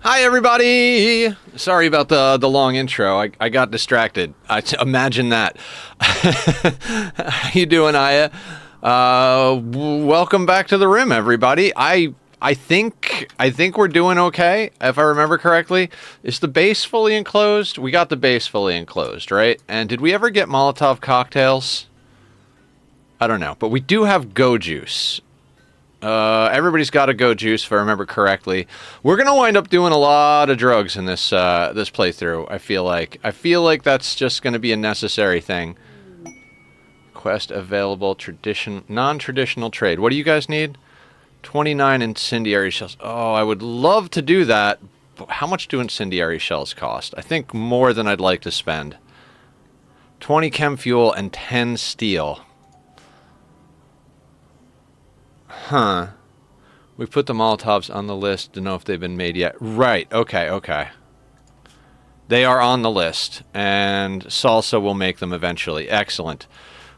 Hi, everybody! Sorry about the long intro. I got distracted. Imagine that. How you doing, Aya? Welcome back to the Rim, everybody. I think we're doing okay, if I remember correctly. Is the base fully enclosed? We got the base fully enclosed, right? And did we ever get Molotov cocktails? I don't know, but we do have Go Juice. Everybody's got a Go Juice, if I remember correctly. We're gonna wind up doing a lot of drugs in this this playthrough. I feel like that's just gonna be a necessary thing. Quest available, non-traditional trade. What do you guys need? 29 incendiary shells. Oh, I would love to do that. But how much do incendiary shells cost? I think more than I'd like to spend. 20 chem fuel and 10 steel. Huh. We put the Molotovs on the list to know if they've been made yet. Right. Okay. They are on the list, and Salsa will make them eventually. Excellent.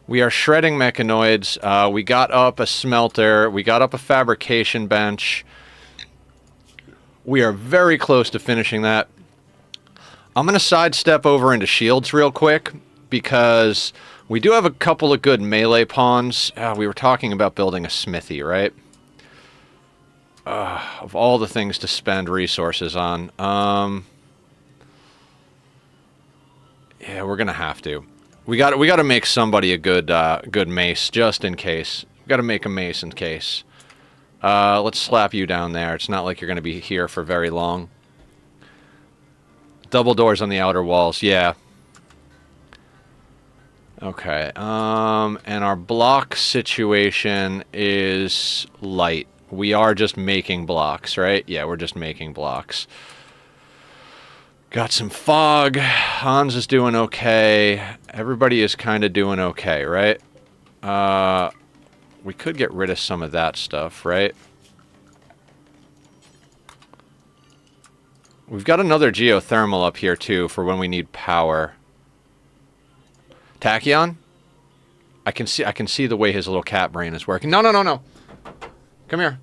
We are shredding mechanoids. We got up a smelter. We got up a fabrication bench. We are very close to finishing that. I'm going to sidestep over into shields real quick, because we do have a couple of good melee pawns. We were talking about building a smithy, right? Of all the things to spend resources on. Yeah, we're gonna have to. We got to make somebody a good mace, just in case. We got to make a mace in case. Let's slap you down there. It's not like you're gonna be here for very long. Double doors on the outer walls, yeah. Okay, and our block situation is light. We are just making blocks, right? Yeah, we're just making blocks. Got some fog. Hans is doing okay. Everybody is kind of doing okay, right? We could get rid of some of that stuff, right? We've got another geothermal up here, too, for when we need power. Tachyon? I can see the way his little cat brain is working. No. Come here.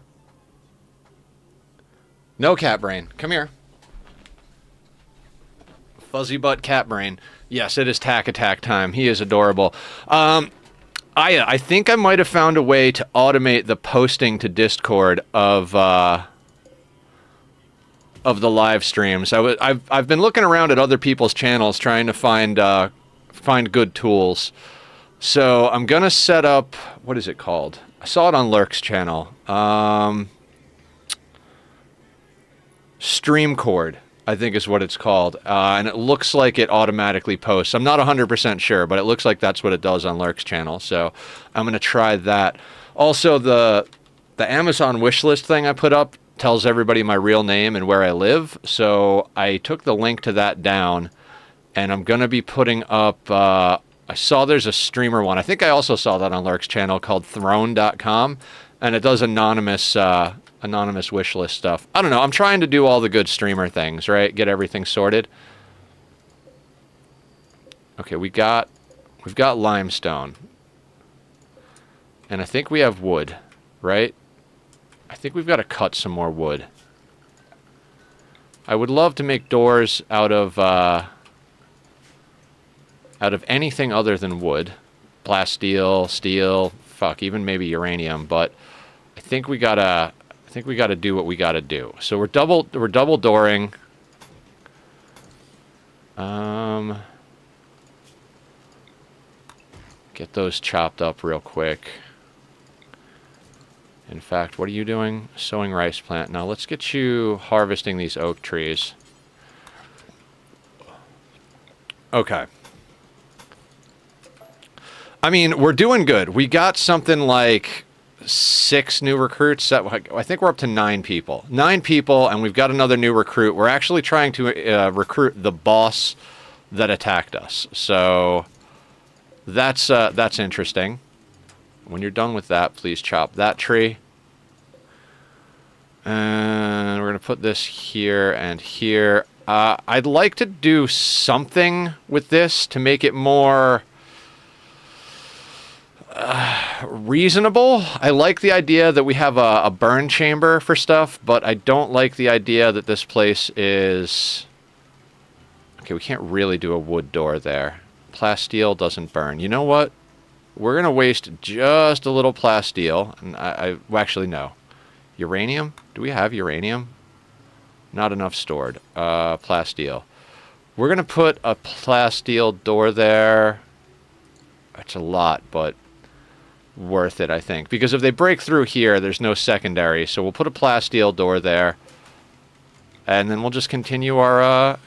No cat brain. Come here. Fuzzy butt cat brain. Yes, it is tack attack time. He is adorable. I think I might have found a way to automate the posting to Discord of the live streams. I've been looking around at other people's channels trying to find good tools. So I'm gonna set up, what is it called? I saw it on Lurk's channel. Streamcord, I think is what it's called. And it looks like it automatically posts. I'm not 100% sure, but it looks like that's what it does on Lurk's channel. So I'm gonna try that. Also, the Amazon wishlist thing I put up tells everybody my real name and where I live. So I took the link to that down. And I'm going to be putting up, I saw there's a streamer one. I think I also saw that on Lurk's channel called Throne.com. And it does anonymous wishlist stuff. I don't know. I'm trying to do all the good streamer things, right? Get everything sorted. Okay, we've got limestone. And I think we have wood, right? I think we've got to cut some more wood. I would love to make doors out of anything other than wood. Blast steel, fuck, even maybe uranium, but I think we gotta do what we gotta do. So we're double dooring. Get those chopped up real quick. In fact, what are you doing? Sowing rice plant. Now let's get you harvesting these oak trees. Okay. I mean, we're doing good. We got something like 6 new recruits. I think we're up to 9 people. 9 people, and we've got another new recruit. We're actually trying to recruit the boss that attacked us. So that's interesting. When you're done with that, please chop that tree. And we're going to put this here and here. I'd like to do something with this to make it more... reasonable. I like the idea that we have a burn chamber for stuff, but I don't like the idea that this place is... Okay, we can't really do a wood door there. Plasteel doesn't burn. You know what? We're going to waste just a little plasteel. And well, actually, no. Uranium? Do we have uranium? Not enough stored. Plasteel. We're going to put a plasteel door there. It's a lot, but worth it, I think. Because if they break through here, there's no secondary. So we'll put a plasteel door there. And then we'll just continue our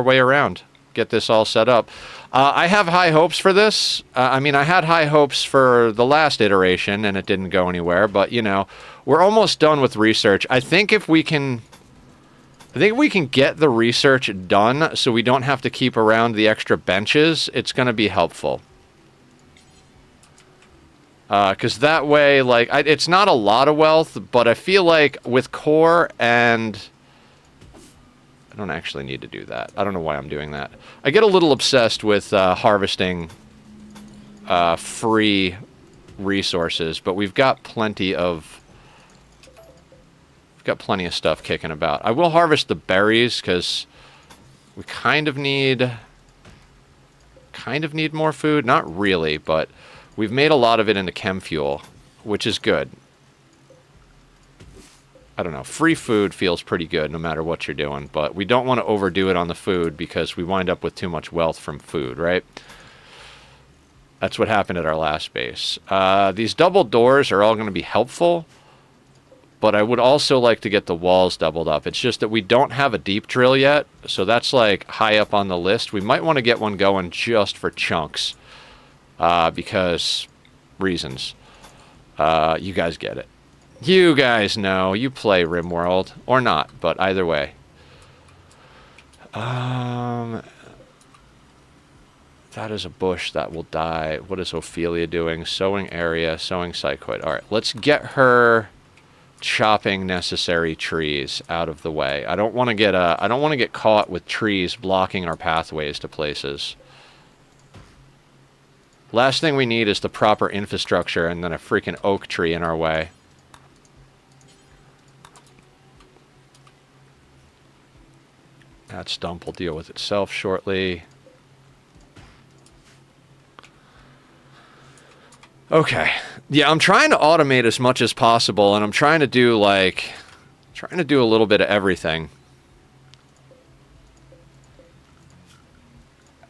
way around. Get this all set up. I have high hopes for this. I mean, I had high hopes for the last iteration, and it didn't go anywhere. But, you know, we're almost done with research. I think if we can get the research done so we don't have to keep around the extra benches, it's going to be helpful. Because that way, like, it's not a lot of wealth, but I feel like with core and... I don't actually need to do that. I don't know why I'm doing that. I get a little obsessed with harvesting free resources, but we've got plenty of stuff kicking about. I will harvest the berries because we kind of need more food. Not really, but we've made a lot of it into chem fuel, which is good. I don't know, free food feels pretty good no matter what you're doing, but we don't want to overdo it on the food because we wind up with too much wealth from food, right? That's what happened at our last base. These double doors are all going to be helpful, but I would also like to get the walls doubled up. It's just that we don't have a deep drill yet, so that's like high up on the list. We might want to get one going just for chunks, because reasons. You guys get it. You guys know. You play Rimworld. Or not, but either way. That is a bush that will die. What is Ophelia doing? Sowing area, sowing psychoid. Alright, let's get her chopping necessary trees out of the way. I don't want to get caught with trees blocking our pathways to places. Last thing we need is the proper infrastructure and then a freaking oak tree in our way. That stump will deal with itself shortly. Okay. Yeah, I'm trying to automate as much as possible, and I'm trying to do, like... a little bit of everything.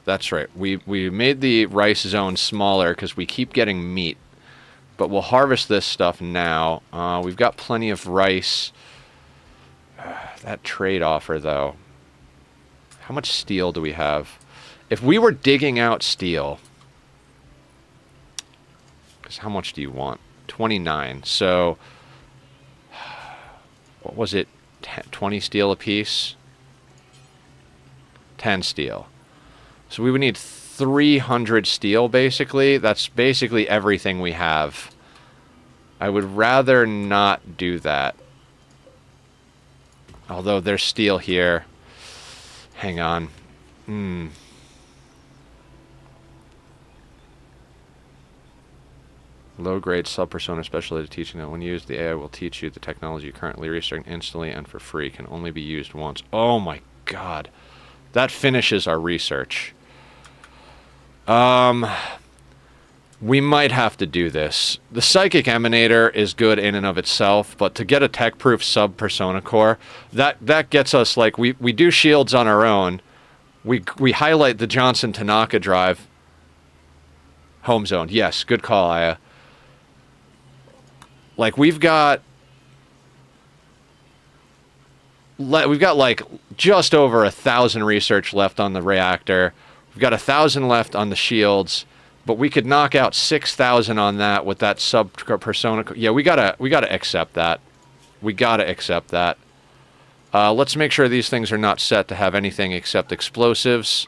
That's right. We made the rice zone smaller because we keep getting meat. But we'll harvest this stuff now. We've got plenty of rice. That trade offer, though. How much steel do we have? If we were digging out steel... Because how much do you want? 29. So... What was it? 20 steel a piece? 10 steel. So we would need 300 steel, basically. That's basically everything we have. I would rather not do that. Although there's steel here. Hang on. Low-grade sub-persona specialty teaching that when used, the AI will teach you the technology currently researching instantly and for free. Can only be used once. Oh my god. That finishes our research. We might have to do this. The Psychic Emanator is good in and of itself, but to get a tech-proof sub-persona core, that gets us, like, we do shields on our own. We highlight the Johnson Tanaka drive. Home zone. Yes, good call, Aya. Like, we've got like just over 1,000 research left on the reactor. We've got 1,000 left on the shields, but we could knock out 6,000 on that with that sub persona. Yeah, we gotta accept that. We gotta accept that. Let's make sure these things are not set to have anything except explosives.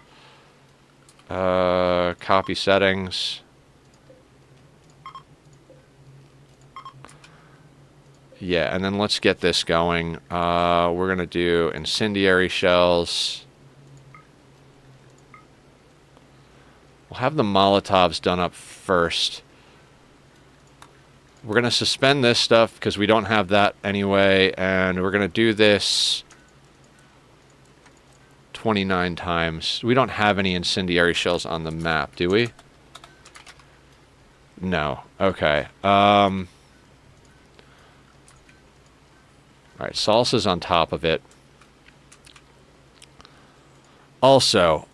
Copy settings. Yeah, and then let's get this going. We're going to do incendiary shells. We'll have the Molotovs done up first. We're going to suspend this stuff because we don't have that anyway. And we're going to do this 29 times. We don't have any incendiary shells on the map, do we? No. Okay. Alright, salsa's on top of it. Also,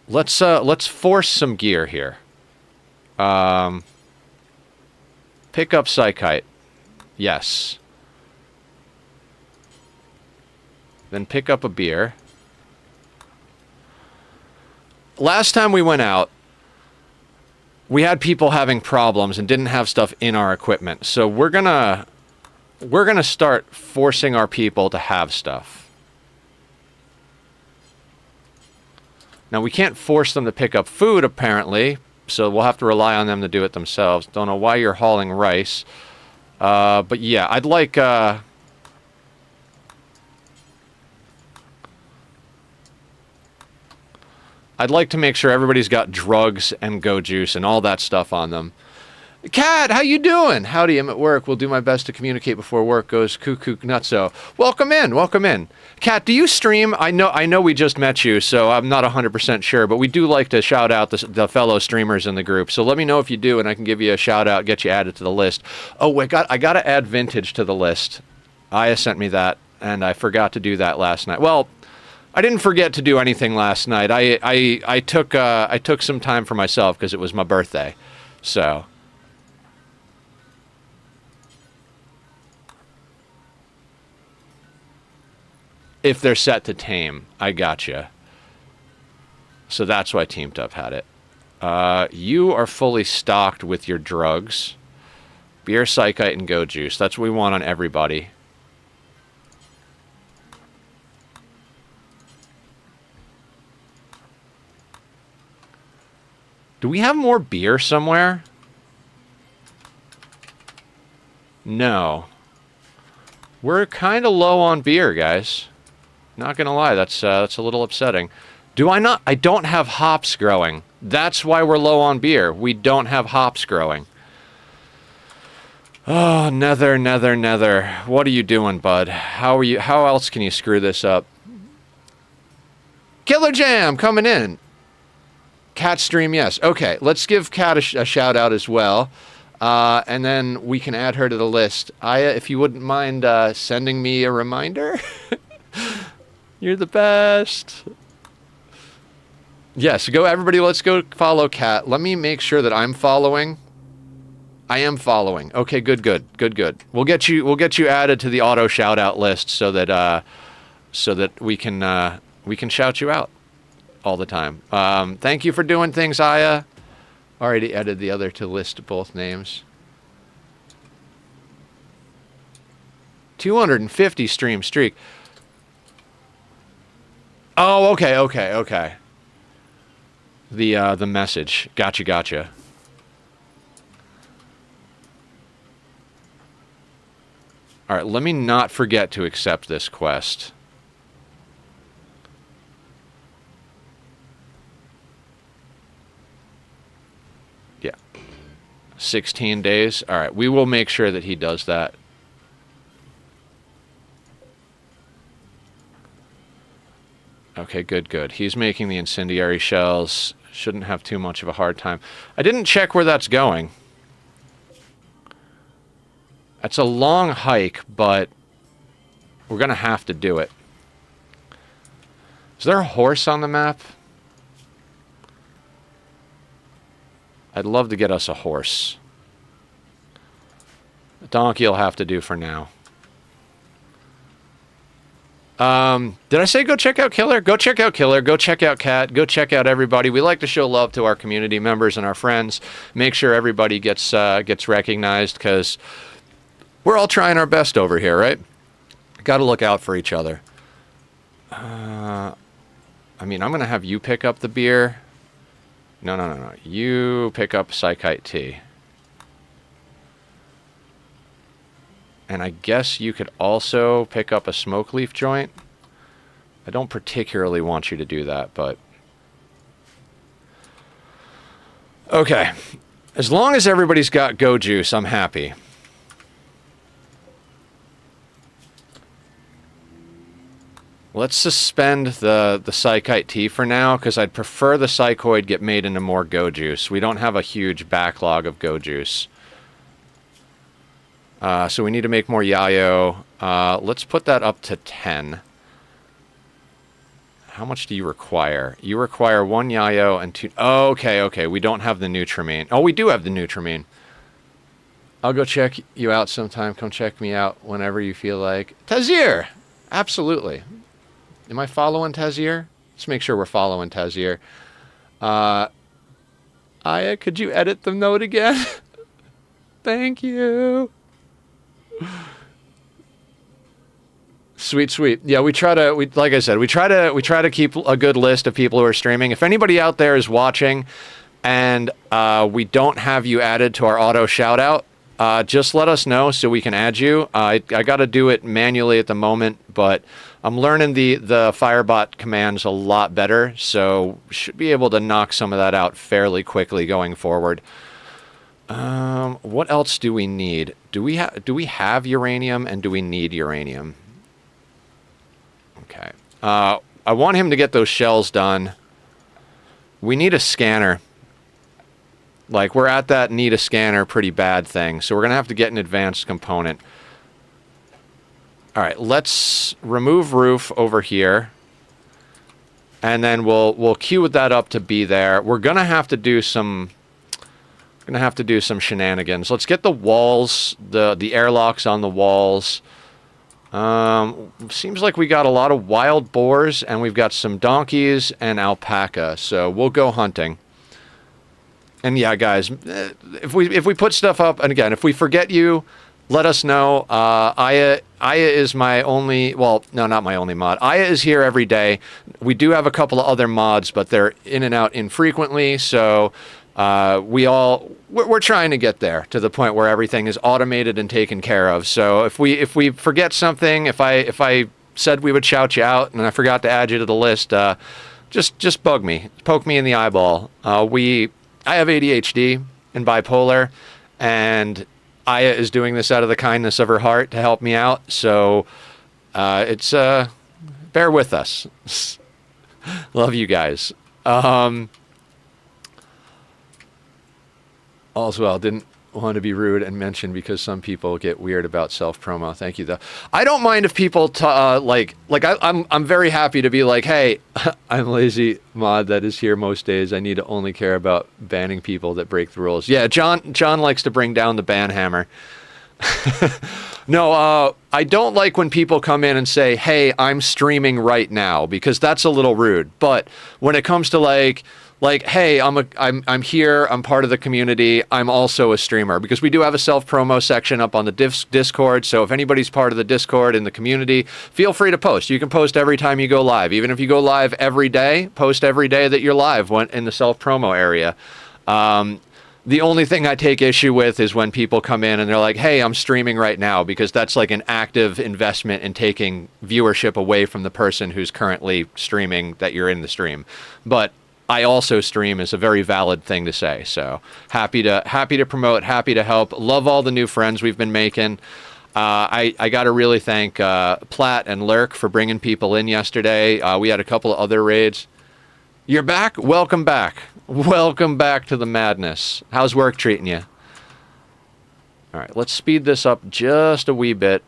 let's force some gear here. Pick up Psychite. Yes. Then pick up a beer. Last time we went out, we had people having problems and didn't have stuff in our equipment. So we're gonna start forcing our people to have stuff. Now we can't force them to pick up food apparently, so we'll have to rely on them to do it themselves. Don't know why you're hauling rice. But yeah, I'd like to make sure everybody's got drugs and go juice and all that stuff on them. Kat, how you doing? Howdy, I'm at work. Will do my best to communicate before work goes cuckoo nutso. Welcome in, welcome in. Kat, do you stream? I know we just met you, so I'm not 100% sure, but we do like to shout out the fellow streamers in the group. So let me know if you do, and I can give you a shout out, get you added to the list. Oh, I got to add Vintage to the list. Aya sent me that, and I forgot to do that last night. Well, I didn't forget to do anything last night. I took some time for myself because it was my birthday, so. If they're set to tame, I gotcha. So that's why Teamed Up had it. You are fully stocked with your drugs. Beer, Psychite, and Go Juice. That's what we want on everybody. Do we have more beer somewhere? No. We're kind of low on beer, guys. Not gonna lie, that's a little upsetting. Do I not? I don't have hops growing. That's why we're low on beer. We don't have hops growing. Oh, Nether. What are you doing, bud? How else can you screw this up? Killer Jam coming in. Cat stream, yes. Okay, let's give Cat a shout out as well. And then we can add her to the list. Aya, if you wouldn't mind sending me a reminder. You're the best. Yes, everybody, let's go follow Cat. Let me make sure that I'm following. I am following. Okay, good. We'll get you added to the auto shout out list so that we can shout you out all the time. Thank you for doing things, Aya. Already added the other to list both names. 250 stream streak. Oh, okay. The message. Gotcha. All right, let me not forget to accept this quest. Yeah. 16 days. All right, we will make sure that he does that. Okay, good. He's making the incendiary shells. Shouldn't have too much of a hard time. I didn't check where that's going. That's a long hike, but we're going to have to do it. Is there a horse on the map? I'd love to get us a horse. A donkey will have to do for now. Did I say go check out Killer? Go check out Killer. Go check out Cat. Go check out everybody. We like to show love to our community members and our friends. Make sure everybody gets recognized because we're all trying our best over here, right? Got to look out for each other. I mean, I'm going to have you pick up the beer. No. You pick up Psychite tea. And I guess you could also pick up a smoke leaf joint. I don't particularly want you to do that, but... Okay. As long as everybody's got go juice, I'm happy. Let's suspend the Psychite Tea for now, because I'd prefer the Psychoid get made into more Go Juice. We don't have a huge backlog of Go Juice. So we need to make more Yayo. Let's put that up to 10. How much do you require? You require 1 Yayo and 2... Oh, okay. We don't have the Nutrimine. Oh, we do have the Nutrimine. I'll go check you out sometime. Come check me out whenever you feel like. Tazir! Absolutely. Am I following Tazir? Let's make sure we're following Tazir. Aya, could you edit the note again? Thank you. Sweet. Yeah, like I said, we try to keep a good list of people who are streaming. If anybody out there is watching and we don't have you added to our auto shout out, just let us know so we can add you. I got to do it manually at the moment, but I'm learning the Firebot commands a lot better, so should be able to knock some of that out fairly quickly going forward. What else do we need? Do we have uranium, and do we need uranium? Okay. I want him to get those shells done. We need a scanner. Like, we're at that need a scanner pretty bad thing, so we're going to have to get an advanced component. All right, let's remove roof over here, and then we'll queue that up to be there. We're going to have to do some shenanigans. Let's get the walls, the airlocks on the walls. Seems like we got a lot of wild boars, and we've got some donkeys and alpaca, so we'll go hunting. And yeah, guys, if we put stuff up, and again, if we forget you, let us know. Aya is my only, well, no, not my only mod. Aya is here every day. We do have a couple of other mods, but they're in and out infrequently, so we're trying to get there to the point where everything is automated and taken care of. So if we forget something, if I said we would shout you out and I forgot to add you to the list, just bug me, poke me in the eyeball. I have ADHD and bipolar, and Aya is doing this out of the kindness of her heart to help me out. So it's bear with us. Love you guys. Also, well, didn't want to be rude and mention because some people get weird about self-promo. Thank you, though. I don't mind if people I'm very happy to be like, hey, I'm lazy mod that is here most days. I need to only care about banning people that break the rules. Yeah, John likes to bring down the ban hammer. No, I don't like when people come in and say, hey, I'm streaming right now, because that's a little rude. But when it comes to like, hey, I'm here, I'm part of the community, I'm also a streamer, because we do have a self-promo section up on the Discord, so if anybody's part of the Discord in the community, feel free to post. You can post every time you go live. Even if you go live every day, post every day that you're live in the self-promo area. The only thing I take issue with is when people come in and they're like, hey, I'm streaming right now, because that's like an active investment in taking viewership away from the person who's currently streaming that you're in the stream. But I also stream is a very valid thing to say. So happy to promote, happy to help. Love all the new friends we've been making. I got to really thank Platt and Lurk for bringing people in yesterday. We had a couple of other raids. You're back? Welcome back. Welcome back to the madness. How's work treating you? All right, let's speed this up just a wee bit.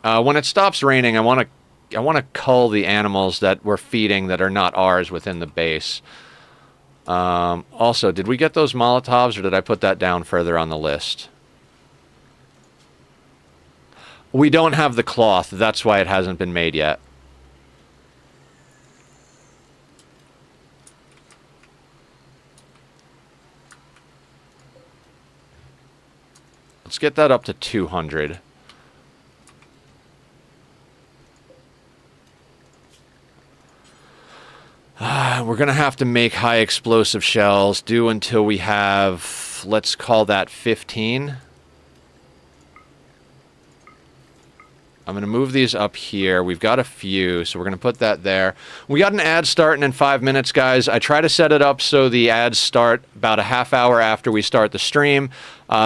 When it stops raining, I want to cull the animals that we're feeding that are not ours within the base. Also, did we get those Molotovs, or did I put that down further on the list? We don't have the cloth. That's why it hasn't been made yet. Let's get that up to 200. We're going to have to make high explosive shells, do until we have, let's call that 15. I'm going to move these up here. We've got a few, so we're going to put that there. We got an ad starting in 5 minutes, guys. I try to set it up so the ads start about a half hour after we start the stream.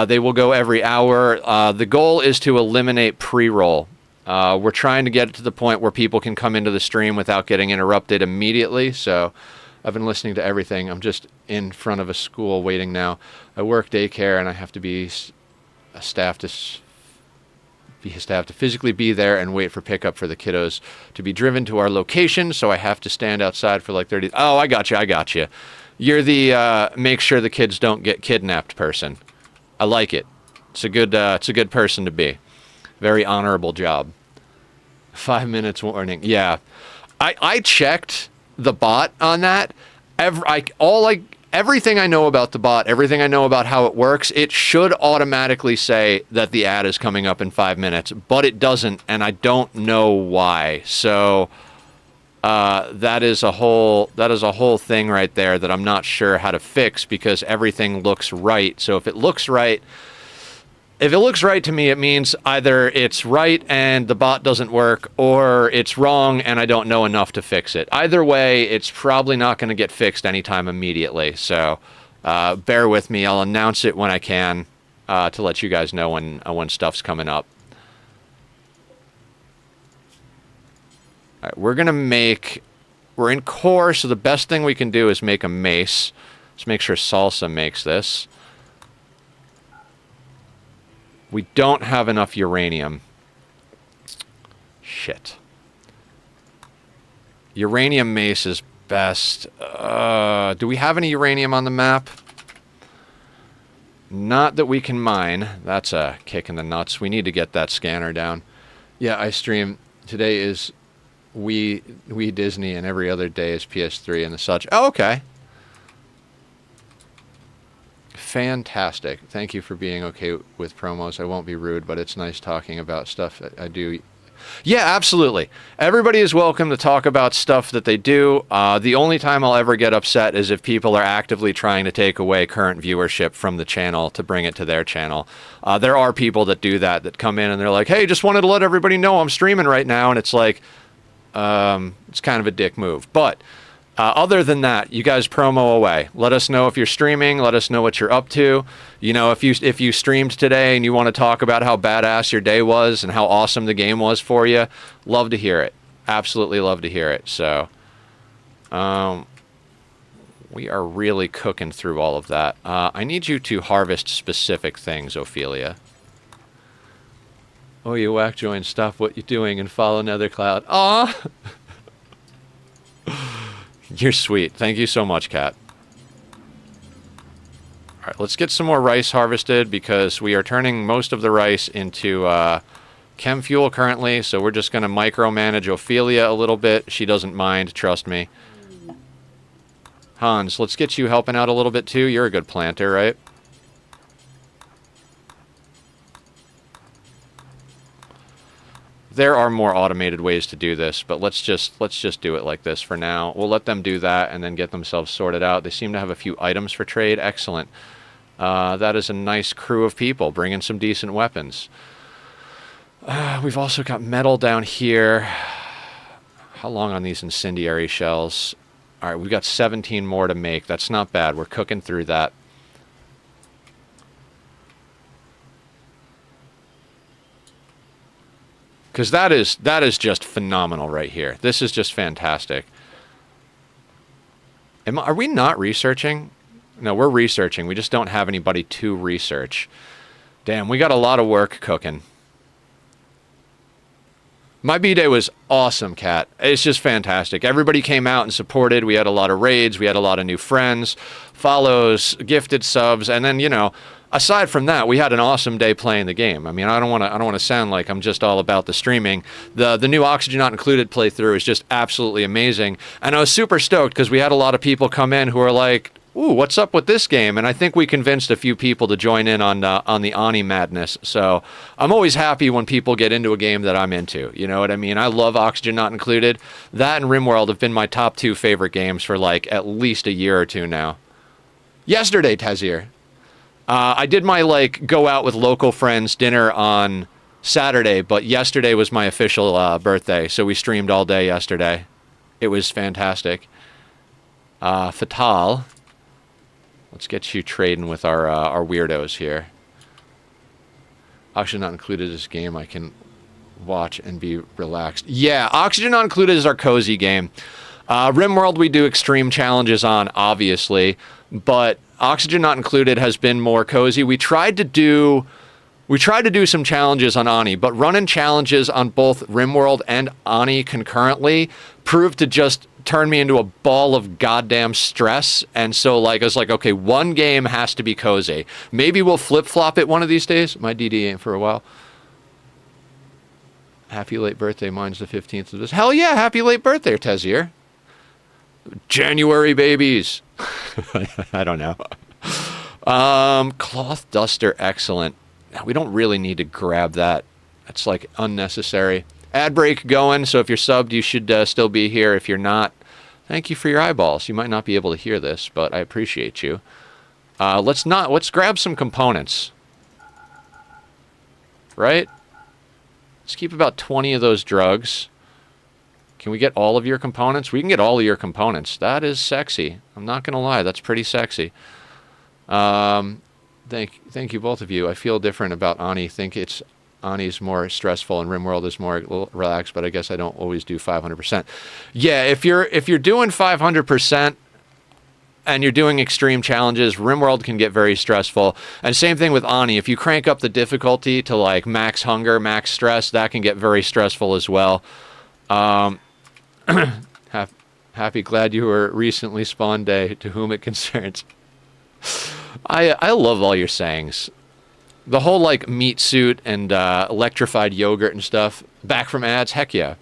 They will go every hour. The goal is to eliminate pre-roll. We're trying to get it to the point where people can come into the stream without getting interrupted immediately. So I've been listening to everything. I'm just in front of a school waiting now. I work daycare and I have to be a staff to physically be there and wait for pickup for the kiddos to be driven to our location. So I have to stand outside for like 30. Oh, I got you. You're the make sure the kids don't get kidnapped person. I like it. It's a good person to be. Very honorable job. 5 minutes warning. Yeah, I checked the bot on that. Everything I know about the bot, everything I know about how it works, it should automatically say that the ad is coming up in 5 minutes, but it doesn't, and I don't know why. So that is a whole thing right there that I'm not sure how to fix because everything looks right. So if it looks right to me, it means either it's right and the bot doesn't work, or it's wrong and I don't know enough to fix it. Either way, it's probably not going to get fixed anytime immediately. So bear with me. I'll announce it when I can to let you guys know when stuff's coming up. All right, we're in core, so the best thing we can do is make a mace. Let's make sure Salsa makes this. We don't have enough uranium. Shit. Uranium mace is best. Do we have any uranium on the map? Not that we can mine. That's a kick in the nuts. We need to get that scanner down. Yeah, I stream. Today is we Disney and every other day is PS3 and the such. Oh, okay. Fantastic. Thank you for being okay with promos. I won't be rude, but it's nice talking about stuff I do. Yeah, absolutely. Everybody is welcome to talk about stuff that they do. The only time I'll ever get upset is if people are actively trying to take away current viewership from the channel to bring it to their channel. There are people that do that come in and they're like, hey, just wanted to let everybody know I'm streaming right now. And it's like, it's kind of a dick move. But other than that, you guys promo away. Let us know if you're streaming. Let us know what you're up to. You know, if you streamed today and you want to talk about how badass your day was and how awesome the game was for you, love to hear it. Absolutely love to hear it. So, we are really cooking through all of that. I need you to harvest specific things, Ophelia. Oh, you whack join. Stop what you're doing and follow Nethercloud. Aw! You're sweet. Thank you so much, Kat. All right, let's get some more rice harvested because we are turning most of the rice into chem fuel currently, so we're just going to micromanage Ophelia a little bit. She doesn't mind, trust me. Hans, let's get you helping out a little bit too. You're a good planter, right? There are more automated ways to do this, but let's just do it like this for now. We'll let them do that and then get themselves sorted out. They seem to have a few items for trade. Excellent. That is a nice crew of people bringing some decent weapons. We've also got metal down here. How long on these incendiary shells? All right, we've got 17 more to make. That's not bad. We're cooking through that. Because that is just phenomenal right here. This is just fantastic. Are we not researching? No, we're researching. We just don't have anybody to research. Damn, we got a lot of work cooking. My B-Day was awesome, Kat. It's just fantastic. Everybody came out and supported. We had a lot of raids. We had a lot of new friends, follows, gifted subs, and then, you know, aside from that, we had an awesome day playing the game. I mean, I don't want to sound like I'm just all about the streaming. The new Oxygen Not Included playthrough is just absolutely amazing, and I was super stoked because we had a lot of people come in who are like, "Ooh, what's up with this game?" And I think we convinced a few people to join in on the Ani madness. So I'm always happy when people get into a game that I'm into. You know what I mean? I love Oxygen Not Included. That and Rimworld have been my top 2 favorite games for like at least a year or two now. Yesterday, Tazir. I did my, like, go out with local friends dinner on Saturday, but yesterday was my official birthday, so we streamed all day yesterday. It was fantastic. Fatal. Let's get you trading with our weirdos here. Actually, not included this game. I can watch and be relaxed. Yeah, Oxygen Not Included is our cozy game. Rimworld we do extreme challenges on, obviously, but Oxygen Not Included has been more cozy. We tried to do some challenges on Ani, but running challenges on both Rimworld and Ani concurrently proved to just turn me into a ball of goddamn stress. And so, like, I was like, okay, one game has to be cozy. Maybe we'll flip-flop it one of these days. My DD ain't for a while. Happy late birthday. Mine's the 15th of this. Hell yeah, happy late birthday, Tezier. January babies. I don't know. Cloth duster, excellent. We don't really need to grab that. That's like unnecessary. Ad break going, so if you're subbed, you should still be here. If you're not, thank you for your eyeballs. You might not be able to hear this, but I appreciate you. Let's grab some components. Right? Let's keep about 20 of those drugs. Can we get all of your components? We can get all of your components. That is sexy. I'm not going to lie. That's pretty sexy. Thank you, both of you. I feel different about Ani. Think Ani's more stressful and Rimworld is more relaxed, but I guess I don't always do 500%. Yeah, if you're doing 500% and you're doing extreme challenges, Rimworld can get very stressful. And same thing with Ani. If you crank up the difficulty to like max hunger, max stress, that can get very stressful as well. Happy glad you were recently spawn day, to whom it concerns. I love all your sayings. The whole like meat suit and electrified yogurt and stuff. Back from ads, heck yeah.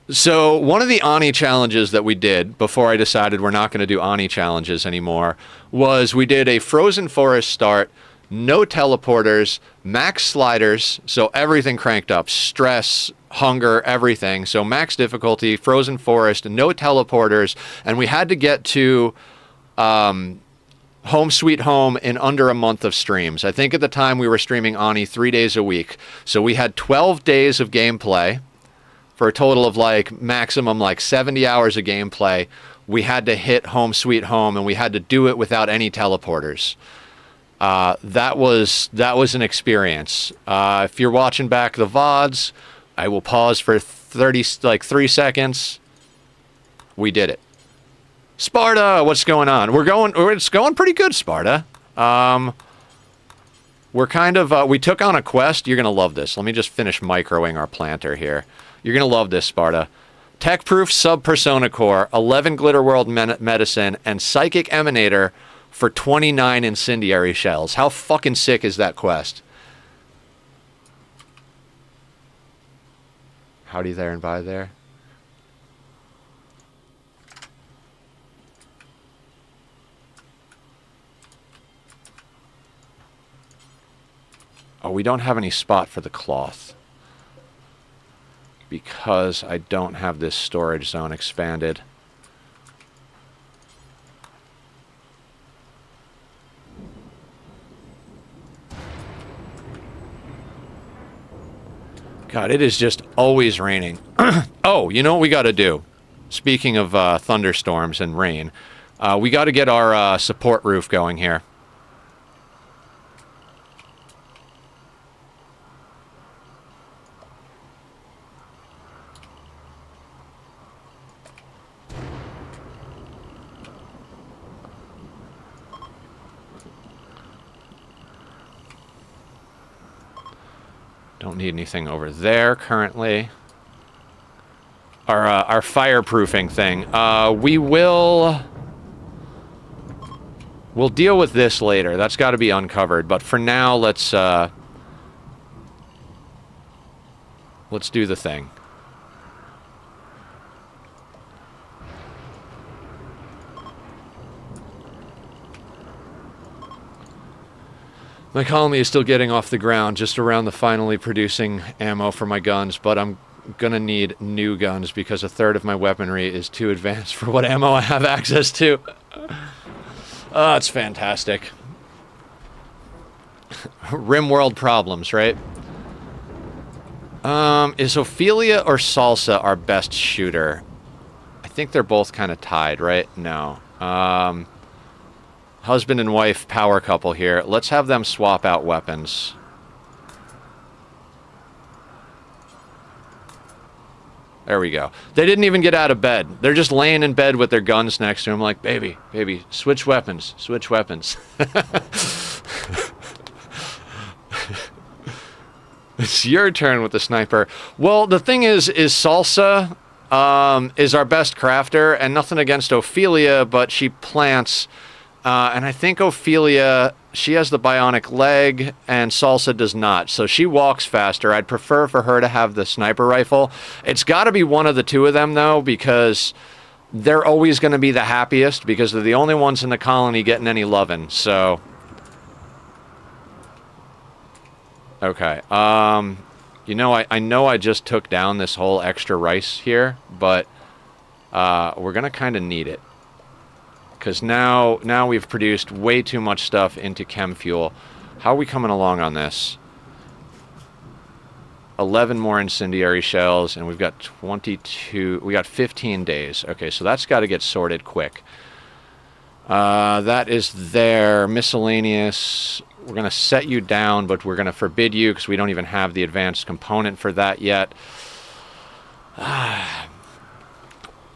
So one of the Ani challenges that we did before I decided we're not going to do Ani challenges anymore was we did a frozen forest start, no teleporters, max sliders, so everything cranked up, stress, hunger, everything. So max difficulty, frozen forest, no teleporters, and we had to get to Home Sweet Home in under a month of streams. I think at the time we were streaming Ani 3 days a week. So we had 12 days of gameplay for a total of like maximum like 70 hours of gameplay. We had to hit Home Sweet Home, and we had to do it without any teleporters. That was an experience. If you're watching back the VODs, I will pause for 3 seconds. We did it. Sparta, what's going on? It's going pretty good, Sparta. We're kind of, we took on a quest. You're going to love this. Let me just finish microing our planter here. You're going to love this, Sparta. Tech-proof sub-persona core, 11 glitter world medicine, and psychic emanator for 29 incendiary shells. How fucking sick is that quest? Howdy there and bye there. Oh, we don't have any spot for the cloth because I don't have this storage zone expanded. God, it is just always raining. Oh, you know what we got to do? Speaking of thunderstorms and rain, we got to get our support roof going here. Don't need anything over there currently. Our fireproofing thing. We'll deal with this later. That's got to be uncovered. But for now, let's do the thing. My colony is still getting off the ground, just around the finally producing ammo for my guns, but I'm gonna need new guns because a third of my weaponry is too advanced for what ammo I have access to. It's fantastic. Rimworld problems, right? Is Ophelia or Salsa our best shooter? I think they're both kind of tied, right? No. Husband and wife power couple here. Let's have them swap out weapons. There we go. They didn't even get out of bed. They're just laying in bed with their guns next to them like, baby, baby, switch weapons, switch weapons. It's your turn with the sniper. Well, the thing is Salsa is our best crafter, and nothing against Ophelia, but she plants, and I think Ophelia, she has the bionic leg, and Salsa does not, so she walks faster. I'd prefer for her to have the sniper rifle. It's got to be one of the two of them, though, because they're always going to be the happiest, because they're the only ones in the colony getting any lovin', so... Okay, you know, I know I just took down this whole extra rice here, but we're going to kind of need it. Because now we've produced way too much stuff into chem fuel. How are we coming along on this? 11 more incendiary shells, and we've got 22... We got 15 days. Okay, so that's got to get sorted quick. That is there. Miscellaneous... We're going to set you down, but we're going to forbid you because we don't even have the advanced component for that yet.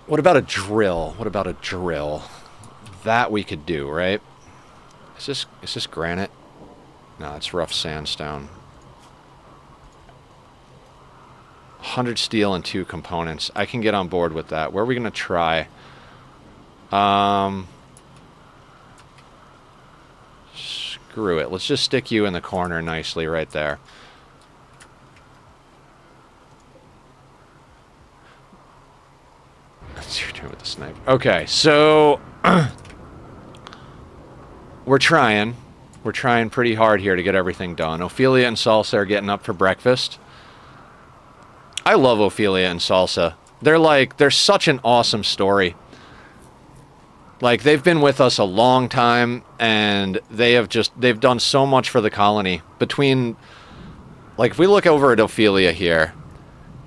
What about a drill? What about a drill? That we could do, right? Is this granite? No, it's rough sandstone. 100 steel and 2 components. I can get on board with that. Where are we going to try? Screw it. Let's just stick you in the corner nicely right there. That's your turn with the sniper. Okay, so... We're trying. We're trying pretty hard here to get everything done. Ophelia and Salsa are getting up for breakfast. I love Ophelia and Salsa. They're such an awesome story. Like, they've been with us a long time, and they've done so much for the colony. Between, like, if we look over at Ophelia here,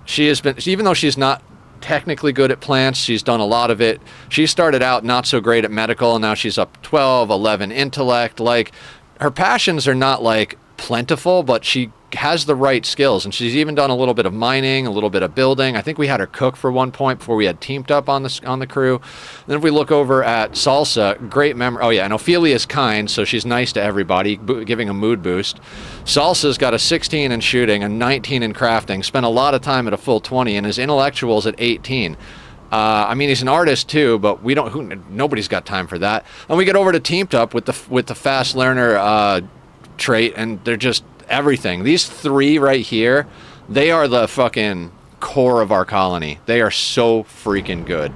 she has been, even though she's not technically good at plants, she's done a lot of it. She started out not so great at medical, and now she's up 12, 11 intellect. Like, her passions are not, like, plentiful, but she has the right skills, and she's even done a little bit of mining, a little bit of building. I think we had her cook for one point before we had teamed up on the crew. And then if we look over at Salsa, great memory. Oh yeah, and Ophelia's kind, so she's nice to everybody, giving a mood boost. Salsa's got a 16 in shooting, a 19 in crafting, spent a lot of time at a full 20, and his intellectual's at 18. I mean, he's an artist too, but we don't. Nobody's got time for that. And we get over to teamed up with the fast learner trait, and they're just everything. These 3 right here, they are the fucking core of our colony. They are so freaking good.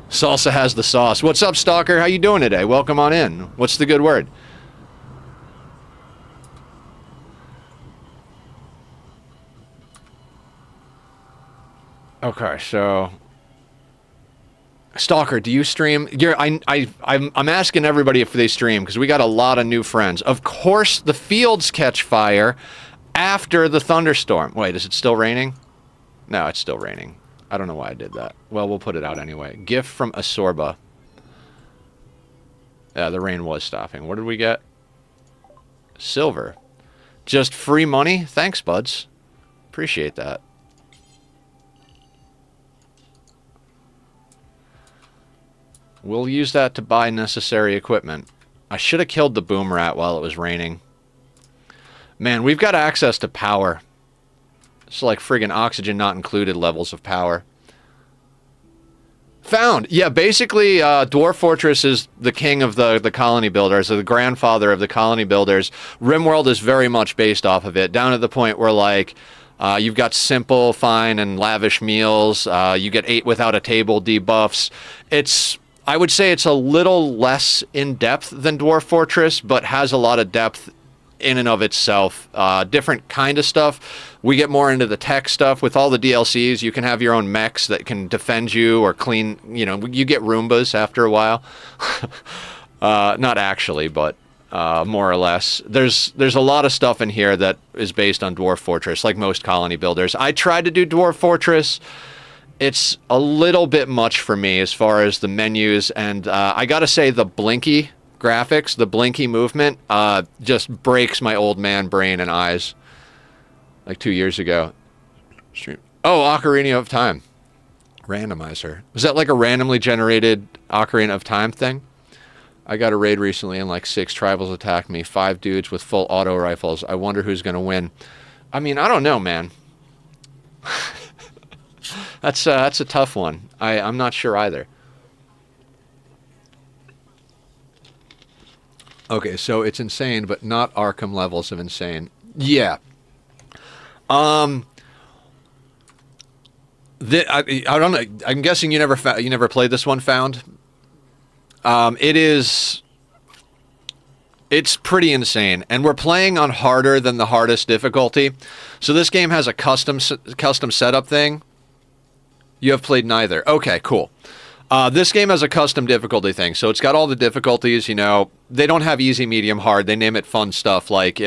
Salsa has the sauce. What's up, Stalker? How you doing today? Welcome on in. What's the good word? Okay, so Stalker, do you stream? I'm asking everybody if they stream because we got a lot of new friends. Of course, the fields catch fire after the thunderstorm. Wait, is it still raining? No, it's still raining. I don't know why I did that. Well, we'll put it out anyway. Gift from Asorba. Yeah, the rain was stopping. What did we get? Silver. Just free money? Thanks, buds. Appreciate that. We'll use that to buy necessary equipment. I should have killed the boom rat while it was raining. Man, we've got access to power. It's like friggin' oxygen not included levels of power. Found! Yeah, basically, Dwarf Fortress is the king of the colony builders, or the grandfather of the colony builders. Rimworld is very much based off of it, down to the point where, like, you've got simple, fine, and lavish meals. You get 8 without a table debuffs. I would say it's a little less in-depth than Dwarf Fortress, but has a lot of depth in and of itself. Different kind of stuff. We get more into the tech stuff. With all the DLCs, you can have your own mechs that can defend you or clean, you get Roombas after a while. Not actually, but more or less. There's a lot of stuff in here that is based on Dwarf Fortress, like most colony builders. I tried to do Dwarf Fortress. It's a little bit much for me as far as the menus, and I gotta say the blinky graphics, the blinky movement, just breaks my old man brain and eyes. Like 2 years ago. Oh, Ocarina of Time. Randomizer. Was that like a randomly generated Ocarina of Time thing? I got a raid recently and like 6 tribals attacked me. 5 dudes with full auto rifles. I wonder who's going to win. I mean, I don't know, man. That's a tough one. I'm not sure either. Okay, so it's insane, but not Arkham levels of insane. Yeah. I don't know. I'm guessing you never played this one, Found. It's pretty insane, and we're playing on harder than the hardest difficulty. So this game has a custom setup thing. You have played neither. Okay, cool. This game has a custom difficulty thing, so it's got all the difficulties. They don't have easy, medium, hard. They name it fun stuff like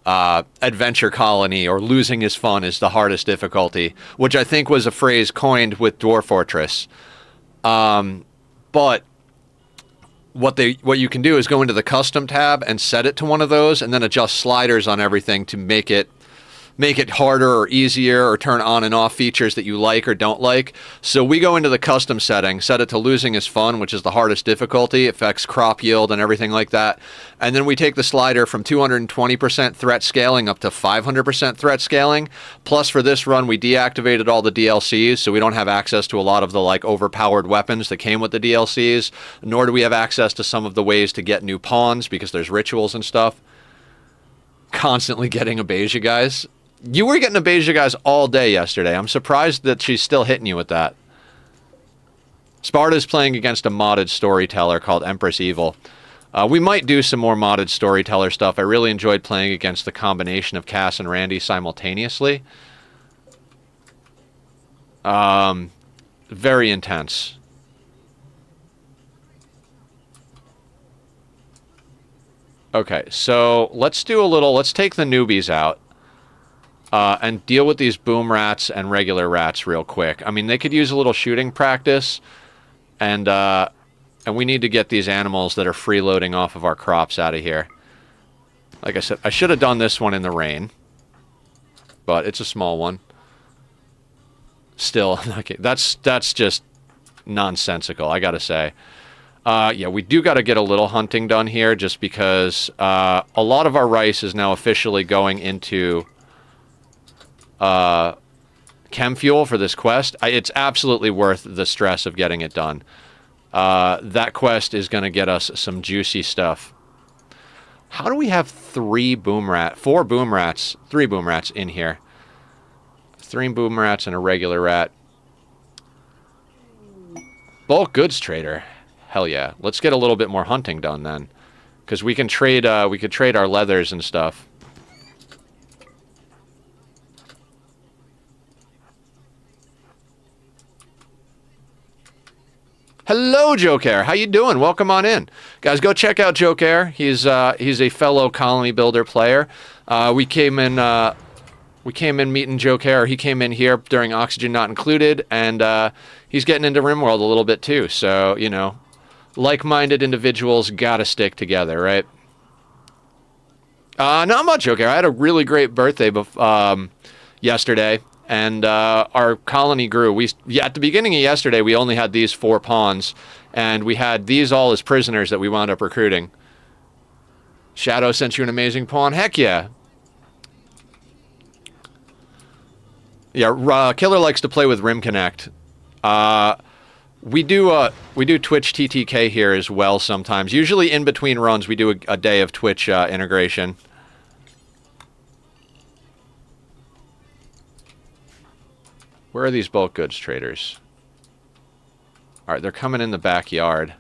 Adventure Colony or Losing is Fun is the hardest difficulty, which I think was a phrase coined with Dwarf Fortress. But what you can do is go into the custom tab and set it to one of those, and then adjust sliders on everything to make it harder or easier, or turn on and off features that you like or don't like. So we go into the custom setting, set it to Losing is Fun, which is the hardest difficulty, affects crop yield and everything like that. And then we take the slider from 220% threat scaling up to 500% threat scaling. Plus for this run, we deactivated all the DLCs, so we don't have access to a lot of the overpowered weapons that came with the DLCs, nor do we have access to some of the ways to get new pawns because there's rituals and stuff. Constantly getting Abeja guys. You were getting Abeja guys all day yesterday. I'm surprised that she's still hitting you with that. Sparta's playing against a modded storyteller called Empress Evil. We might do some more modded storyteller stuff. I really enjoyed playing against the combination of Cass and Randy simultaneously. Very intense. Okay, so let's take the newbies out. And deal with these boom rats and regular rats real quick. I mean, they could use a little shooting practice, and we need to get these animals that are freeloading off of our crops out of here. Like I said, I should have done this one in the rain, but it's a small one. Still, okay, that's just nonsensical, I gotta say. Yeah, we do got to get a little hunting done here, just because a lot of our rice is now officially going into chem fuel for this quest. It's absolutely worth the stress of getting it done. That quest is going to get us some juicy stuff. How do we have 3 boom rats in here? 3 boom rats and a regular rat. Bulk goods trader. Hell yeah. Let's get a little bit more hunting done then, because we can trade. We could trade our leathers and stuff. Hello, Joker. How you doing? Welcome on in. Guys, go check out Joker. He's a fellow colony builder player. We came in meeting Joker. He came in here during Oxygen Not Included, and he's getting into Rimworld a little bit too. So, like-minded individuals gotta stick together, right? Not much, Joker. I had a really great birthday yesterday. And our colony grew. At the beginning of yesterday, we only had these 4 pawns, and we had these all as prisoners that we wound up recruiting. Shadow sent you an amazing pawn. Heck yeah. Yeah, Killer likes to play with Rim Connect. We do Twitch TTK here as well sometimes. Usually in between runs, we do a day of Twitch integration. Where are these bulk goods traders? All right, they're coming in the backyard.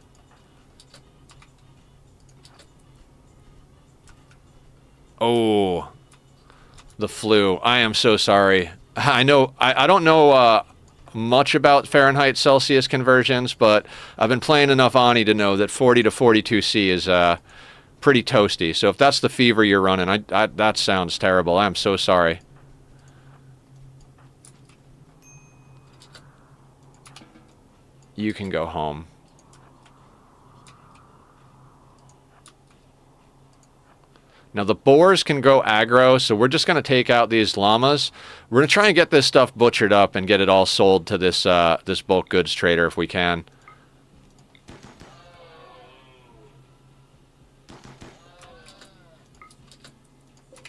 Oh, the flu. I am so sorry. I know. I don't know much about Fahrenheit Celsius conversions, but I've been playing enough Ani to know that 40 to 42 C is pretty toasty. So if that's the fever you're running, that sounds terrible. I'm so sorry. You can go home. Now, the boars can go aggro, so we're just going to take out these llamas. We're going to try and get this stuff butchered up and get it all sold to this, this bulk goods trader if we can.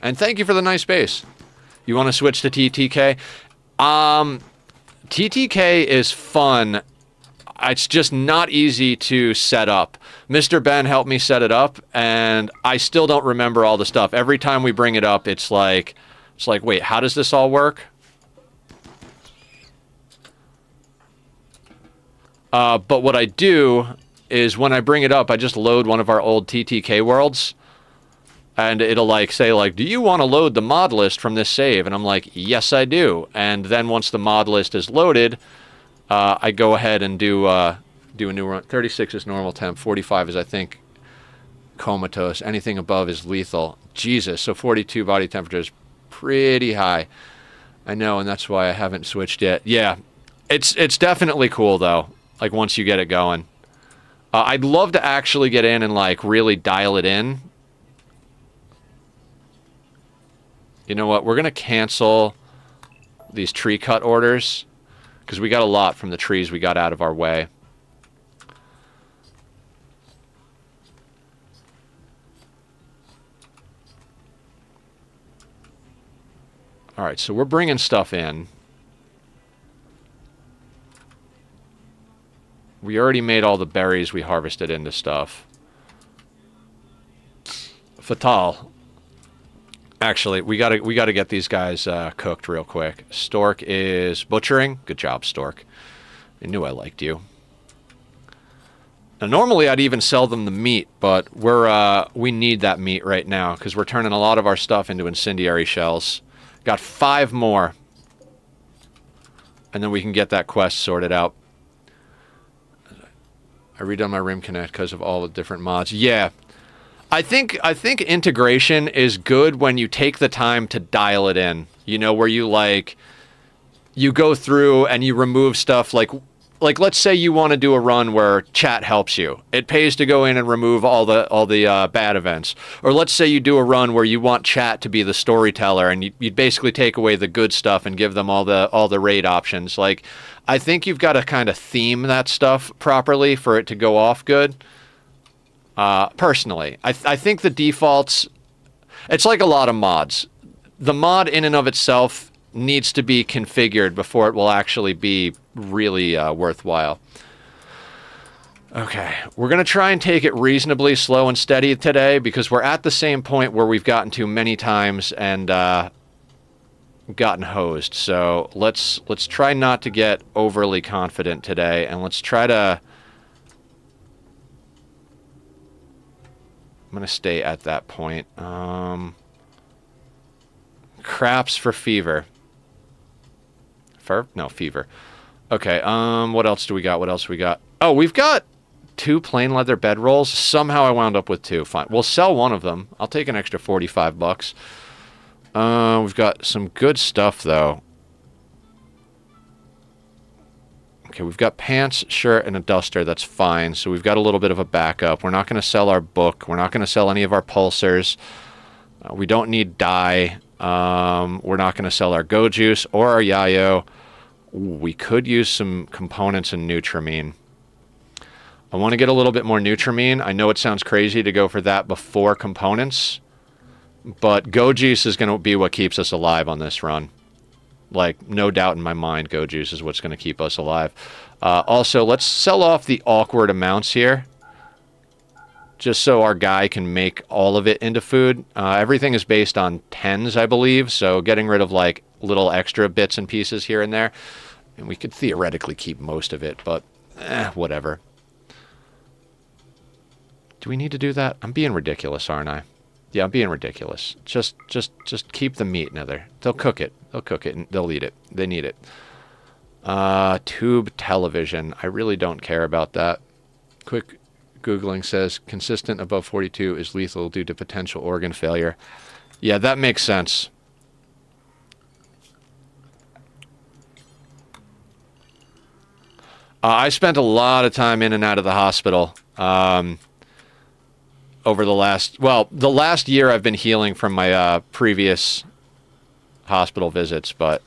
And thank you for the nice base. You want to switch to TTK? TTK is fun. It's just not easy to set up. Mr. Ben helped me set it up, and I still don't remember all the stuff. Every time we bring it up, it's like, wait, how does this all work? But what I do is when I bring it up, I just load one of our old TTK worlds, and it'll like say like, do you want to load the mod list from this save? And I'm like, yes, I do. And then once the mod list is loaded, I go ahead and do a new run. 36 is normal temp. 45 is, I think, comatose. Anything above is lethal. Jesus, so 42 body temperature is pretty high. I know, and that's why I haven't switched yet. Yeah, it's definitely cool, though, like, once you get it going. I'd love to actually get in and, like, really dial it in. You know what? We're going to cancel these tree cut orders, because we got a lot from the trees we got out of our way. All right, so we're bringing stuff in. We already made all the berries we harvested into stuff. Fatal. Actually, we gotta get these guys cooked real quick. Stork is butchering. Good job, Stork. I knew I liked you. Now, normally I'd even sell them the meat, but we need that meat right now because we're turning a lot of our stuff into incendiary shells. Got 5 more, and then we can get that quest sorted out. I redone my Rim Connect because of all the different mods. Yeah. I think integration is good when you take the time to dial it in. You know, where you like you go through and you remove stuff like let's say you want to do a run where chat helps you. It pays to go in and remove all the bad events. Or let's say you do a run where you want chat to be the storyteller and you basically take away the good stuff and give them all the raid options. Like, I think you've got to kind of theme that stuff properly for it to go off good. Personally, I think the defaults, it's like a lot of mods. The mod in and of itself needs to be configured before it will actually be really worthwhile. Okay, we're going to try and take it reasonably slow and steady today because we're at the same point where we've gotten to many times and gotten hosed. So let's try not to get overly confident today, and let's try to... I'm going to stay at that point. Craps for fever. No, fever. Okay, what else do we got? What else do we got? Oh, we've got 2 plain leather bedrolls. Somehow I wound up with 2. Fine. We'll sell one of them. I'll take an extra 45 bucks. We've got some good stuff, though. Okay, we've got pants, shirt, and a duster. That's fine. So we've got a little bit of a backup. We're not going to sell our book. We're not going to sell any of our pulsers. We don't need dye. We're not going to sell our go juice or our yayo. We could use some components in Nutramine. I want to get a little bit more Nutramine. I know it sounds crazy to go for that before components, but go juice is going to be what keeps us alive on this run. Like, no doubt in my mind, go juice is what's going to keep us alive. Also, let's sell off the awkward amounts here, just so our guy can make all of it into food. Everything is based on 10s, I believe, so getting rid of, like, little extra bits and pieces here and there. And we could theoretically keep most of it, but whatever. Do we need to do that? I'm being ridiculous, aren't I? Yeah, I'm being ridiculous. Just keep the meat in there. They'll cook it. They'll cook it and they'll eat it. They need it. Tube television. I really don't care about that. Quick Googling says consistent above 42 is lethal due to potential organ failure. Yeah, that makes sense. I spent a lot of time in and out of the hospital over the last year I've been healing from my previous hospital visits, but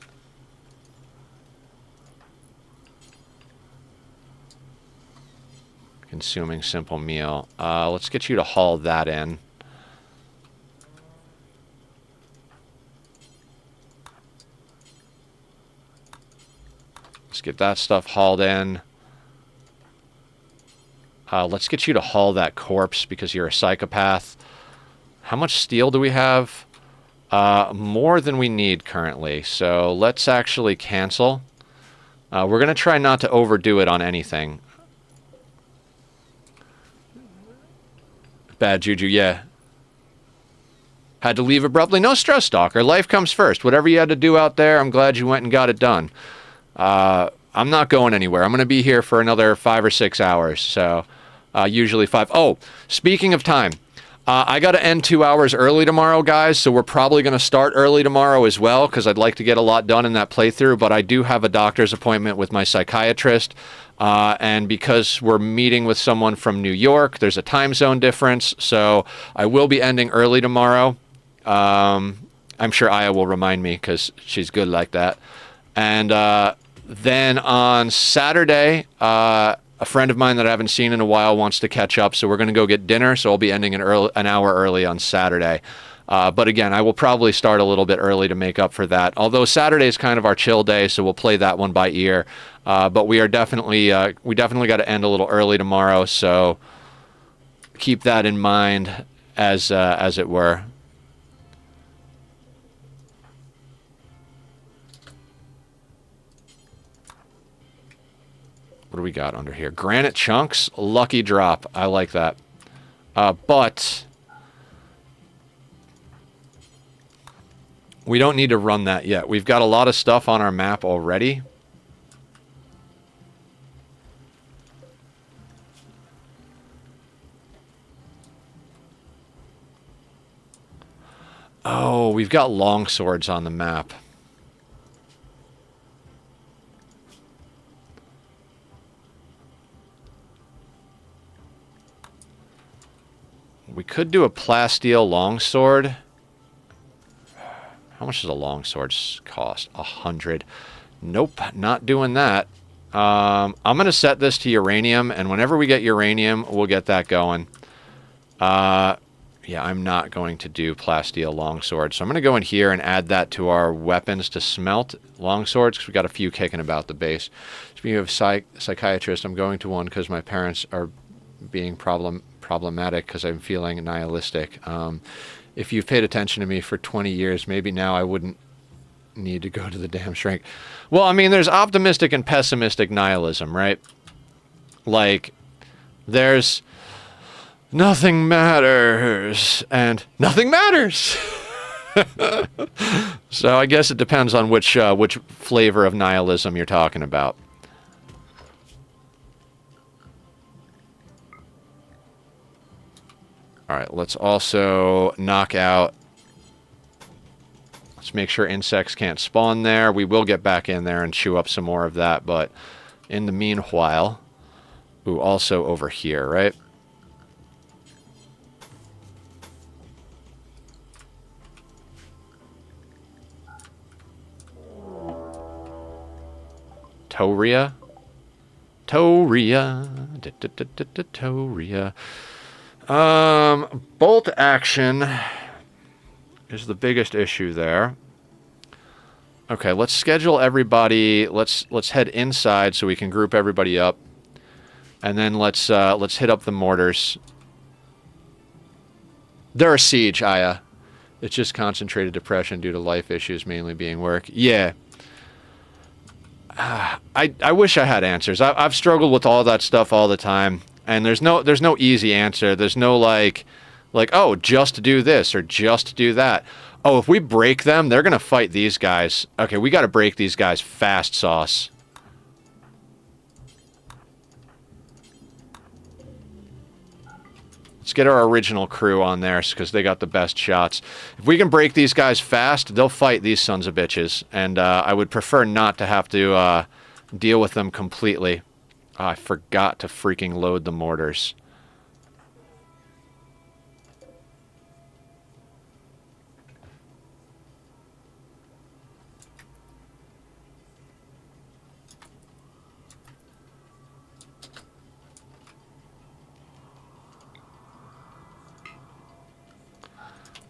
consuming simple meal. Let's get you to haul that in. Let's get that stuff hauled in. Let's get you to haul that corpse because you're a psychopath. How much steel do we have? More than we need currently. So let's actually cancel. We're going to try not to overdo it on anything. Bad juju, yeah. Had to leave abruptly. No stress, Stalker. Life comes first. Whatever you had to do out there, I'm glad you went and got it done. I'm not going anywhere. I'm going to be here for another 5 or 6 hours. So usually 5. Oh, speaking of time, I got to end 2 hours early tomorrow, guys. So we're probably going to start early tomorrow as well because I'd like to get a lot done in that playthrough. But I do have a doctor's appointment with my psychiatrist. And because we're meeting with someone from New York, there's a time zone difference. So I will be ending early tomorrow. I'm sure Aya will remind me because she's good like that. And then on Saturday, a friend of mine that I haven't seen in a while wants to catch up, so we're going to go get dinner, so I'll be ending an hour early on Saturday. But again, I will probably start a little bit early to make up for that, although Saturday is kind of our chill day, so we'll play that one by ear. But we definitely got to end a little early tomorrow, so keep that in mind as it were. What do we got under here? Granite chunks, lucky drop. I like that. But we don't need to run that yet. We've got a lot of stuff on our map already. Oh, we've got long swords on the map. We could do a plasteel longsword. How much does a longsword cost? 100. Nope, not doing that. I'm going to set this to uranium, and whenever we get uranium, we'll get that going. Yeah, I'm not going to do plasteel longsword. So I'm going to go in here and add that to our weapons to smelt longswords, because we got a few kicking about the base. Speaking of psychiatrist, I'm going to one because my parents are being problematic because I'm feeling nihilistic. If you've paid attention to me for 20 years, maybe now I wouldn't need to go to the damn shrink. Well, I mean, there's optimistic and pessimistic nihilism, right? Like, there's nothing matters and nothing matters. So I guess it depends on which flavor of nihilism you're talking about. All right, let's also knock out... Let's make sure insects can't spawn there. We will get back in there and chew up some more of that, but in the meanwhile... Ooh, also over here, right? Toria? Toria. Toria. Bolt action is the biggest issue there. Okay, let's schedule everybody. Let's head inside so we can group everybody up, and then let's hit up the mortars. They're a siege, Aya. It's just concentrated depression due to life issues, mainly being work. Yeah. I wish I had answers. I've struggled with all that stuff all the time. And there's no easy answer. There's no like, oh, just do this or just do that. Oh, if we break them, they're going to fight these guys. Okay, we got to break these guys fast, Sauce. Let's get our original crew on there because they got the best shots. If we can break these guys fast, they'll fight these sons of bitches. And I would prefer not to have to deal with them completely. Oh, I forgot to freaking load the mortars.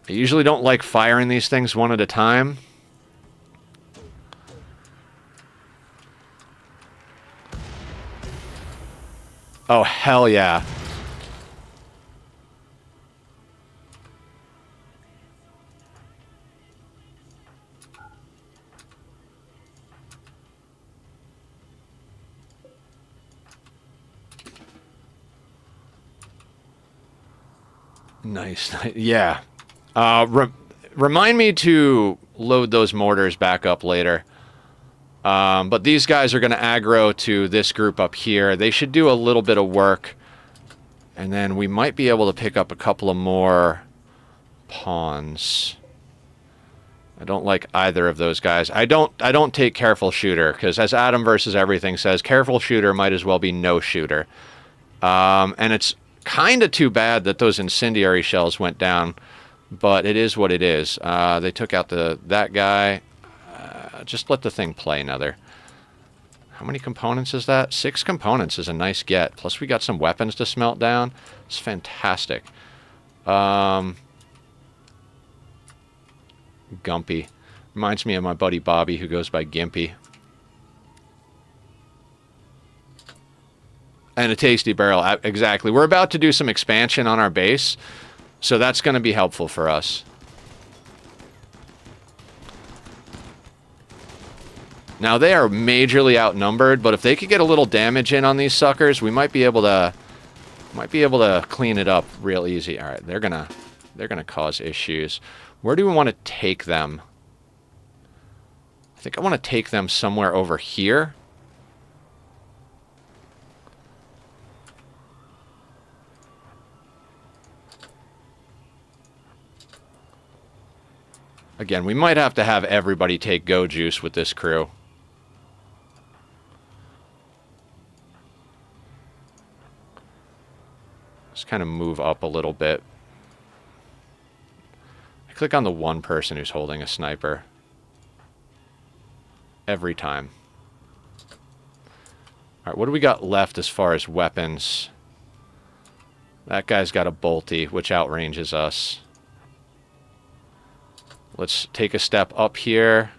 I usually don't like firing these things one at a time. Oh, hell yeah. Nice. Yeah. Remind me to load those mortars back up later. But these guys are going to aggro to this group up here. They should do a little bit of work. And then we might be able to pick up a couple of more pawns. I don't like either of those guys. I don't take careful shooter, because as Adam versus Everything says, careful shooter might as well be no shooter. And it's kind of too bad that those incendiary shells went down, but it is what it is. They took out that guy. Just let the thing play another. How many components is that? 6 components is a nice get. Plus we got some weapons to smelt down. It's fantastic. Gumpy. Reminds me of my buddy Bobby, who goes by Gimpy. And a tasty barrel. Exactly. We're about to do some expansion on our base, so that's going to be helpful for us. Now, they are majorly outnumbered, but if they could get a little damage in on these suckers, we might be able to clean it up real easy. All right, they're gonna cause issues. Where do we want to take them? I think I want to take them somewhere over here. Again, we might have to have everybody take go juice with this crew. Just kind of move up a little bit. I click on the one person who's holding a sniper. Every time. Alright, what do we got left as far as weapons? That guy's got a bolty, which outranges us. Let's take a step up here.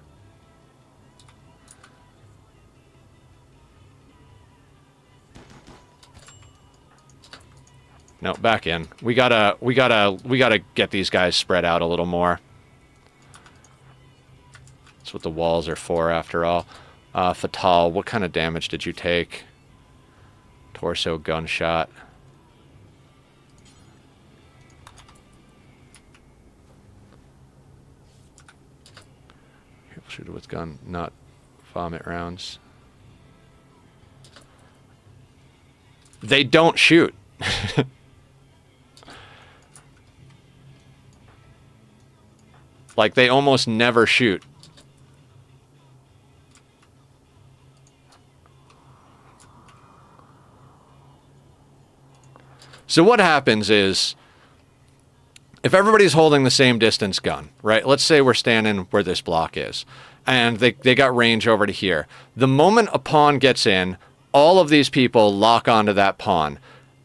No, back in. We gotta get these guys spread out a little more. That's what the walls are for, after all. Fatal, what kind of damage did you take? Torso gunshot. Shooter with gun, not vomit rounds. They don't shoot. Like, they almost never shoot. So what happens is, if everybody's holding the same distance gun, right? Let's say we're standing where this block is, and they got range over to here. The moment a pawn gets in, all of these people lock onto that pawn.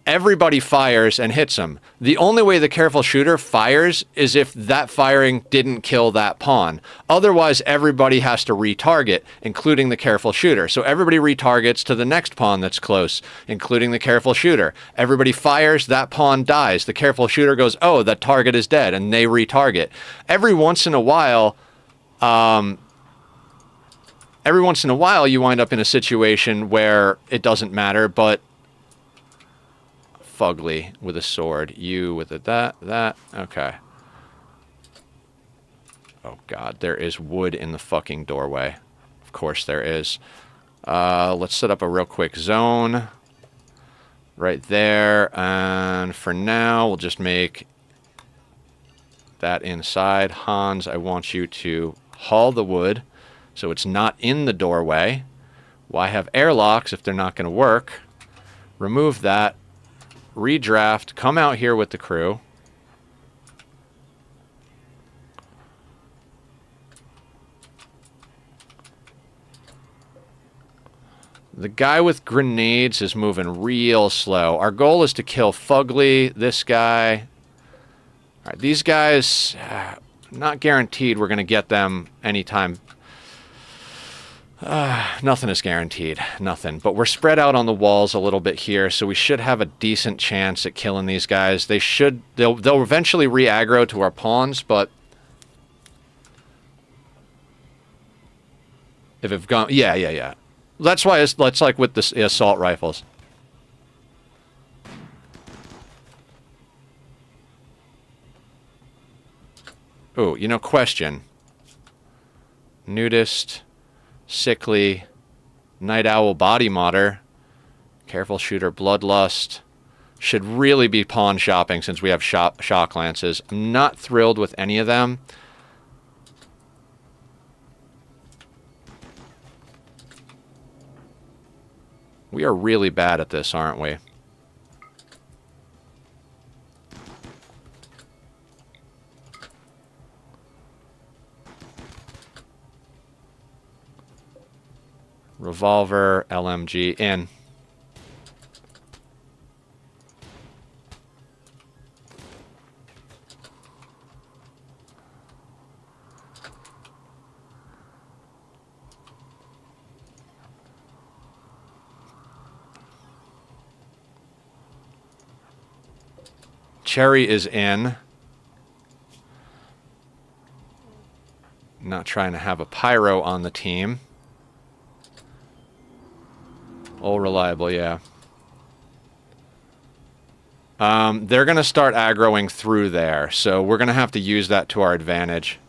Everybody fires and hits them. The only way the careful shooter fires is if that firing didn't kill that pawn. Otherwise, everybody has to retarget, including the careful shooter. So everybody retargets to the next pawn that's close, including the careful shooter. Everybody fires, that pawn dies. The careful shooter goes, oh, that target is dead, and they retarget. Every once in a while, you wind up in a situation where it doesn't matter, but Fugly with a sword. You with a that. Okay. Oh, God. There is wood in the fucking doorway. Of course there is. Let's set up a real quick zone. Right there. And for now, we'll just make that inside. Hans, I want you to haul the wood so it's not in the doorway. Why have airlocks if they're not going to work? Remove that. Redraft, come out here with the crew. The guy with grenades is moving real slow. Our goal is to kill Fugly, this guy, All right, these guys, not guaranteed we're going to get them anytime. Nothing is guaranteed. Nothing. But we're spread out on the walls a little bit here, so we should have a decent chance at killing these guys. They'll eventually re-aggro to our pawns, but if it's gone, yeah. That's why it's like with the assault rifles. Oh, question. Nudist, sickly, night owl body modder, careful shooter, bloodlust. Should really be pawn shopping since we have shock lances. I'm not thrilled with any of them. We are really bad at this, aren't we? Revolver, LMG, in. Cherry is in. Not trying to have a pyro on the team. All reliable, yeah. They're going to start aggroing through there, so we're going to have to use that to our advantage.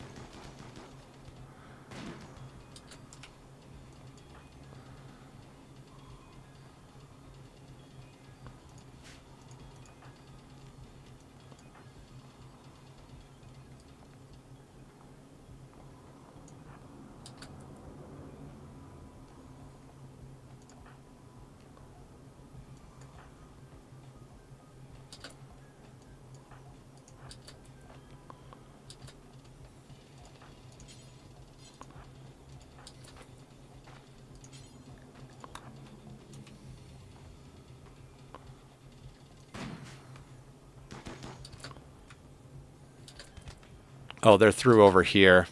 Oh, they're through over here.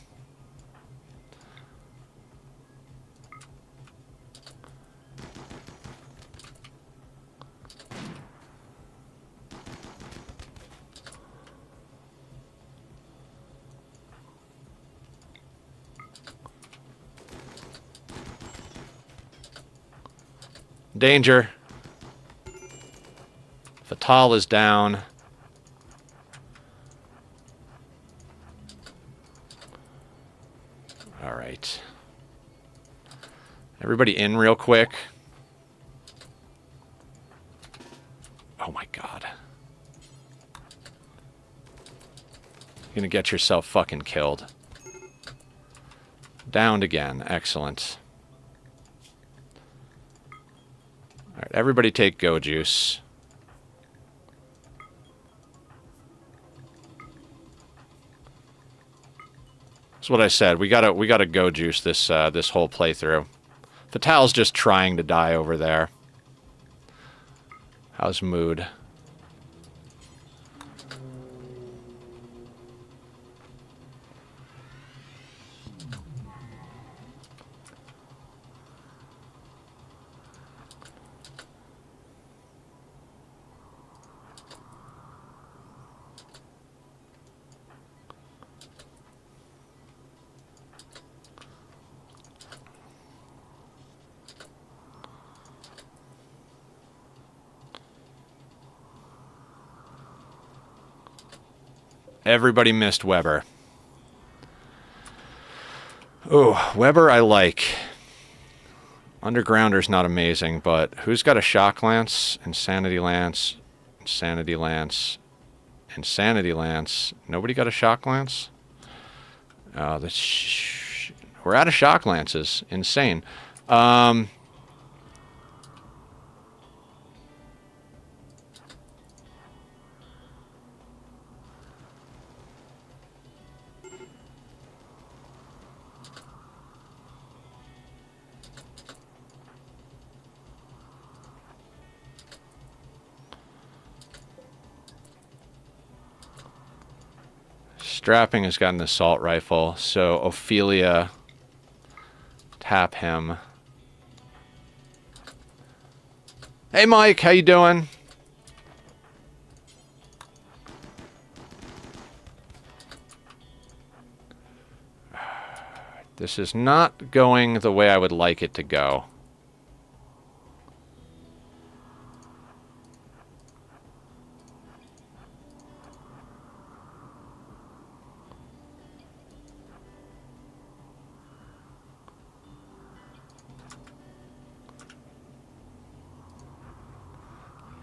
Danger. Fatal is down. All right. Everybody in real quick. Oh my god. You're gonna get yourself fucking killed. Downed again. Excellent. Alright, everybody take go juice. That's what I said. We gotta go juice this this whole playthrough. Fatal's just trying to die over there. How's mood? Everybody missed Weber. Oh, Weber I like. Undergrounder's not amazing, but who's got a shock lance? Insanity lance. Insanity lance. Insanity lance. Nobody got a shock lance? Oh, we're out of shock lances. Insane. Strapping has got an assault rifle, so Ophelia, tap him. Hey Mike, how you doing? This is not going the way I would like it to go.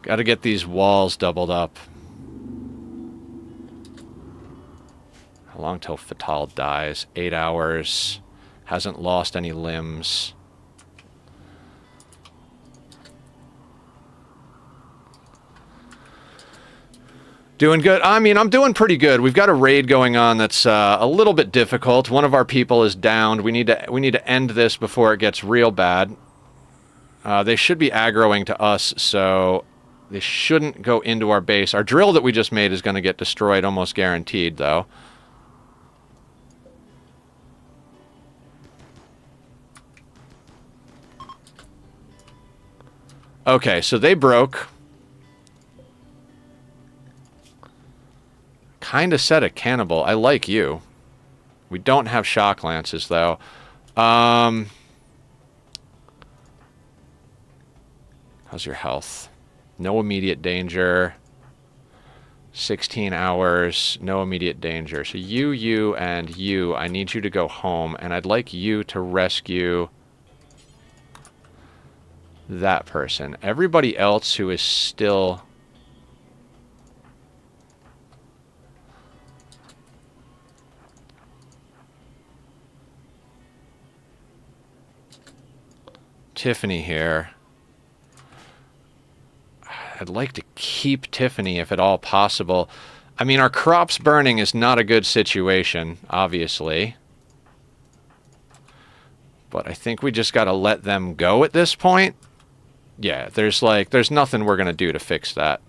Got to get these walls doubled up. How long till Fatal dies? 8 hours. Hasn't lost any limbs. Doing good. I mean, I'm doing pretty good. We've got a raid going on that's a little bit difficult. One of our people is downed. We need to end this before it gets real bad. They should be aggroing to us, so they shouldn't go into our base. Our drill that we just made is going to get destroyed, almost guaranteed, though. Okay, so they broke. Kinda set a cannibal. I like you. We don't have shock lances, though. How's your health? No immediate danger. 16 hours. No immediate danger. So you, and you, I need you to go home, and I'd like you to rescue that person. Everybody else who is still... Tiffany here. I'd like to keep Tiffany if at all possible. I mean, our crops burning is not a good situation, obviously. But I think we just gotta let them go at this point. Yeah, there's nothing we're gonna do to fix that.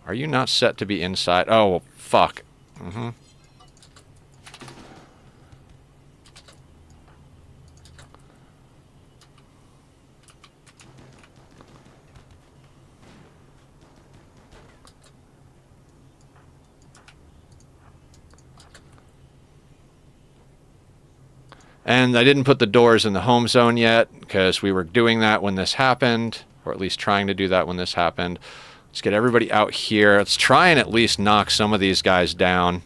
Are you not set to be inside? Oh, fuck. Mm-hmm. And I didn't put the doors in the home zone yet, because we were doing that when this happened, or at least trying to do that when this happened. Let's get everybody out here. Let's try and at least knock some of these guys down.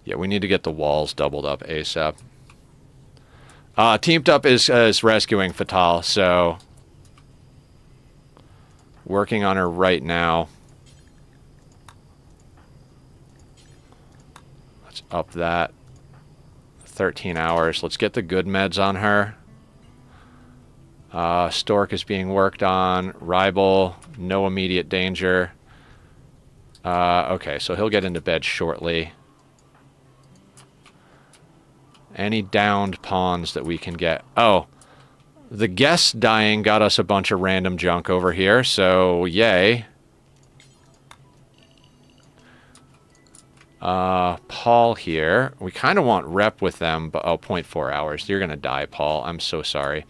Yeah, we need to get the walls doubled up ASAP. Teamed Up is rescuing Fatal, so... working on her right now. Let's up that. 13 hours. Let's get the good meds on her. Stork is being worked on. Ribel, no immediate danger. Okay, so he'll get into bed shortly. Any downed pawns that we can get. Oh, the guest dying got us a bunch of random junk over here, so yay. Paul here. We kind of want rep with them, but oh, 0.4 hours. You're going to die, Paul. I'm so sorry.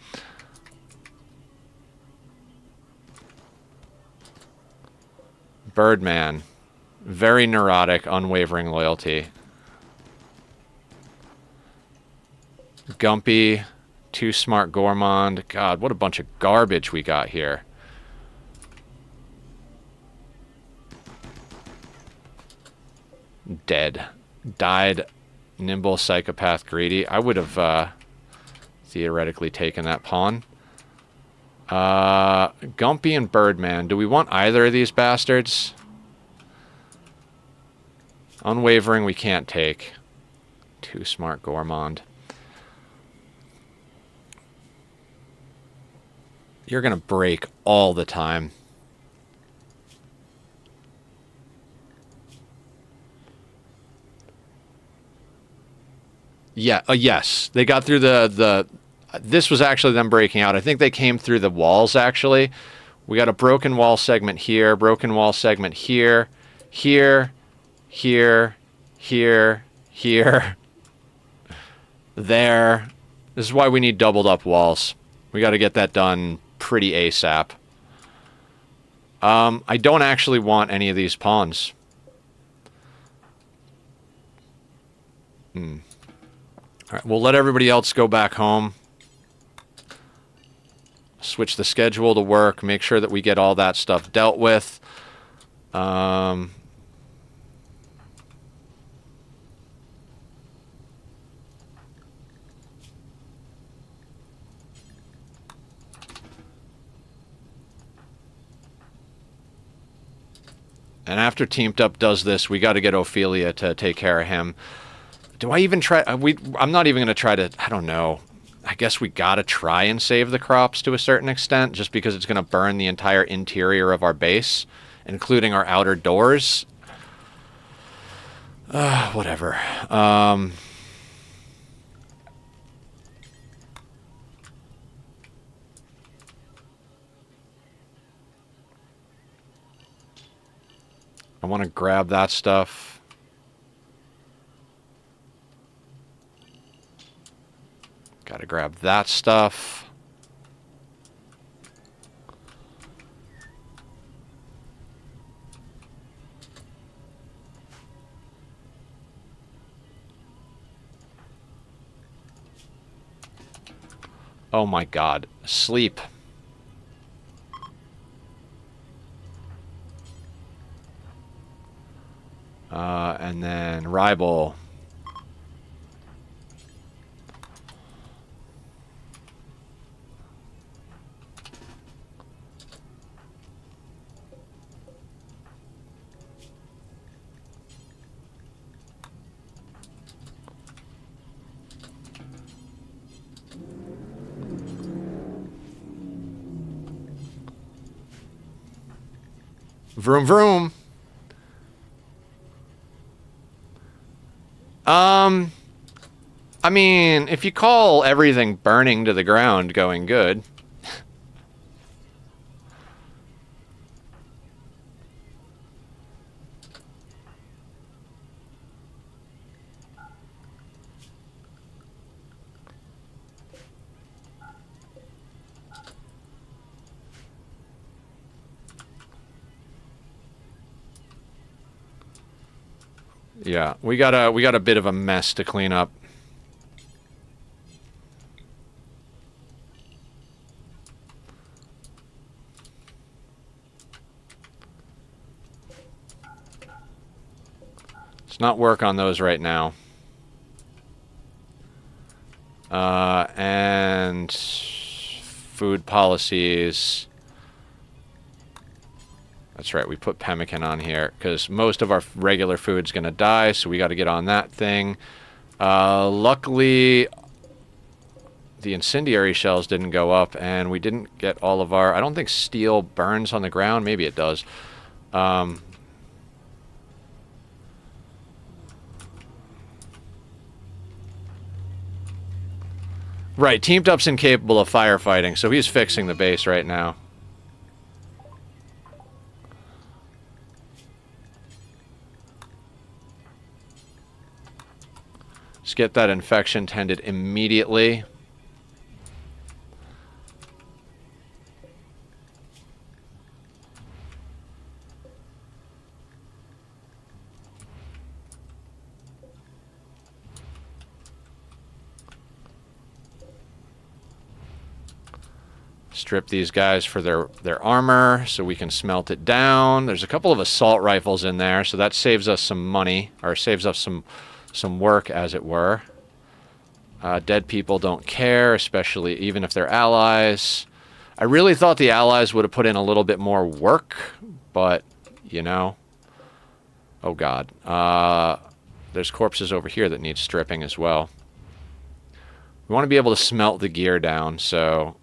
Birdman. Very neurotic, unwavering loyalty. Gumpy, Too Smart Gourmand. God, what a bunch of garbage we got here. Dead. Died. Nimble, Psychopath, Greedy. I would have theoretically taken that pawn. Gumpy and Birdman. Do we want either of these bastards? Unwavering we can't take. Too Smart Gourmand. You're going to break all the time. Yeah, yes. They got through the this was actually them breaking out. I think they came through the walls, actually. We got a broken wall segment here, broken wall segment here, here, here, here, here, there. This is why we need doubled up walls. We got to get that done pretty ASAP. I don't actually want any of these pawns. All right, we'll let everybody else go back home. Switch the schedule to work. Make sure that we get all that stuff dealt with. And after Teamed Up does this, we got to get Ophelia to take care of him. Do I even try? I'm not even going to try to... I don't know. I guess we got to try and save the crops to a certain extent, just because it's going to burn the entire interior of our base, including our outer doors. Whatever. I want to grab that stuff. Gotta grab that stuff. Oh my god. Sleep. And then Ribble. Vroom vroom. I mean, if you call everything burning to the ground going good. Yeah, we got a bit of a mess to clean up. Let's not work on those right now. And food policies. That's right, we put pemmican on here because most of our regular food's going to die, so we got to get on that thing. Luckily, the incendiary shells didn't go up, and we didn't get all of our... I don't think steel burns on the ground. Maybe it does. Right, Teamed Up's incapable of firefighting, so he's fixing the base right now. Let's get that infection tended immediately. Strip these guys for their armor so we can smelt it down. There's a couple of assault rifles in there, so that saves us some money, or saves us some work, as it were. Dead people don't care, especially even if they're allies. I really thought the allies would have put in a little bit more work, but, you know. Oh, God. There's corpses over here that need stripping as well. We want to be able to smelt the gear down, so...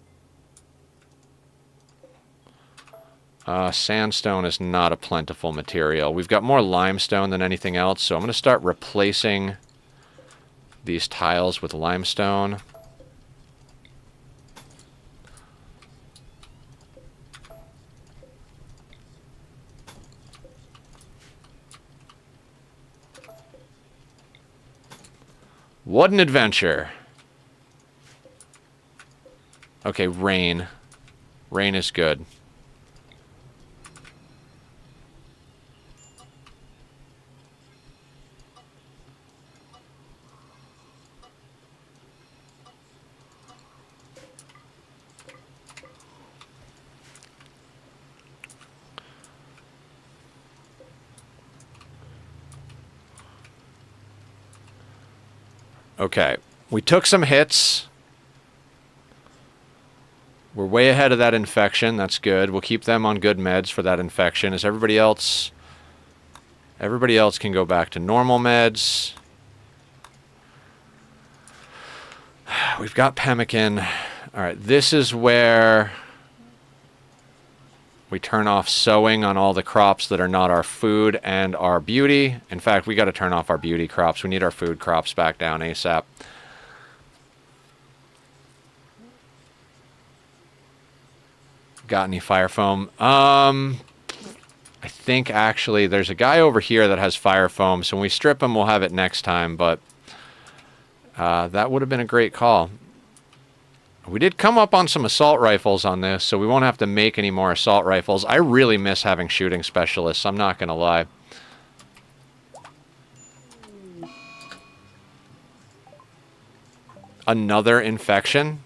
sandstone is not a plentiful material. We've got more limestone than anything else, so I'm going to start replacing these tiles with limestone. What an adventure. Okay, rain. Rain is good. Okay, we took some hits. We're way ahead of that infection. That's good. We'll keep them on good meds for that infection. Is everybody else... Everybody else can go back to normal meds. We've got pemmican. All right, this is where we turn off sowing on all the crops that are not our food and our beauty. In fact, we got to turn off our beauty crops. We need our food crops back down ASAP. Got any fire foam? I think actually there's a guy over here that has fire foam, so when we strip him, we'll have it next time, but that would have been a great call. We did come up on some assault rifles on this, so we won't have to make any more assault rifles. I really miss having shooting specialists, I'm not going to lie. Another infection?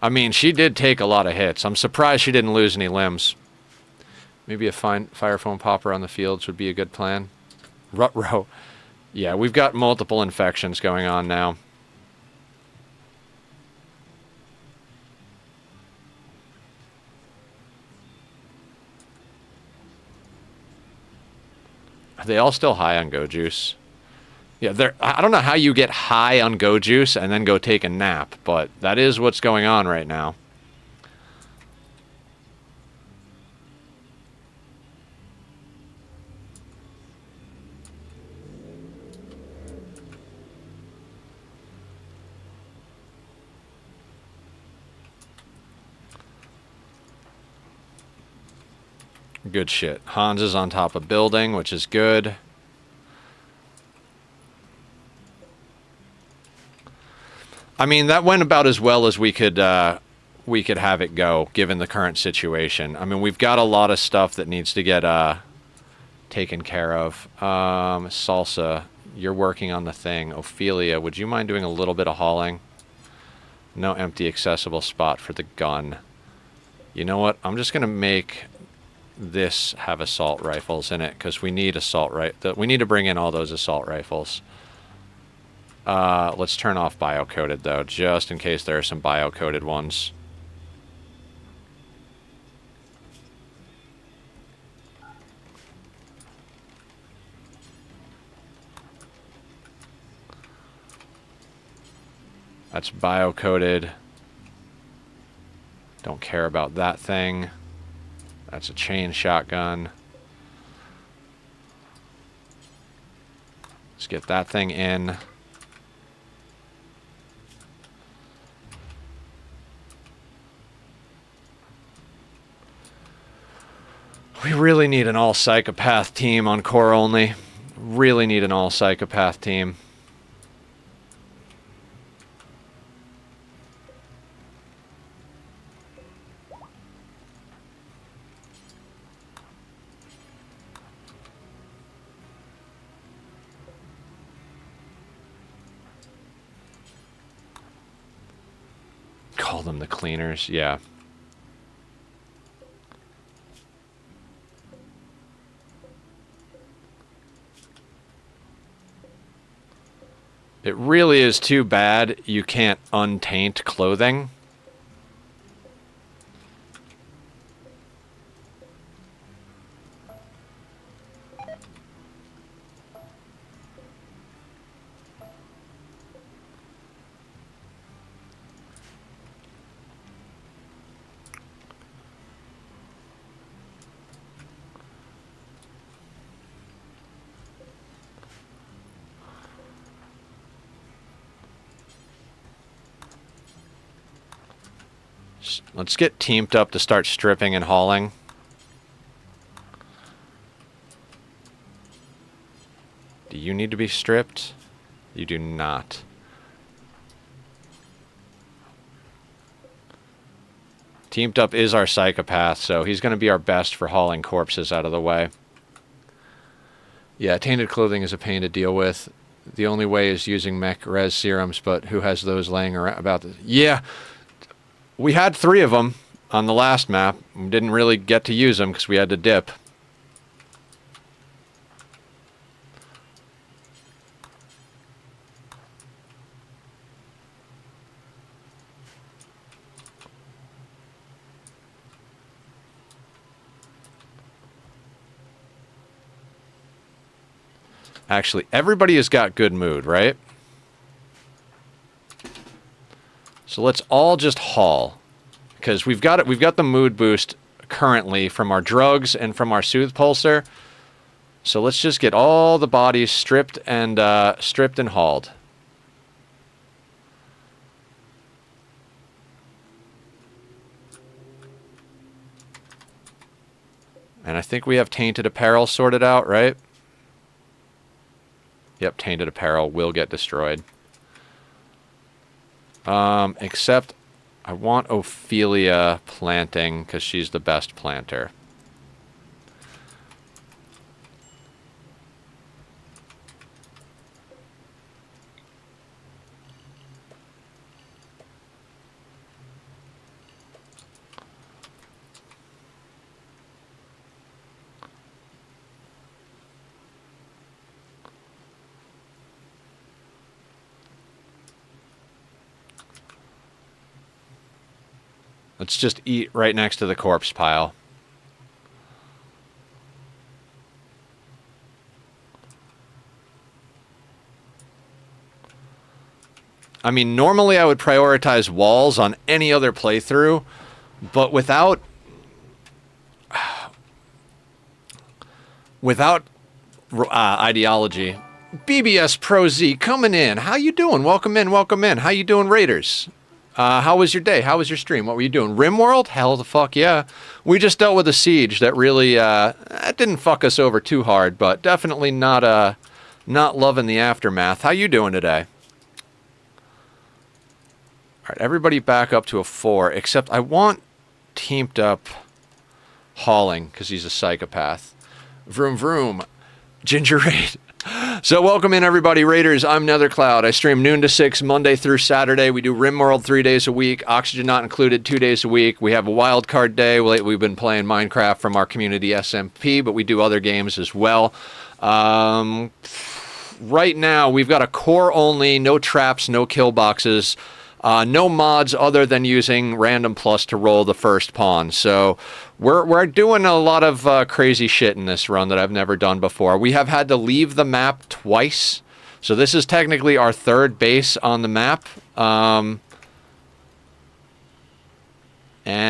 I mean, she did take a lot of hits. I'm surprised she didn't lose any limbs. Maybe a fire foam popper on the fields would be a good plan. Rut-row. Yeah, we've got multiple infections going on now. Are they all still high on go juice? Yeah, I don't know how you get high on go juice and then go take a nap, but that is what's going on right now. Good shit. Hans is on top of building, which is good. I mean, that went about as well as we could have it go, given the current situation. I mean, we've got a lot of stuff that needs to get taken care of. Salsa, you're working on the thing. Ophelia, would you mind doing a little bit of hauling? No empty accessible spot for the gun. You know what? I'm just going to make this have assault rifles in it, because we need we need to bring in all those assault rifles. Let's turn off bio-coded, though, just in case there are some bio-coded ones. That's bio-coded. Don't care about that thing. That's a chain shotgun. Let's get that thing in. We really need an all-psychopath team on core only. Really need an all-psychopath team. Call them the cleaners, yeah. It really is too bad you can't untaint clothing. Let's get teamed up to start stripping and hauling. Do you need to be stripped? You do not. Teamed up is our psychopath, so he's going to be our best for hauling corpses out of the way. Yeah, tainted clothing is a pain to deal with. The only way is using mech res serums, but who has those laying around about this? Yeah, we had 3 of them on the last map. We didn't really get to use them because we had to dip. Actually, everybody has got good mood, right? So let's all just haul, because we've got it. We've got the mood boost currently from our drugs and from our soothe pulsar. So let's just get all the bodies stripped and hauled. And I think we have tainted apparel sorted out, right? Yep, tainted apparel will get destroyed. Except I want Ophelia planting because she's the best planter. Let's just eat right next to the corpse pile. I mean, normally I would prioritize walls on any other playthrough, but without ideology. BBS Pro Z coming in. How you doing? Welcome in, welcome in. How you doing, Raiders? How was your day? How was your stream? What were you doing? Rimworld? Hell the fuck yeah. We just dealt with a siege that really that didn't fuck us over too hard, but definitely not loving the aftermath. How you doing today? All right, everybody back up to a 4, except I want teamed up hauling because he's a psychopath. Vroom vroom. Ginger Raid. So welcome in everybody, Raiders. I'm Nethercloud. I stream noon to 6 Monday through Saturday. We do Rimworld 3 days a week, Oxygen Not Included 2 days a week. We have a wild card day. We've been playing Minecraft from our community SMP, but we do other games as well. Right now we've got a core only, no traps, no kill boxes. No mods other than using random plus to roll the first pawn. So we're doing a lot of crazy shit in this run that I've never done before. We have had to leave the map twice. So this is technically our 3rd base on the map. And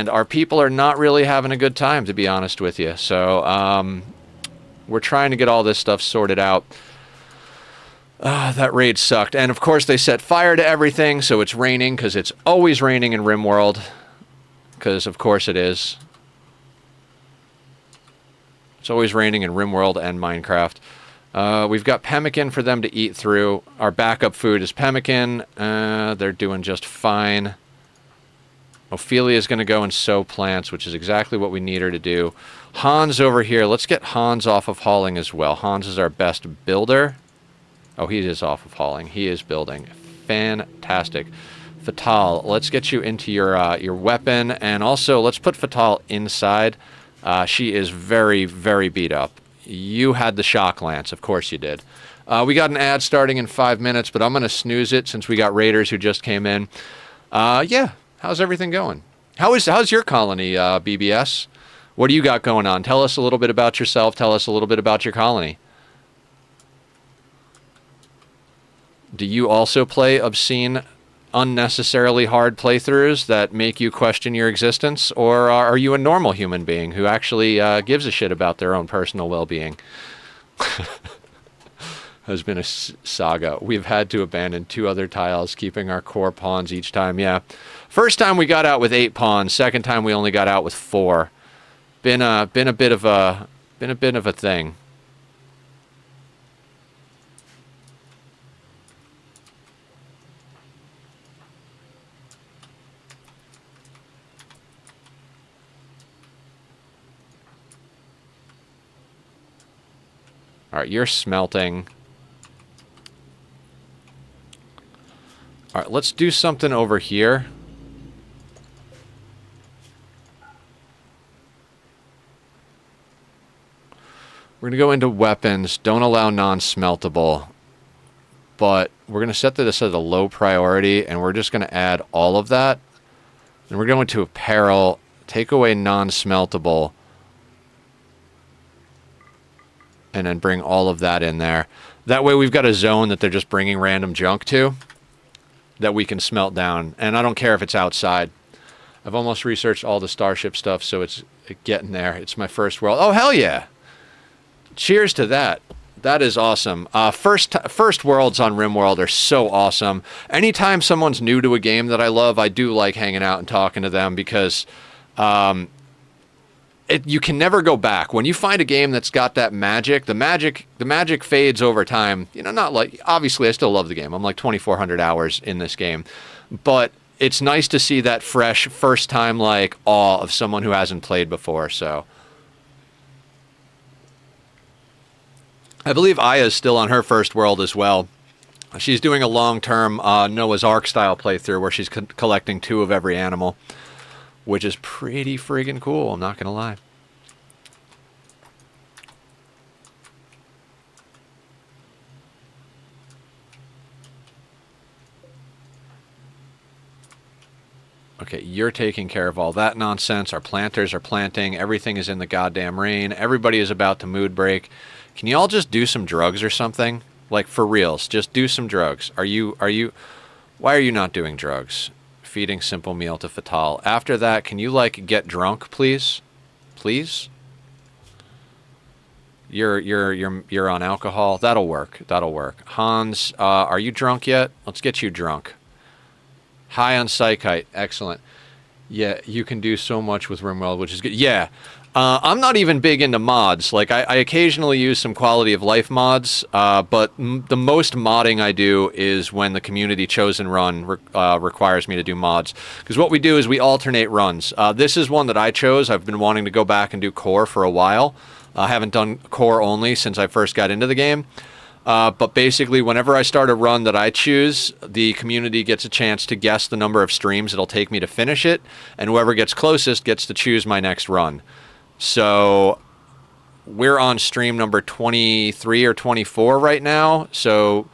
our people are not really having a good time, to be honest with you. So we're trying to get all this stuff sorted out. That raid sucked. And of course they set fire to everything, so it's raining, because it's always raining in Rimworld. Because of course it is. It's always raining in Rimworld and Minecraft. We've got pemmican for them to eat through. Our backup food is pemmican. They're doing just fine. Ophelia's going to go and sow plants, which is exactly what we need her to do. Hans over here. Let's get Hans off of hauling as well. Hans is our best builder. Oh, he is off of hauling. He is building. Fantastic. Fatal, let's get you into your weapon, and also let's put Fatal inside. She is very, very beat up. You had the shock lance. Of course you did. We got an ad starting in 5 minutes, but I'm going to snooze it since we got Raiders who just came in. Yeah, how's everything going? How's your colony, BBS? What do you got going on? Tell us a little bit about yourself. Tell us a little bit about your colony. Do you also play obscene, unnecessarily hard playthroughs that make you question your existence? Or are you a normal human being who actually gives a shit about their own personal well-being? has been a saga. We've had to abandon 2 other tiles, keeping our core pawns each time. Yeah. First time we got out with 8 pawns. Second time we only got out with 4. Been a bit of a thing. All right, you're smelting. All right, let's do something over here. We're going to go into weapons. Don't allow non-smeltable. But we're going to set this as a low priority, and we're just going to add all of that. And we're going to apparel, take away non-smeltable, and then bring all of that in there. That way we've got a zone that they're just bringing random junk to that we can smelt down. And I don't care if it's outside. I've almost researched all the Starship stuff, so it's getting there. It's my first world. Oh, hell yeah. Cheers to that. That is awesome. First worlds on Rimworld are so awesome. Anytime someone's new to a game that I love, I do like hanging out and talking to them because... you can never go back. When you find a game that's got that magic, the magic fades over time. You know, not like, obviously I still love the game. I'm like 2,400 hours in this game. But it's nice to see that fresh, first time, like, awe of someone who hasn't played before, so. I believe Aya's still on her first world as well. She's doing a long-term Noah's Ark style playthrough where she's collecting 2 of every animal. Which is pretty friggin' cool, I'm not gonna lie. Okay, you're taking care of all that nonsense. Our planters are planting. Everything is in the goddamn rain. Everybody is about to mood break. Can you all just do some drugs or something? Like, for reals, just do some drugs. Why are you not doing drugs? Feeding simple meal to Fatal. After that, can you, like, get drunk, please? Please? You're on alcohol. That'll work. That'll work. Hans, are you drunk yet? Let's get you drunk. High on Psychite. Excellent. Yeah, you can do so much with Rimworld, which is good. Yeah. I'm not even big into mods. Like, I occasionally use some quality of life mods, but the most modding I do is when the community chosen run requires me to do mods. Because what we do is we alternate runs. This is one that I chose. I've been wanting to go back and do core for a while. I haven't done core only since I first got into the game. But basically, whenever I start a run that I choose, the community gets a chance to guess the number of streams it'll take me to finish it, and whoever gets closest gets to choose my next run. So we're on stream number 23 or 24 right now. So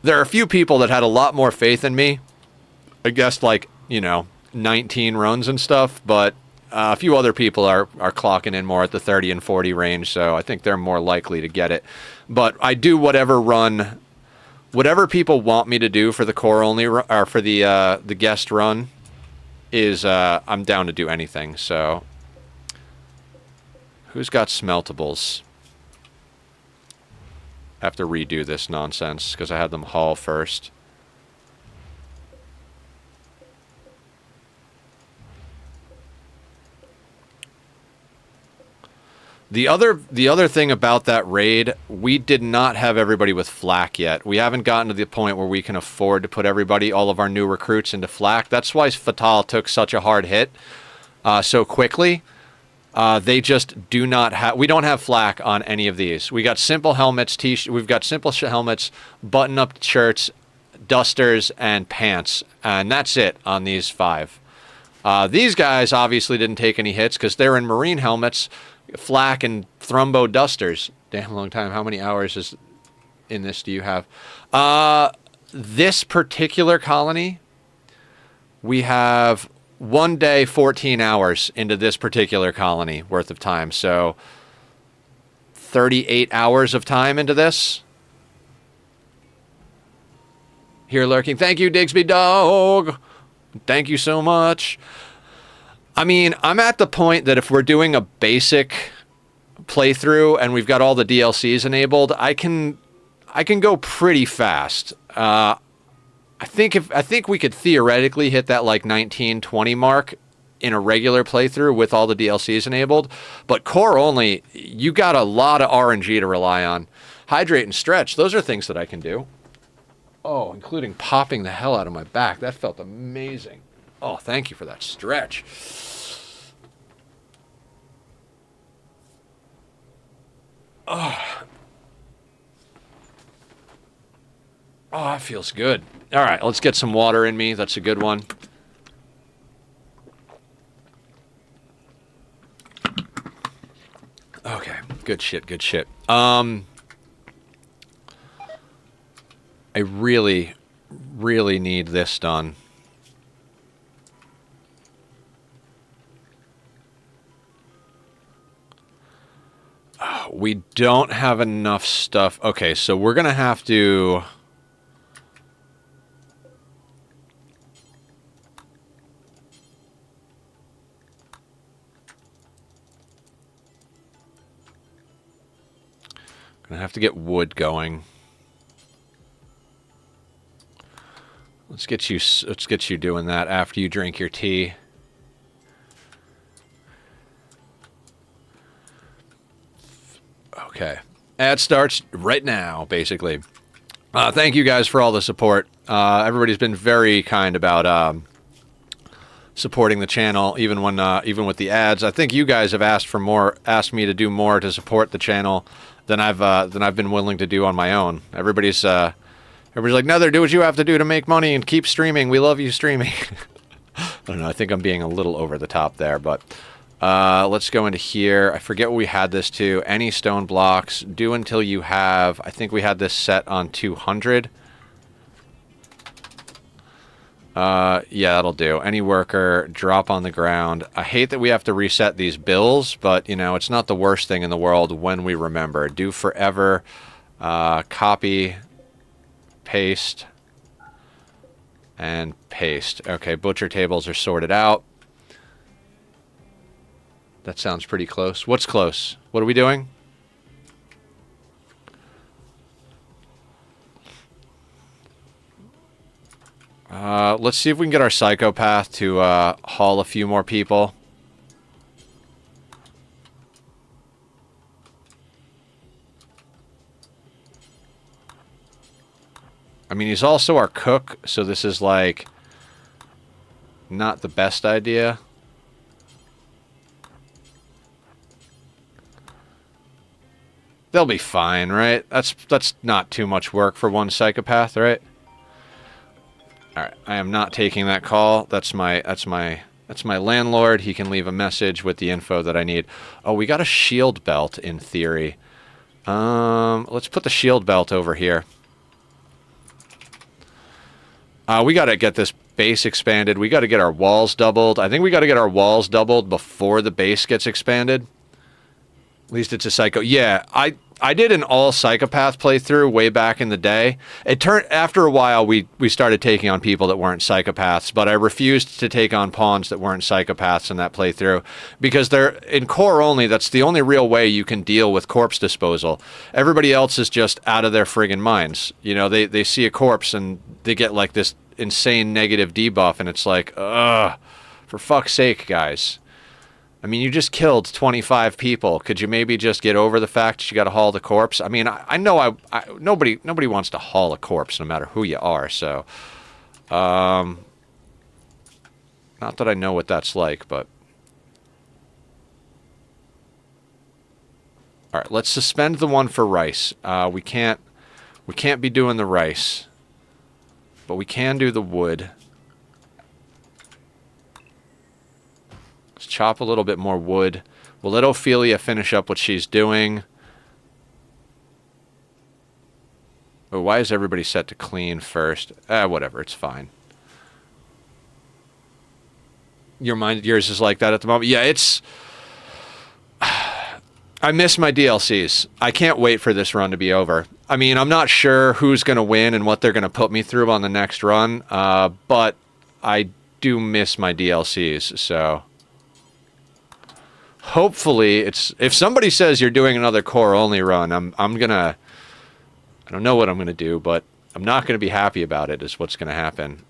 there are a few people that had a lot more faith in me. I guess, like, 19 runs and stuff, but a few other people are clocking in more at the 30 and 40 range, so I think they're more likely to get it. But I do whatever people want me to do for the core only, or for the guest run, is I'm down to do anything. So, who's got smeltables? I have to redo this nonsense because I had them haul first. The other thing about that raid, we did not have everybody with flak yet. We haven't gotten to the point where we can afford to put all of our new recruits into flak. That's why Fatal took such a hard hit so quickly. They just do not have. We don't have flak on any of these. We got simple helmets, we've got simple helmets, button-up shirts, dusters, and pants, and that's it on these 5. These guys obviously didn't take any hits because they're in marine helmets, flak, and thrumbo dusters. Damn long time. How many hours in this do you have? This particular colony, we have 1 day, 14 hours into this particular colony worth of time. So 38 hours of time into this. Here lurking. Thank you, Digsby Dog. Thank you so much. I mean, I'm at the point that if we're doing a basic playthrough and we've got all the DLCs enabled, I can go pretty fast. I think we could theoretically hit that like 19-20 mark in a regular playthrough with all the DLCs enabled, but core only, you got a lot of RNG to rely on. Hydrate and stretch, those are things that I can do. Oh, including popping the hell out of my back. That felt amazing. Oh, thank you for that stretch. Oh, that feels good. All right, let's get some water in me. That's a good one. Okay, good shit, good shit. I really, really need this done. We don't have enough stuff. Okay, so we're going to have to... Gonna have to get wood going. Let's get you doing that after you drink your tea. Okay. Ad starts right now, basically. Thank you guys for all the support. Everybody's been very kind about supporting the channel, even with the ads. I think you guys have asked me to do more to support the channel than I've been willing to do on my own. Everybody's like, Nether, do what you have to do to make money and keep streaming. We love you streaming. I don't know. I think I'm being a little over the top there, but let's go into here. I forget what we had this to. Any stone blocks. Do until you have... I think we had this set on 200. Yeah, that'll do. Any worker, drop on the ground. I hate that we have to reset these bills, but, you know, it's not the worst thing in the world when we remember. Do forever. Copy. Paste. And paste. Okay, butcher tables are sorted out. That sounds pretty close. What's close? What are we doing? Let's see if we can get our psychopath to haul a few more people. I mean, he's also our cook, so this is like not the best idea. They'll be fine, right? That's not too much work for one psychopath, right? All right, I am not taking that call. That's my landlord. He can leave a message with the info that I need. Oh, we got a shield belt in theory. Let's put the shield belt over here. We got to get this base expanded. We got to get our walls doubled. I think we got to get our walls doubled before the base gets expanded. At least it's a psycho. Yeah, I did an all psychopath playthrough way back in the day. After a while we started taking on people that weren't psychopaths, but I refused to take on pawns that weren't psychopaths in that playthrough because they're in core only. That's the only real way you can deal with corpse disposal. Everybody else is just out of their friggin' minds. You know, they see a corpse and they get like this insane negative debuff, and it's like, ugh, for fuck's sake, guys. I mean, you just killed 25 people. Could you maybe just get over the fact that you got to haul the corpse? I mean, I know nobody wants to haul a corpse, no matter who you are. So, not that I know what that's like, but all right. Let's suspend the one for rice. We can't be doing the rice, but we can do the wood. Let's chop a little bit more wood. We'll let Ophelia finish up what she's doing. Oh, why is everybody set to clean first? Whatever, it's fine. Yours is like that at the moment? Yeah, it's... I miss my DLCs. I can't wait for this run to be over. I mean, I'm not sure who's going to win and what they're going to put me through on the next run, but I do miss my DLCs, so... hopefully it's, if somebody says you're doing another core only run, I'm gonna, I don't know what I'm gonna do, but I'm not gonna be happy about it is what's gonna happen.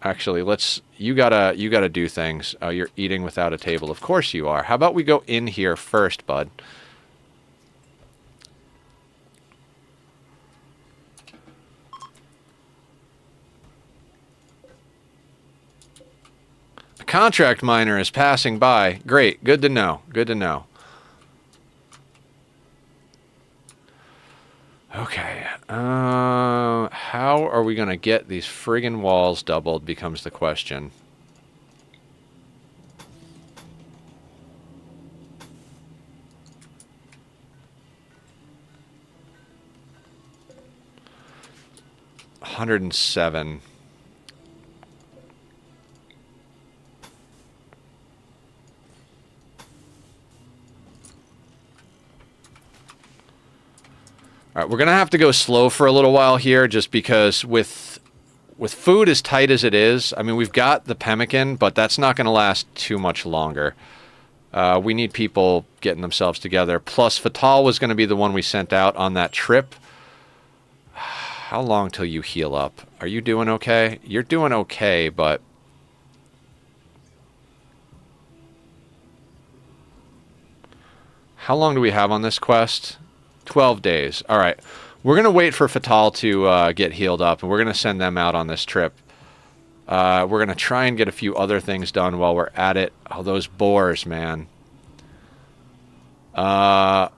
Actually, you gotta do things. Oh, you're eating without a table. Of course you are. How about we go in here first, bud? A contract miner is passing by. Great. Good to know. Good to know. Okay. How are we going to get these friggin' walls doubled becomes the question. $107. All right, we're going to have to go slow for a little while here just because with food as tight as it is, I mean, we've got the pemmican, but that's not going to last too much longer. We need people getting themselves together. Plus, Fatal was going to be the one we sent out on that trip. How long till you heal up? Are you doing okay? You're doing okay, but... How long do we have on this quest? 12 days. All right. We're going to wait for Fatal to get healed up, and we're going to send them out on this trip. We're going to try and get a few other things done while we're at it. Oh, those boars, man. God,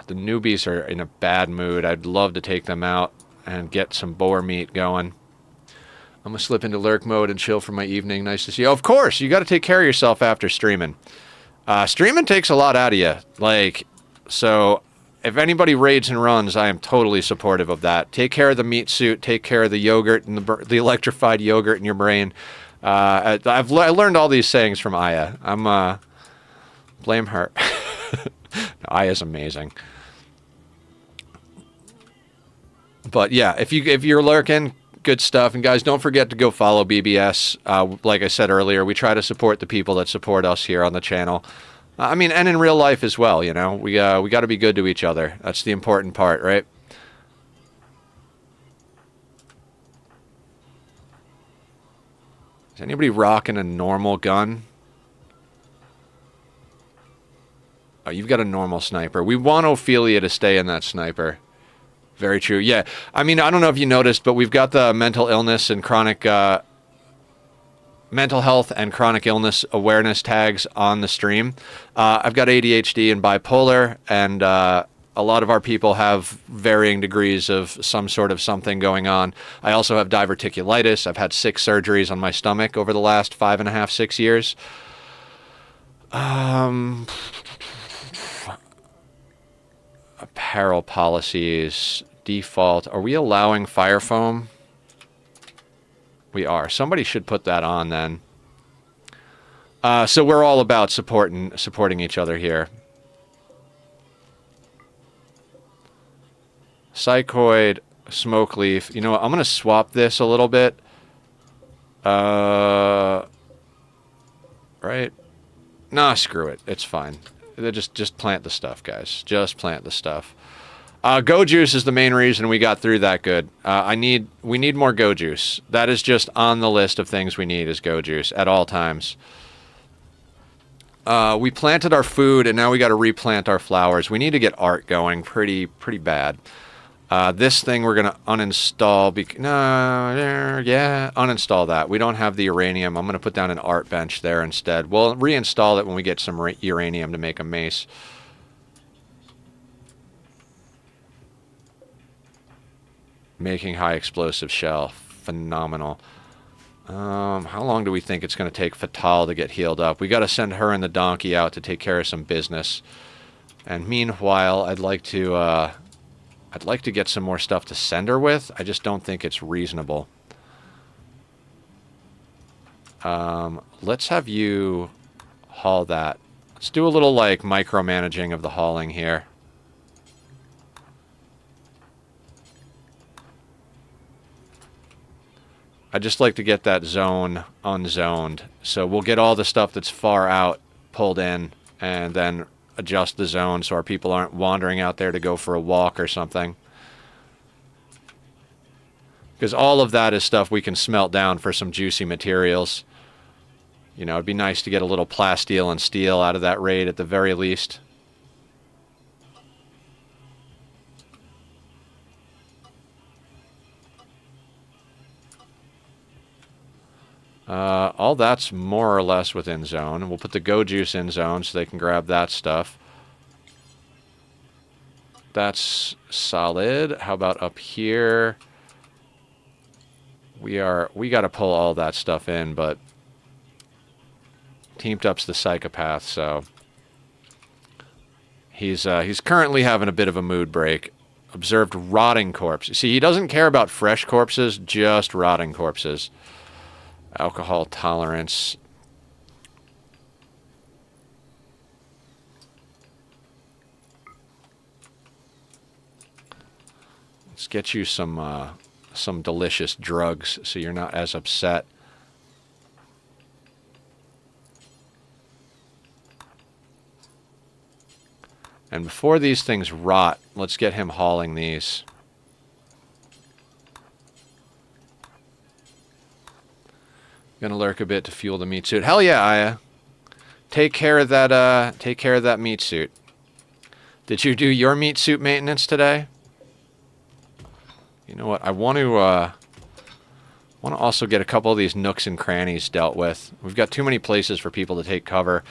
the newbies are in a bad mood. I'd love to take them out and get some boar meat going. I'm going to slip into lurk mode and chill for my evening. Nice to see you. Oh, of course, you got to take care of yourself after streaming. Streaming takes a lot out of you. Like, so if anybody raids and runs, I am totally supportive of that. Take care of the meat suit. Take care of the yogurt and the electrified yogurt in your brain. I learned all these sayings from Aya. Blame her. Aya's amazing. But yeah, if you're lurking, good stuff. And guys, don't forget to go follow BBS. Like I said earlier, we try to support the people that support us here on the channel. I mean, and in real life as well, you know. We got to be good to each other. That's the important part, right? Is anybody rocking a normal gun? Oh, you've got a normal sniper. We want Ophelia to stay in that sniper. Very true. Yeah. I mean, I don't know if you noticed, but we've got the mental illness and chronic... mental health and chronic illness awareness tags on the stream. I've got ADHD and bipolar, and a lot of our people have varying degrees of some sort of something going on. I also have diverticulitis. I've had 6 surgeries on my stomach over the last 5.5, 6 years. Apparel policies, default. Are we allowing fire foam? We are. Somebody should put that on then. So we're all about supporting each other here. Psychoid, smoke leaf. You know what? I'm going to swap this a little bit. Right? Nah, screw it. It's fine. Just plant the stuff, guys. Just plant the stuff. Go juice is the main reason we got through that good. We need more go juice. That is just on the list of things we need is go juice at all times. We planted our food and now we got to replant our flowers. We need to get art going pretty bad. This thing we're gonna uninstall. Uninstall that. We don't have the uranium. I'm gonna put down an art bench there instead. We'll reinstall it when we get some uranium to make a mace. Making high explosive shell. Phenomenal. How long do we think it's going to take Fatal to get healed up? We got to send her and the donkey out to take care of some business. And meanwhile, I'd like to get some more stuff to send her with. I just don't think it's reasonable. Let's have you haul that. Let's do a little, like, micromanaging of the hauling here. I just like to get that zone unzoned. So we'll get all the stuff that's far out pulled in and then adjust the zone so our people aren't wandering out there to go for a walk or something. Because all of that is stuff we can smelt down for some juicy materials. You know, it'd be nice to get a little plasteel and steel out of that raid at the very least. All that's more or less within zone. We'll put the go juice in zone so they can grab that stuff. That's solid. How about up here? We got to pull all that stuff in, but Teamed Up's the psychopath, so he's currently having a bit of a mood break. Observed rotting corpse. See, he doesn't care about fresh corpses, just rotting corpses. Alcohol tolerance. Let's get you some delicious drugs so you're not as upset. And before these things rot, let's get him hauling these. Gonna lurk a bit to fuel the meat suit. Hell yeah, Aya. Take care of that meat suit. Did you do your meat suit maintenance today? You know what? I want to also get a couple of these nooks and crannies dealt with. We've got too many places for people to take cover.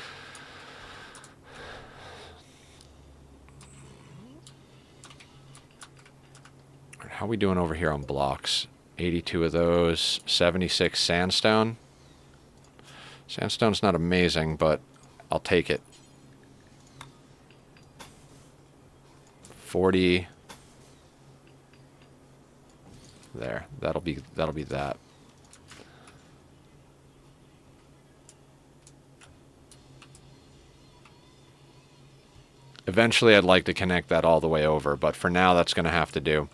How are we doing over here on blocks? 82 of those, 76 sandstone. Sandstone's not amazing, but I'll take it. 40. There, that'll be that. Eventually I'd like to connect that all the way over, but for now that's going to have to do.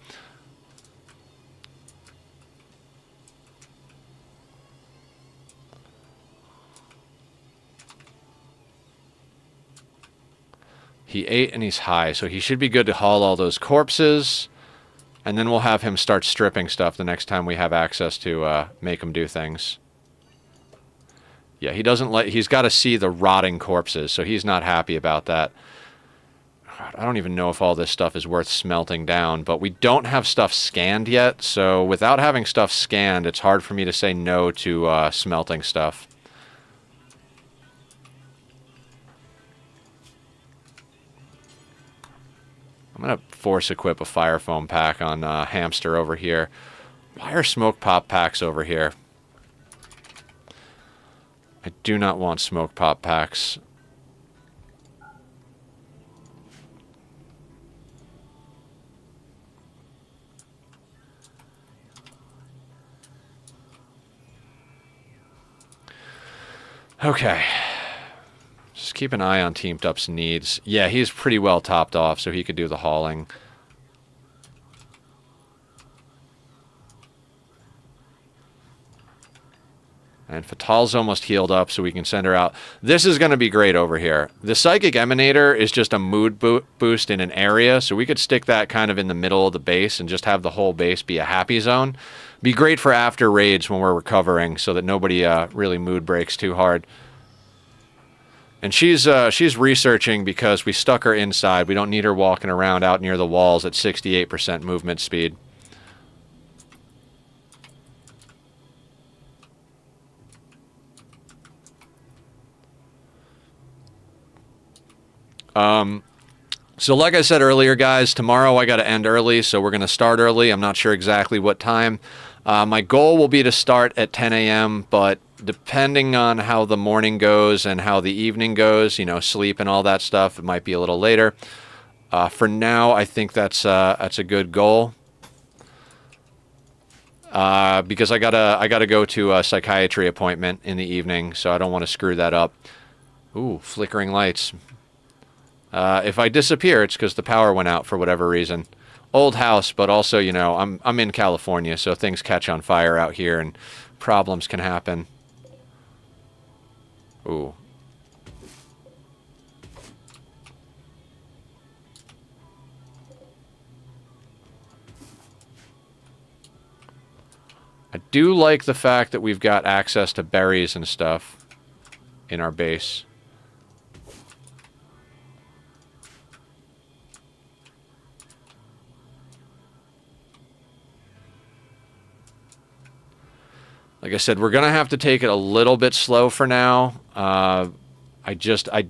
He ate and he's high, so he should be good to haul all those corpses. And then we'll have him start stripping stuff the next time we have access to make him do things. Yeah, he's got to see the rotting corpses, so he's not happy about that. God, I don't even know if all this stuff is worth smelting down, but we don't have stuff scanned yet, so without having stuff scanned, it's hard for me to say no to smelting stuff. I'm going to force equip a fire foam pack on Hamster over here. Why are smoke pop packs over here? I do not want smoke pop packs. Okay. Just keep an eye on Teamed Up's needs. Yeah, he's pretty well topped off, so he could do the hauling. And Fatal's almost healed up, so we can send her out. This is going to be great over here. The Psychic Emanator is just a mood boost in an area, so we could stick that kind of in the middle of the base and just have the whole base be a happy zone. Be great for after raids when we're recovering, so that nobody really mood breaks too hard. And she's researching because we stuck her inside. We don't need her walking around out near the walls at 68% movement speed. So like I said earlier, guys, tomorrow I got to end early, so we're going to start early. I'm not sure exactly what time. My goal will be to start at 10 a.m., but depending on how the morning goes and how the evening goes, you know, sleep and all that stuff, it might be a little later. For now, I think that's a good goal. Because I gotta go to a psychiatry appointment in the evening, so I don't want to screw that up. Ooh, flickering lights. If I disappear, it's because the power went out for whatever reason. old house, but also, you know, I'm in California, so things catch on fire out here and problems can happen. Ooh. I do like the fact that we've got access to berries and stuff in our base. Like I said, we're going to have to take it a little bit slow for now. I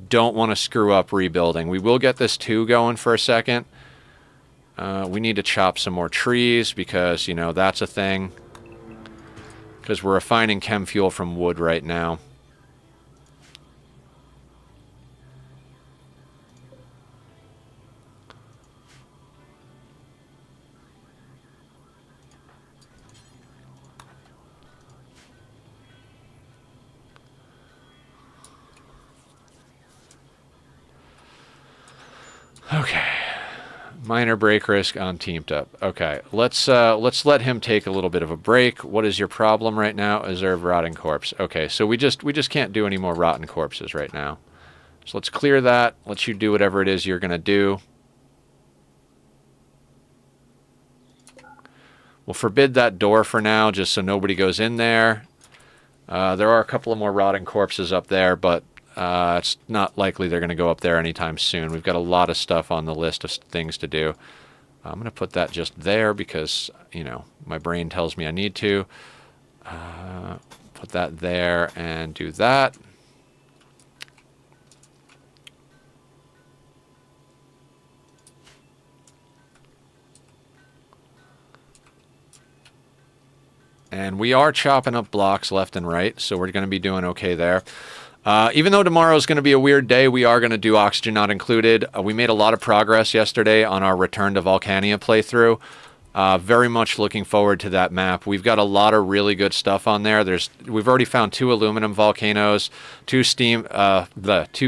don't want to screw up rebuilding. We will get this 2 going for a second. We need to chop some more trees because, you know, that's a thing. Because we're refining chem fuel from wood right now. Okay. Minor break risk on teamed up. Okay, let's let him take a little bit of a break. What is your problem right now? Observe rotting corpse. Okay, so we just can't do any more rotten corpses right now. So let's clear that. Let you do whatever it is you're gonna do. We'll forbid that door for now, just so nobody goes in there. There are a couple of more rotting corpses up there, but it's not likely they're going to go up there anytime soon. We've got a lot of stuff on the list of things to do. I'm going to put that just there because, you know, my brain tells me I need to. Put that there and do that. And we are chopping up blocks left and right, so we're going to be doing okay there. Even though tomorrow is going to be a weird day, we are going to do Oxygen Not Included. We made a lot of progress yesterday on our Return to Volcania playthrough. Very much looking forward to that map. We've got a lot of really good stuff on there. We've already found 2 aluminum volcanoes, 2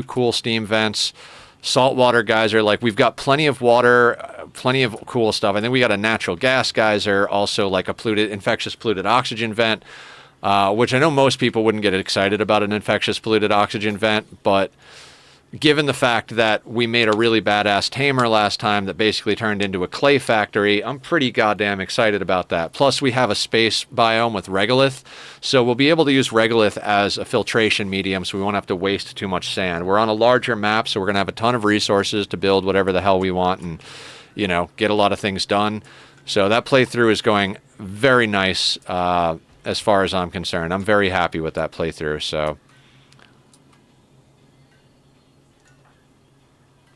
cool steam vents, saltwater geyser. Like, we've got plenty of water, plenty of cool stuff. I think we got a natural gas geyser, also like a infectious polluted oxygen vent. Which I know most people wouldn't get excited about an infectious polluted oxygen vent, but given the fact that we made a really badass tamer last time that basically turned into a clay factory, I'm pretty goddamn excited about that. Plus, we have a space biome with regolith, so we'll be able to use regolith as a filtration medium, so we won't have to waste too much sand. We're on a larger map, so we're going to have a ton of resources to build whatever the hell we want and, you know, get a lot of things done. So that playthrough is going very nice, as far as I'm concerned. I'm very happy with that playthrough, so.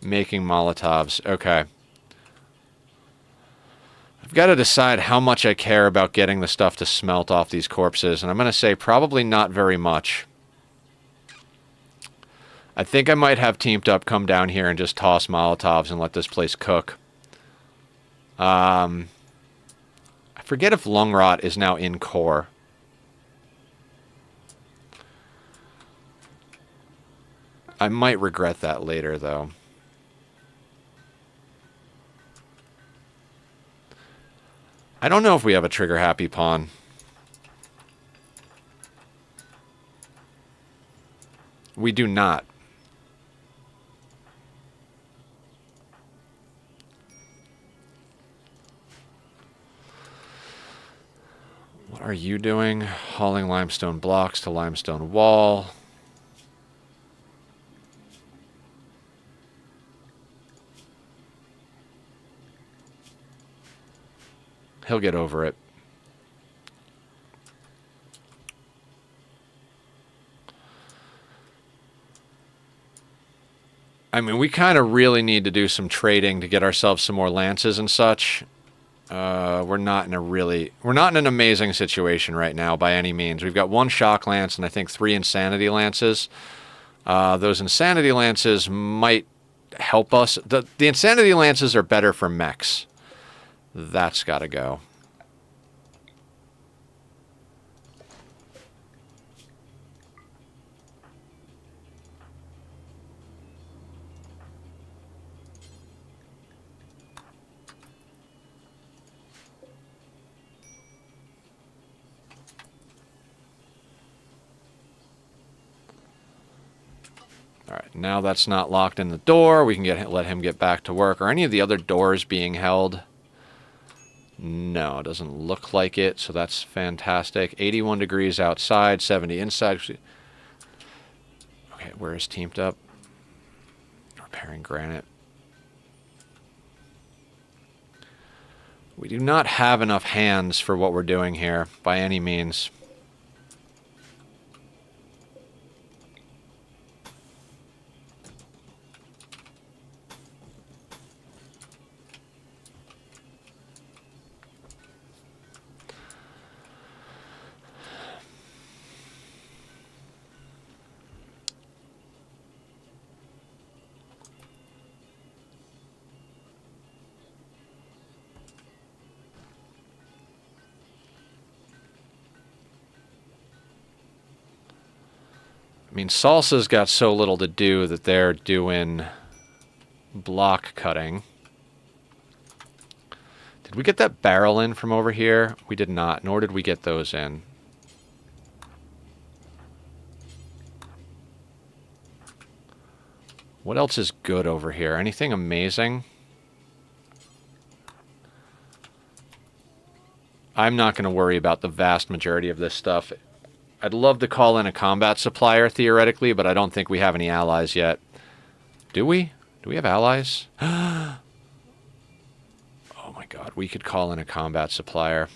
Making Molotovs. Okay. I've got to decide how much I care about getting the stuff to smelt off these corpses, and I'm going to say probably not very much. I think I might have Teamed Up come down here and just toss Molotovs and let this place cook. I forget if lung rot is now in core. I might regret that later, though. I don't know if we have a trigger-happy pawn. We do not. What are you doing? Hauling limestone blocks to limestone wall. He'll get over it. I mean, we kind of really need to do some trading to get ourselves some more lances and such. We're not in an amazing situation right now by any means. We've got 1 shock lance and I think 3 insanity lances. Those insanity lances might help us. The insanity lances are better for mechs. That's got to go. Now that's not locked in the door. We can let him get back to work. Are any of the other doors being held? No, it doesn't look like it, so that's fantastic. 81 degrees outside, 70 inside. Okay, where is teamed up? Repairing granite. We do not have enough hands for what we're doing here, by any means. I mean, Salsa's got so little to do that they're doing block cutting. Did we get that barrel in from over here? We did not, nor did we get those in. What else is good over here? Anything amazing? I'm not going to worry about the vast majority of this stuff. I'd love to call in a combat supplier, theoretically, but I don't think we have any allies yet. Do we? Do we have allies? Oh my god, we could call in a combat supplier.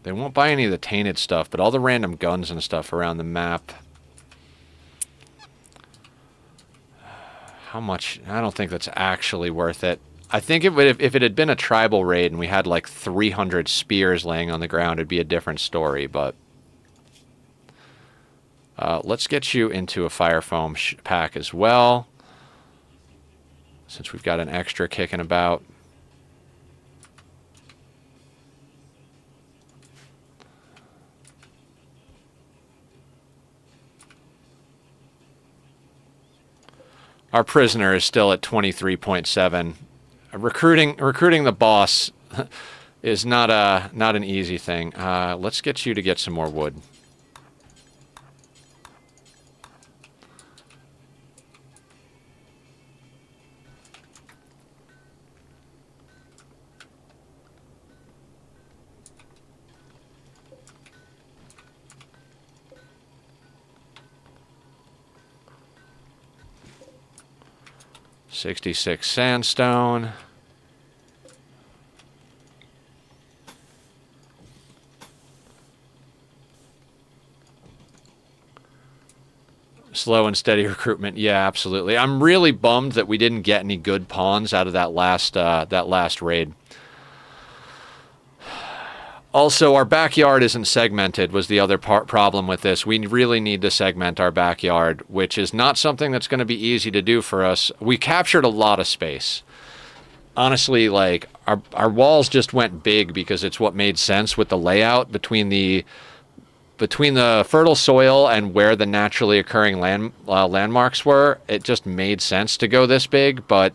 They won't buy any of the tainted stuff, but all the random guns and stuff around the map. How much? I don't think that's actually worth it. I think if it had been a tribal raid and we had like 300 spears laying on the ground, it'd be a different story, but... let's get you into a fire foam pack as well, since we've got an extra kicking about. Our prisoner is still at 23.7. Recruiting the boss is not an easy thing. Let's get you to get some more wood. $66 sandstone. Slow and steady recruitment. Yeah, absolutely. I'm really bummed that we didn't get any good pawns out of that last raid. Also, our backyard isn't segmented was the other problem with this. We really need to segment our backyard, which is not something that's going to be easy to do for us. We captured a lot of space. Honestly, like, our walls just went big because it's what made sense with the layout between the fertile soil and where the naturally occurring landmarks were. It just made sense to go this big, but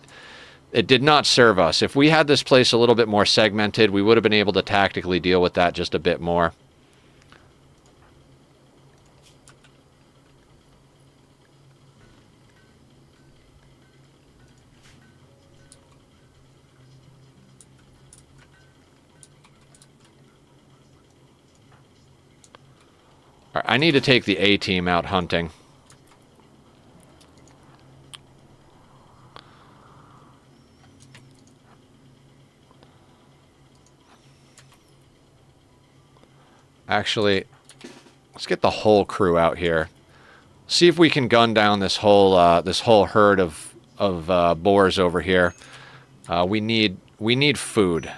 it did not serve us. If we had this place a little bit more segmented, we would have been able to tactically deal with that just a bit more. All right, I need to take the A-team out hunting. Actually, let's get the whole crew out here. See if we can gun down this whole herd of boars over here. We need food.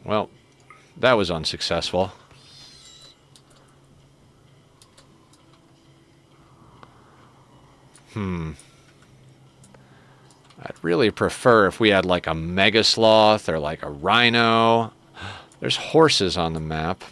Well, that was unsuccessful. I'd really prefer if we had like a mega sloth or like a rhino. There's horses on the map.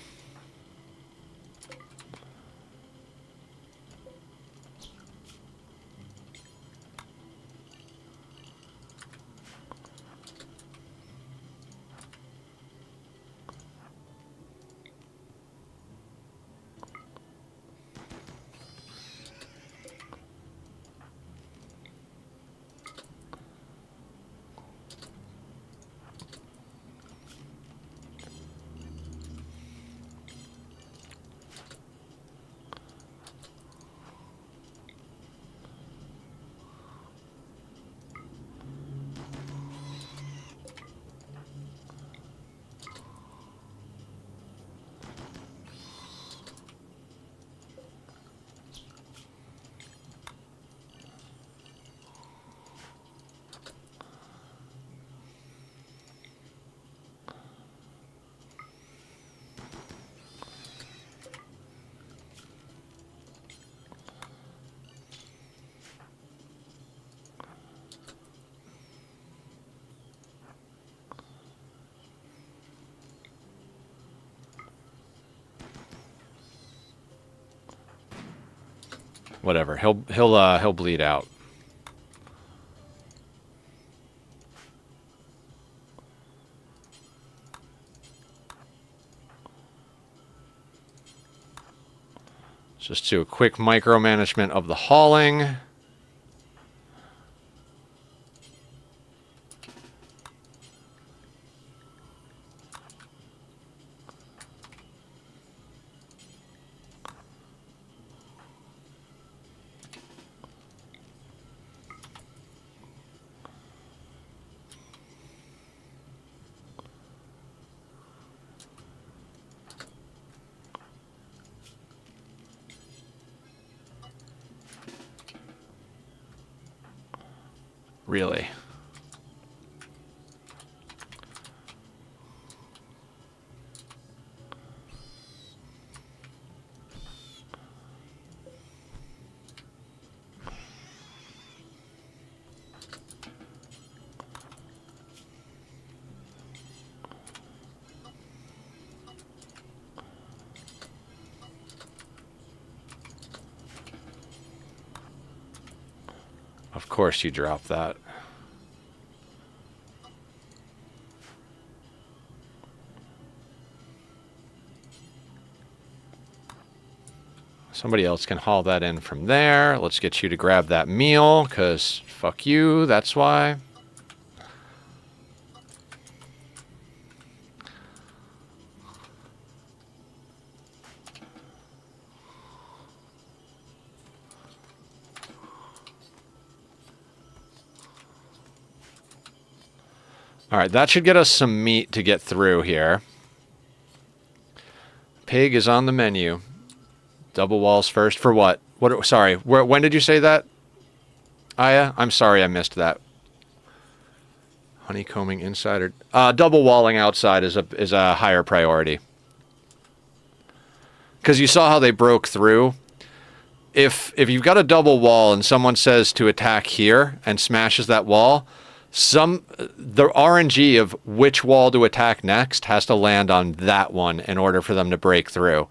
Whatever. He'll bleed out. Just do a quick micromanagement of the hauling. Really? Of course you drop that. Somebody else can haul that in from there. Let's get you to grab that meal, because fuck you, that's why. Alright, that should get us some meat to get through here. Pig is on the menu. Double walls first for what? What? Sorry, when did you say that? Aya? I'm sorry I missed that. Honeycombing inside or... double walling outside is a higher priority. Because you saw how they broke through. If you've got a double wall and someone says to attack here and smashes that wall... the RNG of which wall to attack next has to land on that one in order for them to break through.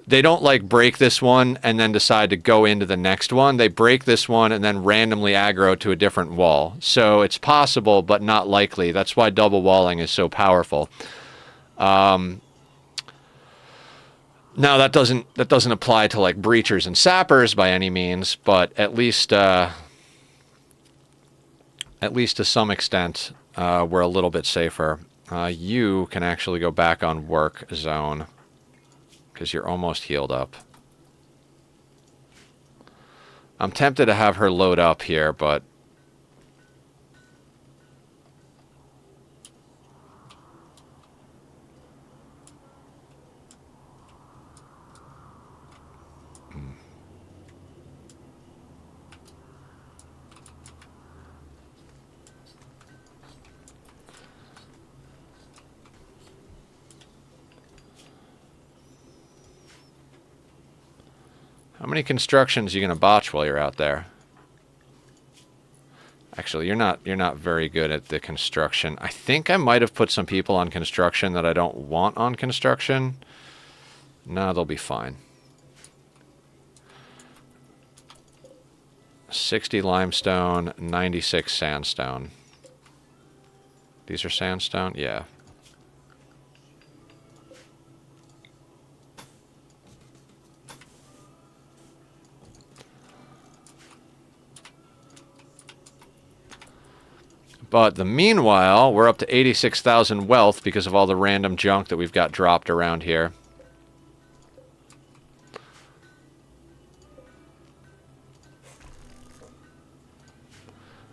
They don't like break this one and then decide to go into the next one. They break this one and then randomly aggro to a different wall. So it's possible, but not likely. That's why double walling is so powerful. Now that doesn't apply to like breachers and sappers by any means, but at least to some extent, we're a little bit safer. You can actually go back on work zone because you're almost healed up. I'm tempted to have her load up here, but... How many constructions are you going to botch while you're out there? actually. You're not very good at the construction. I think I might have put some people on construction that I don't want on construction. No, they'll be fine. 60 limestone, 96 sandstone. These are sandstone? Yeah. But the meanwhile, we're up to 86,000 wealth because of all the random junk that we've got dropped around here.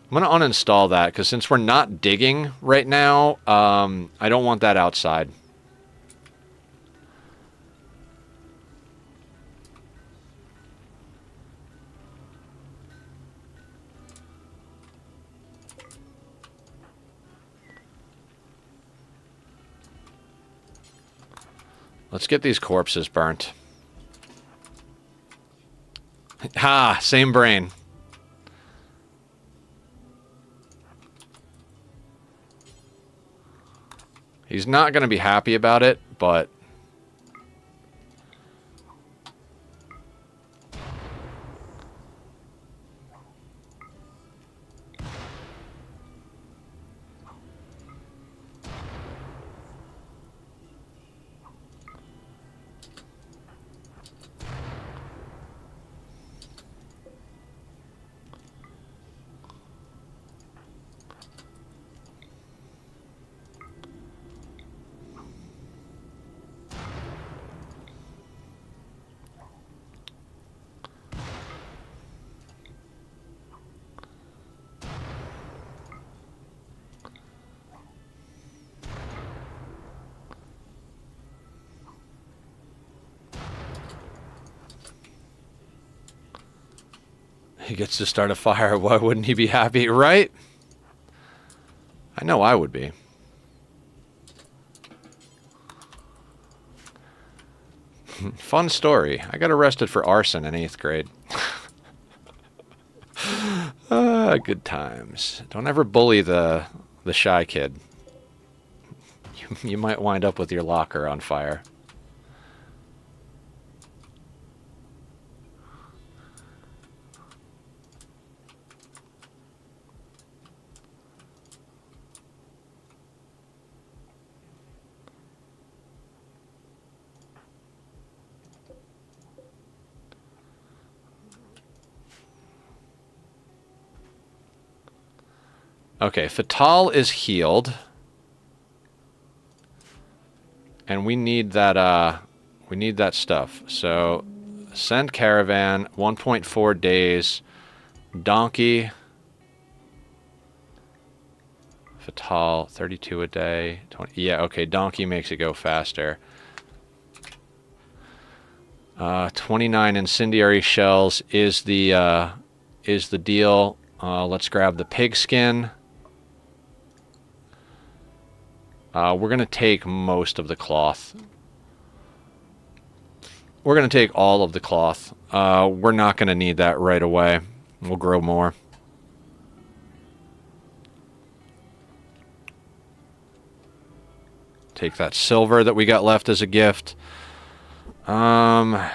I'm going to uninstall that because since we're not digging right now, I don't want that outside. Let's get these corpses burnt. Ha! Same brain. He's not going to be happy about it, but... He gets to start a fire. Why wouldn't he be happy, right? I know I would be. Fun story. I got arrested for arson in 8th grade. Good times. Don't ever bully the shy kid. You might wind up with your locker on fire. Okay, Fatal is healed. And we need that stuff. So send caravan, 1.4 days. Donkey. Fatal, 32 a day. 20, yeah, okay, donkey makes it go faster. 29 incendiary shells is the deal. Let's grab the pigskin. We're going to take most of the cloth. We're going to take all of the cloth. We're not going to need that right away. We'll grow more. Take that silver that we got left as a gift. I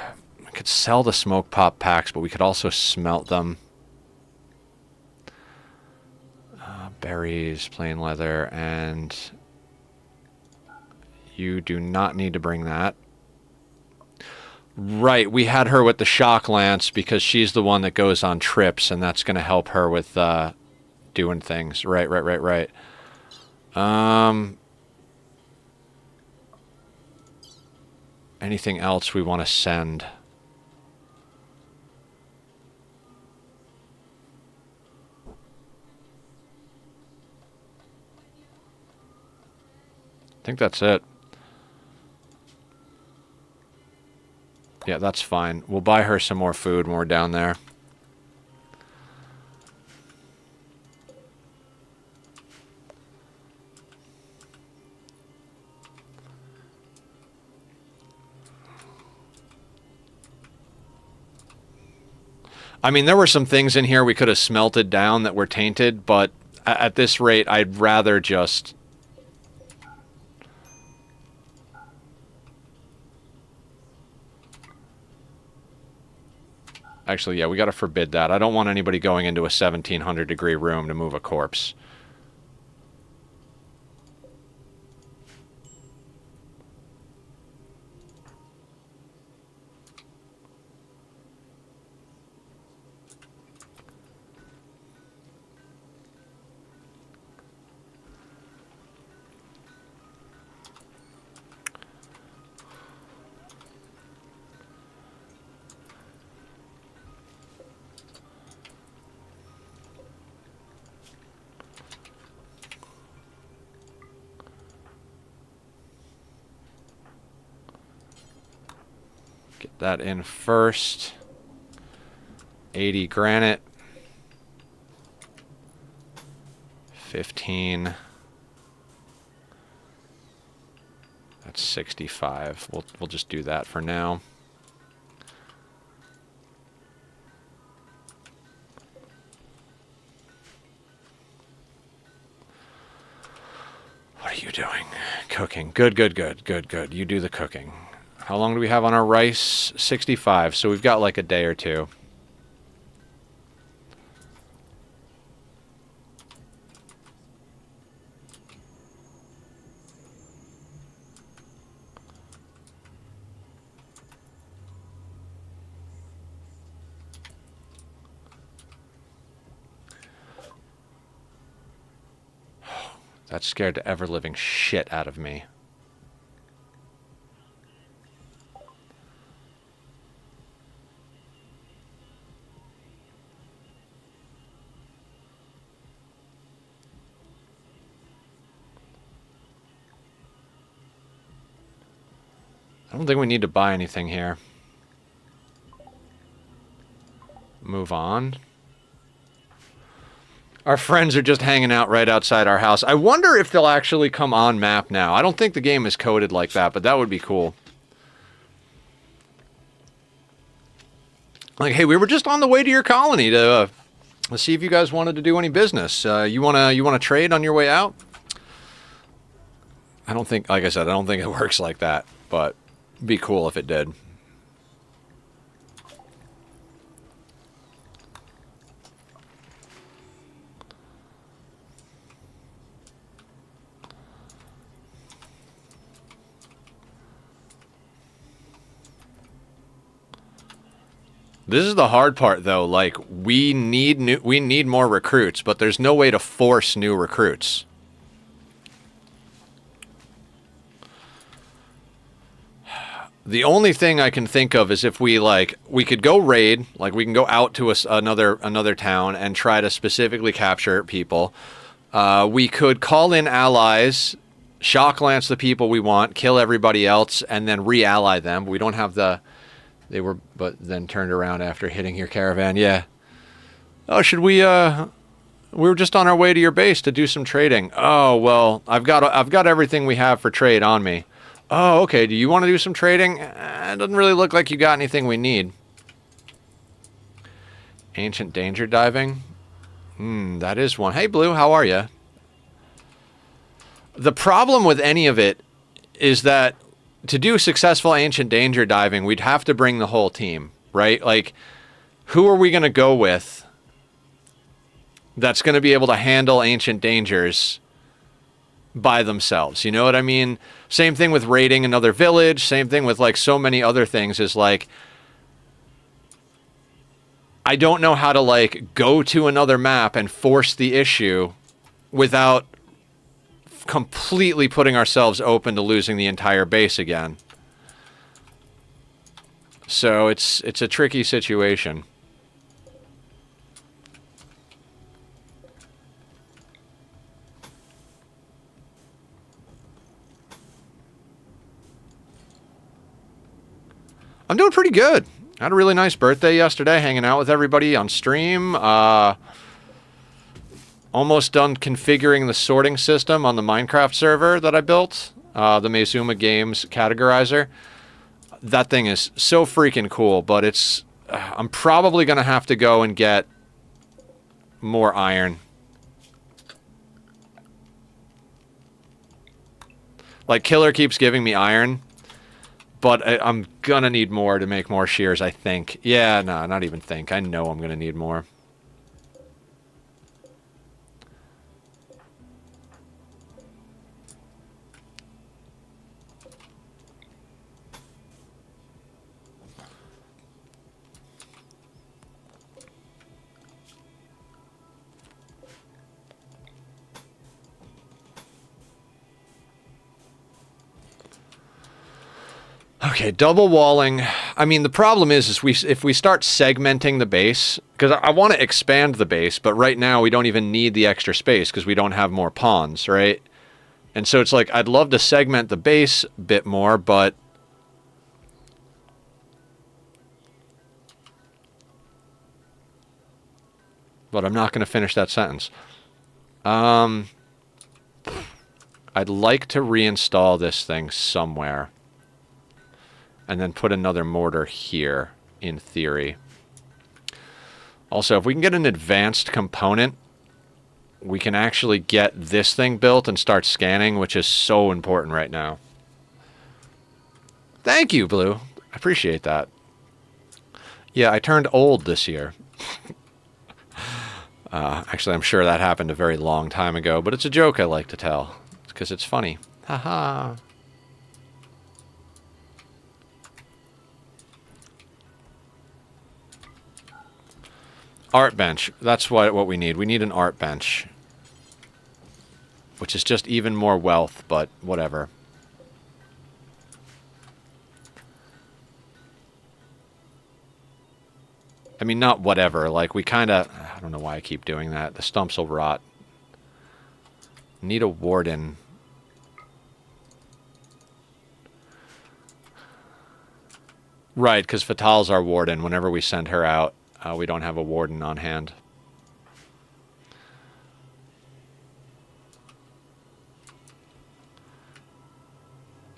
could sell the smoke pop packs, but we could also smelt them. Berries, plain leather, and... You do not need to bring that. Right, we had her with the shock lance because she's the one that goes on trips, and that's going to help her with doing things. Right. Anything else we want to send? I think that's it. Yeah, that's fine. We'll buy her some more food when we're down there. I mean, there were some things in here we could have smelted down that were tainted, but at this rate, I'd rather just... Actually, yeah, we got to forbid that. I don't want anybody going into a 1700-degree room to move a corpse. Get that in first. 80 granite. 15. That's 65. We'll just do that for now. What are you doing? Cooking. Good, good, good, good, good. You do the cooking. How long do we have on our rice? 65. So we've got like a day or two. That scared the ever-living shit out of me. I don't think we need to buy anything here. Move on. Our friends are just hanging out right outside our house. I wonder if they'll actually come on map now. I don't think the game is coded like that, but that would be cool. Like, hey, we were just on the way to your colony to see if you guys wanted to do any business. You wanna trade on your way out? I don't think, like I said, I don't think it works like that, but it'd be cool if it did. This is the hard part, though. Like, we need more recruits, but there's no way to force new recruits. The only thing I can think of is if we could go raid, like we can go out to another town and try to specifically capture people. We could call in allies, shock lance the people we want, kill everybody else, and then re-ally them. We don't have the... They were, but then turned around after hitting your caravan. Yeah. Oh, should we? We were just on our way to your base to do some trading. Oh well, I've got everything we have for trade on me. Oh, okay. Do you want to do some trading? It doesn't really look like you got anything we need. Ancient danger diving. That is one. Hey, Blue, how are you? The problem with any of it is that to do successful ancient danger diving, we'd have to bring the whole team, right? Like, who are we going to go with that's going to be able to handle ancient dangers by themselves? You know what I mean? Same thing with raiding another village. Same thing with, like, so many other things is, like, I don't know how to, like, go to another map and force the issue without completely putting ourselves open to losing the entire base again. So it's a tricky situation. I'm doing pretty good. I had a really nice birthday yesterday, hanging out with everybody on stream. Almost done configuring the sorting system on the Minecraft server that I built, the Mazuma Games categorizer. That thing is so freaking cool, but it's I'm probably going to have to go and get more iron. Like, Killer keeps giving me iron, but I'm going to need more to make more shears, I think. Yeah, no, not even think. I know I'm going to need more. Okay, double walling. I mean, the problem is if we start segmenting the base, because I want to expand the base, but right now we don't even need the extra space because we don't have more pawns, right? And so it's like, I'd love to segment the base a bit more, but... But I'm not going to finish that sentence. I'd like to reinstall this thing somewhere. And then put another mortar here, in theory. Also, if we can get an advanced component, we can actually get this thing built and start scanning, which is so important right now. Thank you, Blue. I appreciate that. Yeah, I turned old this year. Actually, I'm sure that happened a very long time ago, but it's a joke I like to tell. It's because it's funny. Haha. Art bench. That's what we need. We need an art bench. Which is just even more wealth, but whatever. I mean, not whatever. Like, we kind of... I don't know why I keep doing that. The stumps will rot. Need a warden. Right, because Fatal's our warden. Whenever we send her out, we don't have a warden on hand.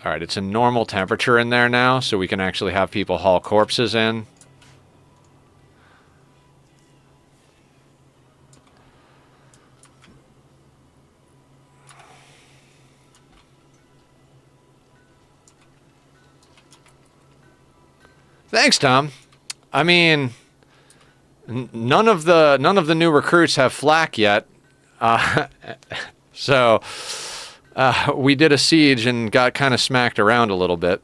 Alright, it's a normal temperature in there now, so we can actually have people haul corpses in. Thanks, Tom. I mean, none of the new recruits have flak yet, so we did a siege and got kind of smacked around a little bit.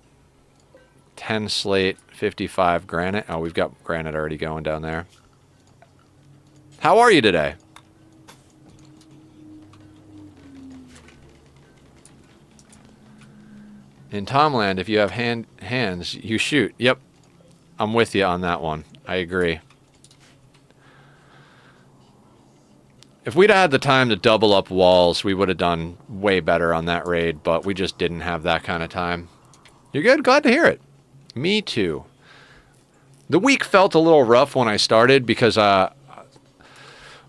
10 slate, 55 granite. Oh, we've got granite already going down there. How are you today? In Tomland, if you have hands, you shoot. Yep. I'm with you on that one. I agree. If we'd had the time to double up walls, we would have done way better on that raid, but we just didn't have that kind of time. You're good? Glad to hear it. Me too. The week felt a little rough when I started because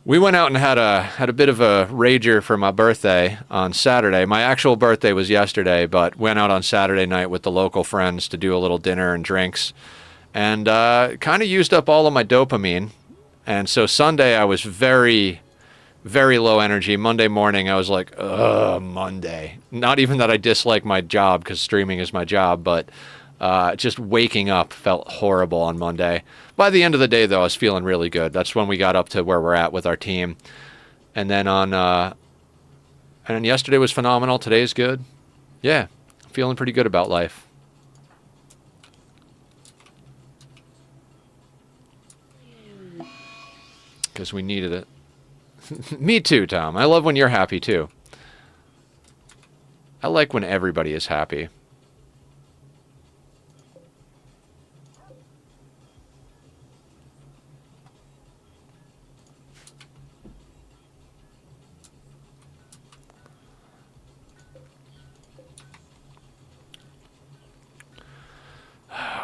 we went out and had a bit of a rager for my birthday on Saturday. My actual birthday was yesterday, but went out on Saturday night with the local friends to do a little dinner and drinks. And kind of used up all of my dopamine. And so Sunday I was very, very low energy. Monday morning I was like, ugh, Monday. Not even that I dislike my job because streaming is my job, but just waking up felt horrible on Monday. By the end of the day, though, I was feeling really good. That's when we got up to where we're at with our team. And then and yesterday was phenomenal. Today's good. Yeah, feeling pretty good about life. Because we needed it. Me too, Tom. I love when you're happy, too. I like when everybody is happy.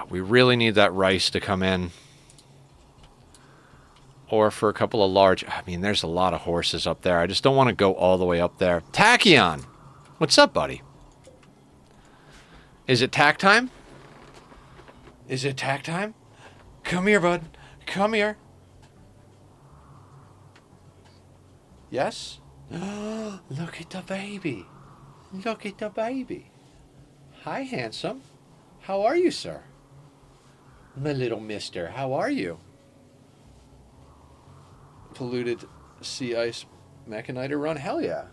We really need that rice to come in. Or for a couple of large... I mean, there's a lot of horses up there. I just don't want to go all the way up there. Tachyon! What's up, buddy? Is it tack time? Is it tack time? Come here, bud. Come here. Yes? Look at the baby. Look at the baby. Hi, handsome. How are you, sir? My little mister, how are you? Polluted sea ice mechaniter run? Hell yeah.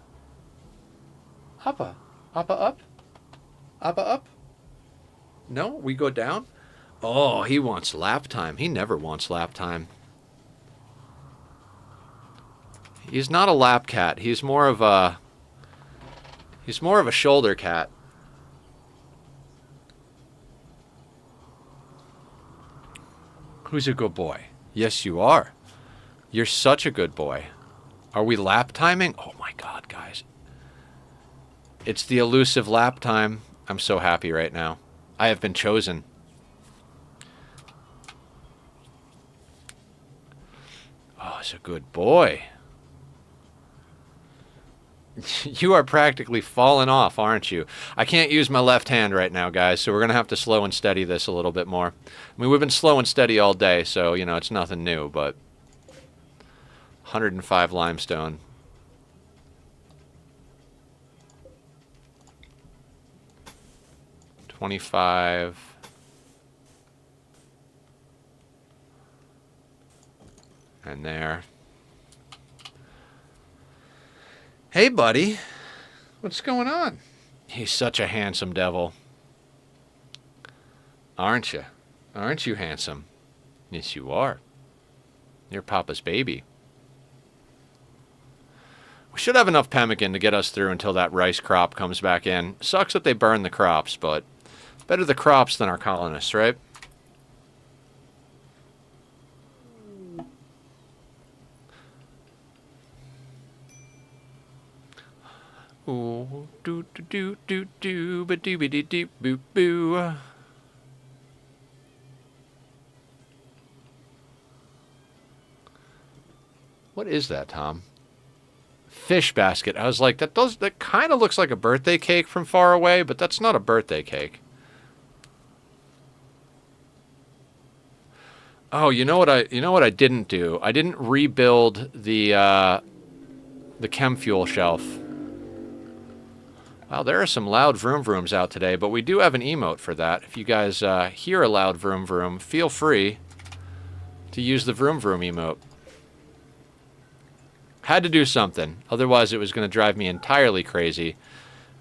Hoppa. Hoppa up. Hoppa up. No, we go down? Oh, he wants lap time. He never wants lap time. He's not a lap cat. He's more of a shoulder cat. Who's a good boy? Yes, you are. You're such a good boy. Are we lap timing? Oh my god, guys. It's the elusive lap time. I'm so happy right now. I have been chosen. Oh, it's a good boy. You are practically falling off, aren't you? I can't use my left hand right now, guys, so we're going to have to slow and steady this a little bit more. I mean, we've been slow and steady all day, so, you know, it's nothing new, but 105 limestone. $25. And there. Hey, buddy. What's going on? He's such a handsome devil. Aren't you? Aren't you handsome? Yes, you are. You're Papa's baby. We should have enough pemmican to get us through until that rice crop comes back in. Sucks that they burn the crops, but better the crops than our colonists, right? Ooh, do do do do do ba doo ba dee doo boo boo. What is that, Tom? Fish basket. I was like, that kind of looks like a birthday cake from far away, but that's not a birthday cake. Oh, you know what I didn't do? I didn't rebuild the chem fuel shelf. Wow, there are some loud vroom vrooms out today, but we do have an emote for that. If you guys hear a loud vroom vroom, feel free to use the vroom vroom emote. Had to do something, otherwise it was going to drive me entirely crazy.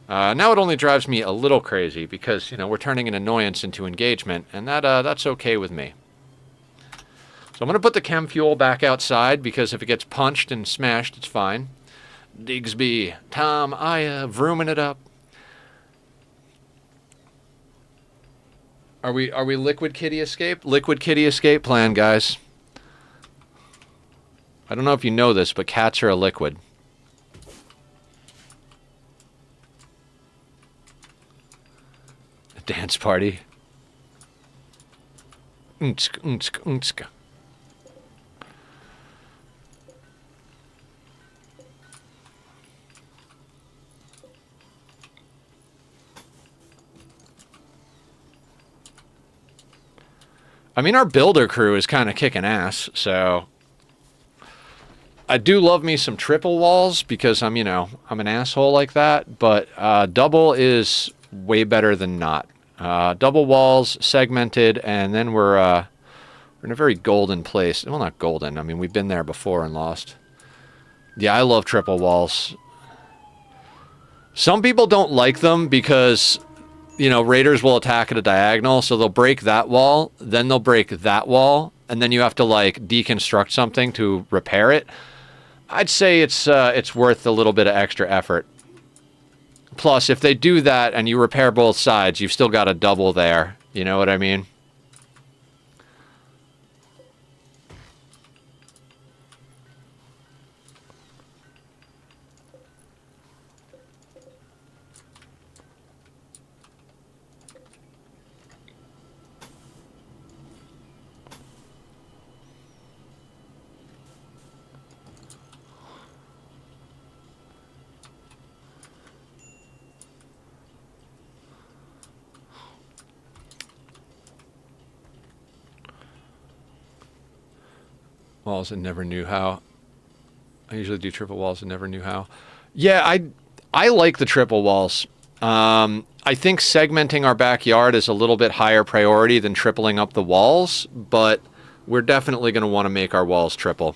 Now it only drives me a little crazy because, you know, we're turning an annoyance into engagement, and that's okay with me. So I'm going to put the chem fuel back outside because if it gets punched and smashed, it's fine. Digsby, Tom, vrooming it up. Are we Liquid Kitty Escape? Liquid Kitty Escape plan, guys. I don't know if you know this, but cats are a liquid. A dance party. Unsk, unsk, unsk. I mean, our builder crew is kind of kicking ass, so I do love me some triple walls because I'm an asshole like that, but double is way better than not. Double walls, segmented, and then we're in a very golden place. Well, not golden. I mean, we've been there before and lost. Yeah, I love triple walls. Some people don't like them because, you know, raiders will attack at a diagonal, so they'll break that wall, then they'll break that wall, and then you have to, like, deconstruct something to repair it. I'd say it's worth a little bit of extra effort. Plus, if they do that and you repair both sides, you've still got a double there. You know what I mean? Walls and never knew how. I usually do triple walls and never knew how. Yeah, I like the triple walls. I think segmenting our backyard is a little bit higher priority than tripling up the walls, but we're definitely going to want to make our walls triple.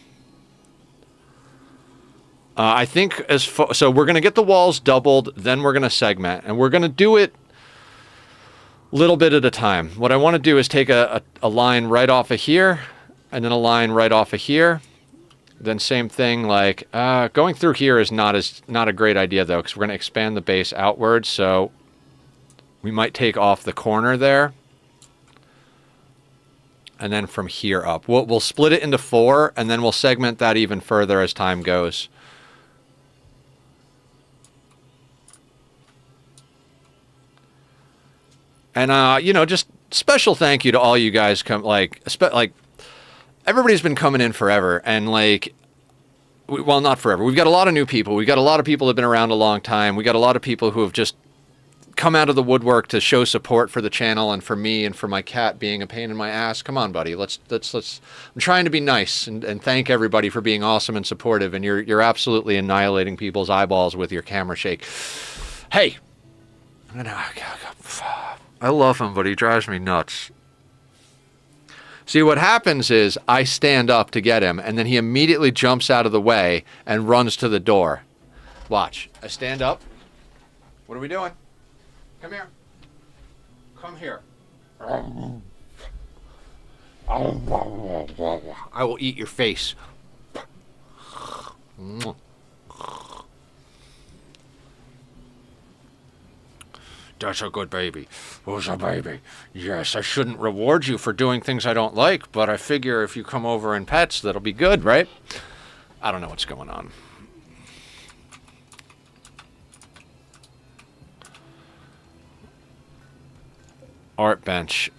I think so we're going to get the walls doubled, then we're going to segment, and we're going to do it a little bit at a time. What I want to do is take a line right off of here, and then a line right off of here. Then same thing, like going through here is not a great idea though, because we're going to expand the base outward, so we might take off the corner there. And then from here up. We'll split it into 4, and then we'll segment that even further as time goes. And, you know, just special thank you to all you guys everybody's been coming in forever, and well, not forever. We've got a lot of new people. We've got a lot of people that have been around a long time. We got a lot of people who have just come out of the woodwork to show support for the channel and for me and for my cat being a pain in my ass. Come on, buddy. Let's. I'm trying to be nice and thank everybody for being awesome and supportive. And you're absolutely annihilating people's eyeballs with your camera shake. Hey, I love him, but he drives me nuts. See, what happens is I stand up to get him, and then he immediately jumps out of the way and runs to the door. Watch. I stand up. What are we doing? Come here. Come here. I will eat your face. That's a good baby. Who's a baby? Yes, I shouldn't reward you for doing things I don't like, but I figure if you come over and pets, that'll be good, right? I don't know what's going on. Art bench.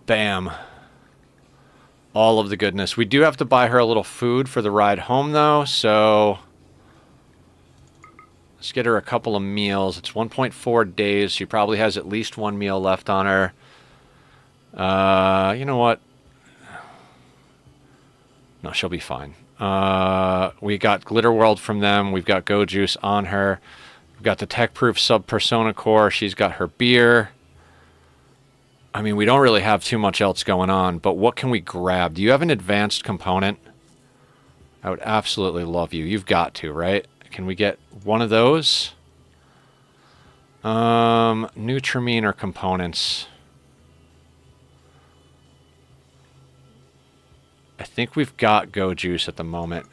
Bam. All of the goodness. We do have to buy her a little food for the ride home, though, so let's get her a couple of meals. It's 1.4 days. She probably has at least 1 meal left on her. You know what? No, she'll be fine. We got Glitter World from them. We've got Go Juice on her. We've got the Tech-Proof Sub-Persona Core. She's got her beer. I mean, we don't really have too much else going on, but what can we grab? Do you have an advanced component? I would absolutely love you. You've got to, right? Can we get one of those? Nutramine or components? I think we've got Go Juice at the moment.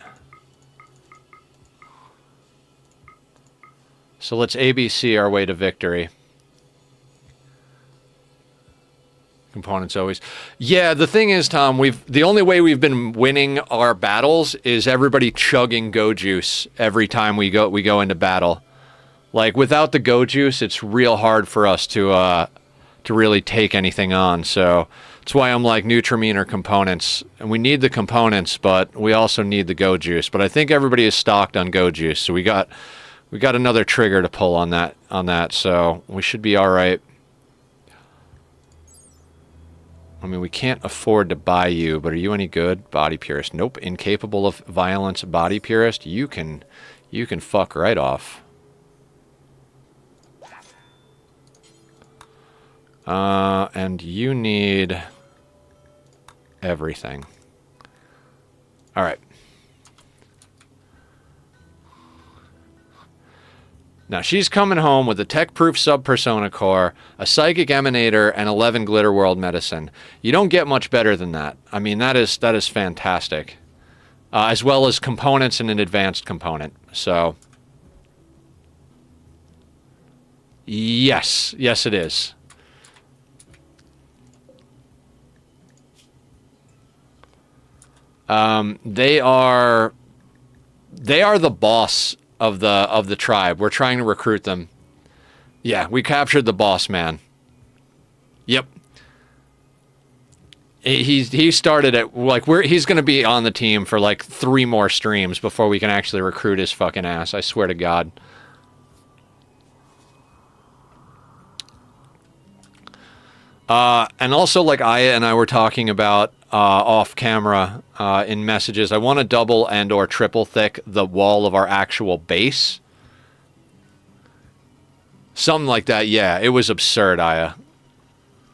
So let's ABC our way to victory. Components always. Yeah, the thing is, Tom, the only way we've been winning our battles is everybody chugging Go Juice every time we go into battle. Like, without the Go Juice, it's real hard for us to really take anything on. So that's why I'm like Nutramine or components. And we need the components, but we also need the Go Juice. But I think everybody is stocked on Go Juice, so we got another trigger to pull on that. So we should be all right. I mean, we can't afford to buy you, but are you any good? Body Purist. Nope. Incapable of violence. Body Purist. You can fuck right off. And you need everything. All right. Now, she's coming home with a Tech-Proof Sub-Persona Core, a Psychic Emanator, and 11 Glitter World Medicine. You don't get much better than that. I mean, that is fantastic. As well as components and an advanced component. So, yes. Yes, it is. They are the boss of the tribe. We're trying to recruit them. Yeah, we captured the boss man. Yep. He started at, like, he's going to be on the team for, like, 3 more streams before we can actually recruit his fucking ass. I swear to God. And also, like, Aya and I were talking about off camera in messages, I want to double and or triple thick the wall of our actual base. Something like that, yeah. It was absurd, Aya.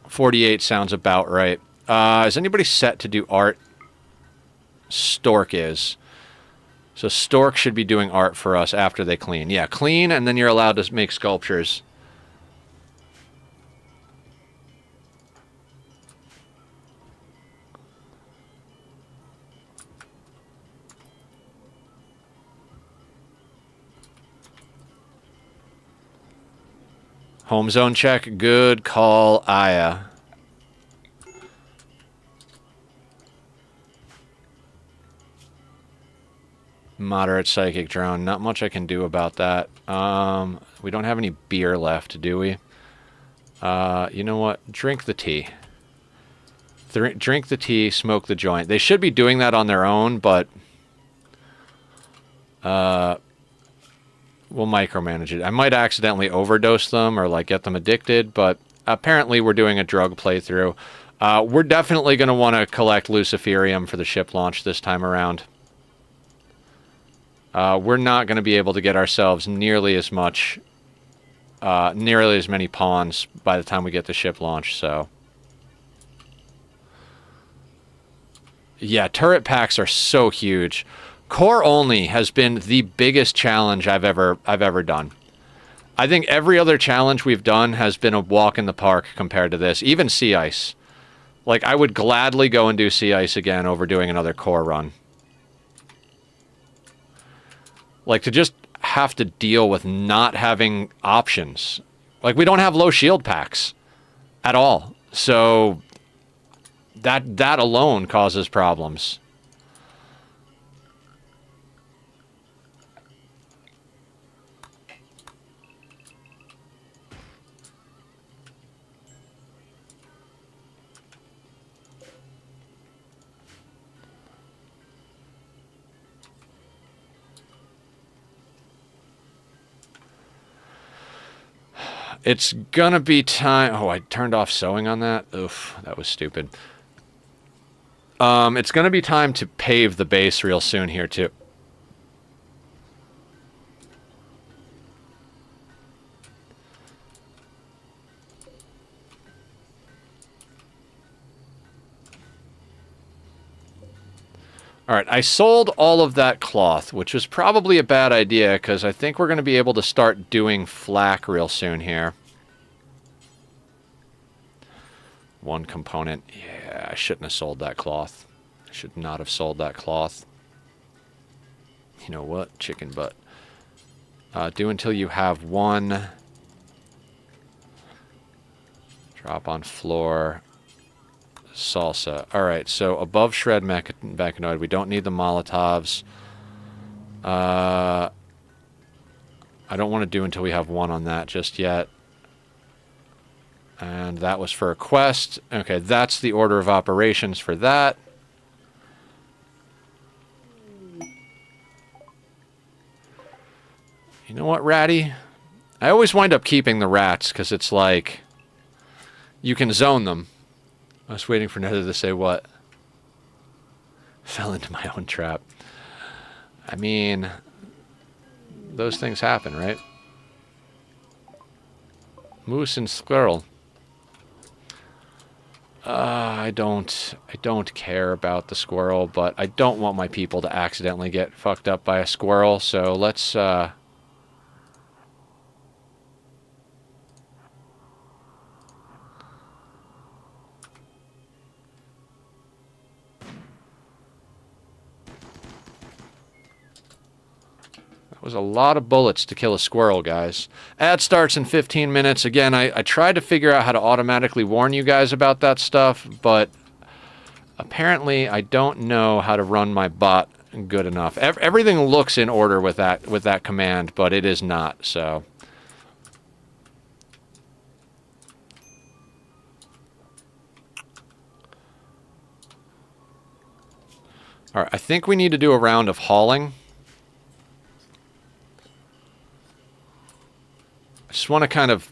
48 sounds about right. Is anybody set to do art? Stork is. So Stork should be doing art for us after they clean. Yeah, clean, and then you're allowed to make sculptures. Home zone check. Good call, Aya. Moderate psychic drone. Not much I can do about that. We don't have any beer left, do we? You know what? Drink the tea. Drink the tea, smoke the joint. They should be doing that on their own, but we'll micromanage it. I might accidentally overdose them or like get them addicted, but apparently we're doing a drug playthrough. We're definitely going to want to collect Luciferium for the ship launch this time around. We're not going to be able to get ourselves nearly as many pawns by the time we get the ship launched, so. Yeah, turret packs are so huge. Core only has been the biggest challenge I've ever done. I think every other challenge we've done has been a walk in the park compared to this. Even Sea Ice. Like, I would gladly go and do Sea Ice again over doing another core run. Like, to just have to deal with not having options. Like, we don't have low shield packs at all. So that alone causes problems. It's gonna be time... Oh, I turned off sewing on that? Oof, that was stupid. It's gonna be time to pave the base real soon here, too. Alright, I sold all of that cloth, which was probably a bad idea, because I think we're going to be able to start doing flak real soon here. One component. Yeah, I shouldn't have sold that cloth. I should not have sold that cloth. You know what? Chicken butt. Do until you have one. Drop on floor. Salsa. Alright, so above shred mechanoid. We don't need the Molotovs. I don't want to do until we have one on that just yet. And that was for a quest. Okay, that's the order of operations for that. You know what, Ratty? I always wind up keeping the rats, because it's like... You can zone them. I was waiting for Nether to say what. Fell into my own trap. I mean... Those things happen, right? Moose and squirrel. I don't care about the squirrel, but I don't want my people to accidentally get fucked up by a squirrel, so let's, That was a lot of bullets to kill a squirrel, guys. Ad starts in 15 minutes. Again, I tried to figure out how to automatically warn you guys about that stuff, but apparently I don't know how to run my bot good enough. Everything looks in order with that command, but it is not, so... All right, I think we need to do a round of hauling. I just want to kind of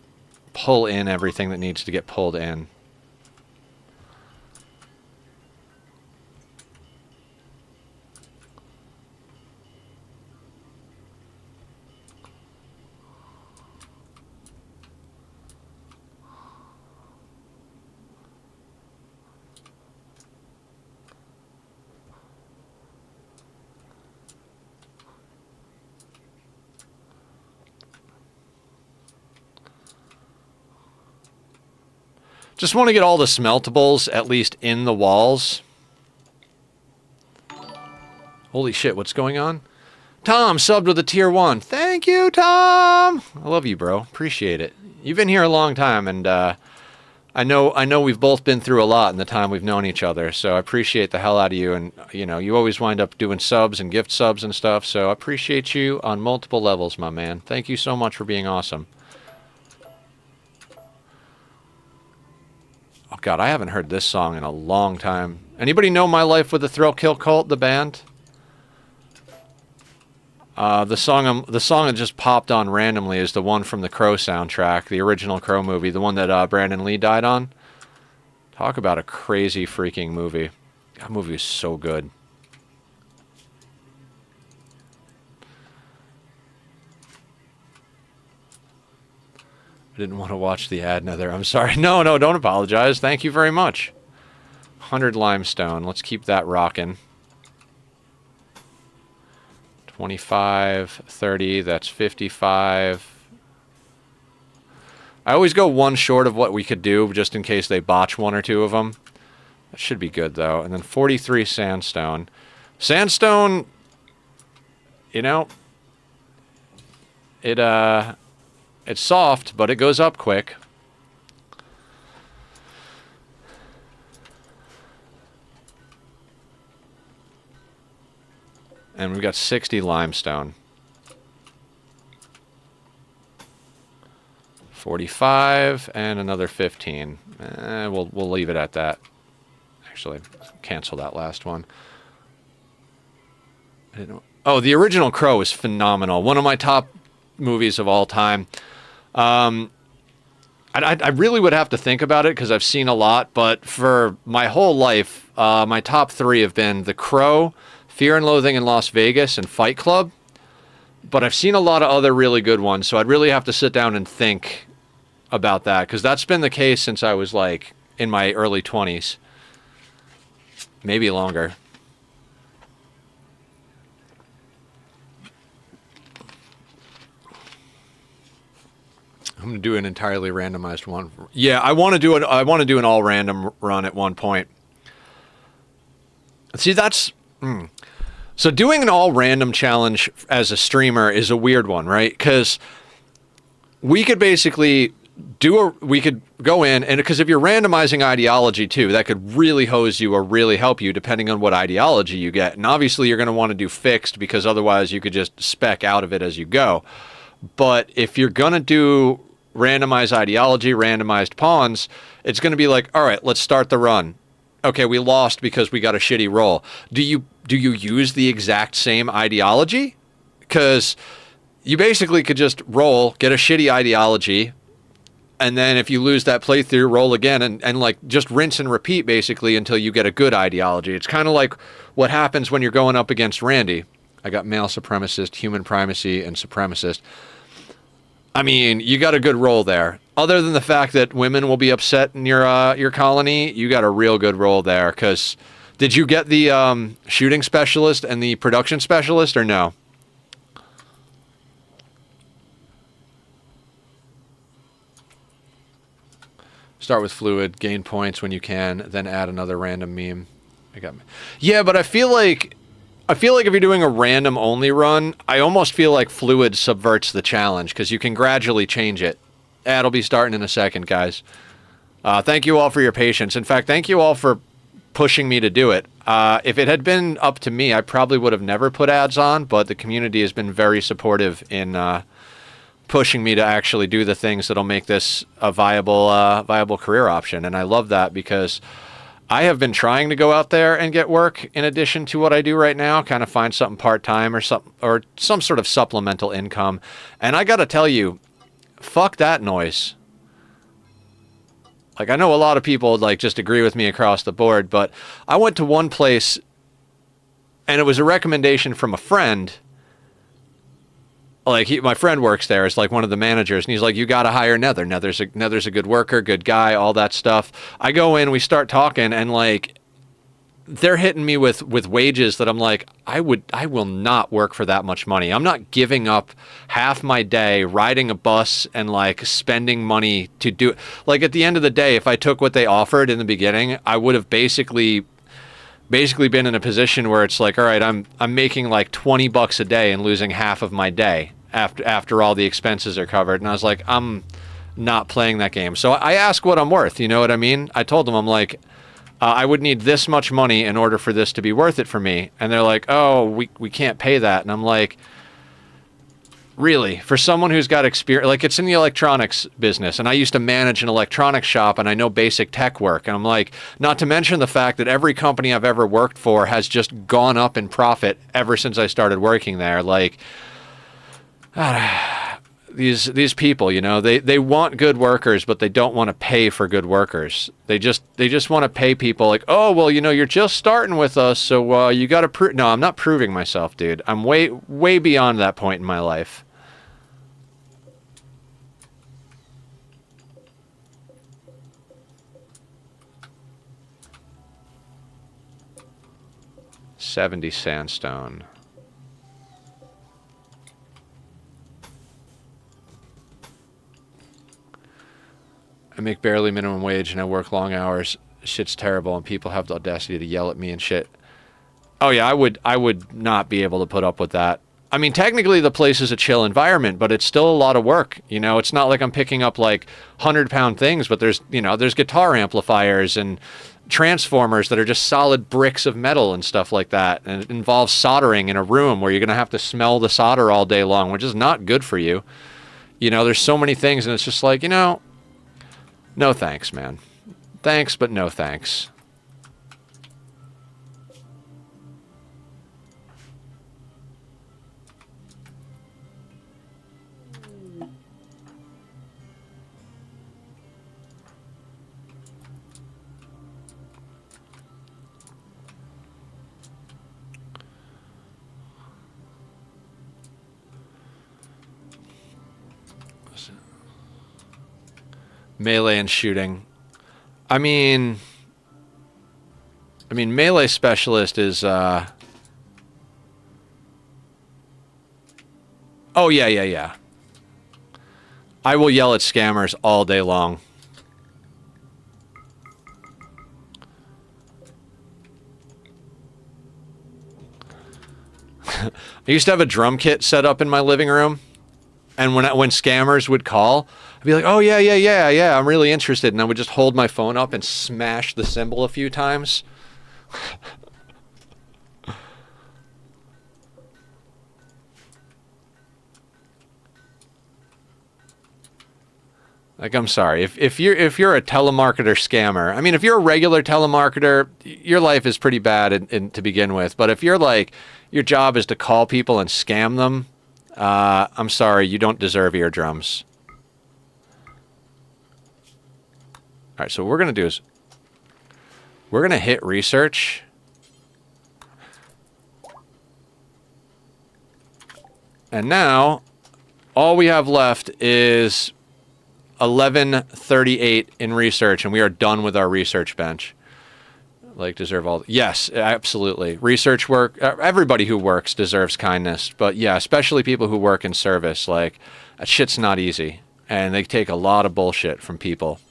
pull in everything that needs to get pulled in. Just want to get all the smeltables at least in the walls. Holy shit, what's going on? Tom subbed with a tier 1. Thank you, Tom! I love you, bro. Appreciate it. You've been here a long time, and I know we've both been through a lot in the time we've known each other, so I appreciate the hell out of you, and, you know, you always wind up doing subs and gift subs and stuff, so I appreciate you on multiple levels, my man. Thank you so much for being awesome. Oh, God, I haven't heard this song in a long time. Anybody know My Life with the Thrill Kill Cult, the band? The song that just popped on randomly is the one from the Crow soundtrack, the original Crow movie, the one that Brandon Lee died on. Talk about a crazy freaking movie. That movie is so good. I didn't want to watch the ad, Nether. I'm sorry. No, don't apologize. Thank you very much. 100 limestone. Let's keep that rocking. 25, 30, that's 55. I always go one short of what we could do, just in case they botch one or two of them. That should be good, though. And then 43 sandstone. Sandstone, you know, it's soft, but it goes up quick. And we've got 60 limestone. 45 and another 15. We'll leave it at that. Actually, cancel that last one. Oh, the original Crow is phenomenal. One of my top movies of all time. I really would have to think about it because I've seen a lot, but for my whole life, my top 3 have been The Crow, Fear and Loathing in Las Vegas, and Fight Club. But I've seen a lot of other really good ones, so I'd really have to sit down and think about that, because that's been the case since I was, like, in my early 20s. Maybe longer. I'm gonna do an entirely randomized one. Yeah, I want to do an all random run at one point. See, that's so doing an all random challenge as a streamer is a weird one, right? Because we could basically we could go in, and because if you're randomizing ideology too, that could really hose you or really help you depending on what ideology you get. And obviously you're going to want to do fixed, because otherwise you could just spec out of it as you go. But if you're going to do randomized ideology, randomized pawns, it's going to be like, all right, let's start the run. Okay, we lost because we got a shitty roll. Do you use the exact same ideology? Because you basically could just roll, get a shitty ideology, and then if you lose that playthrough, roll again, and like just rinse and repeat basically until you get a good ideology. It's kind of like what happens when you're going up against Randy. I got male supremacist, human primacy, and supremacist. I mean, you got a good roll there. Other than the fact that women will be upset in your colony, you got a real good roll there. Because did you get the shooting specialist and the production specialist, or no? Start with fluid, gain points when you can, then add another random meme. Yeah, but I feel like if you're doing a random only run, I almost feel like fluid subverts the challenge, because you can gradually change it. It'll be starting in a second, guys. Thank you all for your patience. In fact, thank you all for pushing me to do it. If it had been up to me, I probably would have never put ads on, but the community has been very supportive in pushing me to actually do the things that'll make this a viable career option. And I love that, because I have been trying to go out there and get work in addition to what I do right now, kind of find something part-time or some sort of supplemental income. And I got to tell you, fuck that noise. Like, I know a lot of people like just agree with me across the board, but I went to one place and it was a recommendation from a friend. Like, my friend works there as like one of the managers, and he's like, you got to hire Nether. Nether's a good worker, good guy, all that stuff. I go in, we start talking, and like, they're hitting me with wages that I'm like, I will not work for that much money. I'm not giving up half my day riding a bus and like spending money to do. Like, at the end of the day, if I took what they offered in the beginning, I would have basically been in a position where it's like, all right, I'm making like $20 a day and losing half of my day after all the expenses are covered. And I was like, I'm not playing that game. So I ask what I'm worth. You know what I mean? I told them, I'm like, I would need this much money in order for this to be worth it for me. And they're like, oh, we can't pay that. And I'm like, really? For someone who's got experience, like, it's in the electronics business, and I used to manage an electronics shop, and I know basic tech work. And I'm like, not to mention the fact that every company I've ever worked for has just gone up in profit ever since I started working there. Like, these people, you know, they want good workers, but they don't want to pay for good workers. They just want to pay people like, oh, well, you know, you're just starting with us, so you got to prove. No, I'm not proving myself, dude. I'm way beyond that point in my life. $70 sandstone. I make barely minimum wage and I work long hours. Shit's terrible, and people have the audacity to yell at me and shit. Oh yeah, I would not be able to put up with that. I mean, technically the place is a chill environment, but it's still a lot of work. You know, it's not like I'm picking up like 100-pound things, but there's guitar amplifiers and transformers that are just solid bricks of metal and stuff like that. And it involves soldering in a room where you're going to have to smell the solder all day long, which is not good for you. You know, there's so many things, and it's just like, you know, no thanks, man. Thanks, but no thanks. Melee and shooting. I mean, melee specialist is, oh, yeah. I will yell at scammers all day long. I used to have a drum kit set up in my living room, and when scammers would call, I'd be like, oh, yeah, I'm really interested. And I would just hold my phone up and smash the cymbal a few times. Like, I'm sorry. If you're a telemarketer scammer, I mean, if you're a regular telemarketer, your life is pretty bad to begin with. But if you're like, your job is to call people and scam them, I'm sorry, you don't deserve eardrums. All right, so what we're going to do is we're going to hit research. And now all we have left is 1138 in research, and we are done with our research bench. Like, deserve all... Yes, absolutely. Research work, everybody who works deserves kindness. But yeah, especially people who work in service. Like, that shit's not easy. And they take a lot of bullshit from people.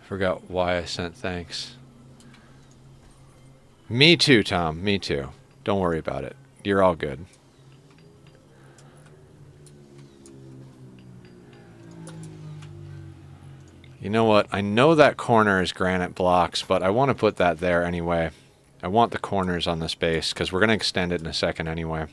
Forgot why I sent thanks. Me too, Tom. Me too. Don't worry about it. You're all good. You know what? I know that corner is granite blocks, but I want to put that there anyway. I want the corners on this base, because we're going to extend it in a second anyway.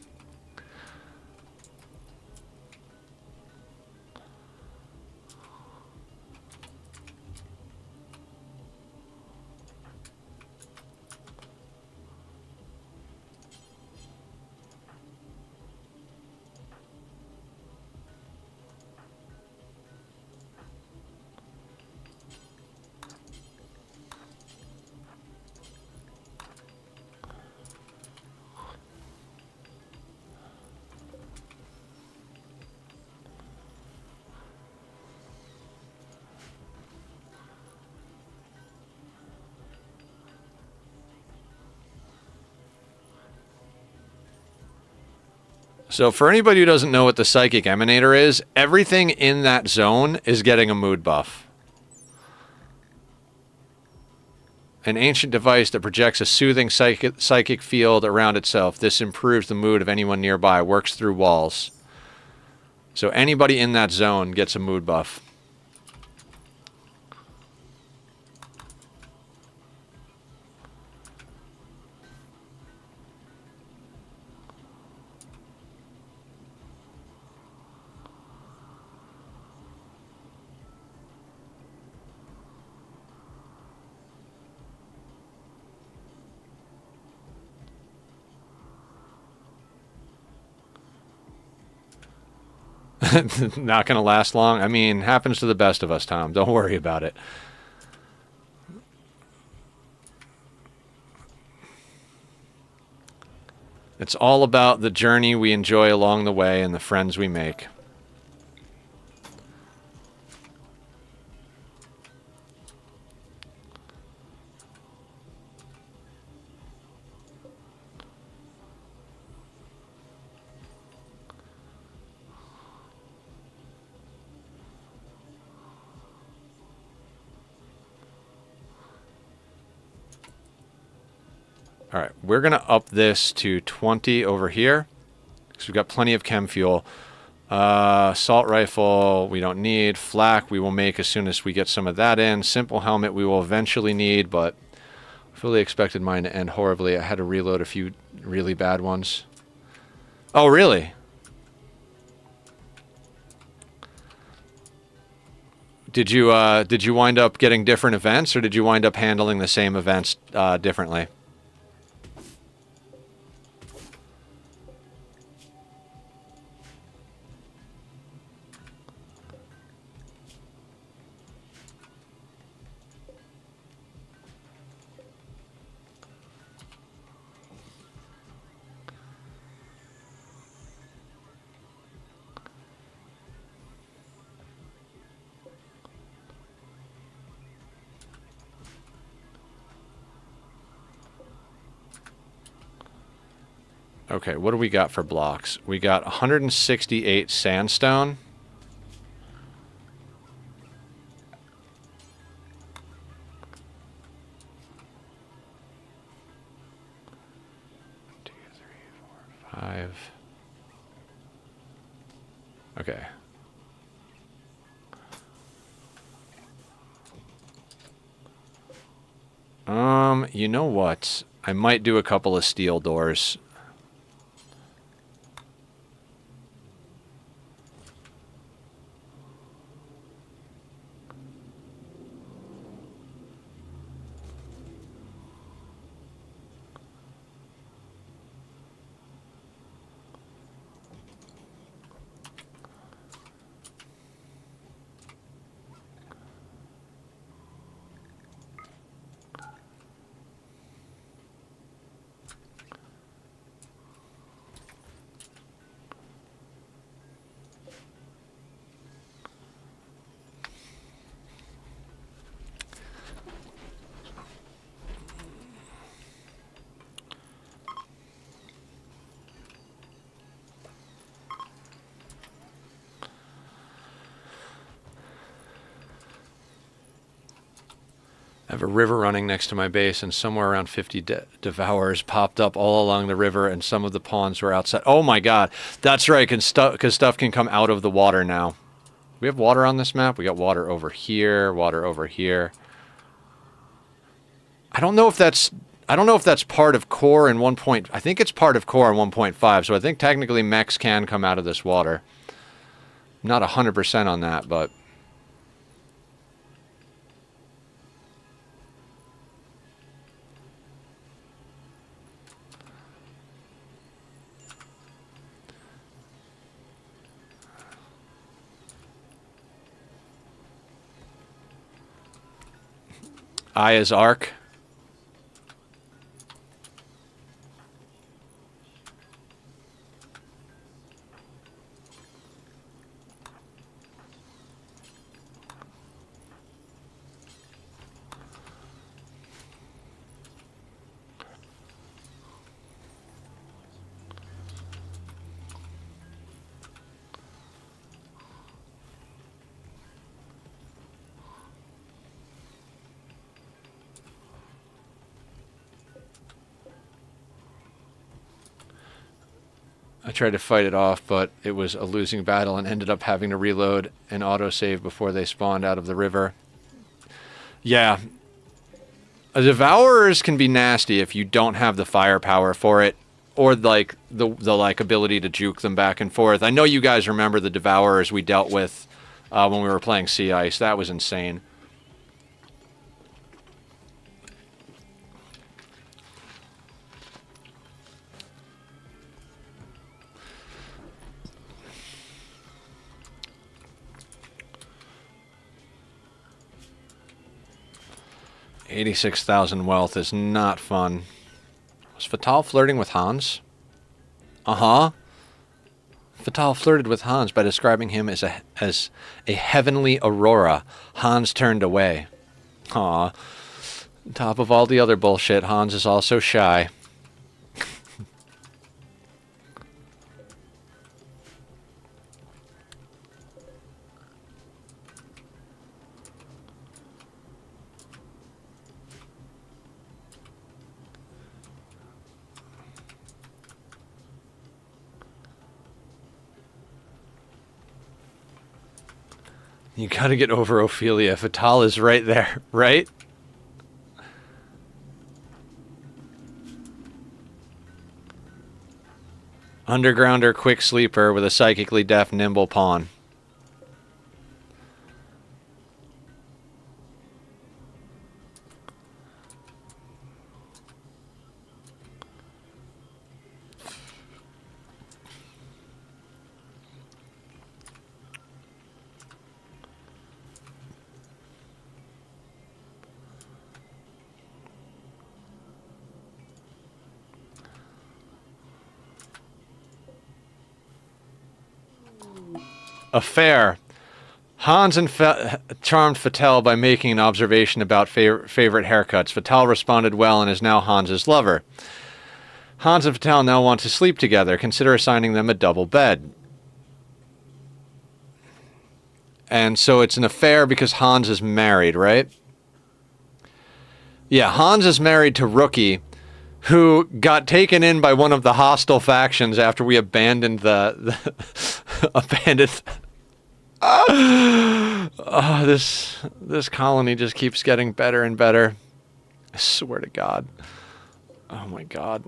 So for anybody who doesn't know what the Psychic Emanator is, everything in that zone is getting a mood buff. An ancient device that projects a soothing psychic field around itself. This improves the mood of anyone nearby, works through walls. So anybody in that zone gets a mood buff. Not going to last long. I mean, happens to the best of us, Tom. Don't worry about it. It's all about the journey we enjoy along the way and the friends we make. All right, we're going to up this to 20 over here because we've got plenty of chem fuel. Assault rifle, we don't need. Flak, we will make as soon as we get some of that in. Simple helmet, we will eventually need, but I fully expected mine to end horribly. I had to reload a few really bad ones. Oh, really? Did you wind up getting different events, or did you wind up handling the same events differently? Okay, what do we got for blocks? We got 168 sandstone. Two, three, four, five. Okay. You know what? I might do a couple of steel doors. I have a river running next to my base, and somewhere around 50 devourers popped up all along the river, and some of the pawns were outside. Oh my god, that's right, because stuff can come out of the water now. We have water on this map. We got water over here, water over here. I don't know if that's part of core in 1. I think it's part of core in 1.5. So I think technically mechs can come out of this water. I'm not 100% on that, but Aya's Arc. I tried to fight it off, but it was a losing battle and ended up having to reload and autosave before they spawned out of the river. Yeah. Devourers can be nasty if you don't have the firepower for it, or like the ability to juke them back and forth. I know you guys remember the Devourers we dealt with when we were playing Sea Ice. That was insane. $86,000 wealth is not fun. Was Fatal flirting with Hans? Uh-huh. Fatal flirted with Hans by describing him as a heavenly aurora. Hans turned away. Aw. On top of all the other bullshit, Hans is also shy. You gotta get over Ophelia. Fatal is right there, right? Undergrounder, quick sleeper with a psychically deaf nimble pawn. Affair. Hans charmed Fatal by making an observation about favorite haircuts. Fatal responded well and is now Hans's lover. Hans and Fatal now want to sleep together. Consider assigning them a double bed. And so it's an affair because Hans is married, right? Yeah, Hans is married to Rookie, who got taken in by one of the hostile factions after we abandoned abandoned. Oh, this colony just keeps getting better and better. I swear to God. Oh my God.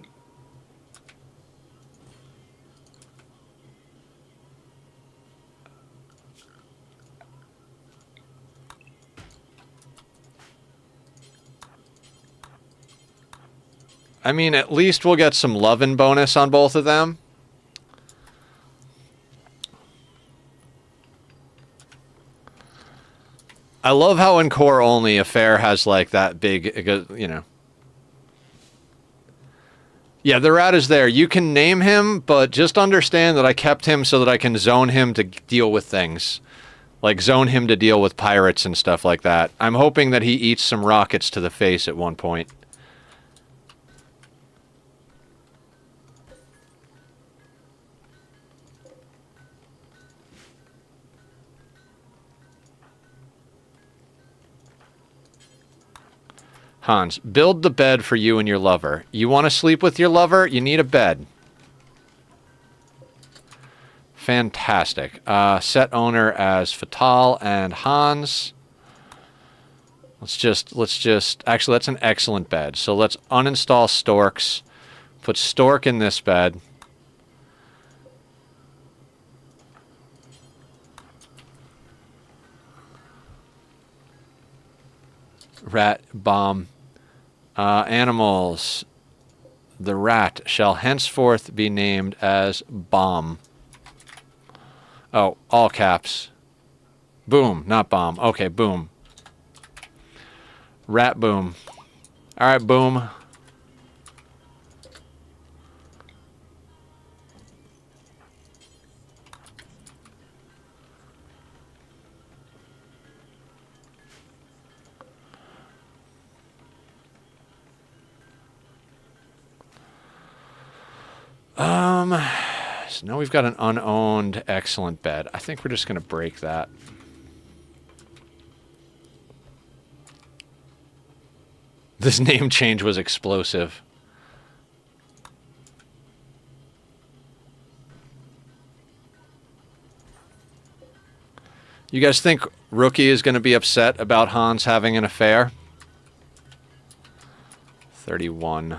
I mean, at least we'll get some lovin' bonus on both of them. I love how in core only Affair has like that big, you know. Yeah, the rat is there. You can name him, but just understand that I kept him so that I can zone him to deal with things. Like zone him to deal with pirates and stuff like that. I'm hoping that he eats some rockets to the face at one point. Hans, build the bed for you and your lover. You want to sleep with your lover? You need a bed. Fantastic. Set owner as Fatal and Hans. Let's just, actually, that's an excellent bed. So let's uninstall Storks. Put Stork in this bed. Rat, bomb. Animals. The rat shall henceforth be named as Bomb. Oh, all caps. Boom, not bomb. Okay, boom. Rat boom. Alright, boom. So now we've got an unowned excellent bed. I think we're just going to break that. This name change was explosive. You guys think Rookie is going to be upset about Hans having an affair? 31.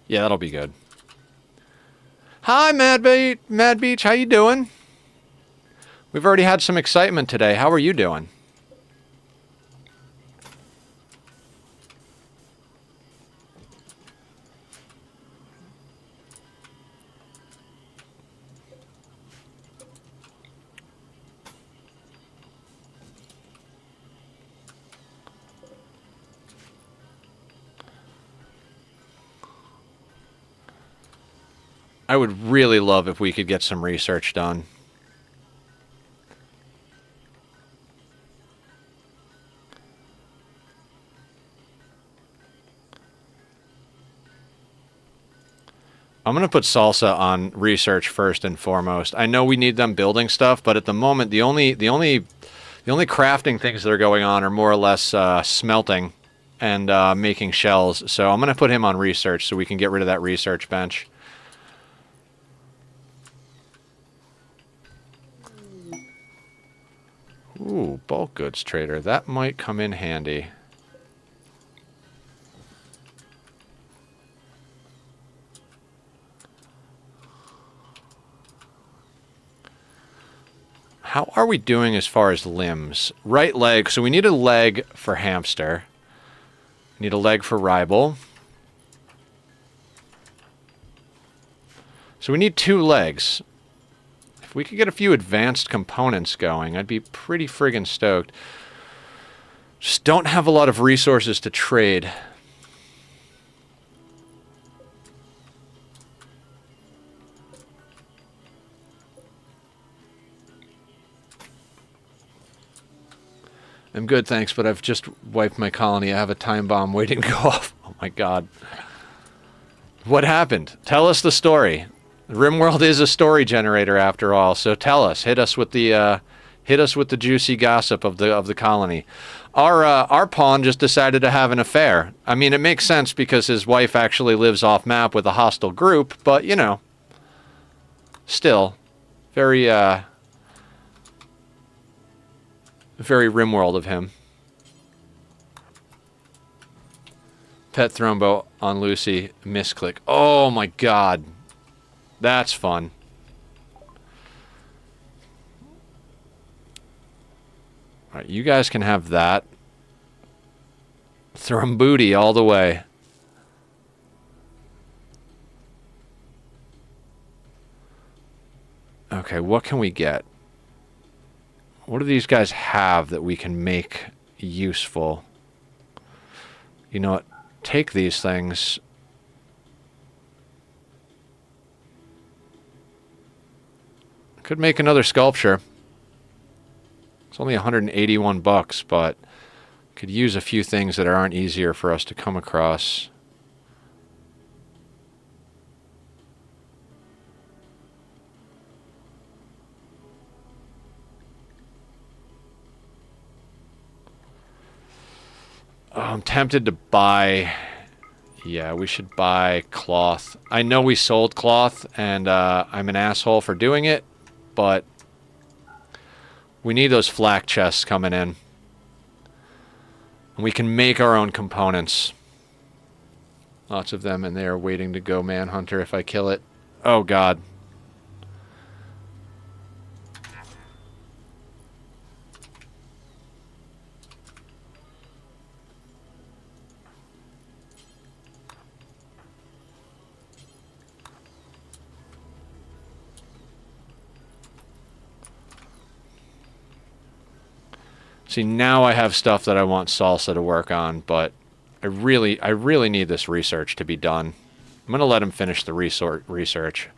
Yeah, that'll be good. Hi, Mad Beach. How you doing? We've already had some excitement today. How are you doing? I would really love if we could get some research done. I'm going to put Salsa on research first and foremost. I know we need them building stuff, but at the moment, the only crafting things that are going on are more or less smelting and making shells. So I'm going to put him on research so we can get rid of that research bench. Ooh, bulk goods trader. That might come in handy. How are we doing as far as limbs? Right leg. So we need a leg for hamster. We need a leg for Ribel. So we need 2 legs. If we could get a few advanced components going, I'd be pretty friggin' stoked. Just don't have a lot of resources to trade. I'm good, thanks, but I've just wiped my colony. I have a time bomb waiting to go off. Oh my god. What happened? Tell us the story. Rimworld is a story generator after all, so tell us. Hit us with the juicy gossip of the colony. Our pawn just decided to have an affair. I mean, it makes sense because his wife actually lives off map with a hostile group, but you know, still very Rimworld of him. Pet Thrombo on Lucy, misclick. Oh my god. That's fun. Alright, you guys can have that. Thromboody all the way. Okay, what can we get? What do these guys have that we can make useful? You know what? Take these things. Could make another sculpture. It's only 181 bucks, but could use a few things that aren't easier for us to come across. Oh, I'm tempted to buy... Yeah, we should buy cloth. I know we sold cloth, and I'm an asshole for doing it, but we need those flak chests coming in. And we can make our own components. Lots of them, and they are waiting to go Manhunter if I kill it. Oh, God. See, now I have stuff that I want Salsa to work on, but I really need this research to be done. I'm going to let him finish the research.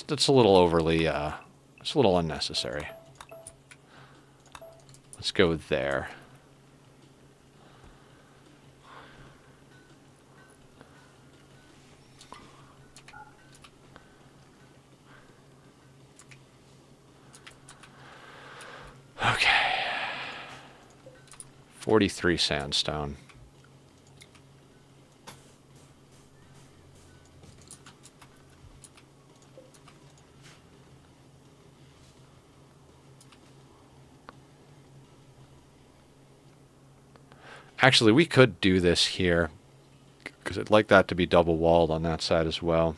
That's a little overly, it's a little unnecessary. Let's go there. Okay. 43 sandstone. Actually, we could do this here, because I'd like that to be double walled on that side as well.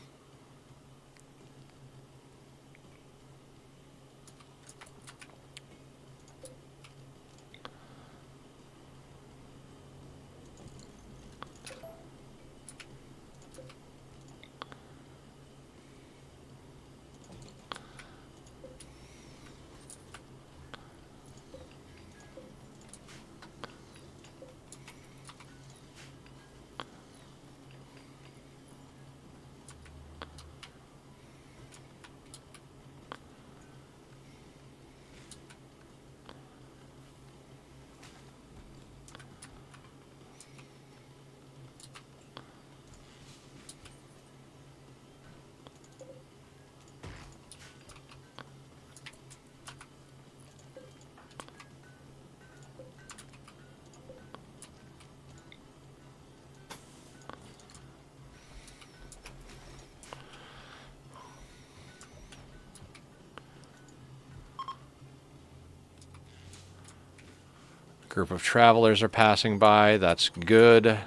Group of travelers are passing by. That's good.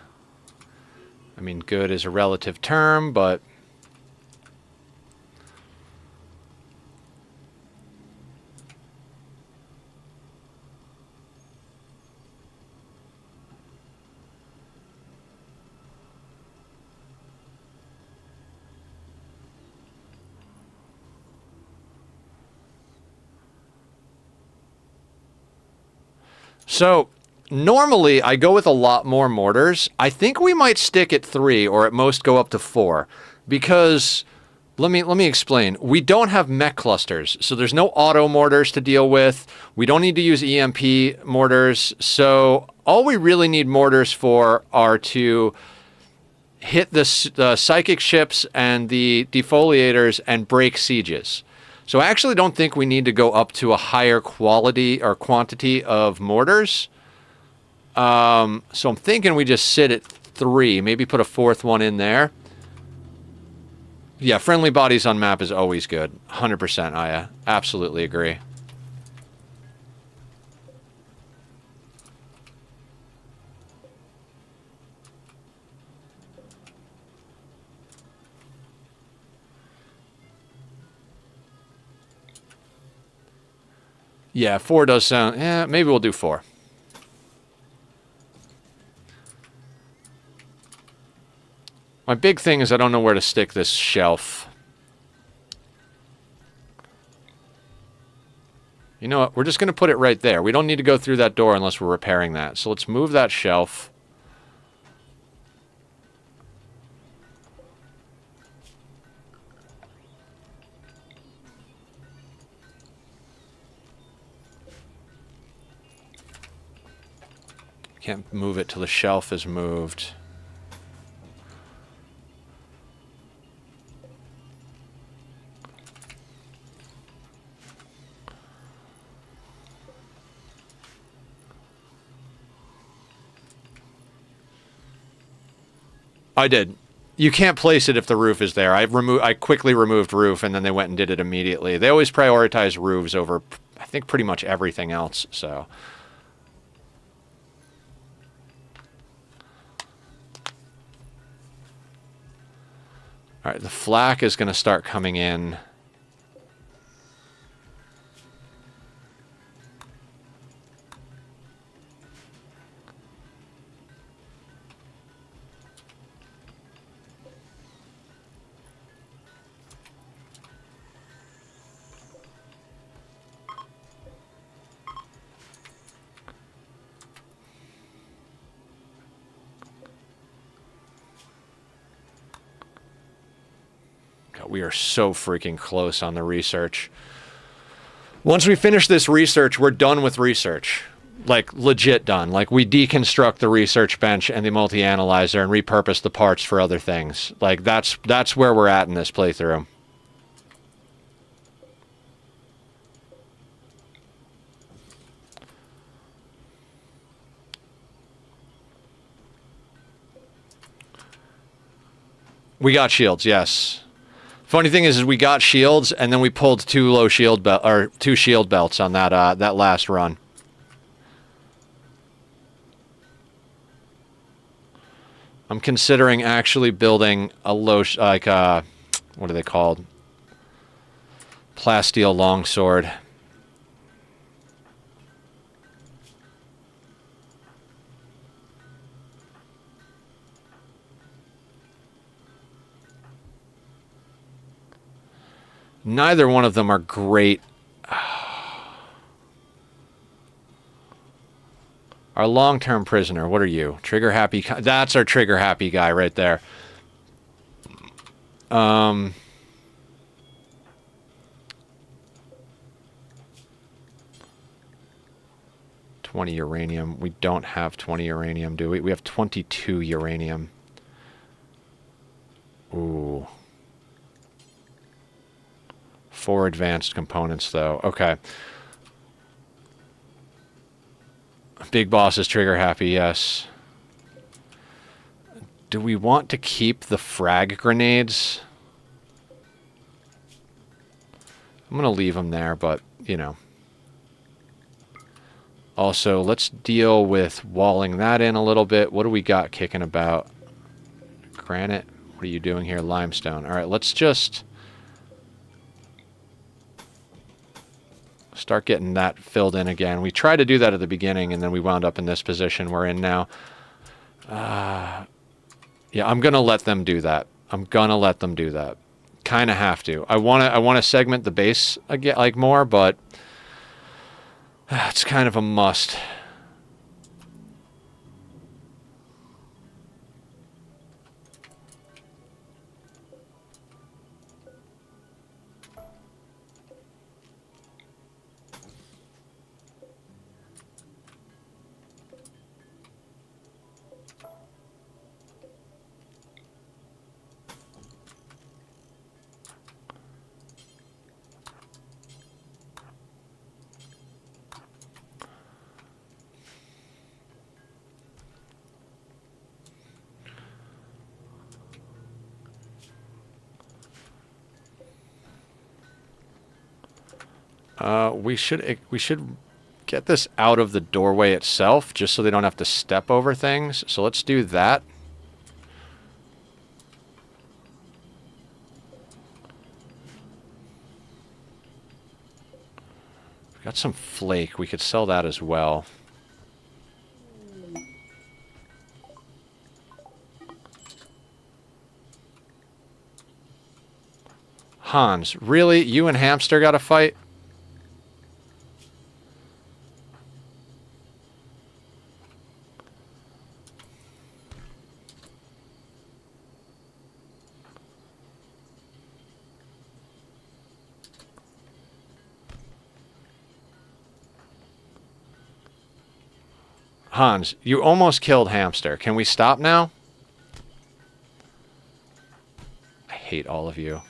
I mean, good is a relative term, but... So, normally I go with a lot more mortars. I think we might stick at 3 or at most go up to 4 because let me explain. We don't have mech clusters, so there's no auto mortars to deal with. We don't need to use EMP mortars. So, all we really need mortars for are to hit the psychic ships and the defoliators and break sieges. So I actually don't think we need to go up to a higher quality or quantity of mortars. So I'm thinking we just sit at 3, maybe put a 4th one in there. Yeah, friendly bodies on map is always good. 100%, Aya. Absolutely agree. Yeah, 4 does sound... Yeah, maybe we'll do 4. My big thing is I don't know where to stick this shelf. You know what? We're just going to put it right there. We don't need to go through that door unless we're repairing that. So let's move that shelf. Can't move it till the shelf is moved. I did. You can't place it if the roof is there. I quickly removed roof, and then they went and did it immediately. They always prioritize roofs over, I think, pretty much everything else, so... Alright, the flak is going to start coming in. We are so freaking close on the research. Once we finish this research, we're done with research. Like, legit done. Like, we deconstruct the research bench and the multi-analyzer and repurpose the parts for other things. Like, that's where we're at in this playthrough. We got shields, yes. Funny thing is we got shields, and then we pulled 2 shield belts on that that last run. I'm considering actually building a what are they called? Plasteel longsword. Neither one of them are great. Our long-term prisoner, what are you? Trigger-happy... That's our trigger-happy guy right there. 20 uranium. We don't have 20 uranium, do we? We have 22 uranium. Ooh. 4 advanced components, though. Okay. Big boss is trigger happy, yes. Do we want to keep the frag grenades? I'm going to leave them there, but, you know. Also, let's deal with walling that in a little bit. What do we got kicking about? Granite? What are you doing here? Limestone. All right, let's just... start getting that filled in again. We tried to do that at the beginning, and then we wound up in this position we're in now. Yeah, I'm gonna let them do that. I'm gonna let them do that. Kind of have to. I wanna segment the base again, like more, but it's kind of a must. We should get this out of the doorway itself, just so they don't have to step over things. So let's do that. Got some flake. We could sell that as well. Hans, really? You and Hamster got to fight? Hans, you almost killed Hamster. Can we stop now? I hate all of you.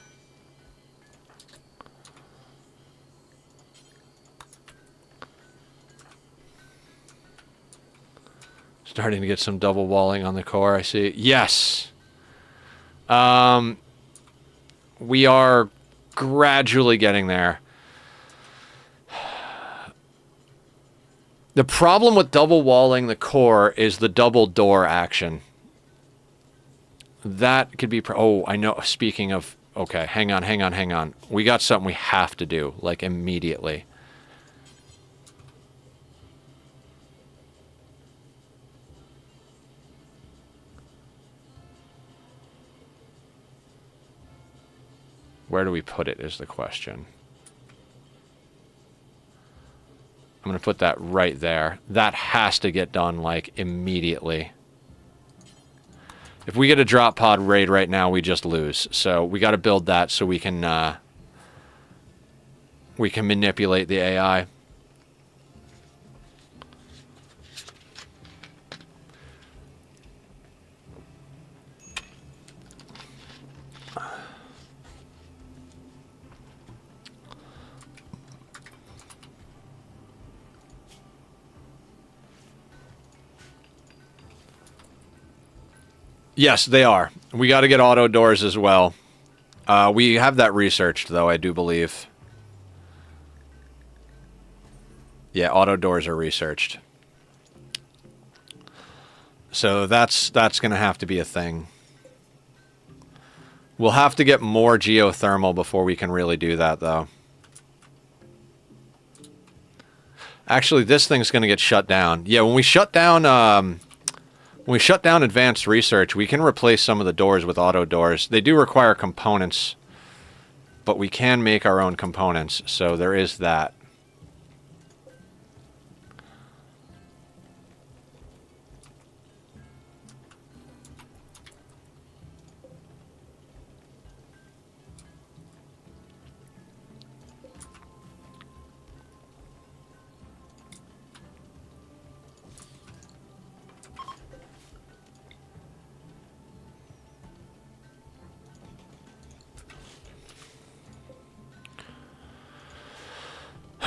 Starting to get some double walling on the core, I see. Yes! We are gradually getting there. The problem with double walling the core is the double door action. That could be... Oh, I know. Speaking of... Okay, hang on. We got something we have to do, like, immediately. Where do we put it is the question. I'm going to put that right there. That has to get done, like, immediately. If we get a drop pod raid right now, we just lose. So we got to build that so we can manipulate the AI. Yes, they are. We got to get auto doors as well. We have that researched, though, I do believe. Yeah, auto doors are researched. So that's going to have to be a thing. We'll have to get more geothermal before we can really do that, though. Actually, this thing's going to get shut down. Yeah, when we shut down... When we shut down advanced research, we can replace some of the doors with auto doors. They do require components, but we can make our own components, so there is that.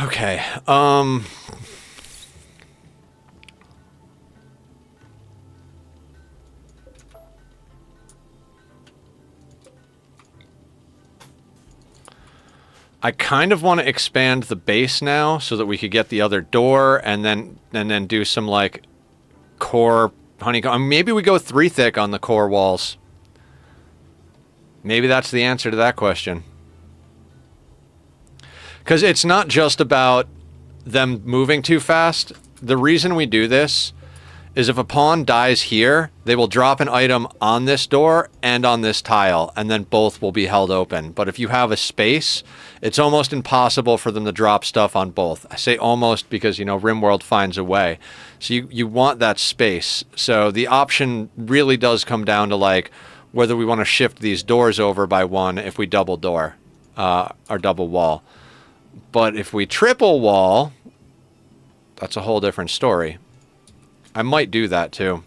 Okay, I kind of want to expand the base now so that we could get the other door and then do some like core honeycomb. Maybe we go 3 thick on the core walls. Maybe that's the answer to that question. Because it's not just about them moving too fast. The reason we do this is if a pawn dies here, they will drop an item on this door and on this tile, and then both will be held open. But if you have a space, it's almost impossible for them to drop stuff on both. I say almost because, you know, Rimworld finds a way. So you want that space. So the option really does come down to, like, whether we want to shift these doors over by 1 if we double door, or double wall. But if we triple wall, that's a whole different story. I might do that too.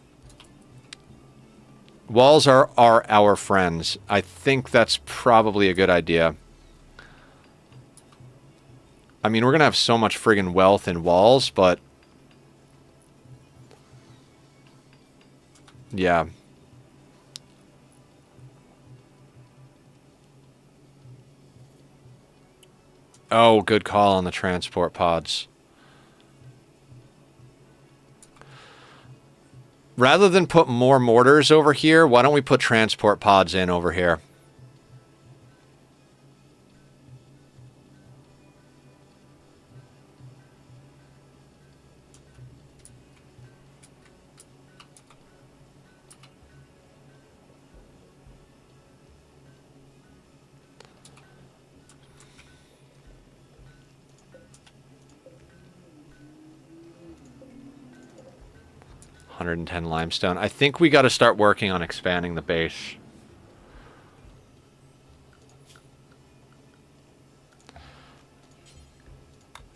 Walls are our friends. I think that's probably a good idea. I mean, we're going to have so much friggin' wealth in walls, but... yeah. Oh, good call on the transport pods. Rather than put more mortars over here, why don't we put transport pods in over here? 110 limestone. I think we got to start working on expanding the base.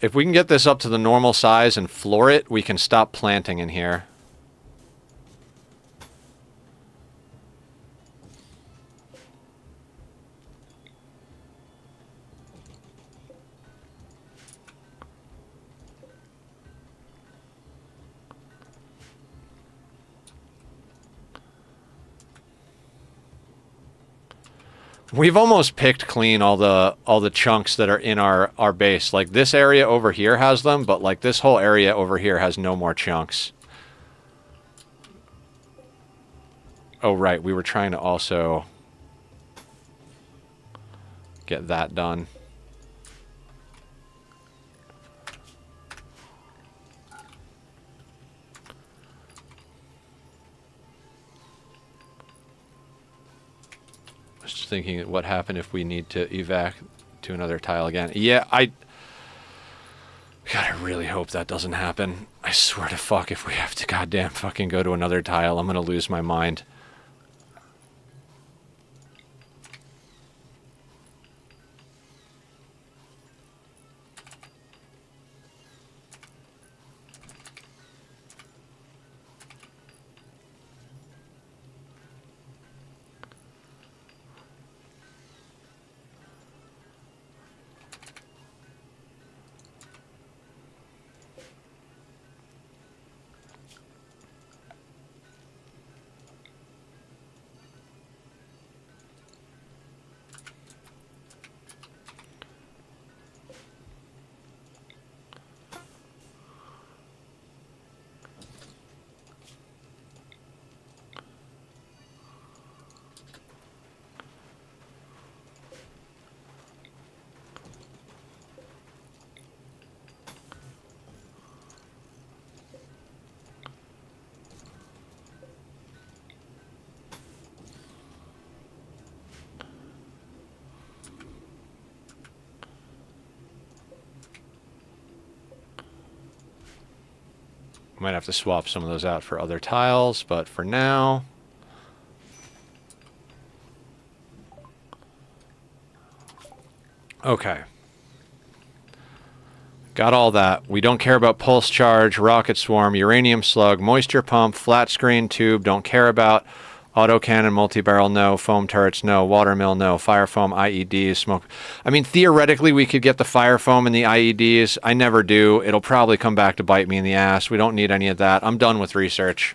If we can get this up to the normal size and floor it, we can stop planting in here. We've almost picked clean all the chunks that are in our base. Like this area over here has them, but like this whole area over here has no more chunks. Oh right, we were trying to also get that done. Just thinking what happened if we need to evac to another tile again. Yeah, God, I really hope that doesn't happen. I swear to fuck, if we have to goddamn fucking go to another tile, I'm gonna lose my mind. Might have to swap some of those out for other tiles, but for now... Okay. Got all that. We don't care about pulse charge, rocket swarm, uranium slug, moisture pump, flat screen tube, don't care about autocannon, multi-barrel, no, foam turrets, no, water mill, no, fire foam, IEDs, smoke. I mean, theoretically, we could get the fire foam and the IEDs. I never do. It'll probably come back to bite me in the ass. We don't need any of that. I'm done with research.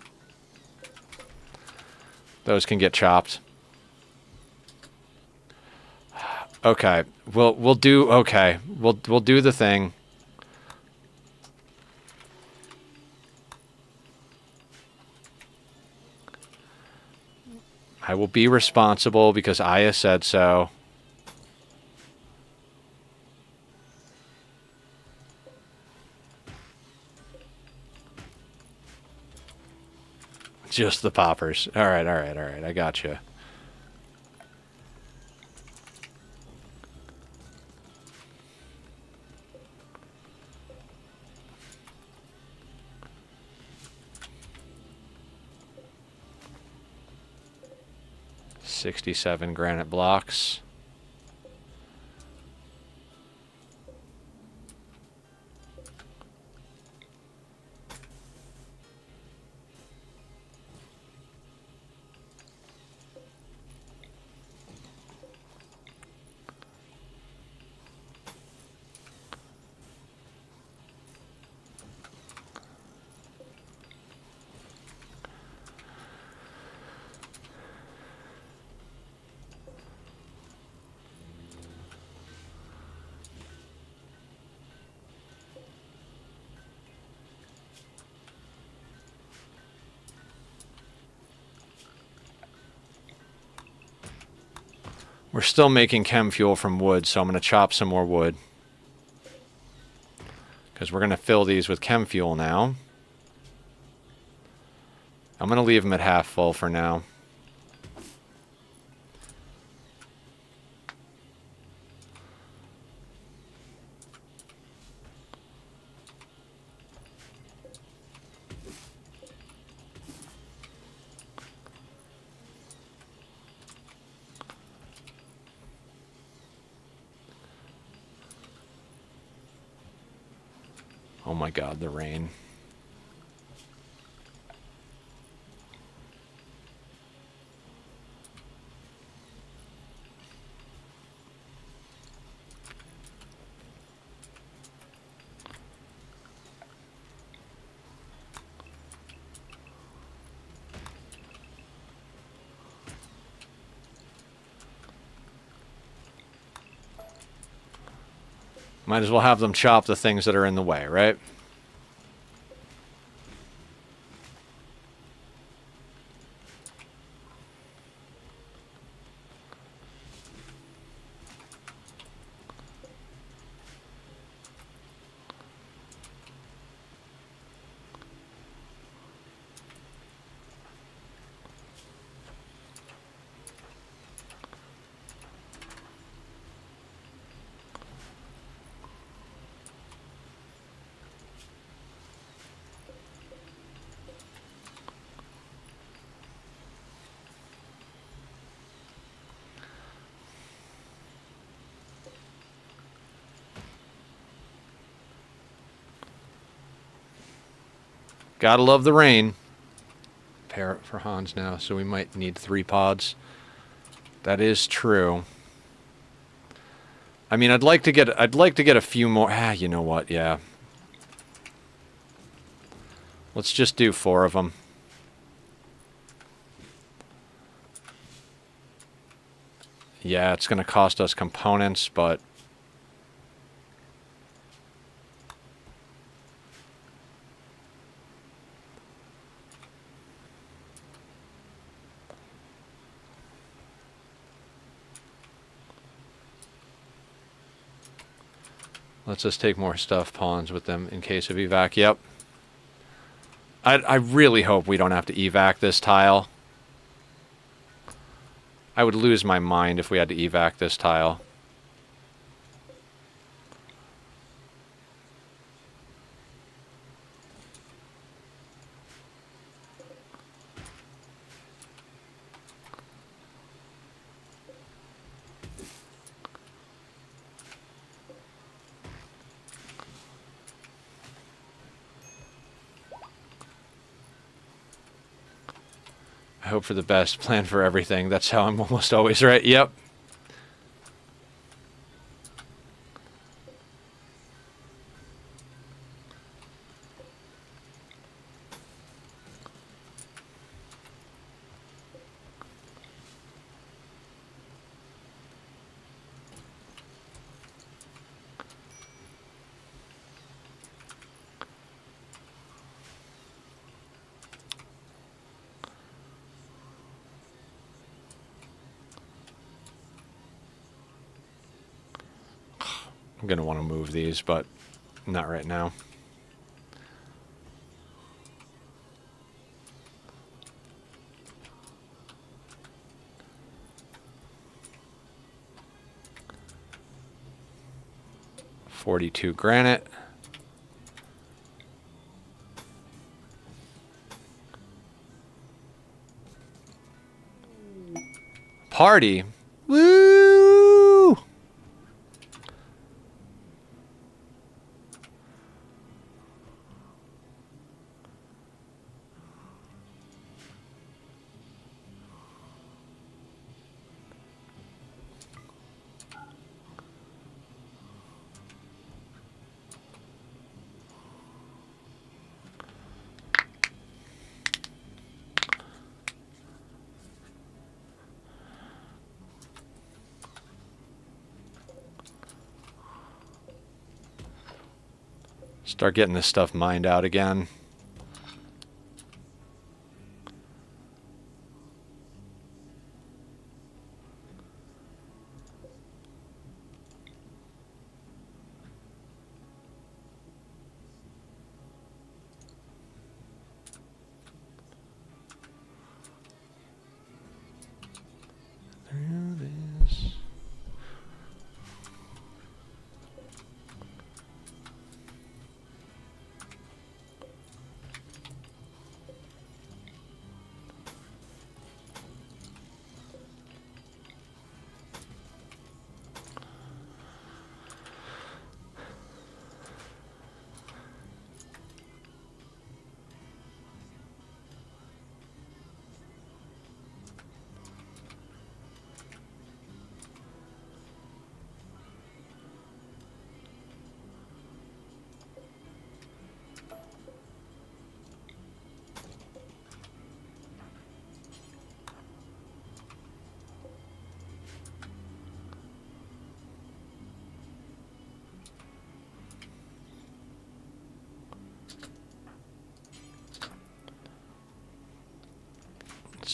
Those can get chopped. Okay, we'll do okay. We'll do the thing. I will be responsible because Aya said so. Just the poppers. All right, all right, all right. I got you. $67 granite blocks. We're still making chem fuel from wood, so I'm going to chop some more wood. Because we're going to fill these with chem fuel now. I'm going to leave them at half full for now. Oh my god, the rain. Might as well have them chop the things that are in the way, right? Gotta love the rain. Parrot for Hans now, so we might need 3 pods. That is true. I mean, I'd like to get a few more. Ah, you know what? Yeah. Let's just do 4 of them. Yeah, it's going to cost us components, but let's just take more stuff pawns with them in case of evac. Yep. I really hope we don't have to evac this tile. I would lose my mind if we had to evac this tile. I hope for the best, plan for everything. That's how I'm almost always right. Yep. I'm going to want to move these, but not right now. $42 granite. Party. Woo! Start getting this stuff mined out again.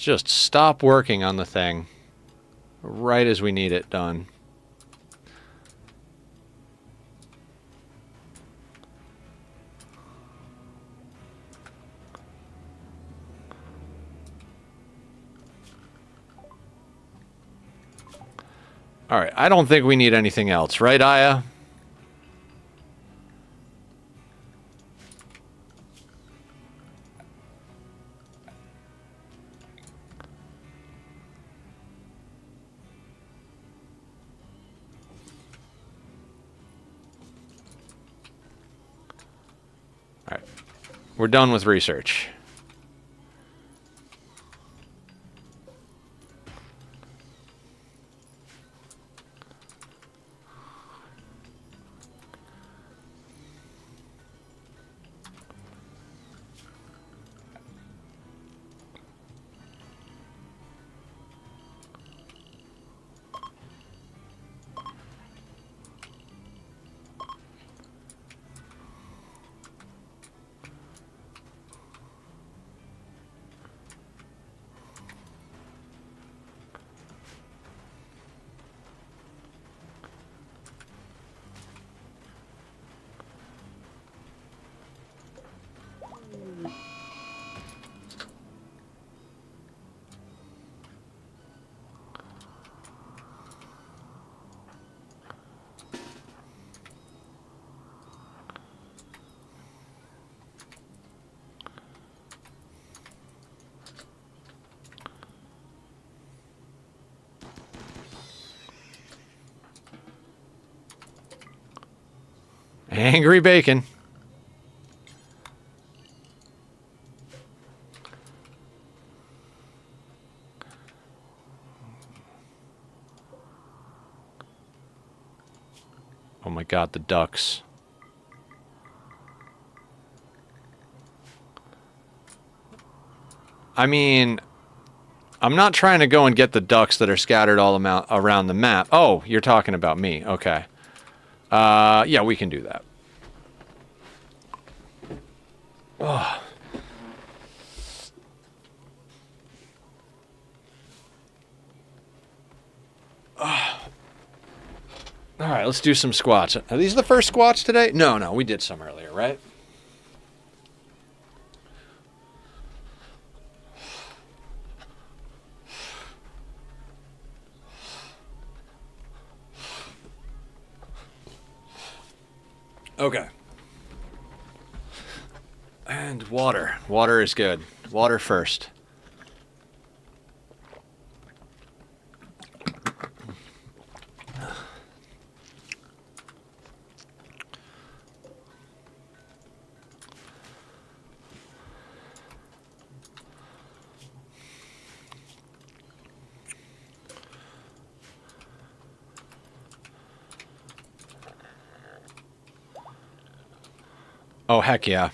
just stop working on the thing right as we need it done. All right, I don't think we need anything else, right, Aya? All right, we're done with research. Angry bacon. Oh my god, the ducks. I mean, I'm not trying to go and get the ducks that are scattered all around the map. Oh, you're talking about me. Okay. Yeah, we can do that. Oh. All right, let's do some squats. Are these the first squats today? No, we did some earlier, right? Okay. And water. Water is good. Water first. Oh, heck yeah.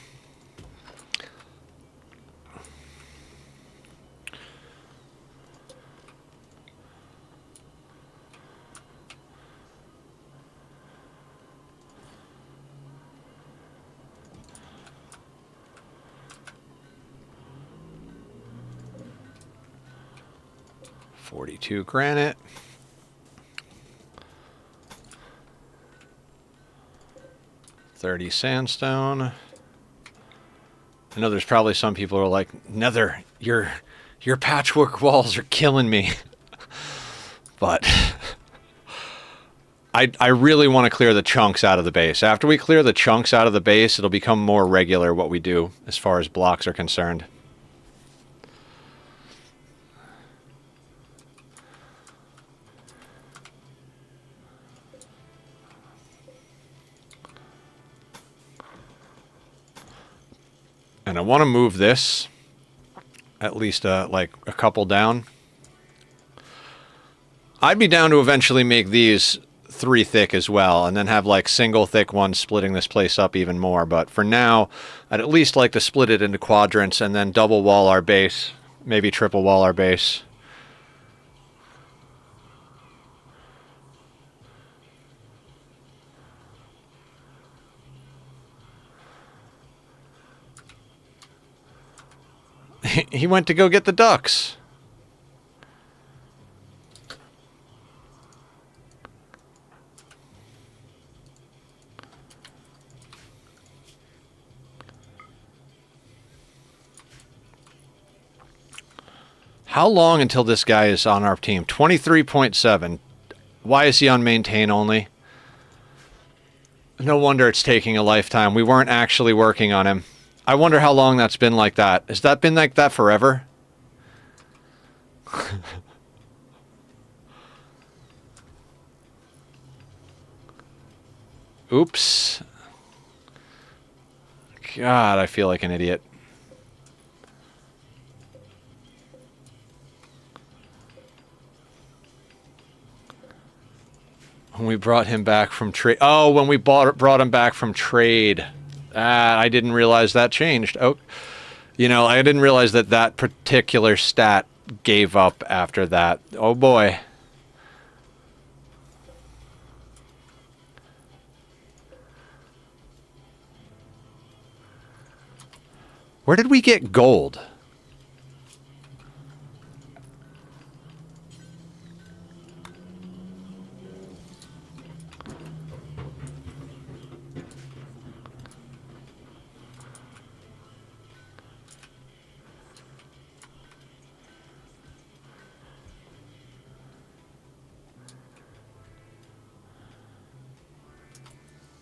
.42 granite. .30 sandstone. I know there's probably some people who are like, Nether, your patchwork walls are killing me. But I really want to clear the chunks out of the base. After we clear the chunks out of the base, it'll become more regular what we do as far as blocks are concerned. And I want to move this at least like a couple down. I'd be down to eventually make these 3 thick as well, and then have like single thick ones splitting this place up even more. But for now, I'd at least like to split it into quadrants and then double wall our base, maybe triple wall our base. He went to go get the ducks. How long until this guy is on our team? 23.7. Why is he on maintain only? No wonder it's taking a lifetime. We weren't actually working on him. I wonder how long that's been like that. Has that been like that forever? Oops. God, I feel like an idiot. When we brought him back from trade. Oh, when we brought him back from trade. I didn't realize that changed. Oh, you know, I didn't realize that that particular stat gave up after that. Oh boy. Where did we get gold?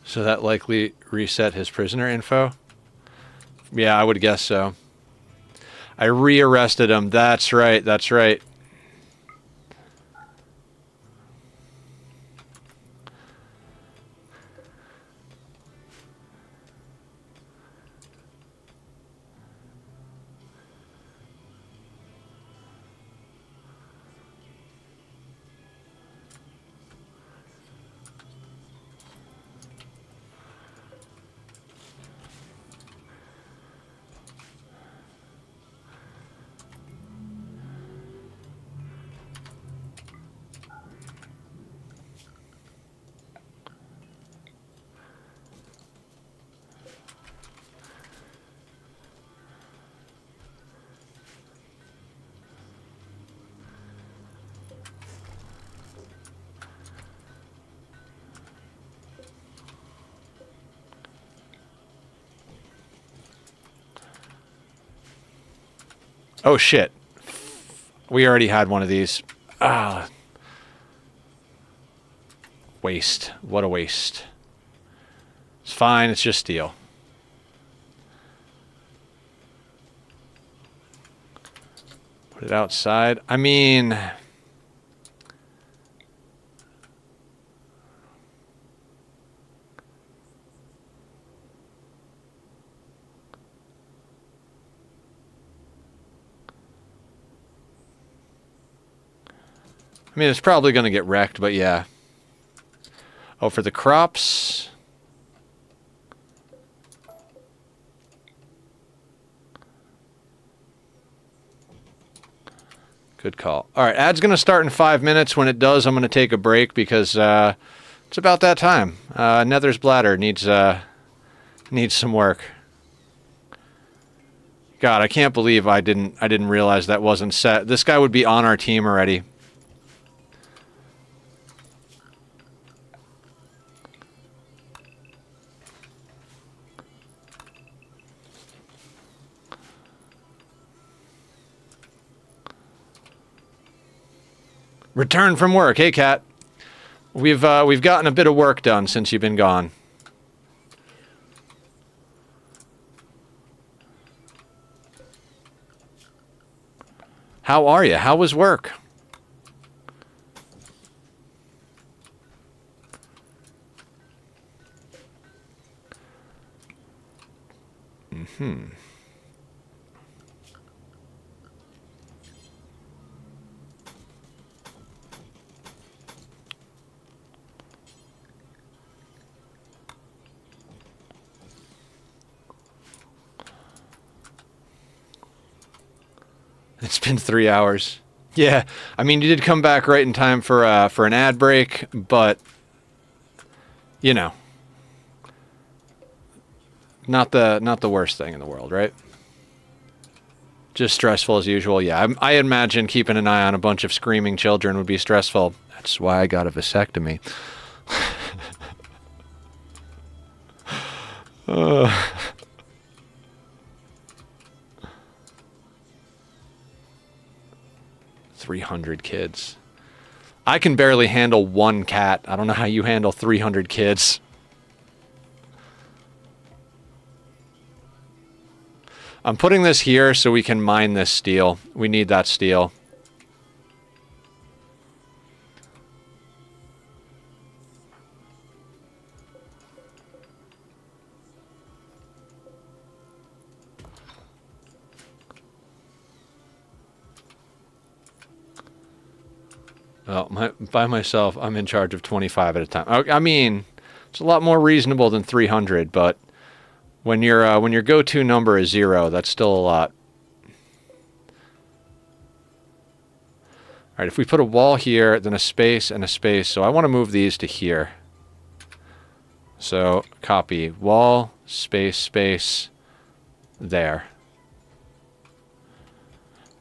So that likely reset his prisoner info? Yeah, I would guess so. I rearrested him. That's right, that's right. Oh shit. We already had one of these. Ah. Waste. What a waste. It's fine, it's just steel. Put it outside. I mean... it's probably going to get wrecked, but yeah. Oh, for the crops. Good call. All right, ad's going to start in 5 minutes. When it does, I'm going to take a break because it's about that time. Nether's bladder needs some work. God, I can't believe I didn't realize that wasn't set. This guy would be on our team already. Return from work. Hey, Kat. We've gotten a bit of work done since you've been gone. How are you? How was work? It's been 3 hours. Yeah, I mean, you did come back right in time for an ad break, but you know, not the worst thing in the world, right? Just stressful as usual. Yeah, I imagine keeping an eye on a bunch of screaming children would be stressful. That's why I got a vasectomy. 300 kids. I can barely handle one cat. I don't know how you handle 300 kids. I'm putting this here so we can mine this steel. We need that steel. Oh, by myself, I'm in charge of 25 at a time. I mean, it's a lot more reasonable than 300, but when your go-to number is 0, that's still a lot. All right, if we put a wall here, then a space and a space, so I want to move these to here. So copy wall, space, space, there.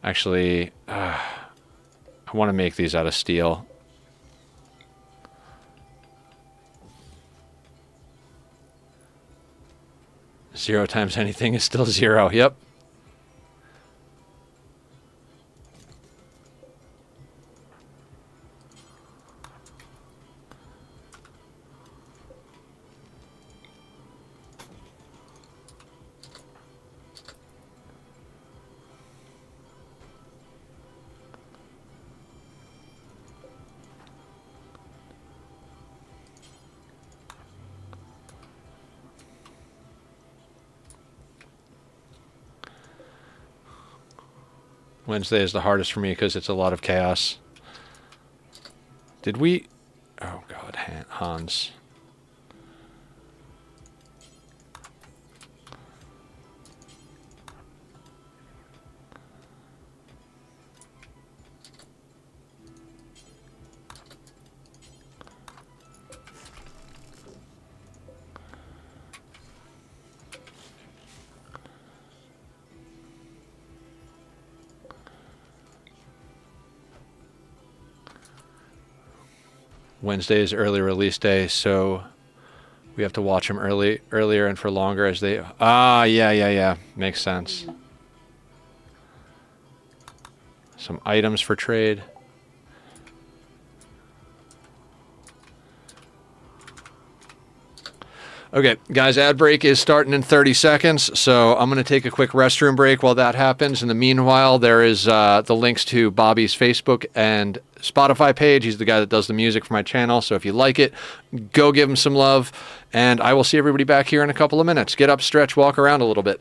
Actually, I want to make these out of steel. Zero times anything is still 0. Yep. Wednesday is the hardest for me because it's a lot of chaos. Did we... Oh, God, Hans. Wednesday is early release day, so we have to watch them earlier and for longer as they... yeah. Makes sense. Some items for trade. Okay, guys, ad break is starting in 30 seconds, so I'm going to take a quick restroom break while that happens. In the meanwhile, there is the links to Bobby's Facebook and Spotify page. He's the guy that does the music for my channel, so if you like it, go give him some love, and I will see everybody back here in a couple of minutes. Get up, stretch, walk around a little bit.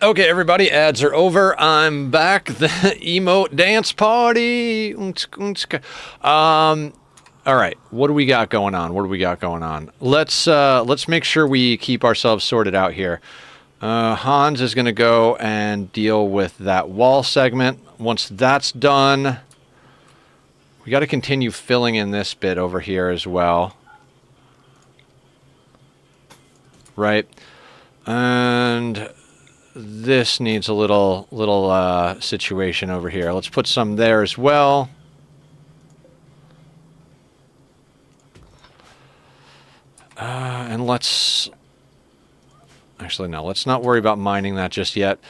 Okay, everybody, ads are over. I'm back. The emote dance party. All right, what do we got going on? Let's make sure we keep ourselves sorted out here. Hans is going to go and deal with that wall segment. Once that's done, we got to continue filling in this bit over here as well. Right? And this needs a little situation over here. Let's put some there as well. And let's... Actually, no. Let's not worry about mining that just yet.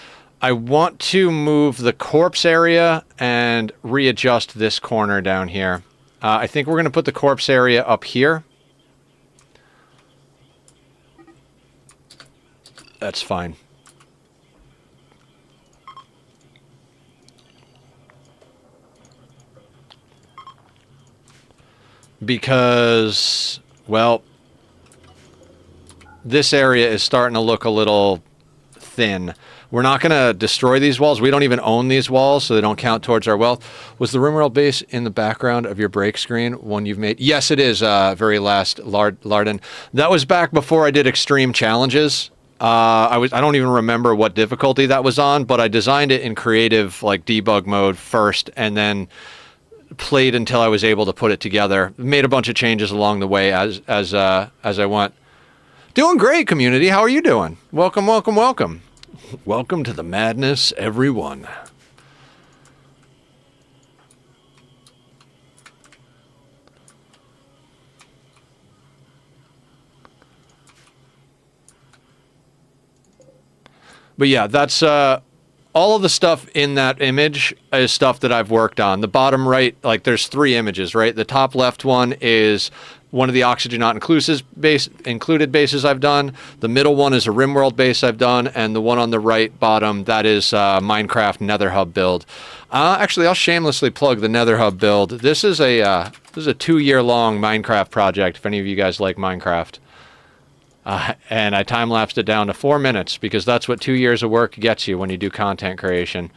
I want to move the corpse area and readjust this corner down here. I think we're going to put the corpse area up here. That's fine. Because, well, this area is starting to look a little thin. We're not going to destroy these walls. We don't even own these walls, so they don't count towards our wealth. Was the Rimworld base in the background of your break screen, one you've made? Yes, it is, very last, Larden. That was back before I did extreme challenges. I don't even remember what difficulty that was on, but I designed it in creative, like, debug mode first, and then played until I was able to put it together. Made a bunch of changes along the way as I went. Doing great, community. How are you doing? Welcome, welcome, welcome. Welcome to the madness, everyone. But yeah, that's all of the stuff in that image is stuff that I've worked on. The bottom right, like there's 3 images, right? The top left one is one of the Oxygen Not included bases I've done. The middle one is a Rimworld base I've done, and the one on the right bottom, that is Minecraft Nether Hub build. Actually, I'll shamelessly plug the Nether Hub build. This is a 2-year-long Minecraft project, if any of you guys like Minecraft. And I time-lapsed it down to 4 minutes, because that's what 2 years of work gets you when you do content creation.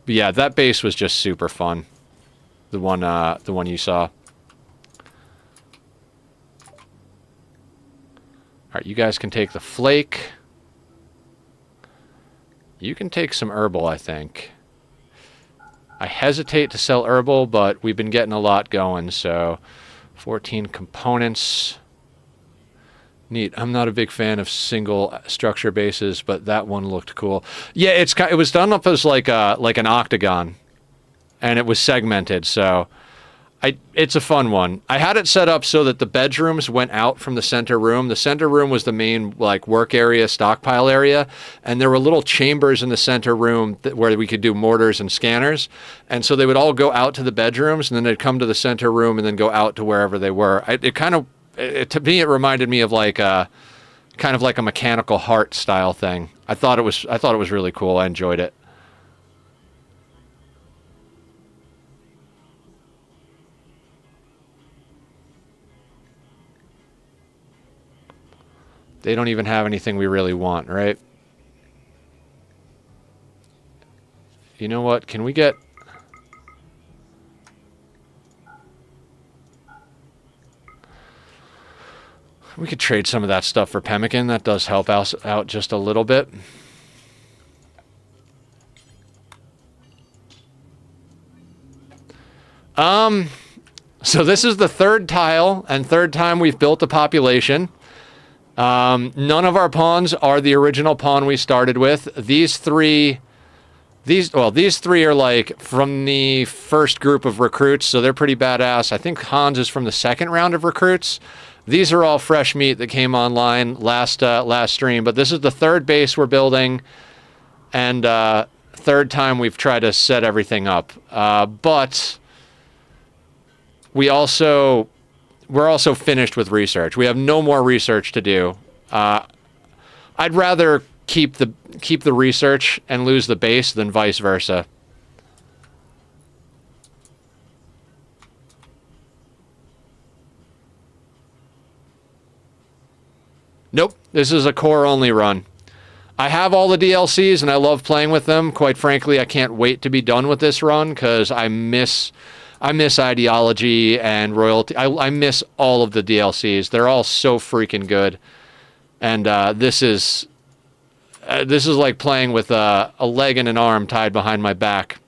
But yeah, that base was just super fun. The one you saw. Alright, you guys can take the flake. You can take some herbal, I think. I hesitate to sell herbal, but we've been getting a lot going, so 14 components. Neat. I'm not a big fan of single structure bases, but that one looked cool. Yeah, it was done up as like an octagon, and it was segmented, so it's a fun one. I had it set up so that the bedrooms went out from the center room. The center room was the main like work area, stockpile area, and there were little chambers in the center room where we could do mortars and scanners. And so they would all go out to the bedrooms, and then they'd come to the center room and then go out to wherever they were. To me, it reminded me of like kind of like a Mechanical Heart style thing. I thought it was really cool. I enjoyed it. They don't even have anything we really want, right? You know what? Can we get... We could trade some of that stuff for pemmican. That does help us out just a little bit. So this is the 3rd tile and 3rd time we've built a population. None of our pawns are the original pawn we started with. These three are like from the first group of recruits, so they're pretty badass. I think Hans is from the 2nd round of recruits. These are all fresh meat that came online last stream, but this is the 3rd base we're building, and 3rd time we've tried to set everything up. But we're also finished with research. We have no more research to do. I'd rather keep the research and lose the base than vice versa. Nope, this is a core only run. I have all the DLCs and I love playing with them. Quite frankly, I can't wait to be done with this run because I miss Ideology and Royalty. I miss all of the DLCs. They're all so freaking good. And this is like playing with a leg and an arm tied behind my back.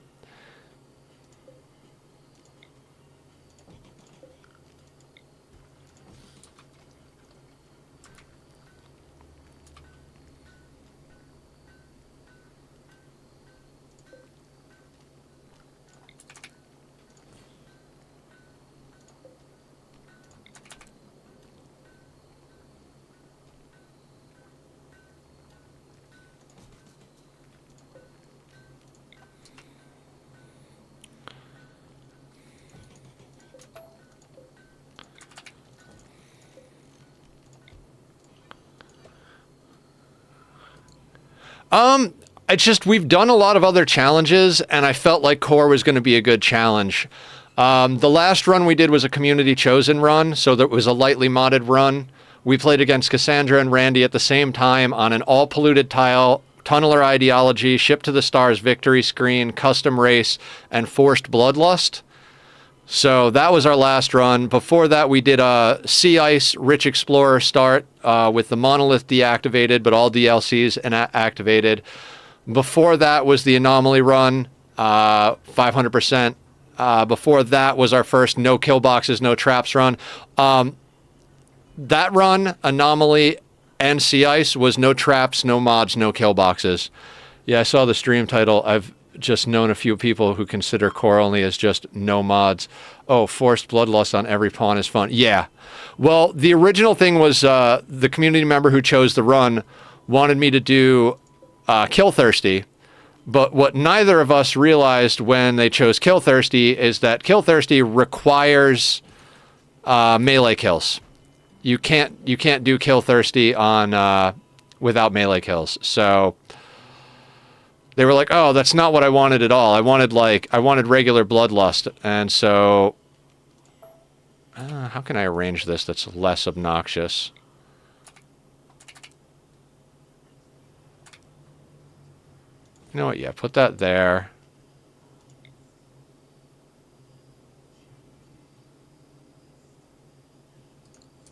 It's just we've done a lot of other challenges, and I felt like core was going to be a good challenge. The last run we did was a community chosen run, so that was a lightly modded run. We played against Cassandra and Randy at the same time on an all polluted tile, tunneler ideology, ship to the stars victory screen, custom race, and forced bloodlust. So that was our last run. Before that, we did a Sea Ice Rich Explorer start with the Monolith deactivated, but all DLCs activated. Before that was the Anomaly run, 500%. Before that was our first no kill boxes, no traps run. That run, Anomaly and Sea Ice, was no traps, no mods, no kill boxes. Yeah, I saw the stream title. I've just known a few people who consider core only as just no mods. Oh, forced bloodlust on every pawn is fun. Yeah. Well, the original thing was the community member who chose the run wanted me to do Kill Thirsty. But what neither of us realized when they chose Kill Thirsty is that Kill Thirsty requires melee kills. You can't do Kill Thirsty on without melee kills. So they were like, "Oh, that's not what I wanted at all. I wanted regular bloodlust." And so how can I arrange this that's less obnoxious? You know what? Yeah, put that there.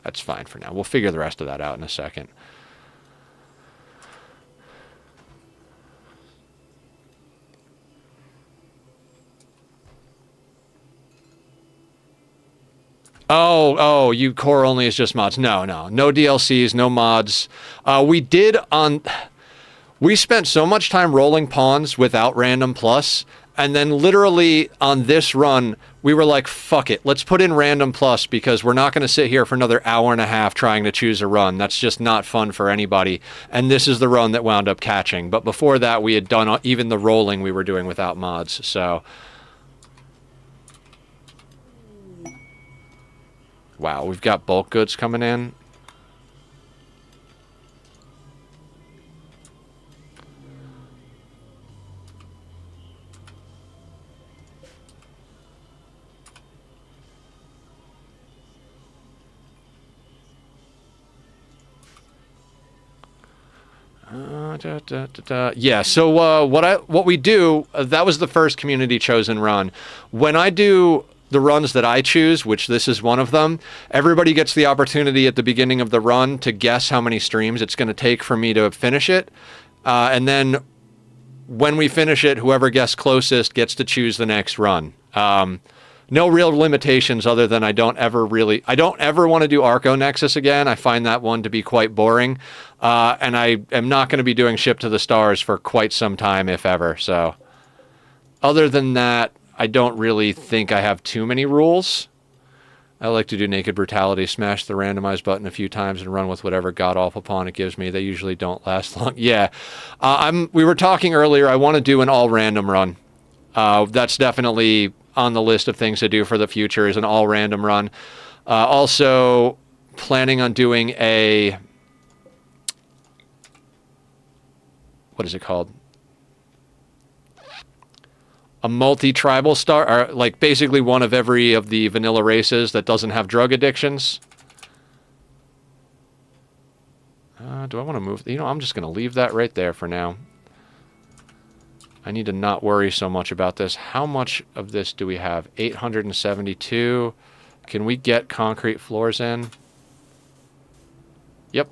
That's fine for now. We'll figure the rest of that out in a second. Oh, you core only is just mods. No DLCs, no mods. We spent so much time rolling pawns without random plus, and then literally on this run, we were like, fuck it, let's put in random plus because we're not going to sit here for another hour and a half trying to choose a run. That's just not fun for anybody. And this is the run that wound up catching. But before that, we had done even the rolling we were doing without mods. So, wow, we've got bulk goods coming in. Yeah, so what we do, that was the first community chosen run. When I do the runs that I choose, which this is one of them, everybody gets the opportunity at the beginning of the run to guess how many streams it's going to take for me to finish it. And then when we finish it, whoever guessed closest gets to choose the next run. No real limitations other than I don't ever want to do Arco Nexus again. I find that one to be quite boring. And I am not going to be doing Ship to the Stars for quite some time, if ever. So other than that, I don't really think I have too many rules. I like to do Naked Brutality, smash the randomize button a few times and run with whatever god-awful pawn it gives me. They usually don't last long. Yeah. We were talking earlier, I want to do an all-random run. That's definitely on the list of things to do for the future, is an all-random run. Also, planning on doing a... What is it called? A multi-tribal star, or like basically one of every of the vanilla races that doesn't have drug addictions. Do I want to move? You know, I'm just going to leave that right there for now. I need to not worry so much about this. How much of this do we have? 872. Can we get concrete floors in? Yep.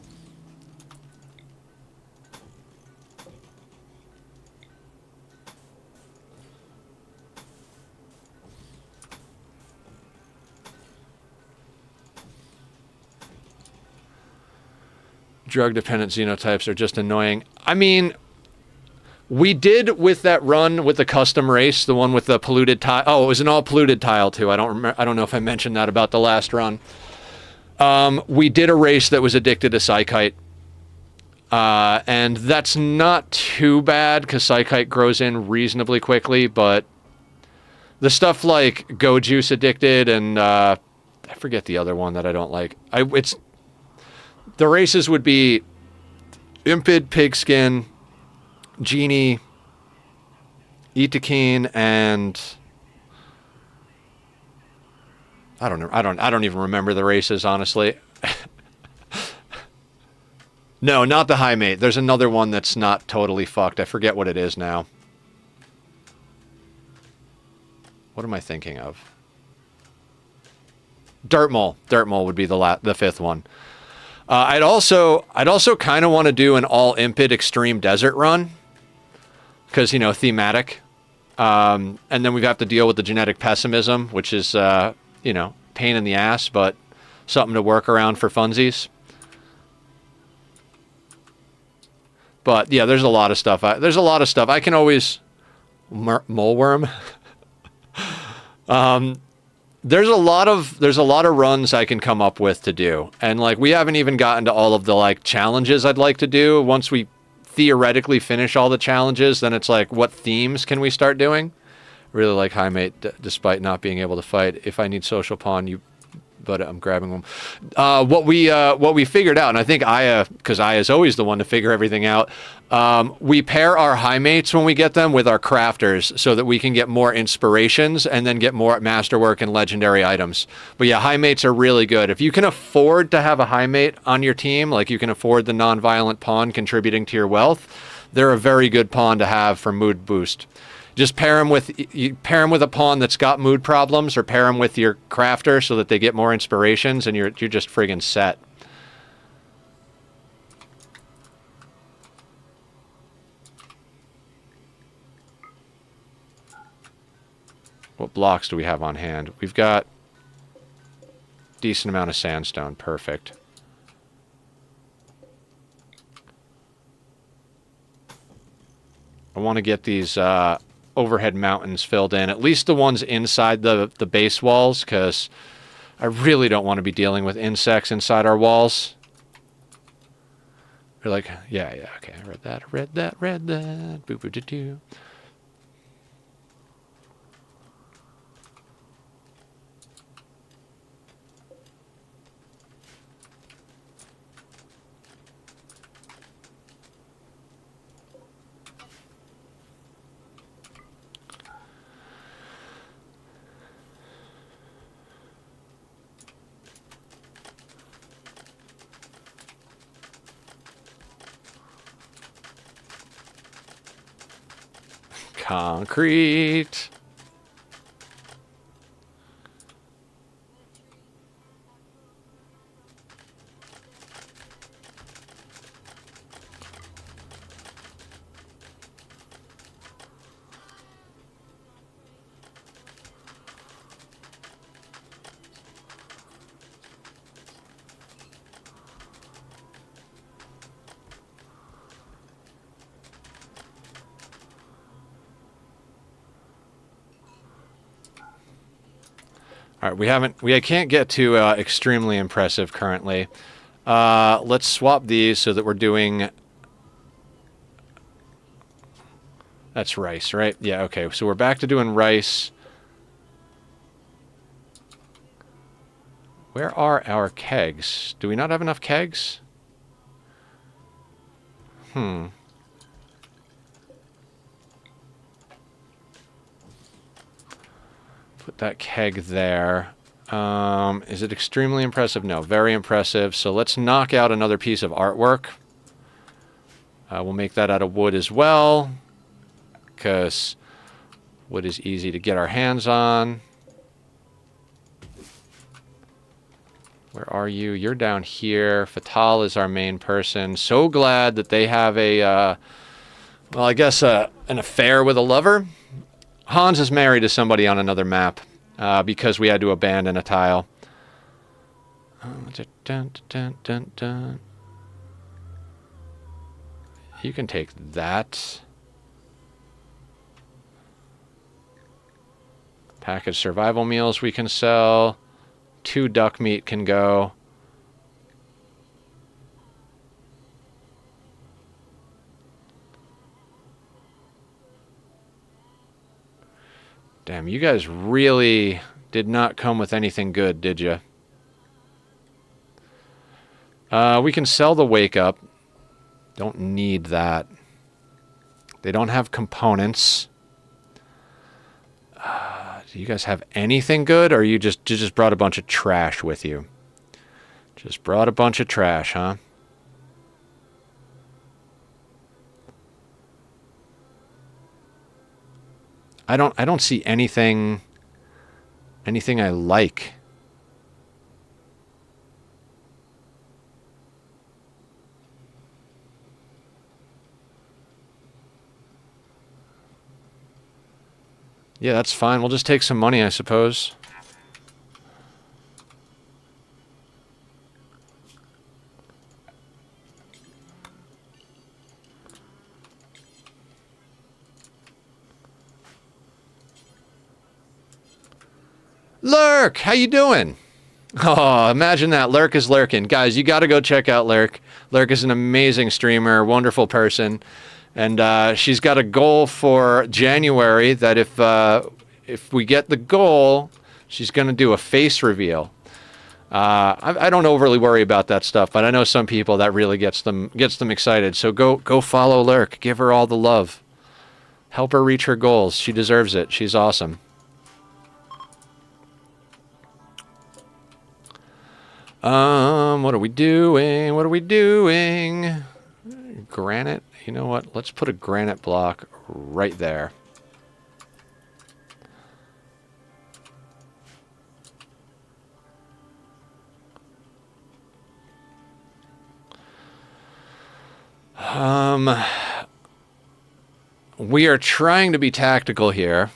Drug-dependent xenotypes are just annoying. I mean, we did with that run with the custom race, the one with the polluted tile. Oh, it was an all-polluted tile, too. I don't know if I mentioned that about the last run. We did a race that was addicted to psychite. And that's not too bad, because psychite grows in reasonably quickly, but the stuff like Go Juice addicted and I forget the other one that I don't like. The races would be Impid, Pigskin, Genie, Itakeen, and I don't know. I don't even remember the races, honestly. No, not the High Mate. There's another one that's not totally fucked. I forget what it is now. What am I thinking of? Dirt Mole. Dirt Mole would be the fifth one. I'd also kind of want to do an all Impid Extreme Desert run, because, you know, thematic. And then we have to deal with the genetic pessimism, which is you know, pain in the ass, but something to work around for funsies. But yeah, there's a lot of stuff. I can always moleworm. There's a lot of runs I can come up with to do. And like, we haven't even gotten to all of the like challenges I'd like to do. Once we theoretically finish all the challenges, then it's like, what themes can we start doing? Really like High Mate, despite not being able to fight. If I need social pawn, but I'm grabbing them. What we figured out, and I think Aya, because Aya's always the one to figure everything out, we pair our High Mates when we get them with our crafters so that we can get more inspirations and then get more masterwork and legendary items. But yeah, High Mates are really good. If you can afford to have a High Mate on your team, like you can afford the non-violent pawn contributing to your wealth, they're a very good pawn to have for mood boost. Just pair them with a pawn that's got mood problems, or pair them with your crafter so that they get more inspirations, and you're just friggin' set. What blocks do we have on hand? We've got a decent amount of sandstone. Perfect. I want to get these overhead mountains filled in, at least the ones inside the base walls, because I really don't want to be dealing with insects inside our walls. They're like, yeah, okay, I read that. Boo boo doo doo. Concrete. All right, we can't get to extremely impressive currently. Let's swap these so that we're doing. That's rice, right? Yeah, okay. So we're back to doing rice. Where are our kegs? Do we not have enough kegs? Put that keg there. Is it extremely impressive? No, very impressive. So let's knock out another piece of artwork. We'll make that out of wood as well, because wood is easy to get our hands on. Where are you? You're down here. Fatal is our main person. So glad that they have a, well, I guess an affair with a lover. Hans is married to somebody on another map because we had to abandon a tile. You can take that. Packaged survival meals we can sell. 2 duck meat can go. Damn, you guys really did not come with anything good, did you? We can sell the wake up. Don't need that. They don't have components. Do you guys have anything good, or you just brought a bunch of trash with you? Just brought a bunch of trash, huh? I don't see anything I like. Yeah, that's fine. We'll just take some money, I suppose. Lurk, how you doing? Oh, imagine that. Lurk is lurking. Guys, you got to go check out Lurk. Lurk is an amazing streamer, wonderful person. And she's got a goal for January that if we get the goal, she's going to do a face reveal. I don't overly worry about that stuff, but I know some people that really gets them excited. So go follow Lurk. Give her all the love. Help her reach her goals. She deserves it. She's awesome. What are we doing? What are we doing? Granite. You know what? Let's put a granite block right there. We are trying to be tactical here.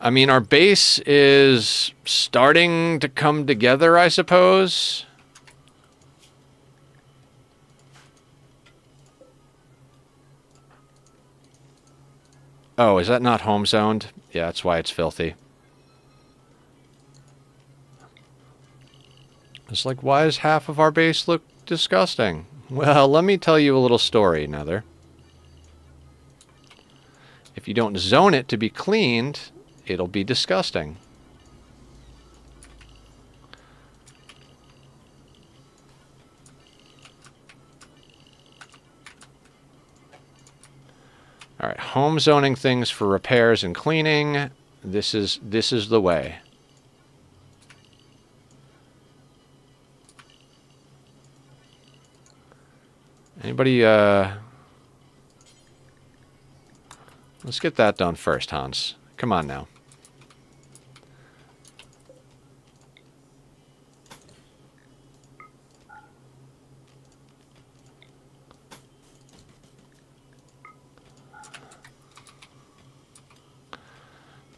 I mean, our base is starting to come together, I suppose. Oh, is that not home zoned? Yeah, that's why it's filthy. It's like, why does half of our base look disgusting? Well, let me tell you a little story, Nether. If you don't zone it to be cleaned, it'll be disgusting. All right, home zoning things for repairs and cleaning. This is the way. Anybody, let's get that done first, Hans. Come on now.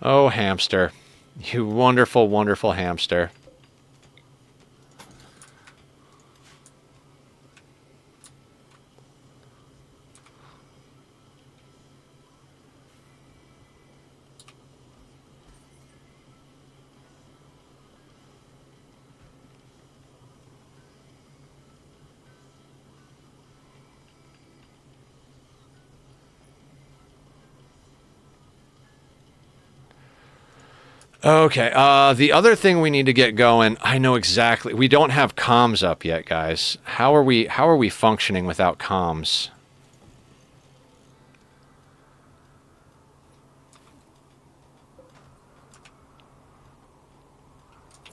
Oh, hamster. You wonderful, wonderful hamster. Okay, the other thing we need to get going, I know exactly. We don't have comms up yet, guys. How are we functioning without comms?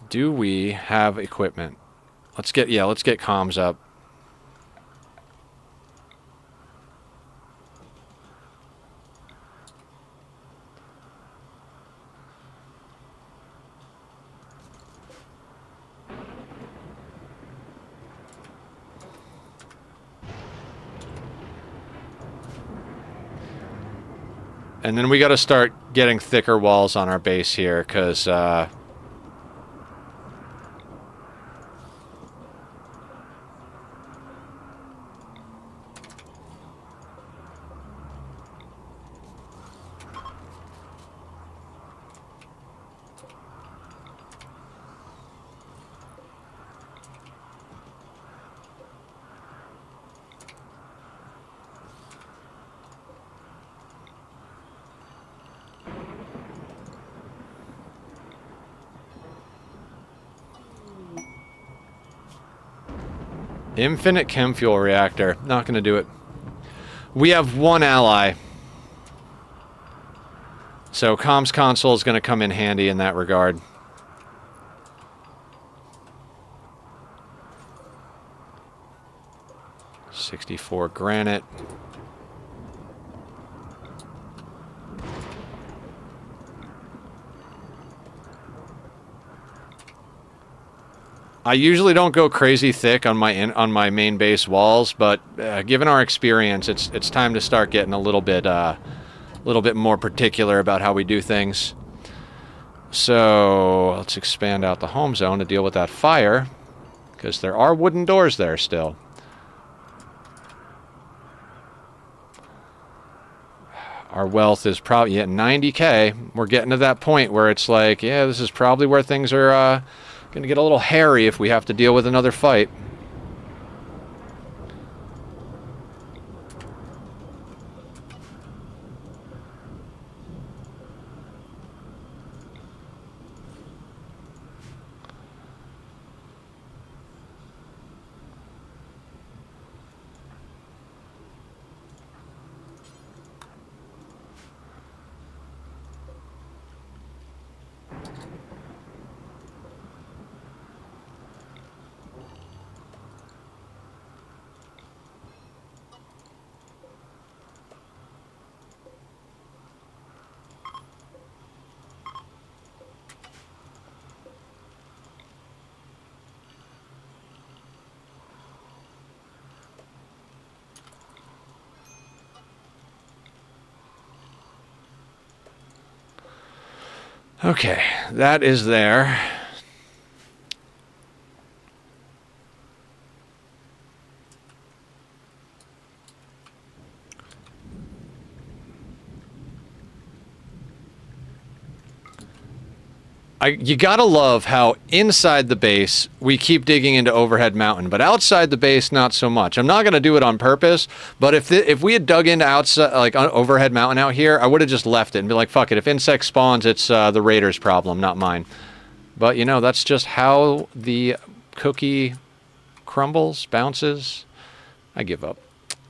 Do we have equipment? Let's get comms up. And then we got to start getting thicker walls on our base here, because infinite chem fuel reactor. Not going to do it. We have one ally. So comms console is going to come in handy in that regard. $64 granite. I usually don't go crazy thick on my main base walls, but given our experience, it's time to start getting a little bit more particular about how we do things. So let's expand out the home zone to deal with that fire, because there are wooden doors there still. Our wealth is probably at 90K. We're getting to that point where it's like, yeah, this is probably where things are going to get a little hairy if we have to deal with another fight. Okay, that is there. You gotta love how inside the base we keep digging into Overhead Mountain, but outside the base not so much. I'm not gonna do it on purpose, but if we had dug into outside, like Overhead Mountain out here, I would have just left it and be like, fuck it. If insect spawns, it's the raiders' problem, not mine. But you know, that's just how the cookie crumbles, bounces. I give up.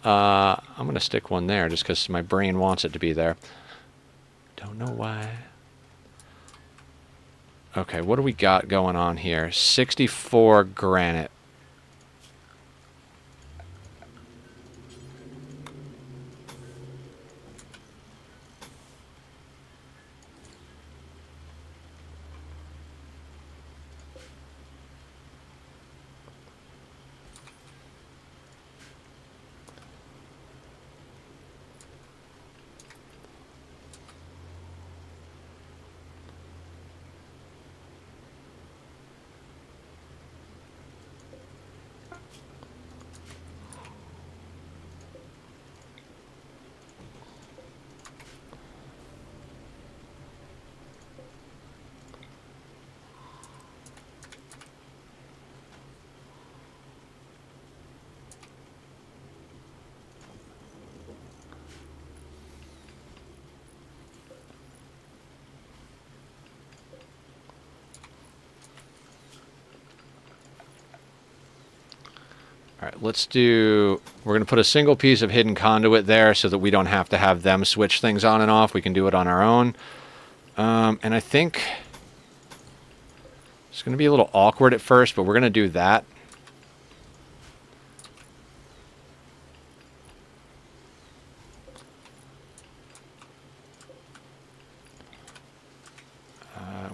I'm gonna stick one there just because my brain wants it to be there. Don't know why. Okay, what do we got going on here? 64 granite. All right, we're going to put a single piece of hidden conduit there so that we don't have to have them switch things on and off. We can do it on our own. And I think It's going to be a little awkward at first, but we're going to do that.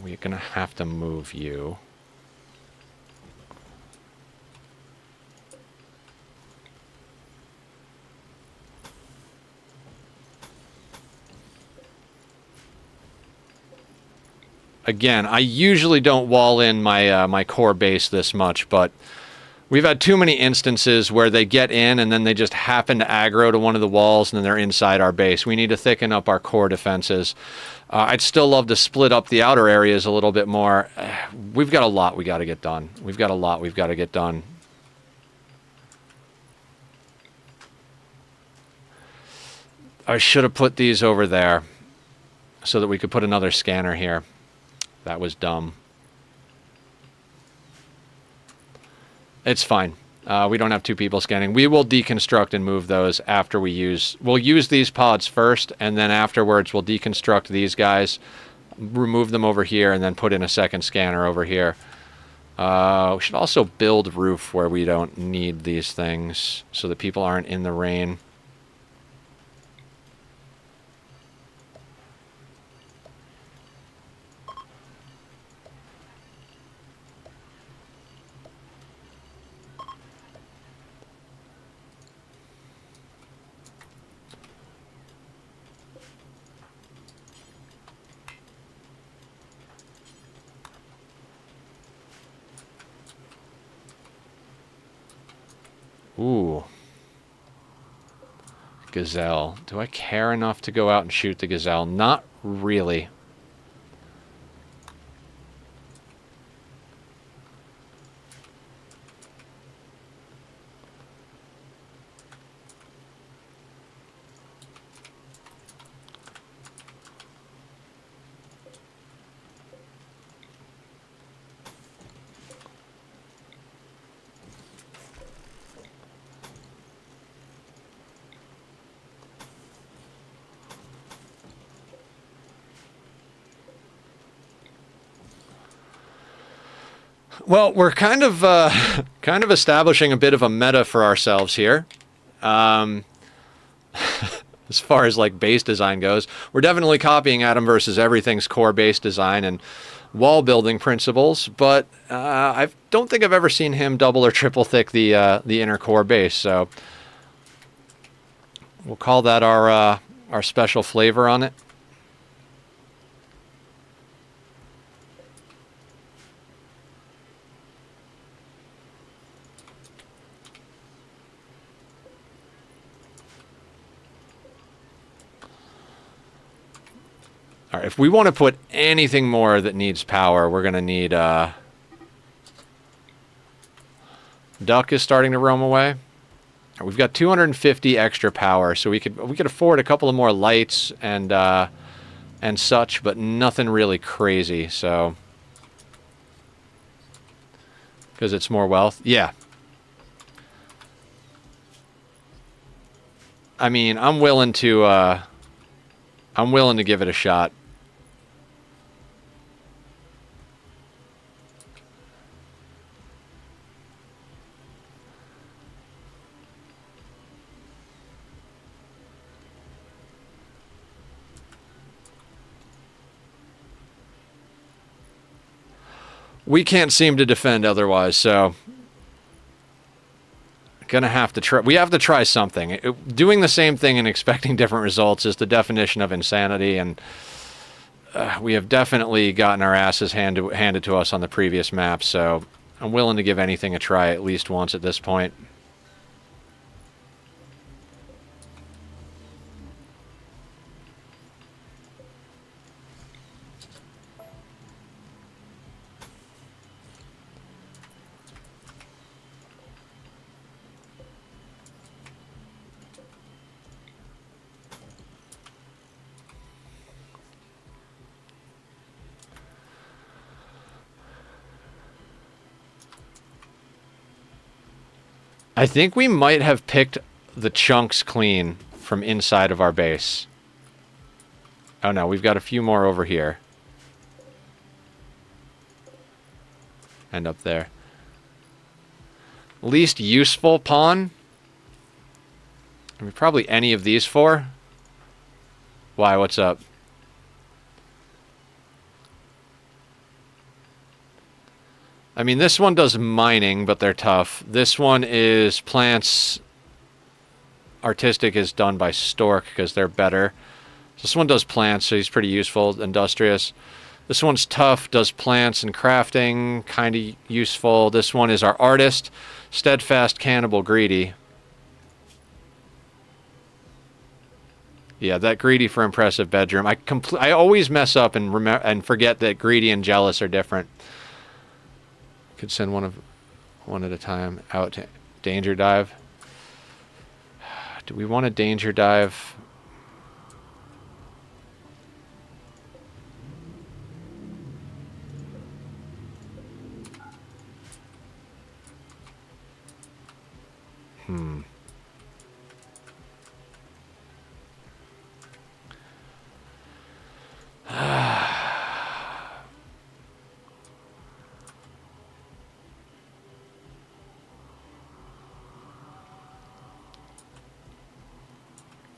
We're going to have to move you. Again, I usually don't wall in my my core base this much, but we've had too many instances where they get in and then they just happen to aggro to one of the walls and then they're inside our base. We need to thicken up our core defenses. I'd still love to split up the outer areas a little bit more. We've got a lot we got to get done. We've got a lot we've got to get done. I should have put these over there so that we could put another scanner here. That was dumb. It's fine. We don't have two people scanning. We will deconstruct and move those after we use... We'll use these pods first, and then afterwards we'll deconstruct these guys, remove them over here, and then put in a second scanner over here. We should also build roof where we don't need these things so that people aren't in the rain. Ooh. Gazelle. Do I care enough to go out and shoot the gazelle? Not really. Well, we're kind of establishing a bit of a meta for ourselves here. As far as like base design goes, we're definitely copying Adam versus Everything's core base design and wall building principles, but I don't think I've ever seen him double or triple thick the inner core base. So we'll call that our special flavor on it. All right, if we want to put anything more that needs power, we're going to need... Duck is starting to roam away. We've got 250 extra power, so we could afford a couple of more lights and such, but nothing really crazy, so... Because it's more wealth? Yeah. I mean, I'm willing to give it a shot. We can't seem to defend otherwise, so gonna have to try. We have to try something. Doing the same thing and expecting different results is the definition of insanity, and we have definitely gotten our asses handed to us on the previous map, so I'm willing to give anything a try at least once at this point. I think we might have picked the chunks clean from inside of our base. Oh no, we've got a few more over here. end up there. Least useful pawn? I mean, probably any of these four. Why? What's up? I mean, this one does mining, but they're tough. This one is plants. Artistic is done by Stork because they're better. This one does plants, so he's pretty useful. Industrious. This one's tough, does plants and crafting, kind of useful. This one is our artist. Steadfast, cannibal, greedy. Yeah, that greedy for impressive bedroom. I always mess up and forget that greedy and jealous are different. Could send one at a time out to danger dive. Do we want a danger dive?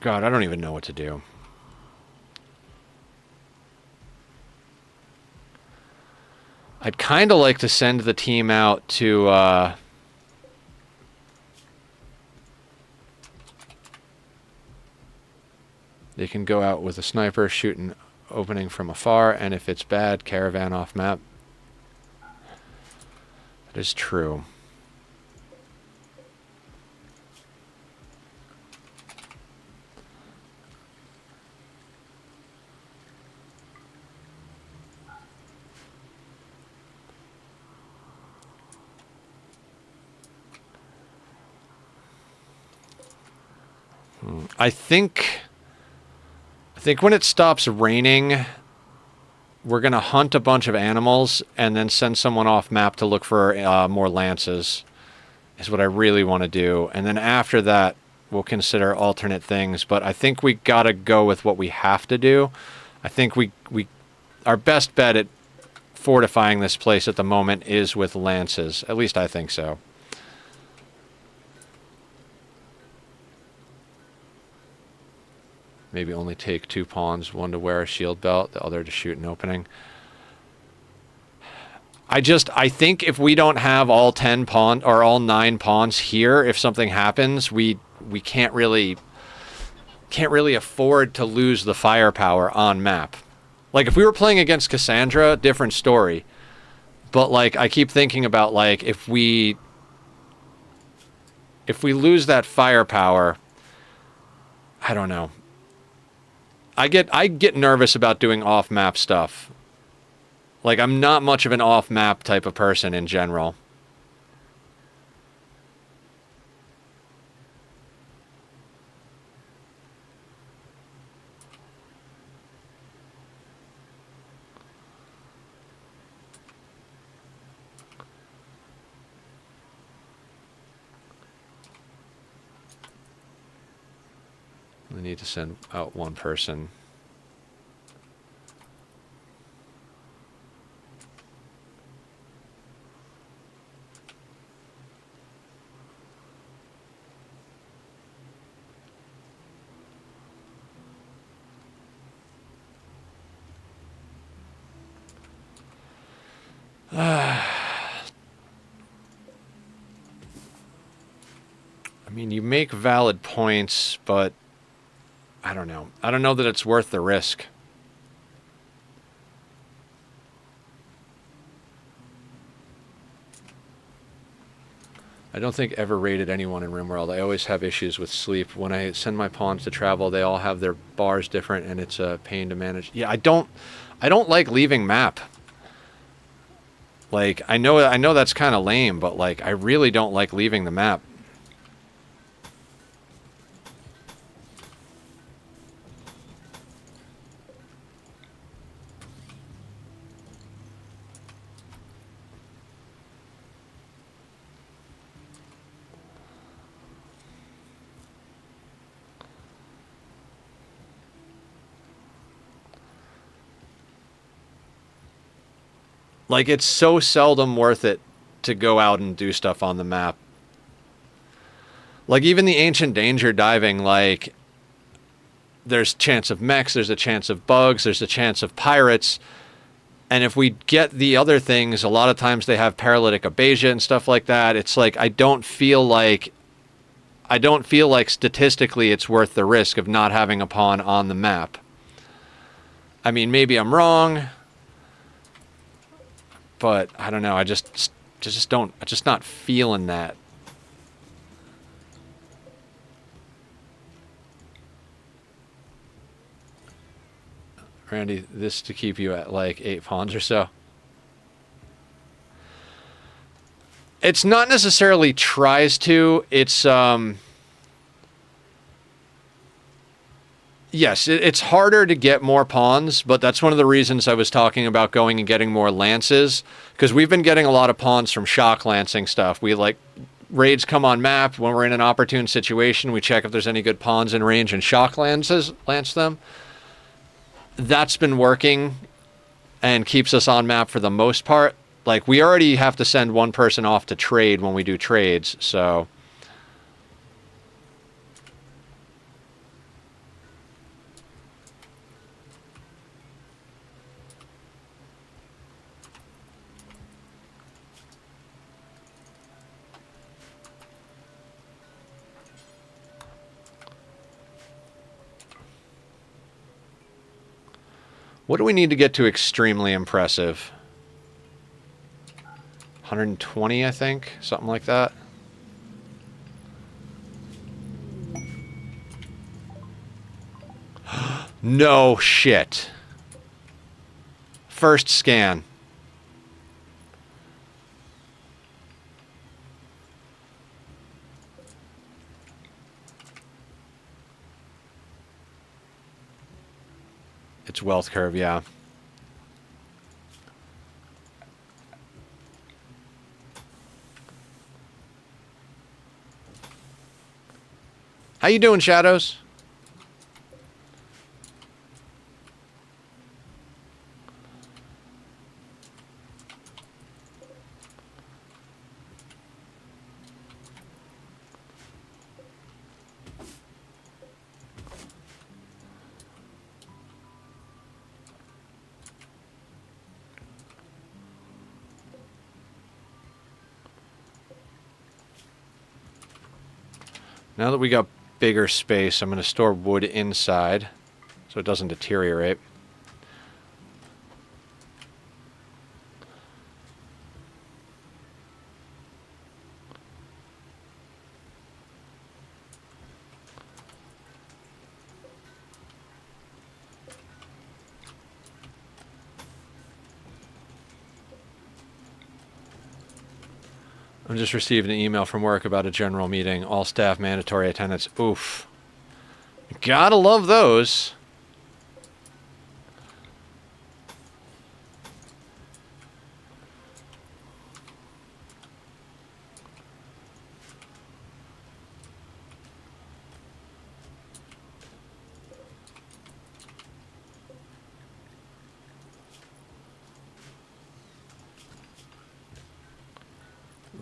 God, I don't even know what to do. I'd kind of like to send the team out to... They can go out with a sniper, shoot an opening from afar, and if it's bad, caravan off map. That is true. I think when it stops raining, we're going to hunt a bunch of animals and then send someone off map to look for more lances, is what I really want to do. And then after that, we'll consider alternate things. But I think we got to go with what we have to do. I think our best bet at fortifying this place at the moment is with lances. At least I think so. Maybe only take 2 pawns, one to wear a shield belt, the other to shoot an opening. I think if we don't have all 10 pawns or all 9 pawns here, if something happens, we can't really afford to lose the firepower on map. Like if we were playing against Cassandra, different story. But like I keep thinking about like if we lose that firepower, I don't know. I get nervous about doing off-map stuff. Like, I'm not much of an off-map type of person in general. We need to send out one person. I mean, you make valid points, but I don't know. I don't know that it's worth the risk. I don't think ever rated anyone in Rimworld. I always have issues with sleep. When I send my pawns to travel, they all have their bars different, and it's a pain to manage. Yeah, I don't like leaving map. Like, I know that's kind of lame, but like, I really don't like leaving the map. Like, it's so seldom worth it to go out and do stuff on the map. Like, even the Ancient Danger diving, like, there's a chance of mechs, there's a chance of bugs, there's a chance of pirates. And if we get the other things, a lot of times they have paralytic abasia and stuff like that. It's like, I don't feel like statistically it's worth the risk of not having a pawn on the map. I mean, maybe I'm wrong, but I don't know. I'm just not feeling that. Randy, this to keep you at like 8 pawns or so. It's not necessarily tries to. It's yes, it's harder to get more pawns, but that's one of the reasons I was talking about going and getting more lances, because we've been getting a lot of pawns from shock lancing stuff. We like raids come on map when we're in an opportune situation. We check if there's any good pawns in range and shock lance them. That's been working and keeps us on map for the most part. Like, we already have to send one person off to trade when we do trades, so... What do we need to get to extremely impressive? 120, I think? Something like that. No shit. First scan. It's wealth curve, yeah. How you doing, Shadows? Now that we got bigger space, I'm going to store wood inside so it doesn't deteriorate. I'm just receiving an email from work about a general meeting. All staff mandatory attendance. Oof. Gotta love those.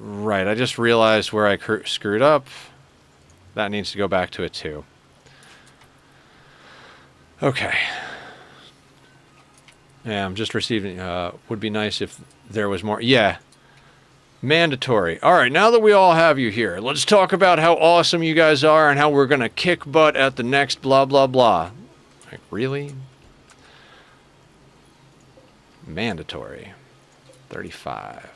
Right, I just realized where I screwed up. That needs to go back to a 2. Okay. Yeah, I'm just receiving... would be nice if there was more... Yeah. Mandatory. Alright, now that we all have you here, let's talk about how awesome you guys are and how we're gonna kick butt at the next blah blah blah. Like, really? Mandatory. 35.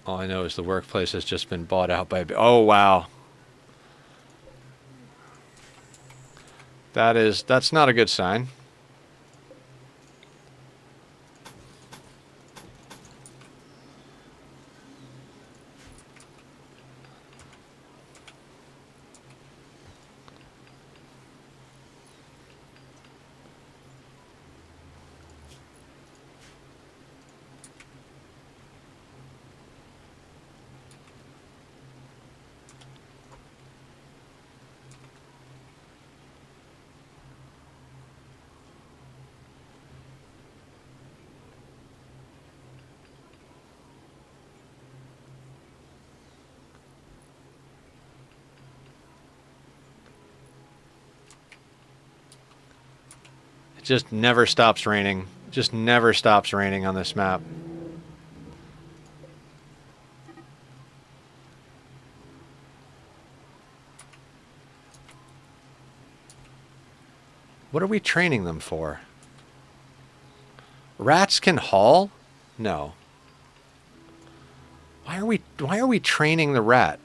All I know is the workplace has just been bought out by... Oh, wow. That's not a good sign. It just never stops raining. Just never stops raining on this map. What are we training them for? Rats can haul? No. Why are we training the rat?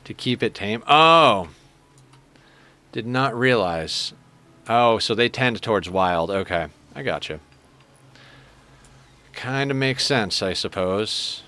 To keep it tame? Oh. Did not realize. Oh, so they tend towards wild. Okay, I gotcha. Kind of makes sense, I suppose.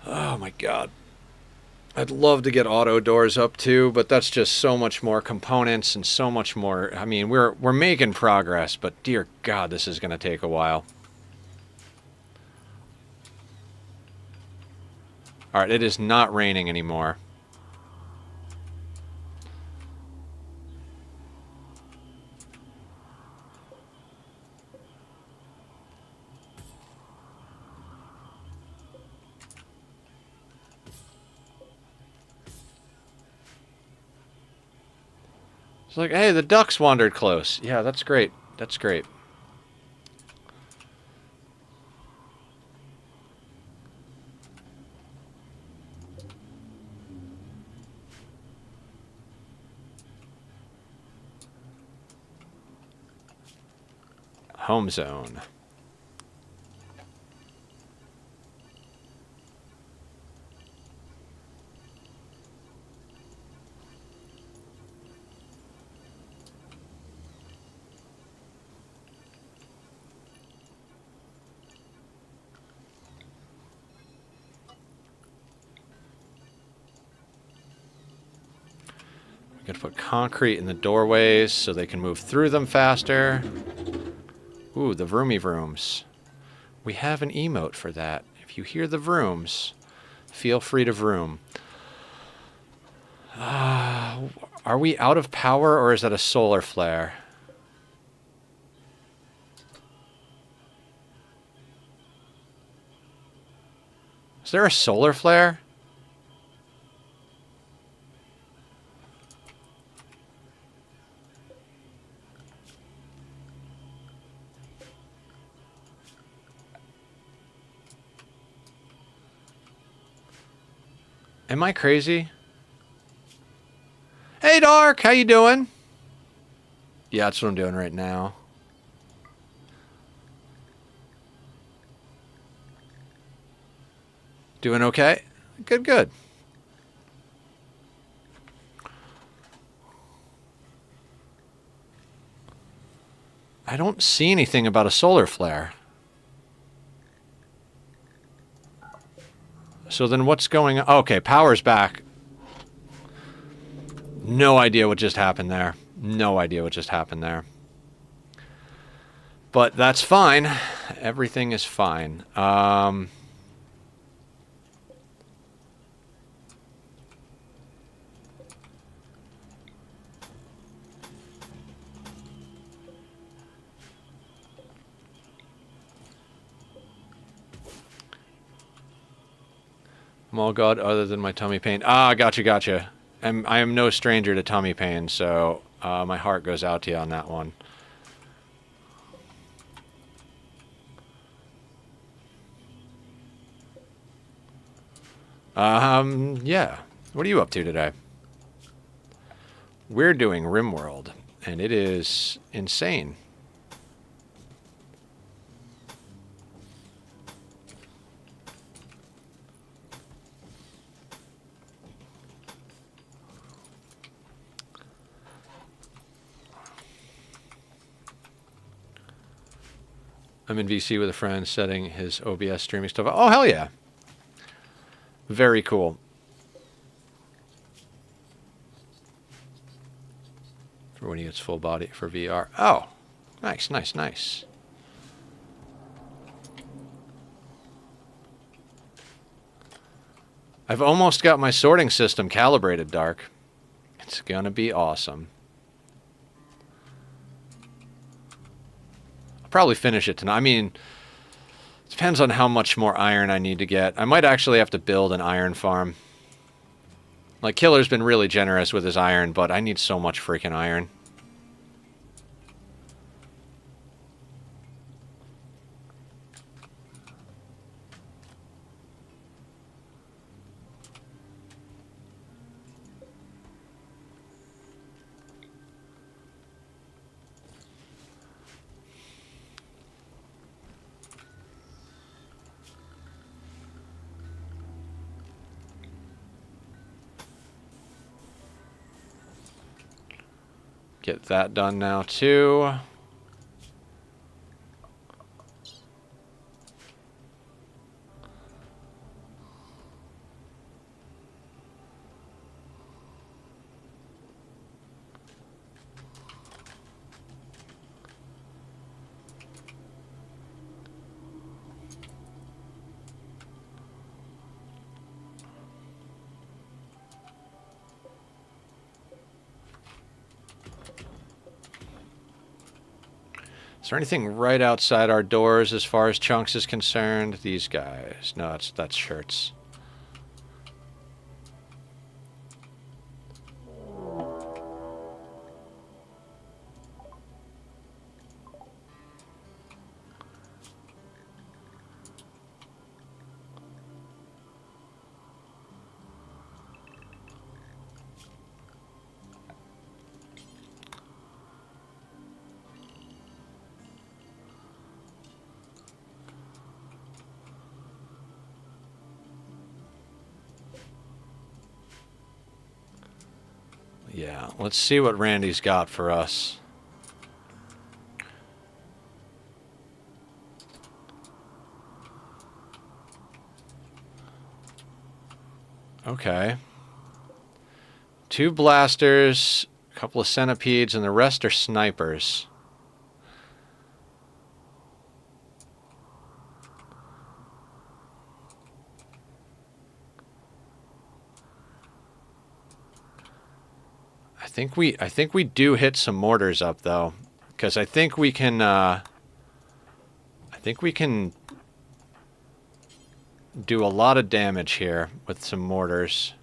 Oh my god. I'd love to get auto doors up too, but that's just so much more components and so much more. I mean, we're making progress, but dear god, this is going to take a while. All right, it is not raining anymore. It's like, hey, the ducks wandered close. Yeah, that's great. That's great. Home zone. We could put concrete in the doorways so they can move through them faster. Ooh, the vroomy vrooms. We have an emote for that. If you hear the vrooms, feel free to vroom. Are we out of power, or is that a solar flare? Is there a solar flare? Am I crazy? Hey, Dark, how you doing? Yeah, that's what I'm doing right now. Doing okay? Good, good. I don't see anything about a solar flare. So then what's going on? Okay, power's back. No idea what just happened there. No idea what just happened there. But that's fine. Everything is fine. I'm all God other than my tummy pain. Ah, gotcha, gotcha. I am no stranger to tummy pain, so my heart goes out to you on that one. Yeah. What are you up to today? We're doing Rimworld, and it is insane. I'm in VC with a friend setting his OBS streaming stuff. Oh, hell yeah. Very cool. For when he gets full body for VR. Oh, nice, nice, nice. I've almost got my sorting system calibrated, Dark. It's gonna be awesome. I'll probably finish it tonight. I mean, it depends on how much more iron I need to get. I might actually have to build an iron farm. Like, Killer's been really generous with his iron, but I need so much freaking iron. Get that done now, too. Is there anything right outside our doors as far as Chunks is concerned? These guys. No, that's shirts. Yeah, let's see what Randy's got for us. Okay. 2 blasters, a couple of centipedes, and the rest are snipers. I think we do hit some mortars up though, because I think we can do a lot of damage here with some mortars.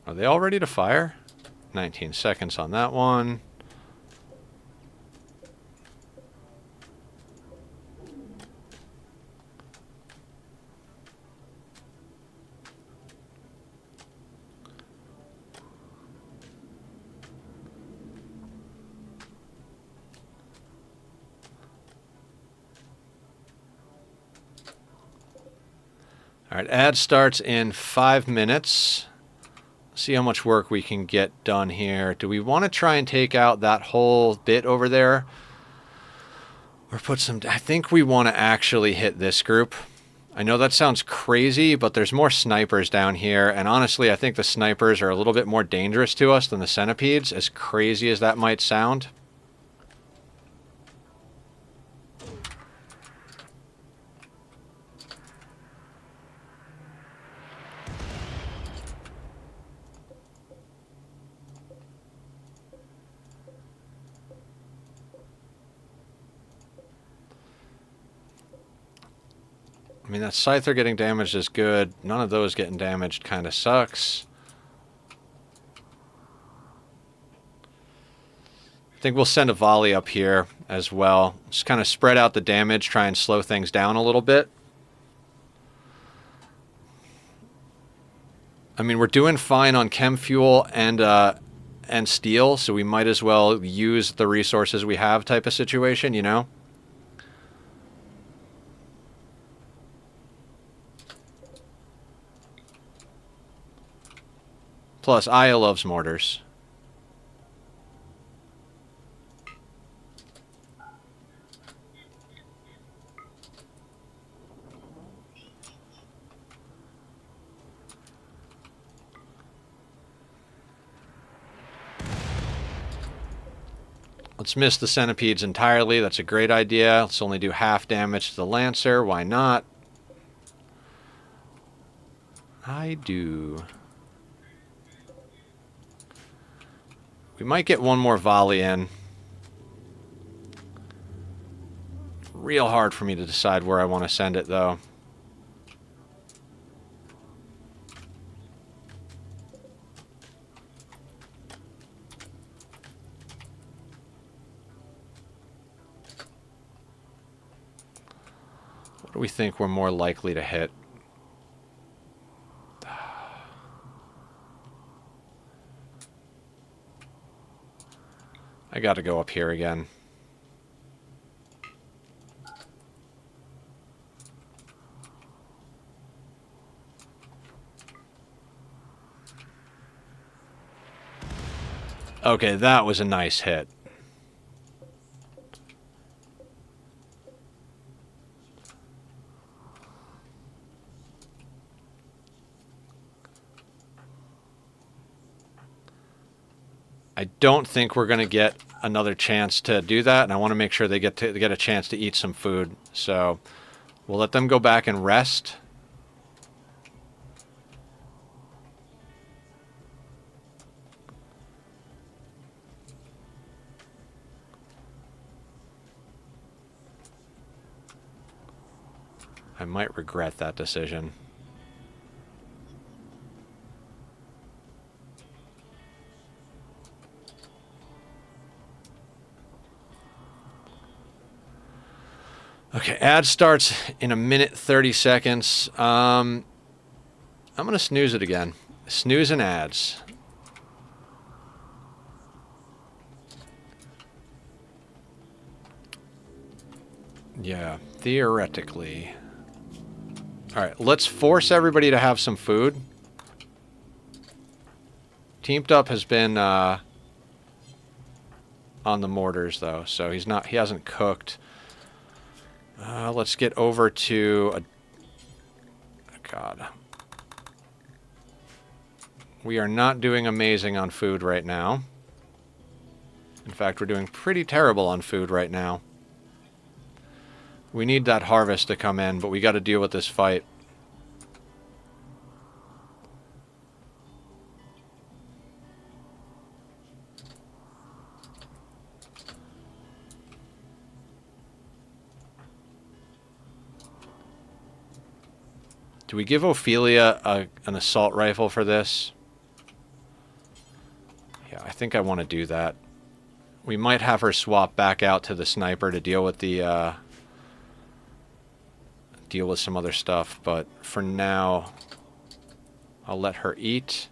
Are they all ready to fire? 19 seconds on that one. All right, ad starts in 5 minutes. See how much work we can get done here. Do we want to try and take out that whole bit over there? Or put some... I think we want to actually hit this group. I know that sounds crazy, but there's more snipers down here. And honestly, I think the snipers are a little bit more dangerous to us than the centipedes, as crazy as that might sound. I mean, that Scyther getting damaged is good. None of those getting damaged kind of sucks. I think we'll send a volley up here as well. Just kind of spread out the damage, try and slow things down a little bit. I mean, we're doing fine on chem fuel and steel, so we might as well use the resources we have type of situation, you know? Plus, Aya loves mortars. Let's miss the centipedes entirely. That's a great idea. Let's only do half damage to the Lancer. Why not? I do. We might get one more volley in. Real hard for me to decide where I want to send it, though. What do we think we're more likely to hit? I gotta go up here again. Okay, that was a nice hit. I don't think we're going to get another chance to do that, and I want to make sure they get a chance to eat some food. So we'll let them go back and rest. I might regret that decision. Okay, ad starts in 1:30 seconds. I'm going to snooze it again. Snooze and ads. Yeah, theoretically. Alright, let's force everybody to have some food. Teamed Up has been on the mortars, though, so he hasn't cooked. Let's get over to God. We are not doing amazing on food right now. In fact, we're doing pretty terrible on food right now. We need that harvest to come in, but we got to deal with this fight. Do we give Ophelia an assault rifle for this? Yeah, I think I want to do that. We might have her swap back out to the sniper to deal with the deal with some other stuff, but for now I'll let her eat.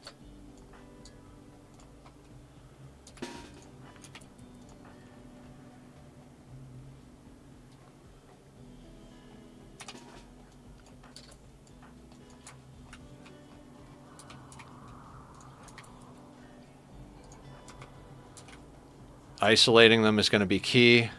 Isolating them is going to be key.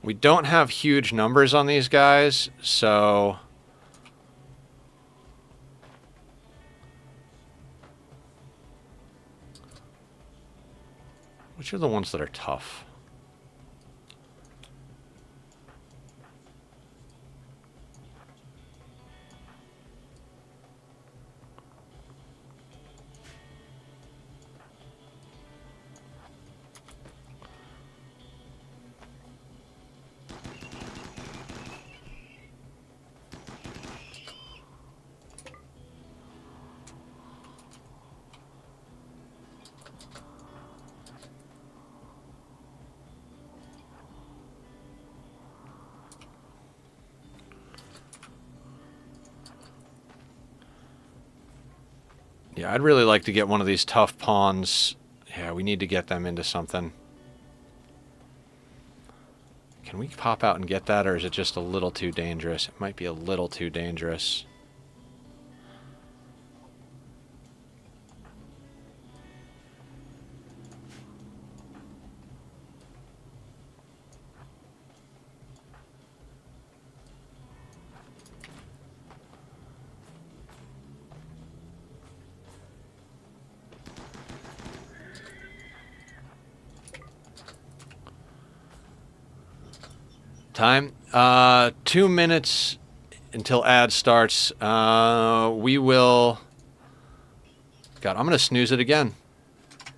We don't have huge numbers on these guys, so... Which are the ones that are tough? Yeah, I'd really like to get one of these tough pawns. Yeah, we need to get them into something. Can we pop out and get that, or is it just a little too dangerous? It might be a little too dangerous. Time? 2 minutes until ad starts. We will... God, I'm going to snooze it again.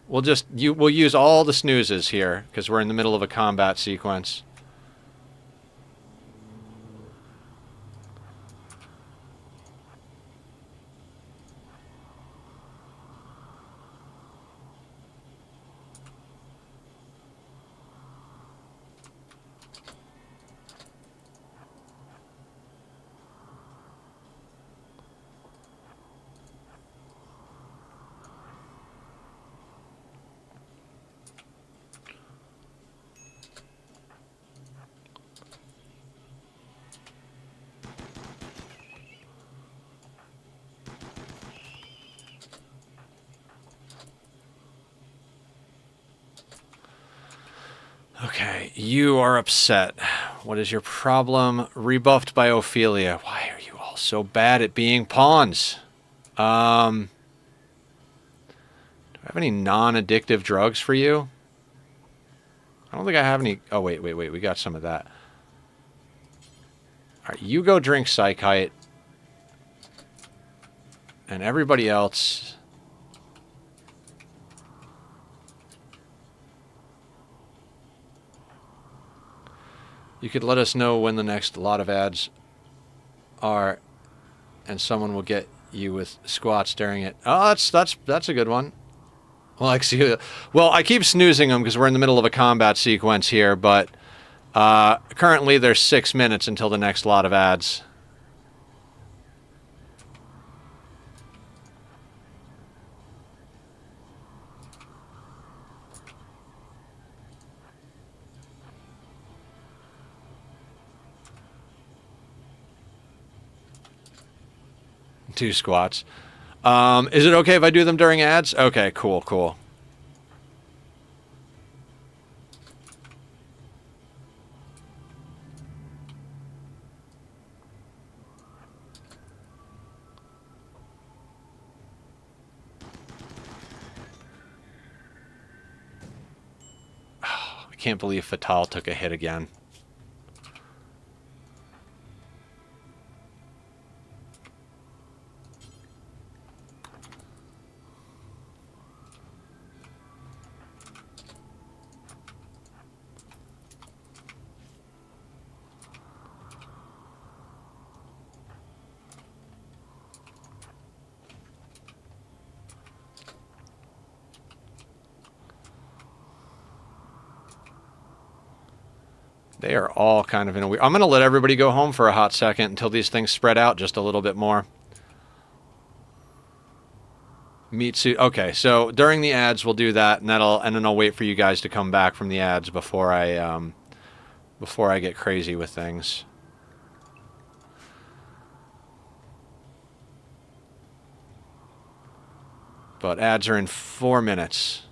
We'll use all the snoozes here, because we're in the middle of a combat sequence. Okay, you are upset. What is your problem? Rebuffed by Ophelia. Why are you all so bad at being pawns? Do I have any non-addictive drugs for you? I don't think I have any... Oh, wait. We got some of that. Alright, you go drink Psychite. And everybody else... You could let us know when the next lot of ads are, and someone will get you with squats during it. Oh, that's a good one. Well, I keep snoozing them because we're in the middle of a combat sequence here, but Currently, there's 6 minutes until the next lot of ads. Two squats. Is it okay if I do them during ads? Okay, cool, cool. I can't believe Fatal took a hit again. They are all kind of in a weird... I'm going to let everybody go home for a hot second until these things spread out just a little bit more. Meat suit. Okay, so during the ads we'll do that, and then I'll wait for you guys to come back from the ads before I get crazy with things. But ads are in 4 minutes.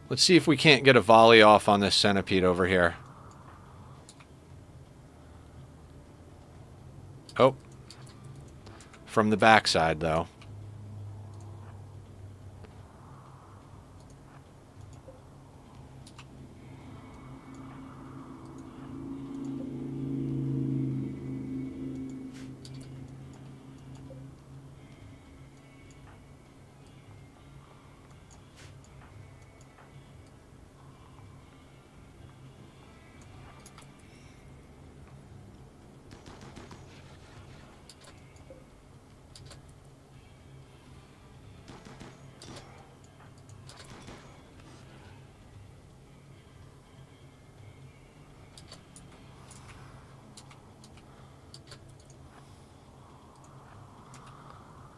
Let's see if we can't get a volley off on this centipede over here. Oh. From the backside, though.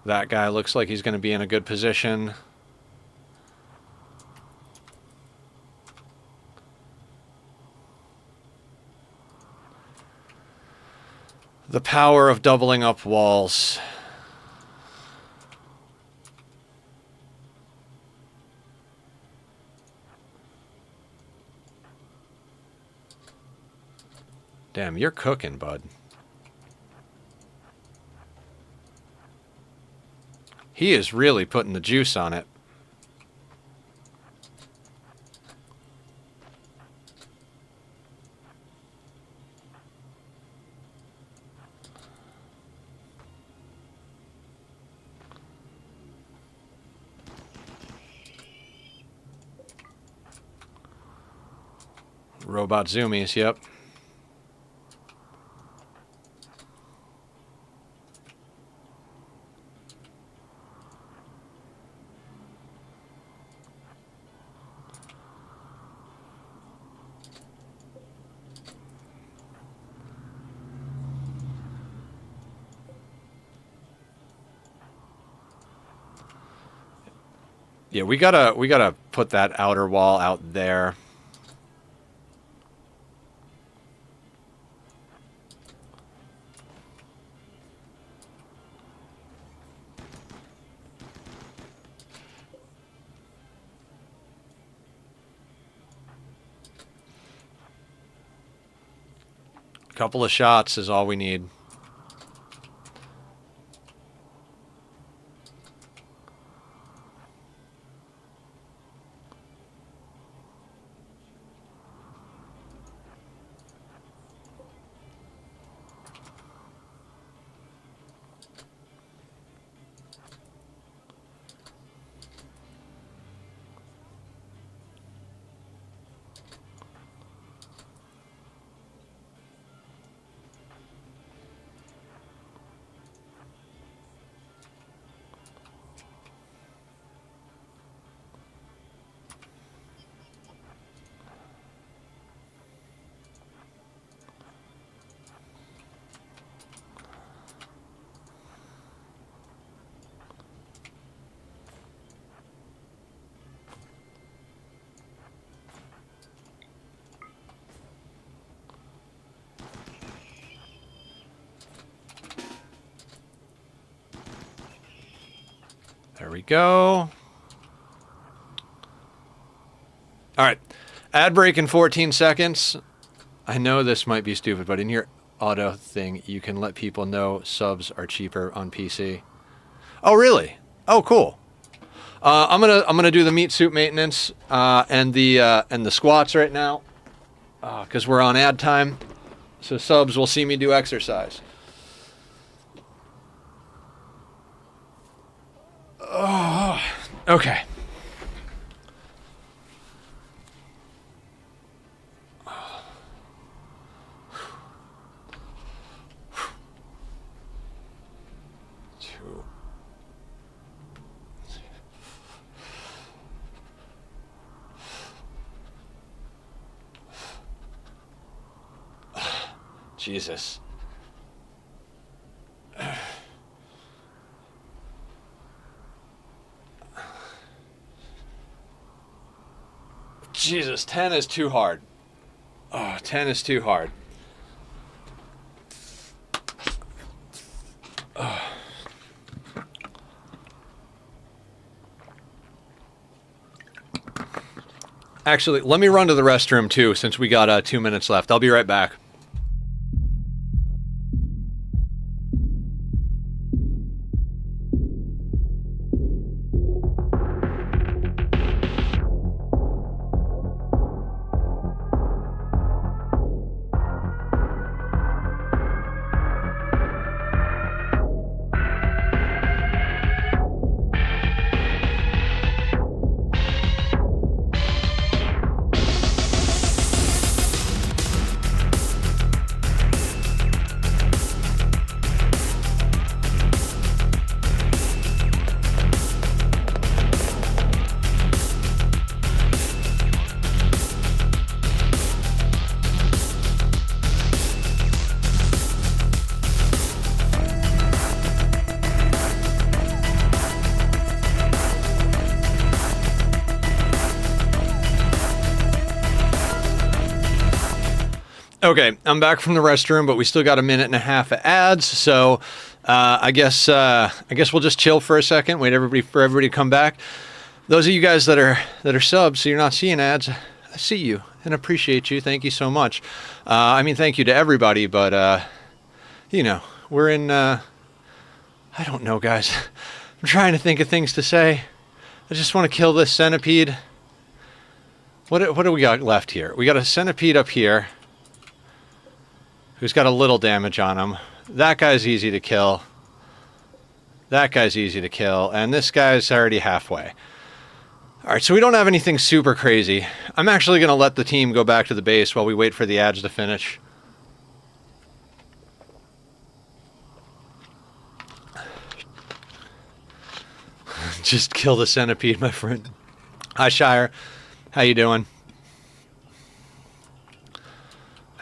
That guy looks like he's going to be in a good position. The power of doubling up walls. Damn, you're cooking, bud. He is really putting the juice on it. Robot zoomies, yep. Yeah, we gotta put that outer wall out there. A couple of shots is all we need. There we go. All right. Ad break in 14 seconds. I know this might be stupid, but in your auto thing, you can let people know subs are cheaper on PC. Oh, really? Oh, cool. I'm gonna do the meat suit maintenance and the squats right now because we're on ad time. So subs will see me do exercise. Oh, okay. Jesus. Jesus, 10 is too hard. Oh, 10 is too hard. Oh. Actually, let me run to the restroom too, since we got 2 minutes left. I'll be right back. Okay, I'm back from the restroom, but we still got a minute and a half of ads, so I guess we'll just chill for a second, wait for everybody to come back. Those of you guys that are subs, so you're not seeing ads, I see you and appreciate you. Thank you so much. I mean, thank you to everybody, but you know, we're in. I don't know, guys. I'm trying to think of things to say. I just want to kill this centipede. What do we got left here? We got a centipede up here who's got a little damage on him. That guy's easy to kill. That guy's easy to kill. And this guy's already halfway. Alright, so we don't have anything super crazy. I'm actually going to let the team go back to the base while we wait for the ads to finish. Just kill the centipede, my friend. Hi, Shire. How you doing?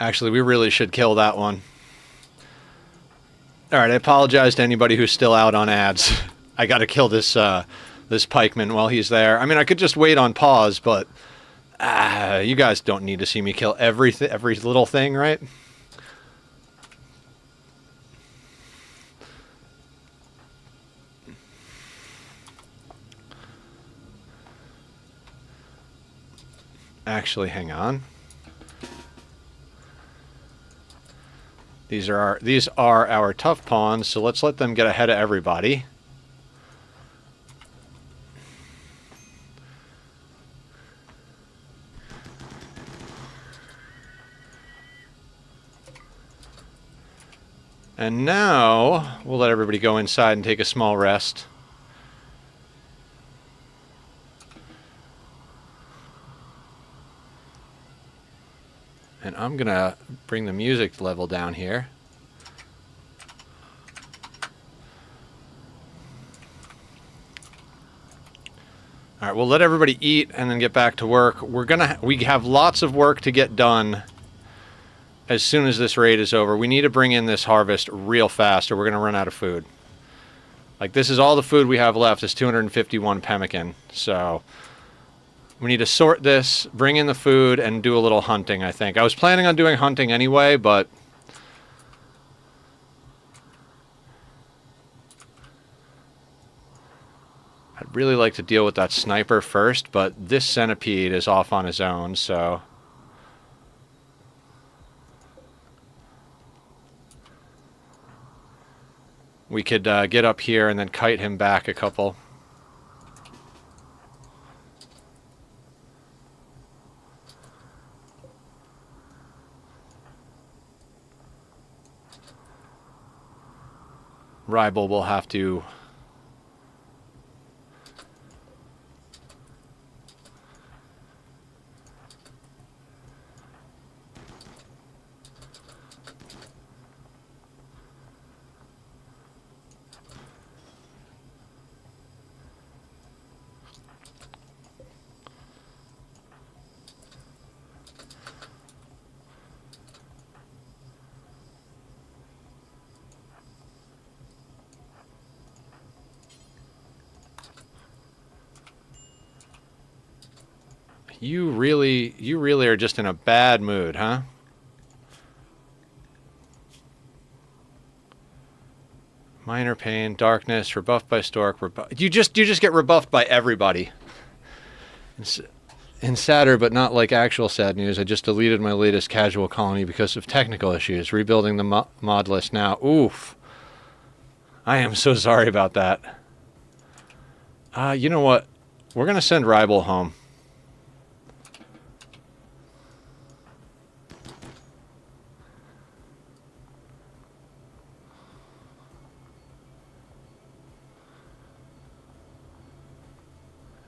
Actually, we really should kill that one. Alright, I apologize to anybody who's still out on ads. I gotta kill this this pikeman while he's there. I mean, I could just wait on pause, but you guys don't need to see me kill every little thing, right? Actually, hang on. These are our tough pawns, so let's let them get ahead of everybody. And now we'll let everybody go inside and take a small rest. And I'm going to bring the music level down here. All right, we'll let everybody eat and then get back to work. We have lots of work to get done as soon as this raid is over. We need to bring in this harvest real fast or we're going to run out of food. Like, this is all the food we have left is 251 pemmican. So we need to sort this, bring in the food, and do a little hunting, I think. I was planning on doing hunting anyway, but really like to deal with that sniper first, but this centipede is off on his own, so... we could get up here and then kite him back a couple. Ribble will have to... You really are just in a bad mood, huh? Minor pain, darkness, rebuffed by Stork. You just get rebuffed by everybody. In sadder, but not like actual sad news, I just deleted my latest casual colony because of technical issues. Rebuilding the mod list now. Oof. I am so sorry about that. You know what? We're gonna send Ribble home.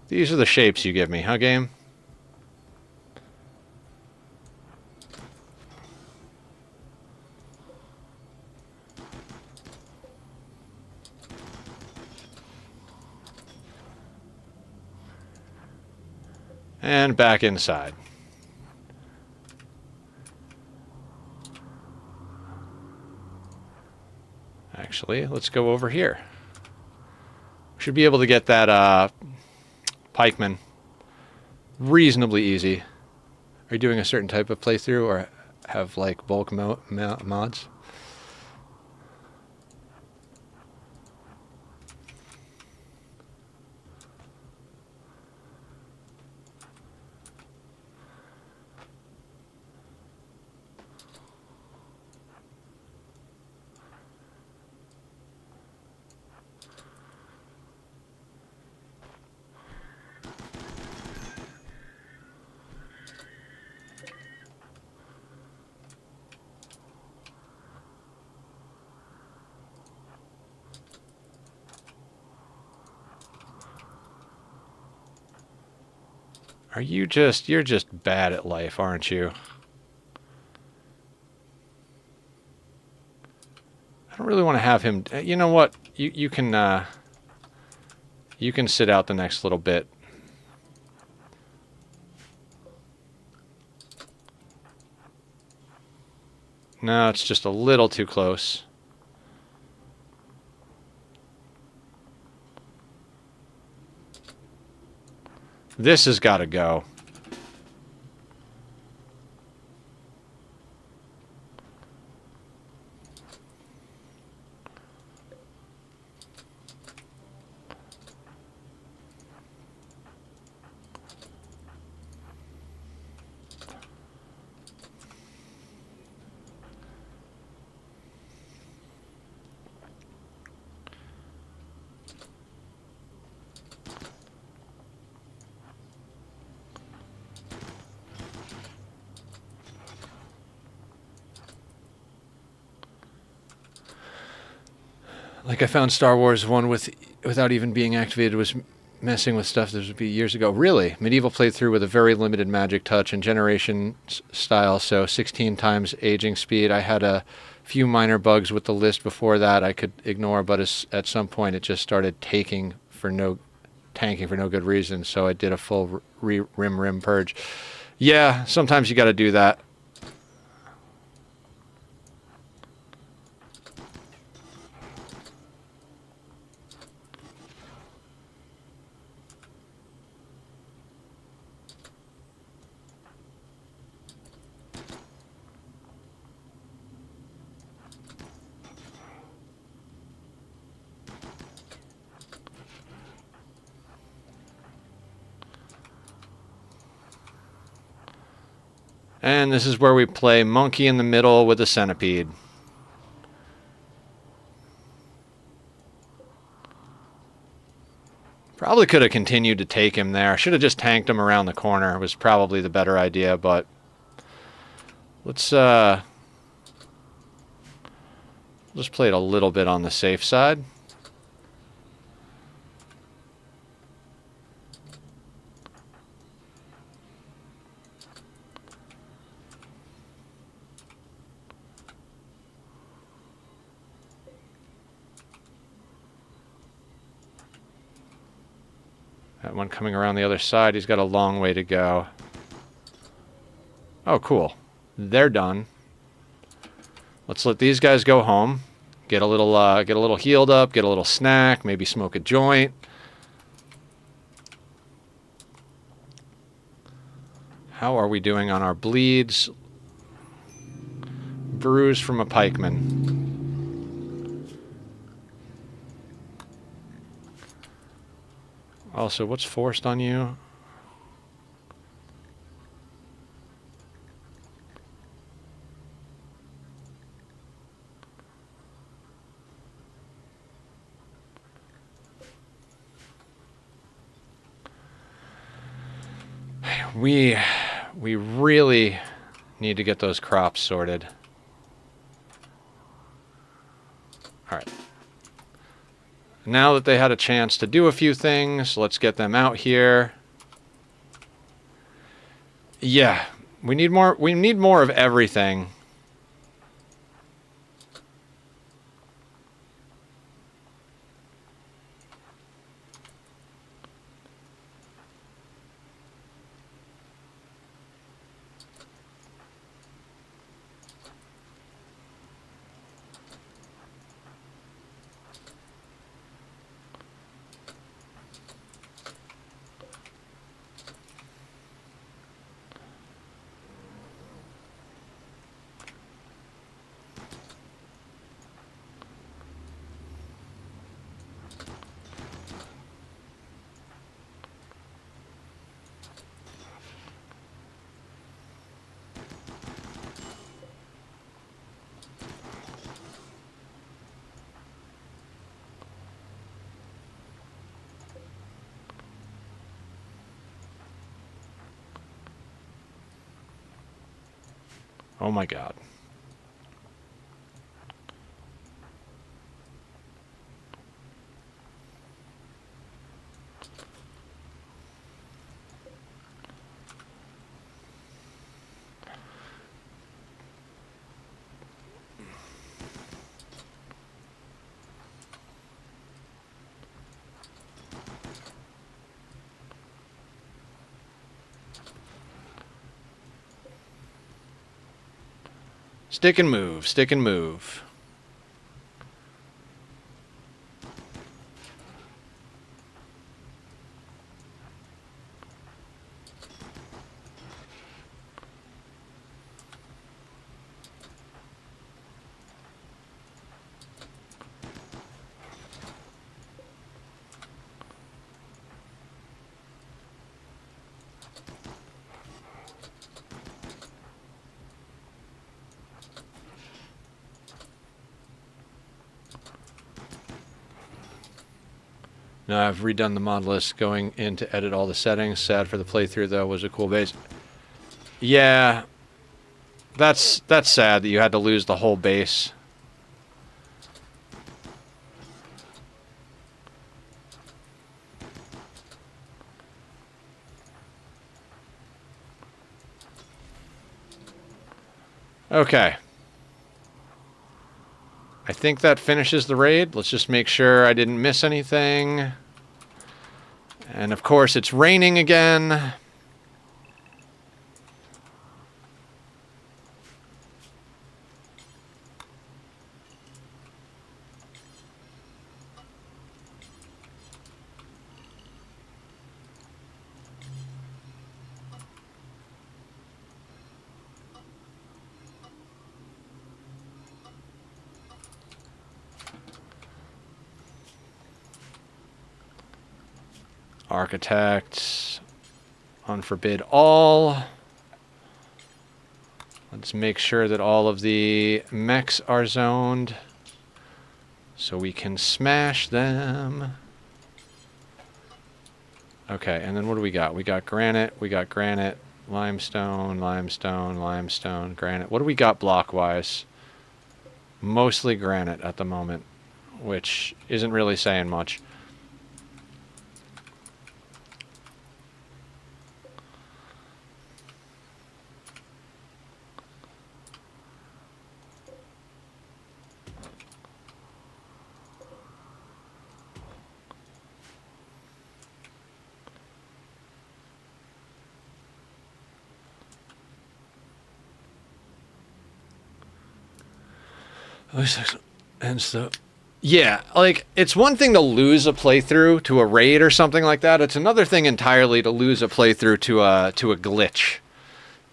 These are the shapes you give me, huh, game? And back inside. Actually, let's go over here. We should be able to get that pikeman reasonably easy. Are you doing a certain type of playthrough or have like bulk mods? You're just bad at life, aren't you? I don't really want to have him... You know what? You can sit out the next little bit. No, it's just a little too close. This has got to go. Like I found Star Wars 1 without even being activated was messing with stuff that would be years ago. Really? Medieval played through with a very limited magic touch and generation style, so 16 times aging speed. I had a few minor bugs with the list before that I could ignore, but at some point it just started tanking for no good reason, so I did a full rim purge. Yeah, sometimes you got to do that. And this is where we play monkey in the middle with a centipede. Probably could have continued to take him there. Should have just tanked him around the corner. Was probably the better idea, but let's just play it a little bit on the safe side. That one coming around the other side, he's got a long way to go. Oh, cool. They're done. Let's let these guys go home. Get a little healed up, get a little snack, maybe smoke a joint. How are we doing on our bleeds? Bruise from a pikeman. Also, what's forced on you? We really need to get those crops sorted. All right. Now that they had a chance to do a few things, let's get them out here. Yeah, we need more of everything. Oh my God. Stick and move, stick and move. Now I've redone the mod list, going in to edit all the settings. Sad for the playthrough though, was a cool base. Yeah, that's sad that you had to lose the whole base. Okay. I think that finishes the raid. Let's just make sure I didn't miss anything. And of course, it's raining again. Architect, unforbid all. Let's make sure that all of the mechs are zoned so we can smash them. Okay, and then what do we got? We got granite, limestone, limestone, limestone, granite. What do we got block-wise? Mostly granite at the moment, which isn't really saying much. And so, yeah, like, it's one thing to lose a playthrough to a raid or something like that. It's another thing entirely to lose a playthrough to a glitch.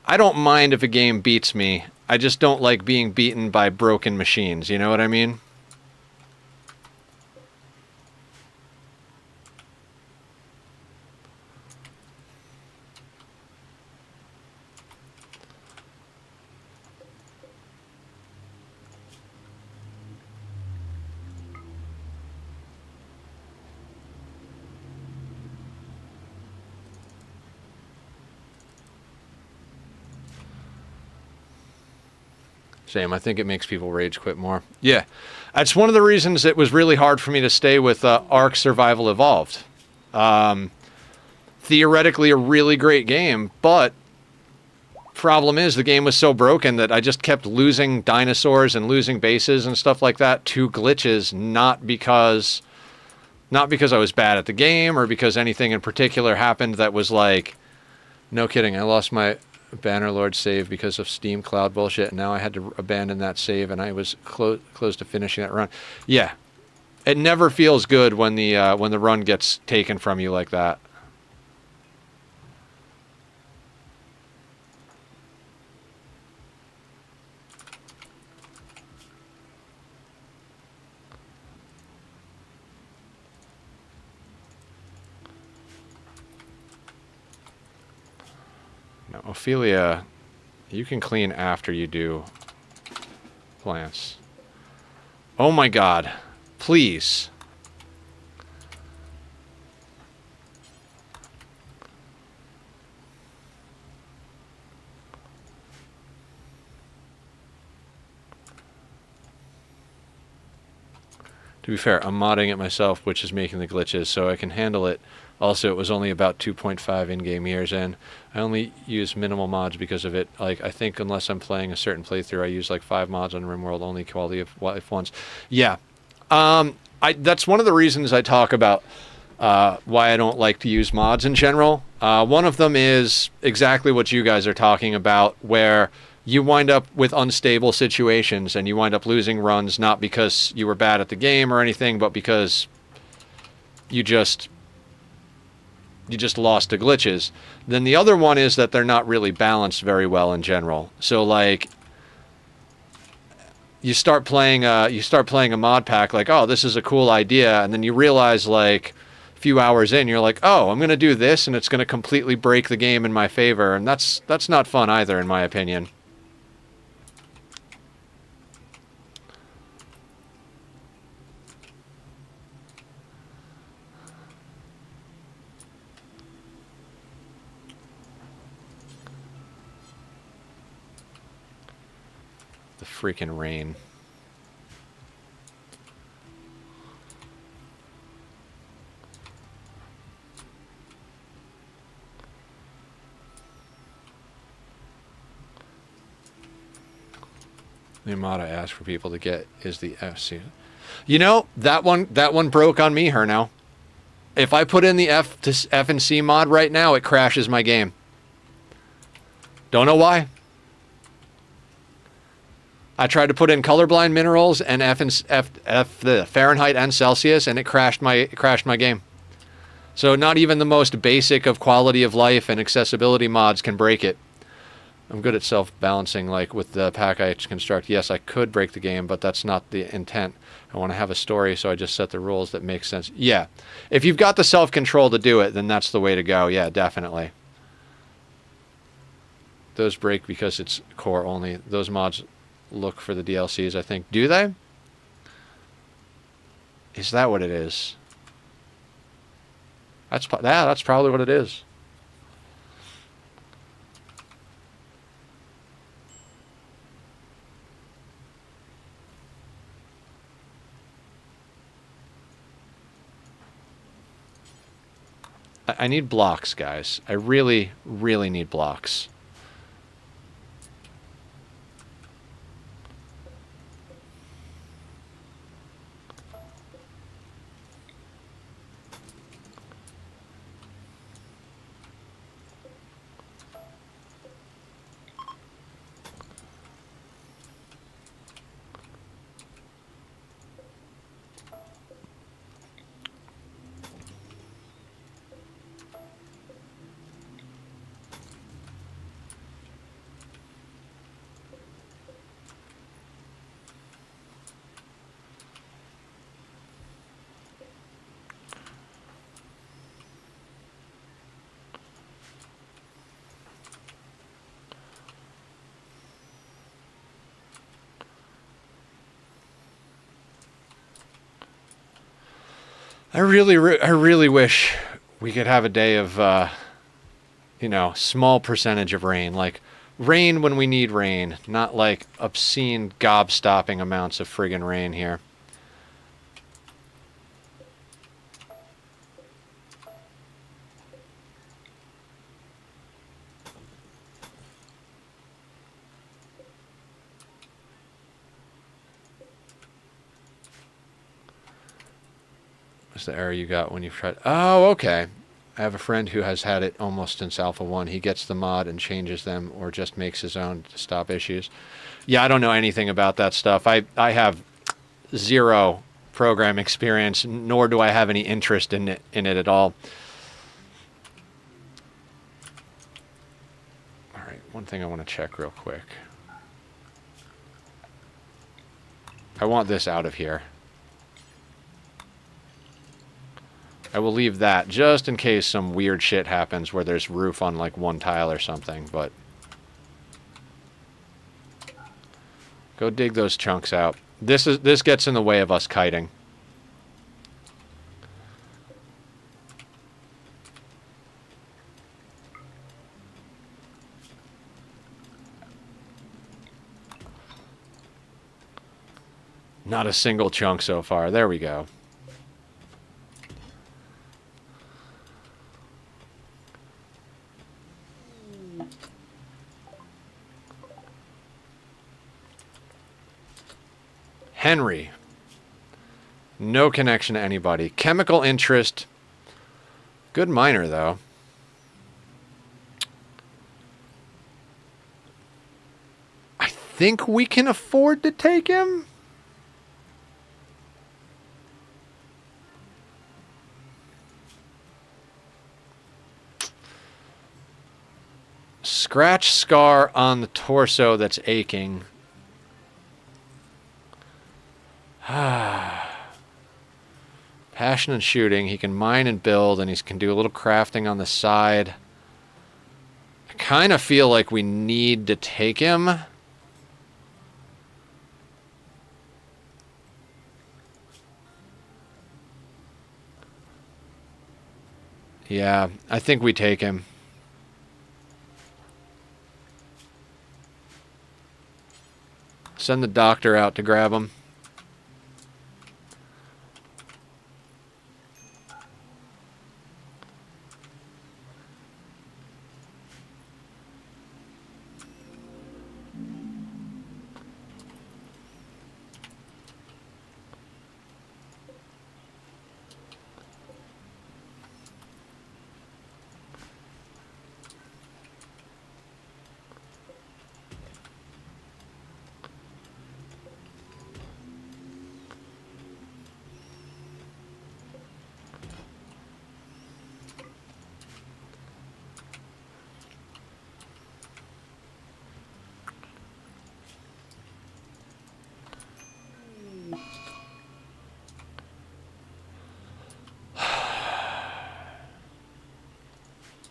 I don't mind if a game beats me. I just don't like being beaten by broken machines. You know what I mean? Same. I think it makes people rage quit more. Yeah. That's one of the reasons it was really hard for me to stay with Ark Survival Evolved. Theoretically a really great game, but problem is the game was so broken that I just kept losing dinosaurs and losing bases and stuff like that to glitches, not because I was bad at the game or because anything in particular happened that was like, no kidding, I lost my Bannerlord save because of Steam Cloud bullshit, and now I had to abandon that save, and I was close to finishing that run. Yeah, it never feels good when the run gets taken from you like that. No, Ophelia, you can clean after you do plants. Oh my god. Please. To be fair, I'm modding it myself, which is making the glitches, so I can handle it. Also, it was only about 2.5 in-game years in. I only use minimal mods because of it. Like, I think unless I'm playing a certain playthrough, I use like 5 mods on Rimworld, only quality of life ones. Yeah. That's one of the reasons I talk about why I don't like to use mods in general. One of them is exactly what you guys are talking about, where you wind up with unstable situations and you wind up losing runs, not because you were bad at the game or anything, but because you just lost to glitches. Then the other one is that they're not really balanced very well in general. So like, you start playing a mod pack like, oh, this is a cool idea, and then you realize like a few hours in, you're like, oh, I'm gonna do this, and it's gonna completely break the game in my favor, and that's not fun either, in my opinion. Freaking rain. The amount I ask for people to get is the FC. You know, that one broke on me, her now. If I put in the F and C mod right now, it crashes my game. Don't know why. I tried to put in colorblind minerals and the Fahrenheit and Celsius, and it crashed my game. So not even the most basic of quality of life and accessibility mods can break it. I'm good at self-balancing, like with the pack I construct. Yes, I could break the game, but that's not the intent. I want to have a story, so I just set the rules that make sense. Yeah, if you've got the self-control to do it, then that's the way to go. Yeah, definitely. Those break because it's core only. Those mods look for the DLCs, I think. Do they? Is that what it is? That's probably what it is. I need blocks, guys. I really, really need blocks. I really wish we could have a day of, you know, small percentage of rain. Like, rain when we need rain, not like obscene, gob-stopping amounts of friggin' rain here. What's the error you got when you've tried? Oh, okay. I have a friend who has had it almost since Alpha 1. He gets the mod and changes them or just makes his own to stop issues. Yeah, I don't know anything about that stuff. I have zero program experience, nor do I have any interest in it at all. All right, one thing I want to check real quick. I want this out of here. I will leave that just in case some weird shit happens where there's roof on like one tile or something, but go dig those chunks out. This gets in the way of us kiting. Not a single chunk so far. There we go. Henry. No connection to anybody. Chemical interest. Good miner, though. I think we can afford to take him. Scratch scar on the torso that's aching. Passion and shooting. He can mine and build, and he can do a little crafting on the side. I kind of feel like we need to take him. Yeah, I think we take him. Send the doctor out to grab him.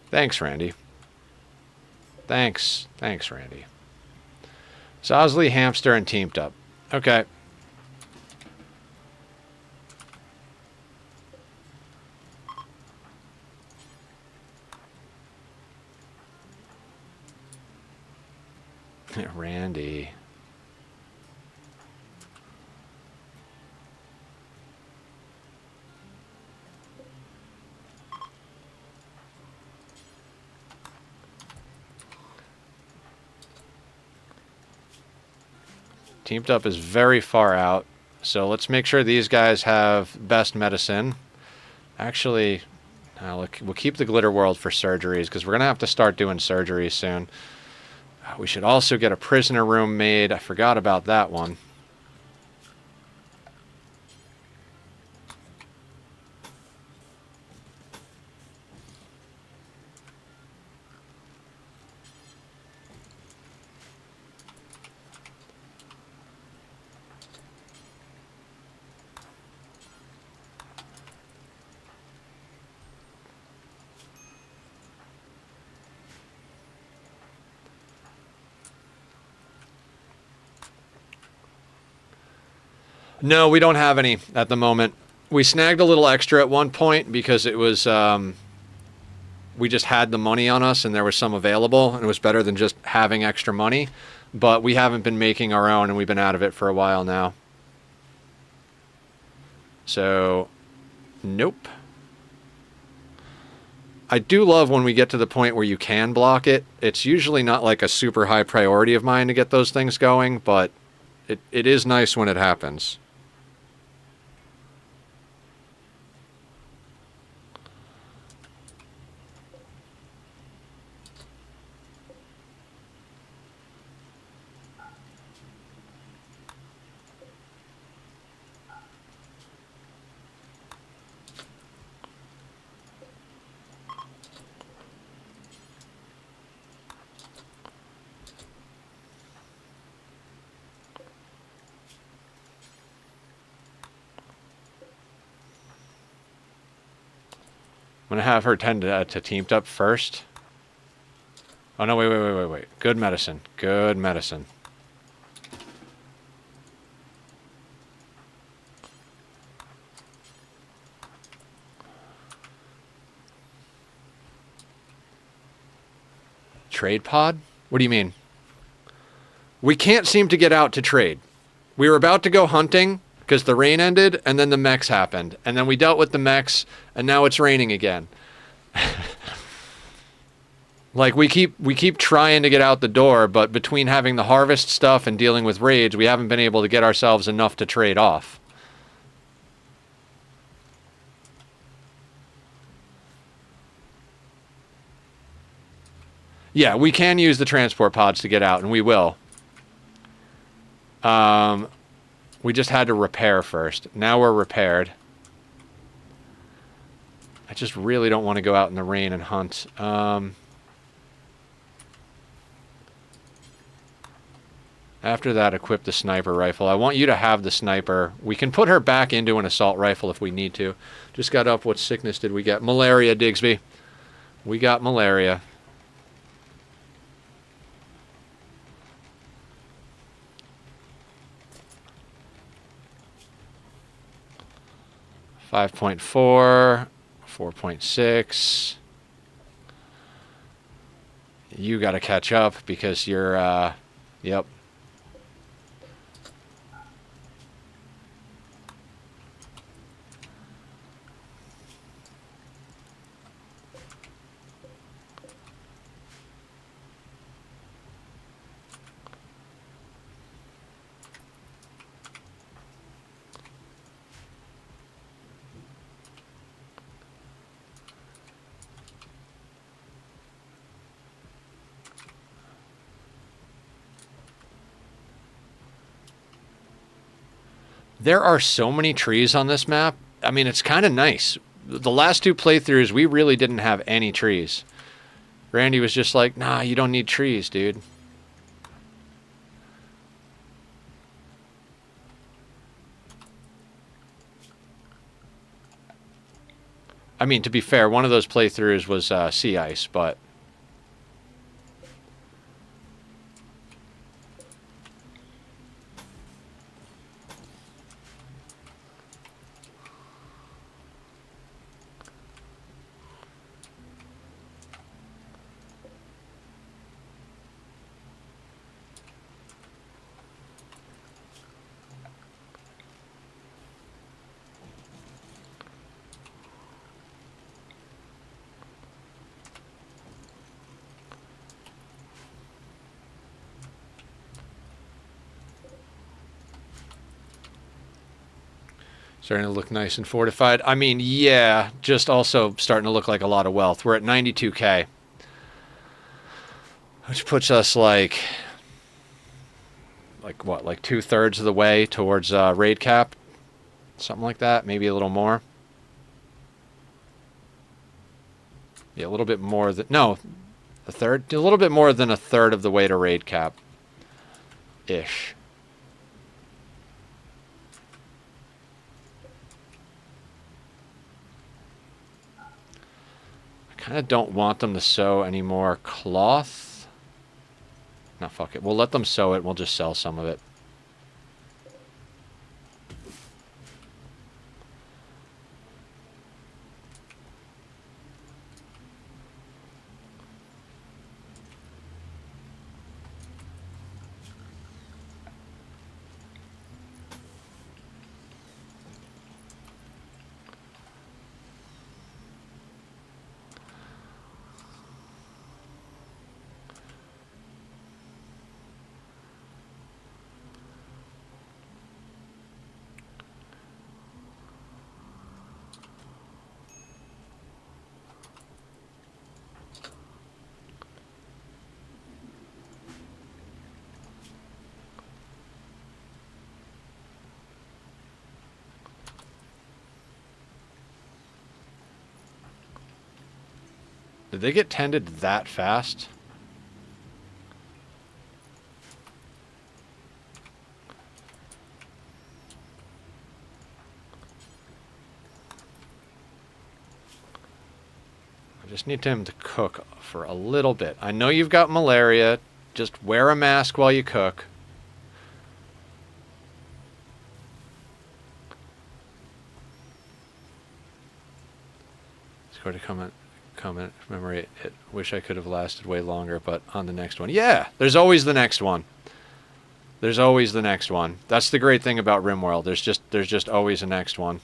Thanks, Randy. Thanks. Thanks, Randy. Zosley, Hamster, and Teamed Up. Okay. Randy. Teamed Up is very far out, so let's make sure these guys have best medicine. Actually, we'll keep the Glitter World for surgeries, because we're going to have to start doing surgeries soon. We should also get a prisoner room made. I forgot about that one. No, we don't have any at the moment. We snagged a little extra at one point because it was, we just had the money on us and there was some available, and it was better than just having extra money. But we haven't been making our own, and we've been out of it for a while now. So, nope. I do love when we get to the point where you can block it. It's usually not like a super high priority of mine to get those things going, but it is nice when it happens. I'm going to have her tend to Teamed Up first. Oh, no, wait. Good medicine. Good medicine. Trade pod? What do you mean? We can't seem to get out to trade. We were about to go hunting because the rain ended, and then the mechs happened. And then we dealt with the mechs, and now it's raining again. Like, we keep trying to get out the door, but between having the harvest stuff and dealing with raids, we haven't been able to get ourselves enough to trade off. Yeah, we can use the transport pods to get out, and we will. We just had to repair first. Now we're repaired. I just really don't want to go out in the rain and hunt. After that, equip the sniper rifle. I want you to have the sniper. We can put her back into an assault rifle if we need to. Just got up. What sickness did we get? Malaria, Digsby. We got malaria. .4, 4.6. You got to catch up because you're, yep. There are so many trees on this map. I mean, it's kind of nice. The last two playthroughs, we really didn't have any trees. Randy was just like, nah, you don't need trees, dude. I mean, to be fair, one of those playthroughs was sea ice, but Starting to look nice and fortified. I mean, yeah, just also starting to look like a lot of wealth. We're at 92k. Which puts us like what, like 2/3 of the way towards raid cap? Something like that, maybe a little more. Yeah, a little bit more than, no, a third, a little bit more than a third of the way to raid cap. Ish. Kind of don't want them to sew any more cloth. No, fuck it. We'll let them sew it. We'll just sell some of it. Did they get tended that fast? I just need him to cook for a little bit. I know you've got malaria. Just wear a mask while you cook. Let's go to comment, commemorate it. Wish I could have lasted way longer, but on the next one. Yeah, there's always the next one. There's always the next one. That's the great thing about Rimworld. There's just always a next one.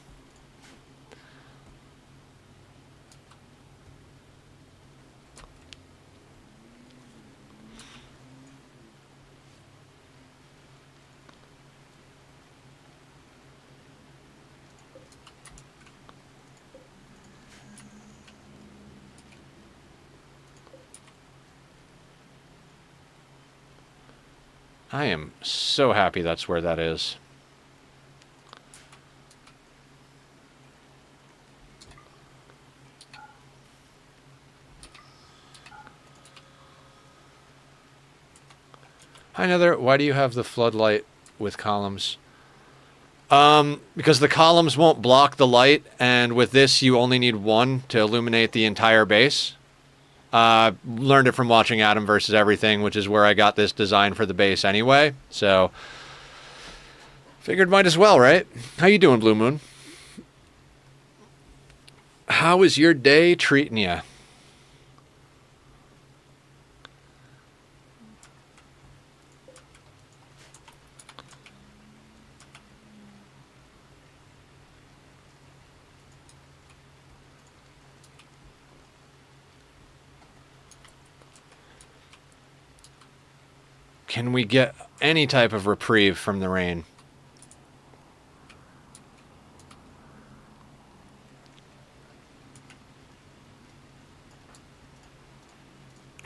I am so happy that's where that is. Hi, Nether. Why do you have the floodlight with columns? Because the columns won't block the light, and with this you only need one to illuminate the entire base. Learned it from watching Adam versus Everything, which is where I got this design for the base anyway. So, figured might as well, right? How you doing, Blue Moon? How is your day treating you? Can we get any type of reprieve from the rain?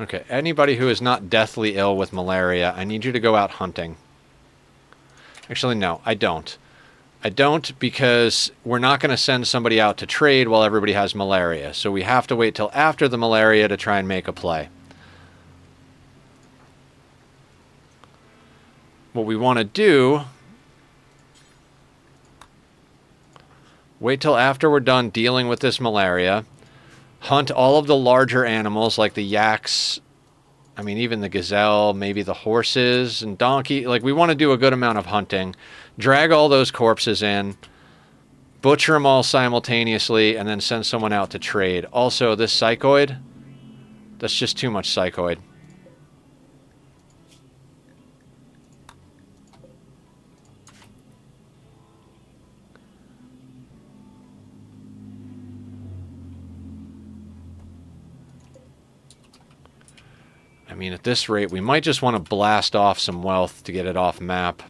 Okay, anybody who is not deathly ill with malaria, I need you to go out hunting. Actually, no, I don't. I don't, because we're not going to send somebody out to trade while everybody has malaria. So we have to wait till after the malaria to try and make a play. What we want to do, wait till after we're done dealing with this malaria, hunt all of the larger animals like the yaks, I mean even the gazelle, maybe the horses and donkey. Like, we want to do a good amount of hunting, drag all those corpses in, butcher them all simultaneously, and then send someone out to trade. Also, this psychoid, that's just too much psychoid. I mean, at this rate, we might just want to blast off some wealth to get it off map.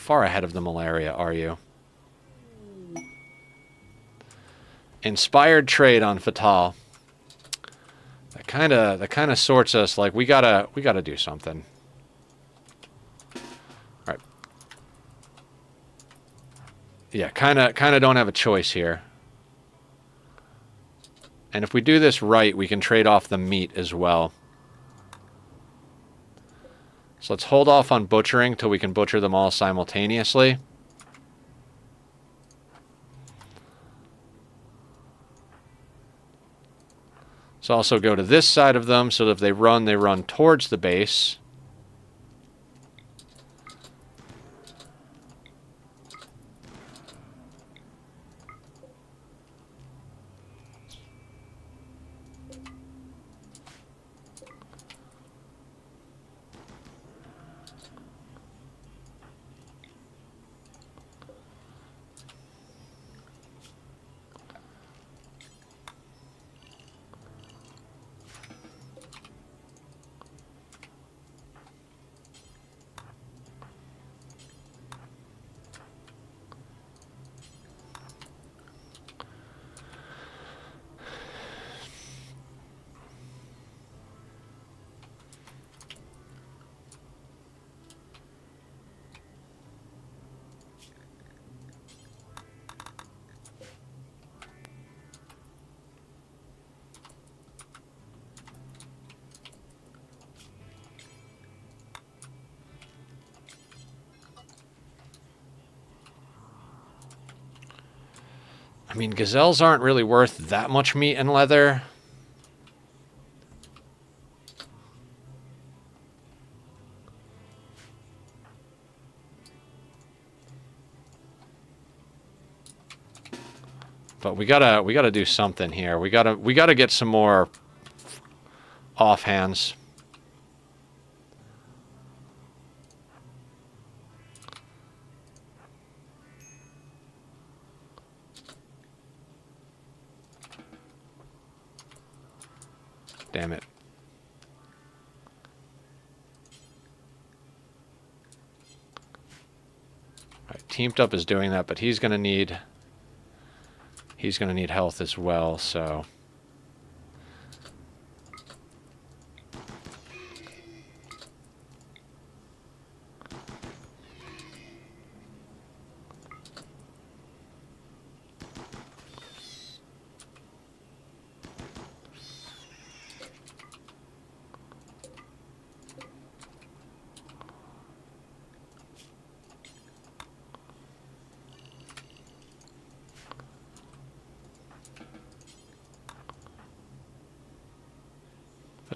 far ahead of the malaria are you? Inspired trade on Fatal. That kind of sorts us like we gotta do something. All right. Yeah, kind of don't have a choice here. And if we do this right, we can trade off the meat as well. So let's hold off on butchering till we can butcher them all simultaneously. Let's also go to this side of them so that if they run towards the base. I mean, gazelles aren't really worth that much meat and leather. But we gotta do something here. We gotta get some more offhands. Damn it. Right, Teamed Up is doing that, but he's gonna need health as well, so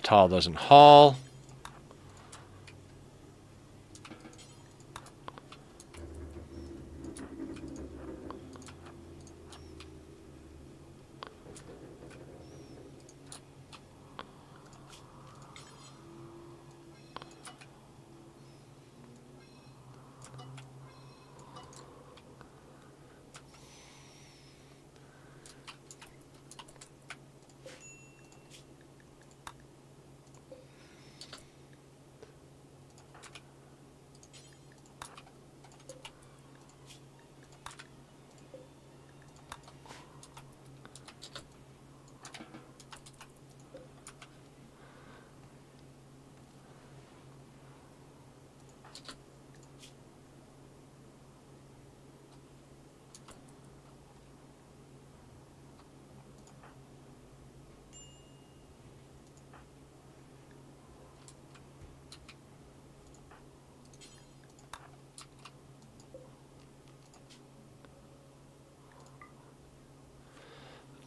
Fatal doesn't haul.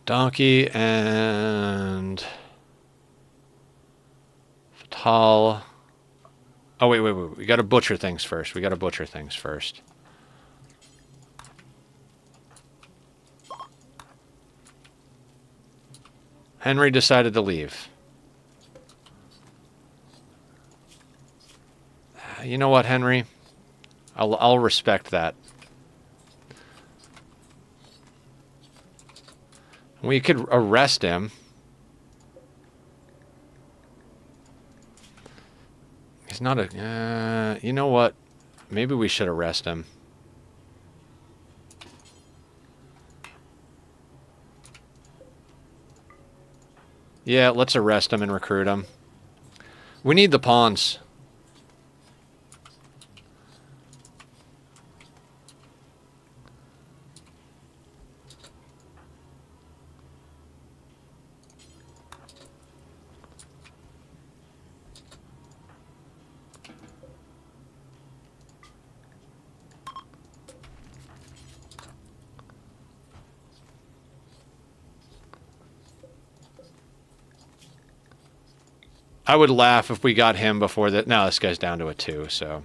Donkey and Fatal. Oh, wait. We gotta butcher things first. Henry decided to leave. You know what, Henry? I'll respect that. We could arrest him. He's not a... you know what? Maybe we should arrest him. Yeah, let's arrest him and recruit him. We need the pawns. I would laugh if we got him before that. No, this guy's down to a 2, so.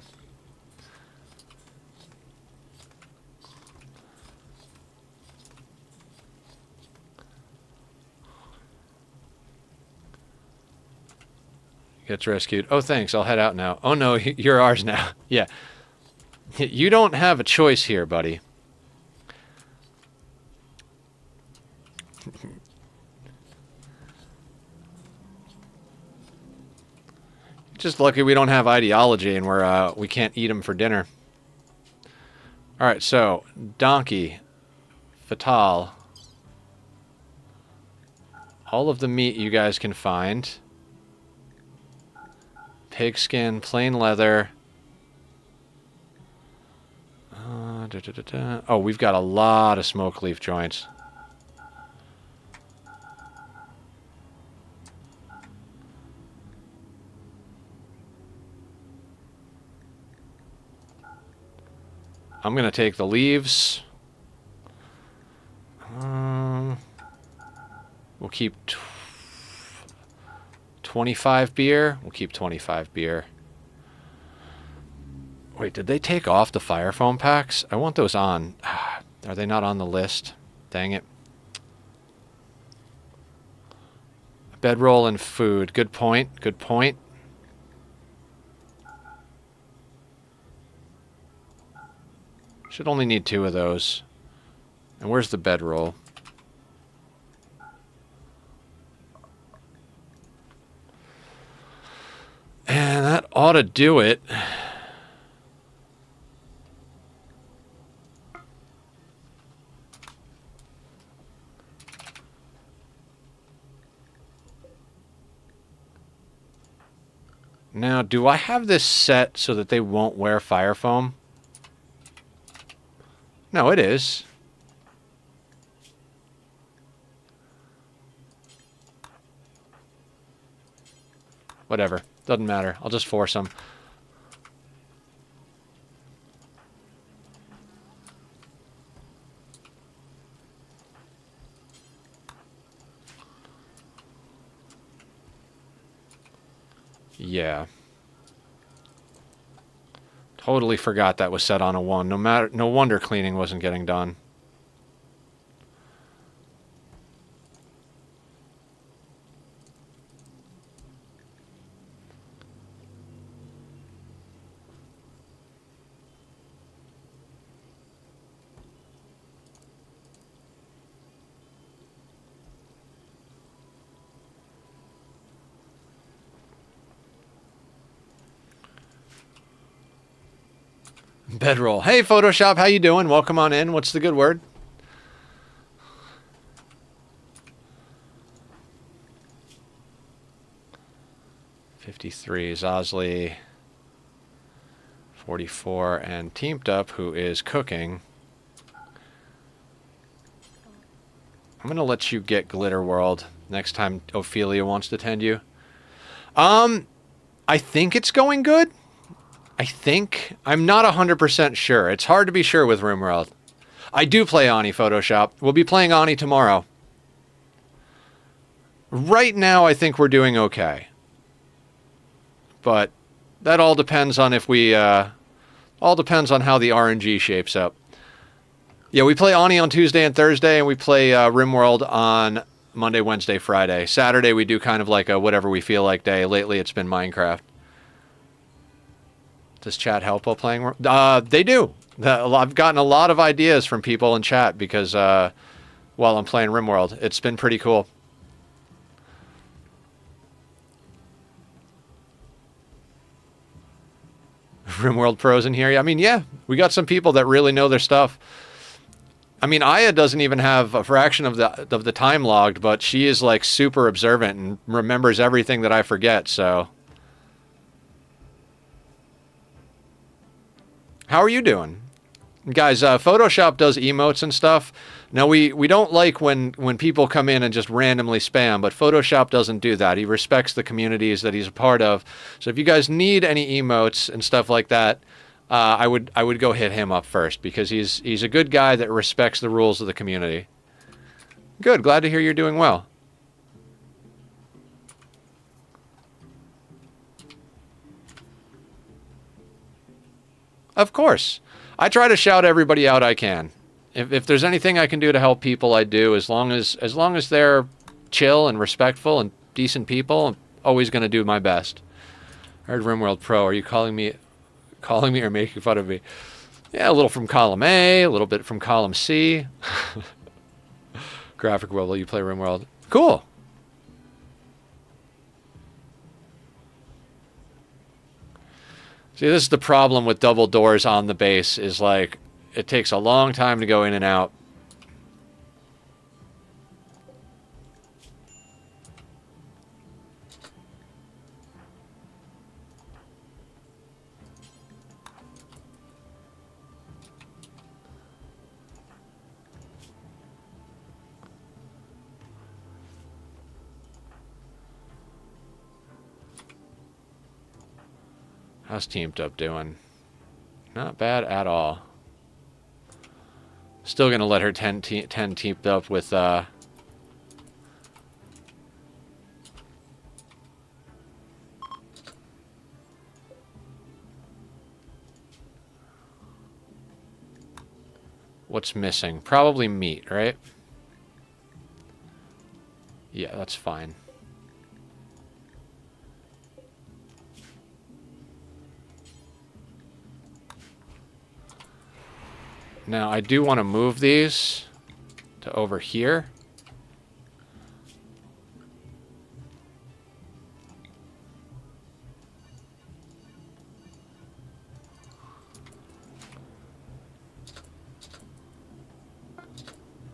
Gets rescued. Oh, thanks. I'll head out now. Oh, no, you're ours now. Yeah. You don't have a choice here, buddy. Just lucky we don't have ideology and we can't eat them for dinner. All right, so donkey, fatal, all of the meat you guys can find. Pigskin, plain leather. Oh, we've got a lot of smoke leaf joints. I'm going to take the leaves. We'll keep 25 beer. We'll keep 25 beer. Wait, did they take off the fire foam packs? I want those on. Are they not on the list? Dang it. Bedroll and food. Good point. Good point. Should only need 2 of those. And where's the bedroll? And that ought to do it. Now, do I have this set so that they won't wear fire foam? No, it is. Whatever. Doesn't matter. I'll just force them. Yeah. Totally forgot that was set on a 1. No wonder cleaning wasn't getting done. Bedroll. Hey, Photoshop, how you doing? Welcome on in. What's the good word? "53 is Osley. 44 and Teamed Up, who is cooking. I'm going to let you get Glitter World next time Ophelia wants to tend you. I think it's going good. I think. I'm not 100% sure. It's hard to be sure with Rimworld. I do play Ani Photoshop. We'll be playing Ani tomorrow. Right now, I think we're doing okay. But that all depends on if we... all depends on how the RNG shapes up. Yeah, we play Ani on Tuesday and Thursday, and we play Rimworld on Monday, Wednesday, Friday. Saturday, we do kind of like a whatever we feel like day. Lately, it's been Minecraft. Does chat help while playing? They do. I've gotten a lot of ideas from people in chat because while I'm playing Rimworld, it's been pretty cool. Rimworld pros in here. I mean, yeah, we got some people that really know their stuff. I mean, Aya doesn't even have a fraction of the time logged, but she is like super observant and remembers everything that I forget. So, how are you doing, guys? Photoshop does emotes and stuff. Now we don't like when people come in and just randomly spam, but Photoshop doesn't do that. He respects the communities that he's a part of. So if you guys need any emotes and stuff like that, I would go hit him up first because he's a good guy that respects the rules of the community. Good, glad to hear you're doing well. Of course. I try to shout everybody out I can. If there's anything I can do to help people, I do. As long as they're chill and respectful and decent people, I'm always going to do my best. I heard Rimworld Pro. Are you calling me or making fun of me? Yeah, a little from column A, a little bit from column C. Graphic World, will you play Rimworld? Cool. See, this is the problem with double doors on the base, is like, it takes a long time to go in and out. How's Teamed Up doing? Not bad at all. Still gonna let her 10 Teamed Up with what's missing? Probably meat, right? Yeah, that's fine. Now, I do want to move these to over here.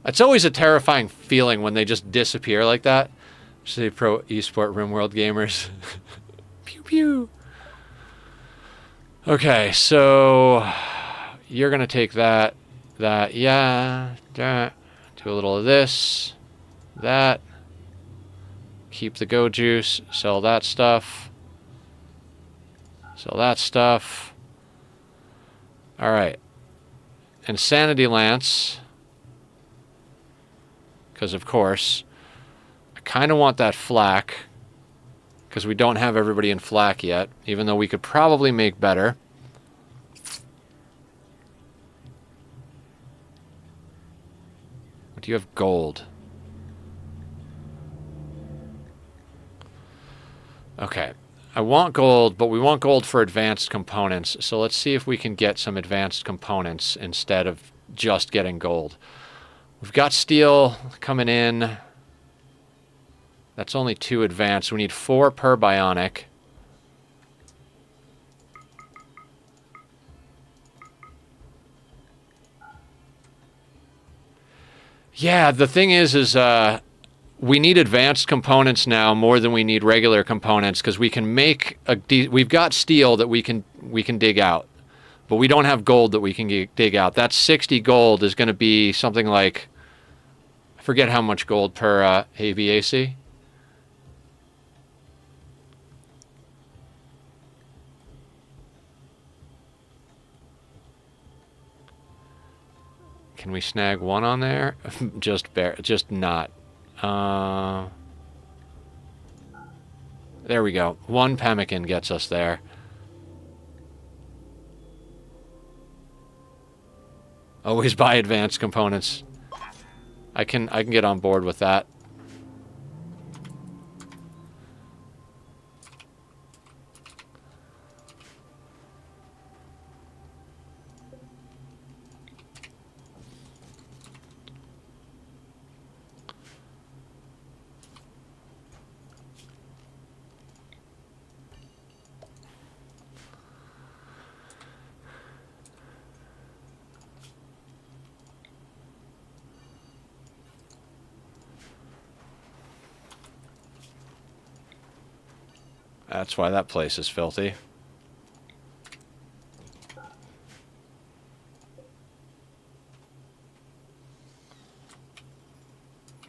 It's always a terrifying feeling when they just disappear like that. Say pro esport Rimworld gamers. Pew pew. Okay, so you're gonna take that, yeah, that. Do a little of this, that. Keep the go juice. Sell that stuff. Sell that stuff. All right. And sanity lance. Because, of course, I kind of want that flak. Because we don't have everybody in flak yet. Even though we could probably make better. But you have gold. Okay. I want gold, but we want gold for advanced components. So let's see if we can get some advanced components instead of just getting gold. We've got steel coming in. That's only 2 advanced. We need 4 per bionic. Yeah, the thing is we need advanced components now more than we need regular components because we can make we've got steel that we can dig out. But we don't have gold that we can dig out. That 60 gold is going to be something like, I forget how much gold per AVAC. Can we snag 1 on there? just not. There we go. 1 pemmican gets us there. Always buy advanced components. I can get on board with that. That's why that place is filthy.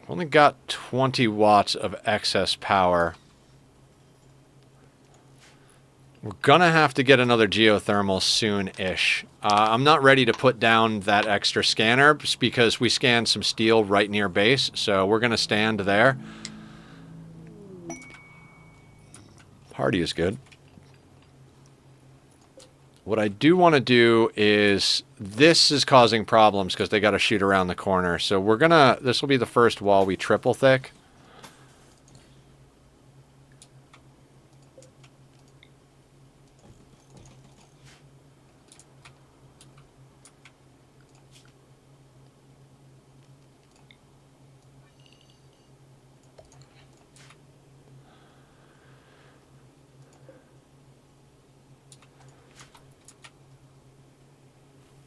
Only got 20 watts of excess power. We're gonna have to get another geothermal soon-ish. I'm not ready to put down that extra scanner because we scanned some steel right near base, so we're gonna stand there. Party is good. What I do want to do is, this is causing problems because they got to shoot around the corner. So we're gonna, this will be the first wall we triple thick.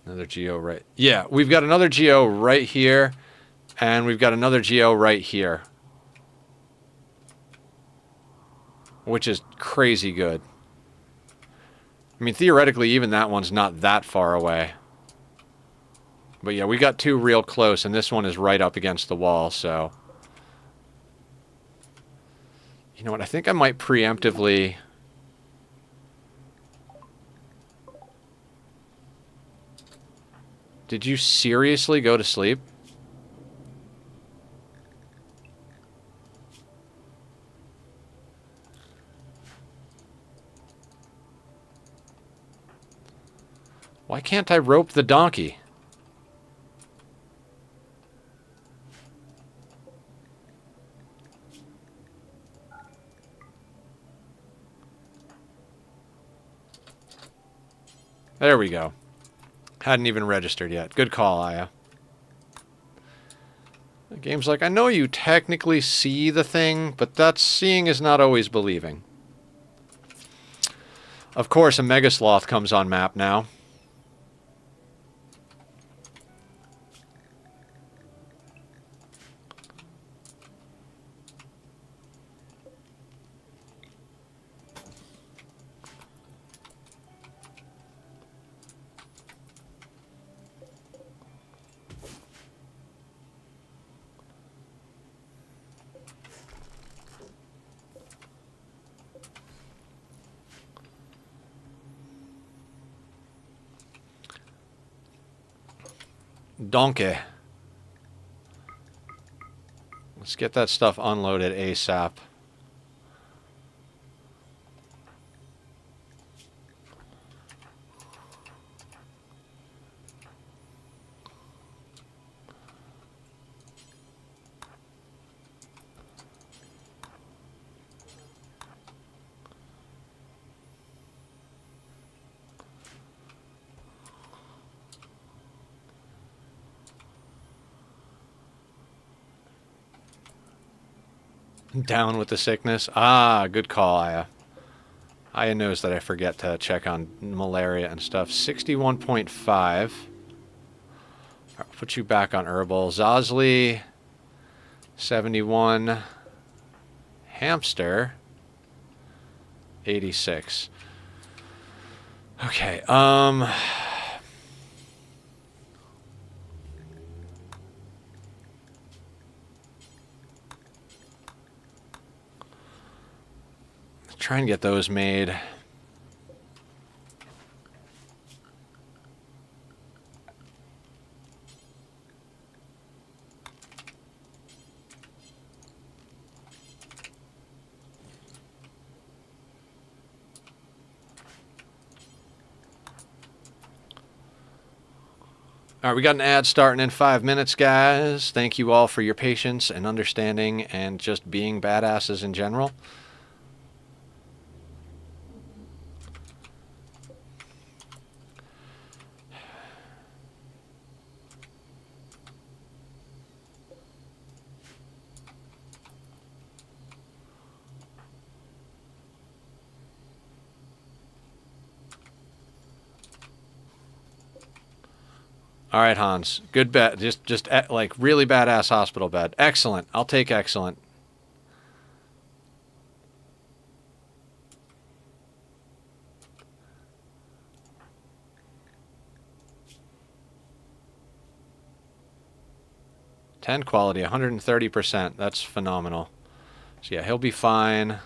Another geo right... Yeah, we've got another geo right here, and we've got another geo right here. Which is crazy good. I mean, theoretically, even that one's not that far away. But yeah, we got two real close, and this one is right up against the wall, so... You know what, I think I might preemptively... Did you seriously go to sleep? Why can't I rope the donkey? There we go. Hadn't even registered yet. Good call, Aya. The game's like, I know you technically see the thing, but that seeing is not always believing. Of course, a Mega Sloth comes on map now. Donkey. Let's get that stuff unloaded ASAP. Down with the sickness. Ah, good call, Aya. Aya knows that I forget to check on malaria and stuff. 61.5. I'll put you back on herbal. Zosley, 71. Hamster, 86. Okay, try and get those made. All right, we got an ad starting in 5 minutes, guys. Thank you all for your patience and understanding and just being badasses in general. All right, Hans. Good bed. Just like really badass hospital bed. Excellent. I'll take excellent. 10 quality, 130%. That's phenomenal. So yeah, he'll be fine.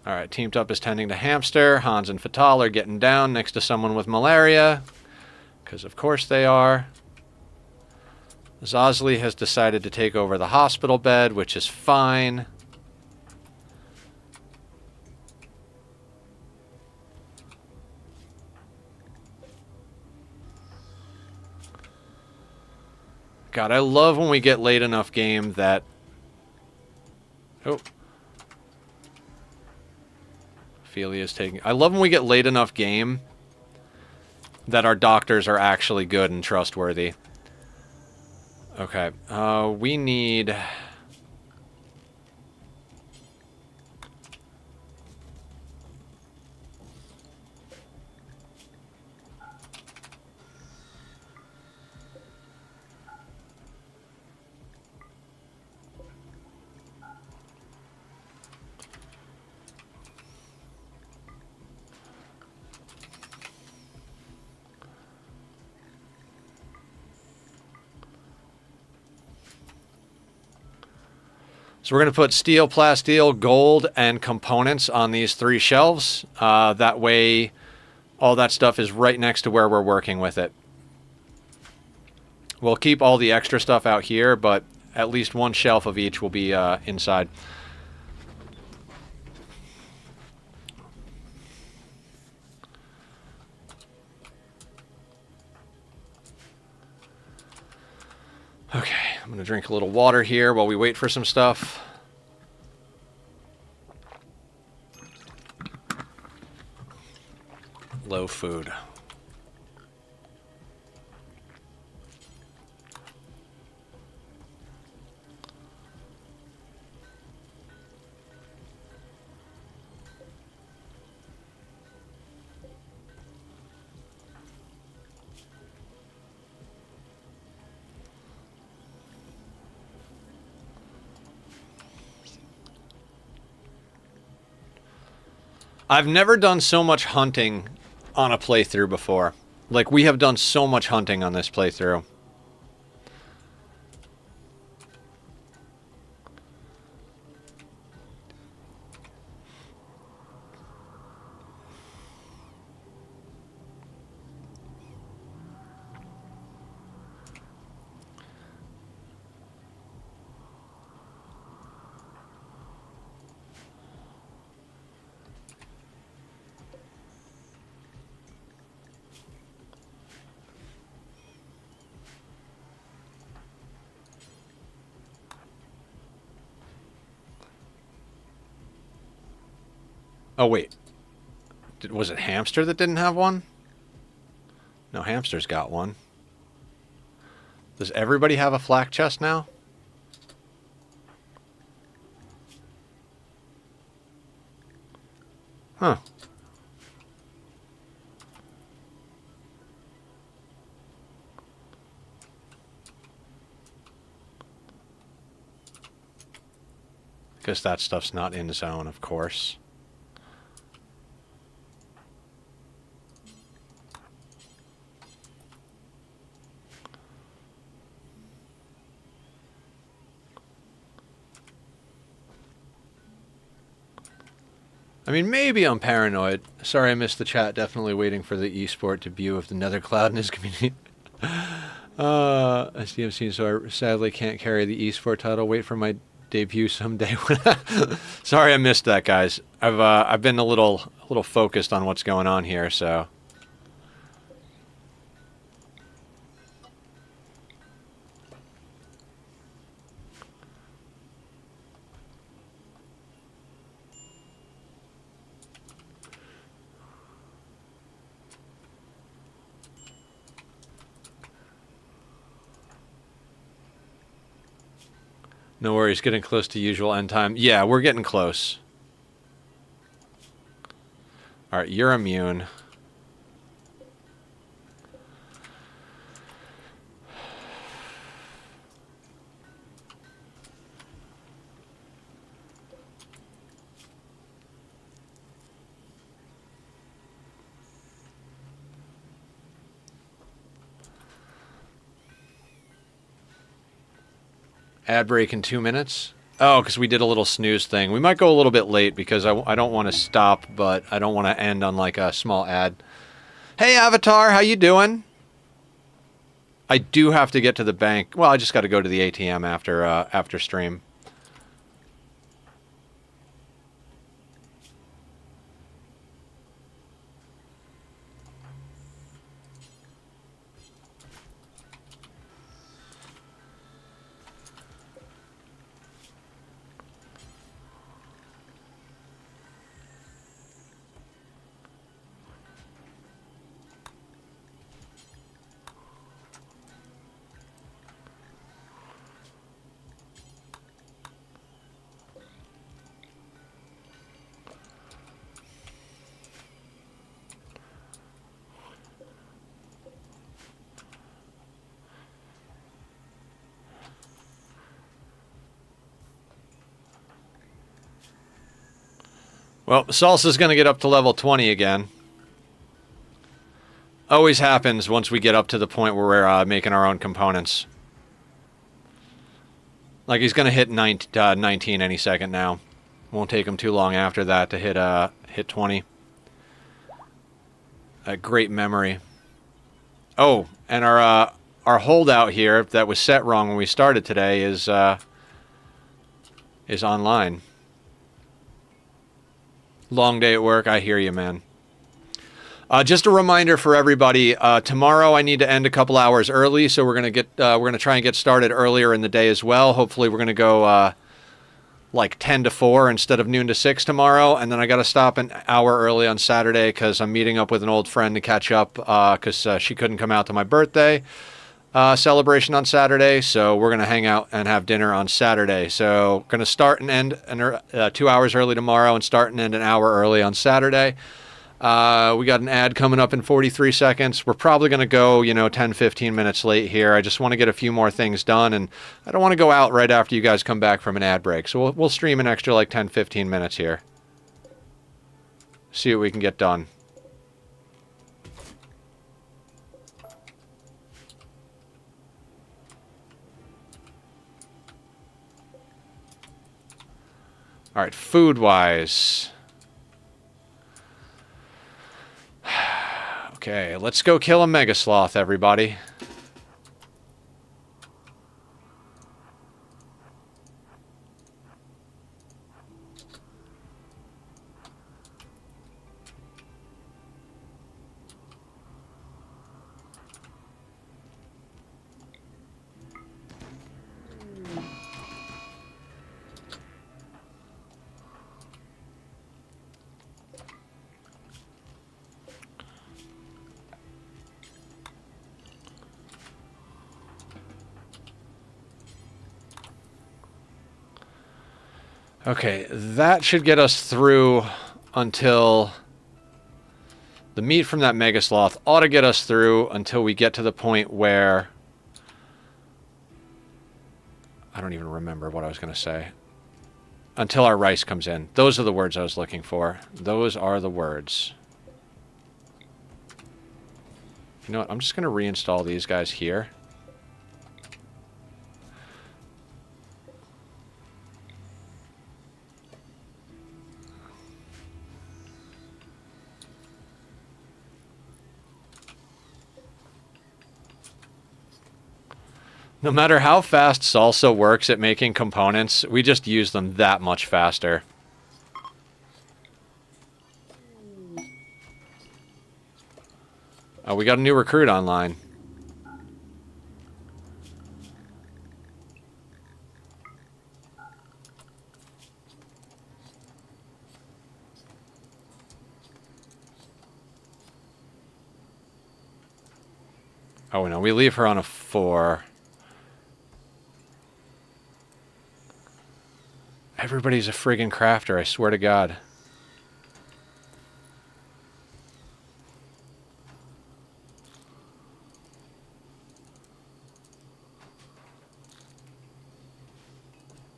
Alright, teamed up is tending to hamster. Hans and Fatal are getting down next to someone with malaria. Because of course they are. Zosli has decided to take over the hospital bed, which is fine. God, I love when we get late enough game that... Oh. Ophelia's taking... I love when we get late enough game that our doctors are actually good and trustworthy. Okay, we need... So we're going to put steel, plasteel, gold, and components on these 3 shelves. That way, all that stuff is right next to where we're working with it. We'll keep all the extra stuff out here, but at least 1 shelf of each will be inside. Okay, I'm going to drink a little water here while we wait for some stuff. Low food. I've never done so much hunting on a playthrough before. Like, we have done so much hunting on this playthrough. Oh, wait. Was it Hamster that didn't have one? No, Hamster's got one. Does everybody have a flak chest now? Huh. Guess that stuff's not in zone, of course. I mean, maybe I'm paranoid. Sorry I missed the chat. Definitely waiting for the esport debut of the Nether Cloud in his community. SDMC, so I sadly can't carry the esport title. Wait for my debut someday. Sorry I missed that, guys. I've been a little focused on what's going on here, so... No worries, getting close to usual end time. Yeah, we're getting close. Alright, you're immune. Ad break in 2 minutes. Oh, because we did a little snooze thing. We might go a little bit late because I don't want to stop, but I don't want to end on like a small ad. Hey, Avatar, how you doing? I do have to get to the bank. Well, I just got to go to the ATM after stream. Well, Salsa's going to get up to level 20 again. Always happens once we get up to the point where we're making our own components. Like, he's going to hit 19 any second now. Won't take him too long after that to hit 20. A great memory. Oh, and our holdout here that was set wrong when we started today is online. Long day at work. I hear you, man. Just a reminder for everybody. Tomorrow I need to end a couple hours early, so we're gonna try and get started earlier in the day as well. Hopefully, we're gonna go like 10 to 4 instead of noon to 6 tomorrow, and then I got to stop an hour early on Saturday because I'm meeting up with an old friend to catch up because she couldn't come out to my birthday celebration on Saturday, so we're gonna hang out and have dinner on Saturday. So gonna start and end 2 hours early tomorrow and start and end an hour early on Saturday. We got an ad coming up in 43 seconds. We're probably going to go, 10, 15 minutes late here. I just want to get a few more things done, and I don't want to go out right after you guys come back from an ad break. So we'll stream an extra like 10, 15 minutes here. See what we can get done. All right, food-wise. Okay, let's go kill a mega sloth, everybody. Okay, that should get us through until the meat from that mega sloth ought to get us through until we get to the point where I don't even remember what I was going to say. Until our rice comes in. Those are the words I was looking for. Those are the words. You know what? I'm just going to reinstall these guys here. No matter how fast Salsa works at making components, we just use them that much faster. Oh, we got a new recruit online. Oh, no, we leave her on a 4. Everybody's a friggin' crafter, I swear to God.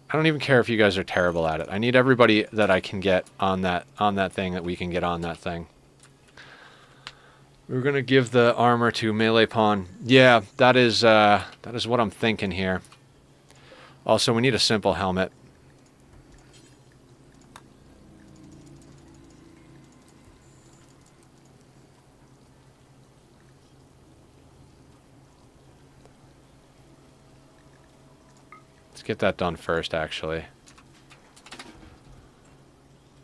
I don't even care if you guys are terrible at it. I need everybody that I can get on that thing that we can get on that thing. We're gonna give the armor to melee pawn. Yeah, that is what I'm thinking here. Also, we need a simple helmet. Let's get that done first, actually.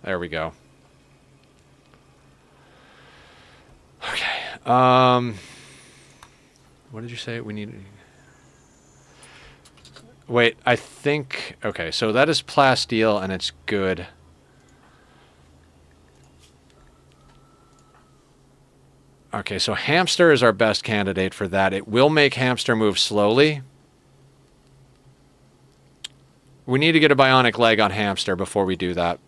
There we go. Okay. What did you say we need? Wait, I think... Okay, so that is plasteel, and it's good. Okay, so hamster is our best candidate for that. It will make hamster move slowly. We need to get a bionic leg on hamster before we do that.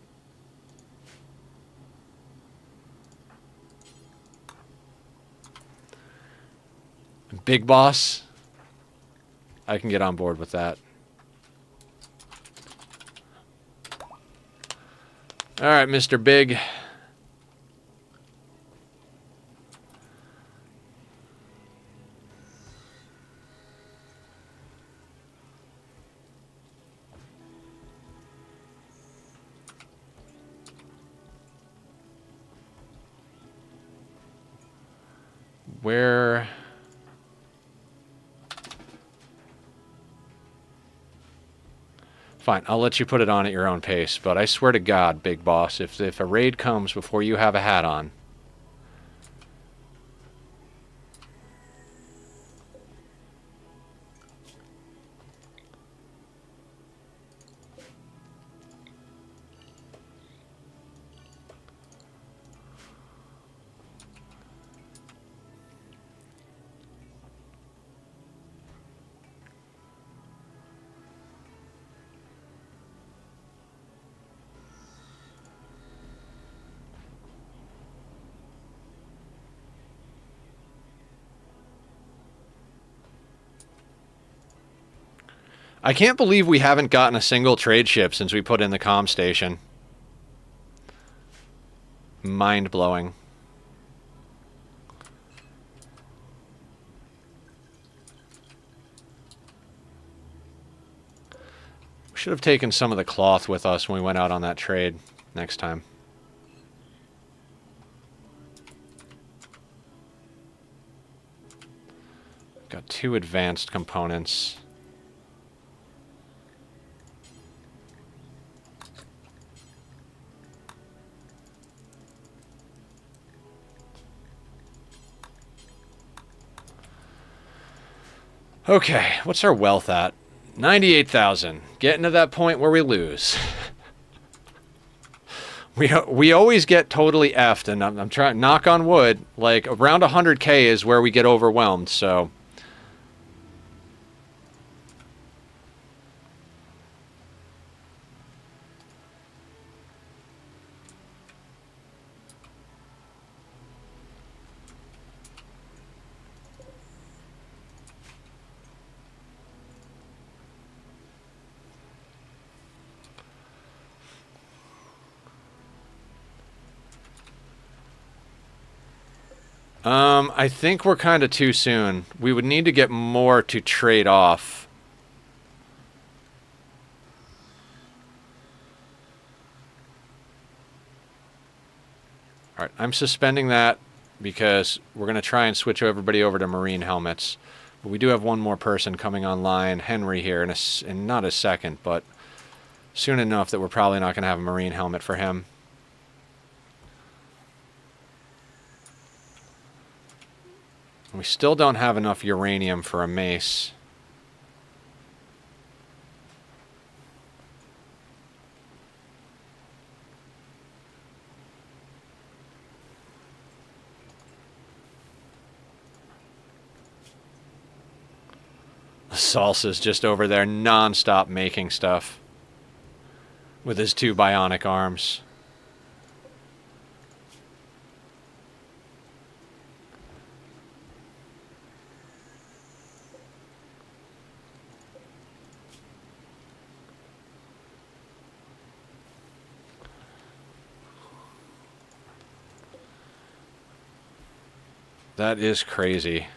Big boss. I can get on board with that. All right, Mr. Big. Where... Fine, I'll let you put it on at your own pace, but I swear to God, Big Boss, if a raid comes before you have a hat on... I can't believe we haven't gotten a single trade ship since we put in the comm station. Mind-blowing. We should have taken some of the cloth with us when we went out on that trade next time. Got 2 advanced components. Okay, what's our wealth at? 98,000. Getting to that point where we lose. we always get totally effed, and I'm trying, knock on wood, like around 100k is where we get overwhelmed, so... I think we're kind of too soon. We would need to get more to trade off. Alright, I'm suspending that because we're going to try and switch everybody over to marine helmets. But we do have one more person coming online, Henry here, in not a second, but soon enough that we're probably not going to have a marine helmet for him. We still don't have enough uranium for a mace. Salsa's just over there non-stop making stuff with his 2 bionic arms. That is crazy.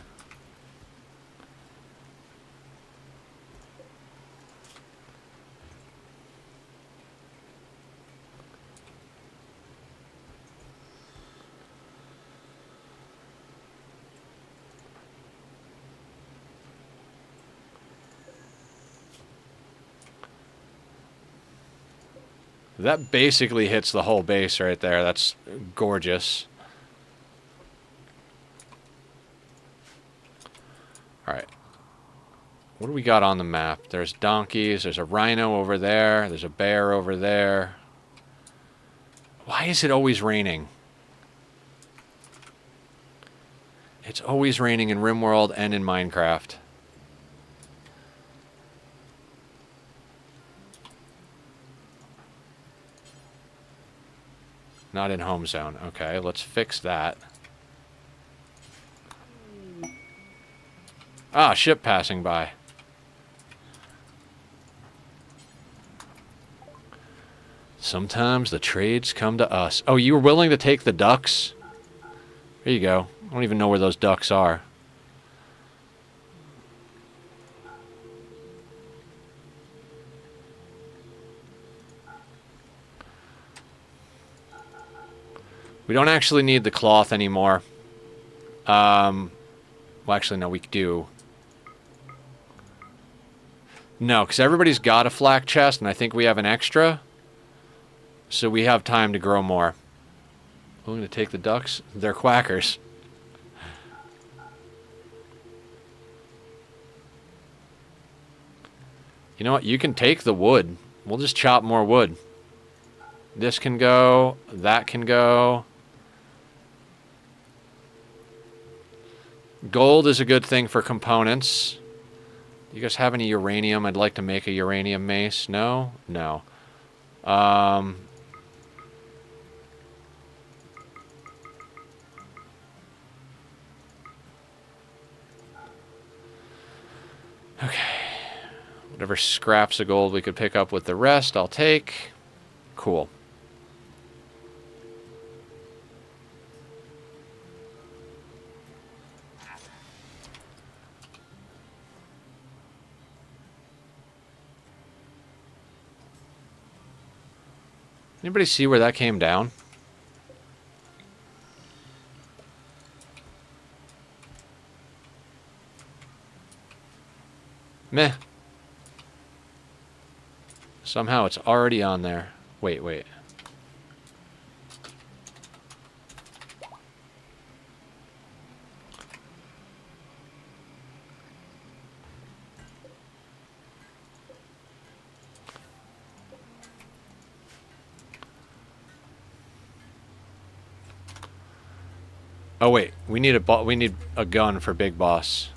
That basically hits the whole base right there. That's gorgeous. Alright. What do we got on the map? There's donkeys. There's a rhino over there. There's a bear over there. Why is it always raining? It's always raining in Rimworld and in Minecraft. Not in home zone. Okay, let's fix that. Ah, ship passing by. Sometimes the trades come to us. Oh, you were willing to take the ducks? There you go. I don't even know where those ducks are. We don't actually need the cloth anymore. Well, actually, no, we do. No, because everybody's got a flak chest, and I think we have an extra. So we have time to grow more. Willing to take the ducks? They're quackers. You know what? You can take the wood. We'll just chop more wood. This can go. That can go. Gold is a good thing for components. You guys have any uranium? I'd like to make a uranium mace. No? No. Okay. Whatever scraps of gold we could pick up with the rest, I'll take. Cool. Anybody see where that came down? Meh. Somehow it's already on there. Wait, wait. Oh wait, we need a gun for Big Boss.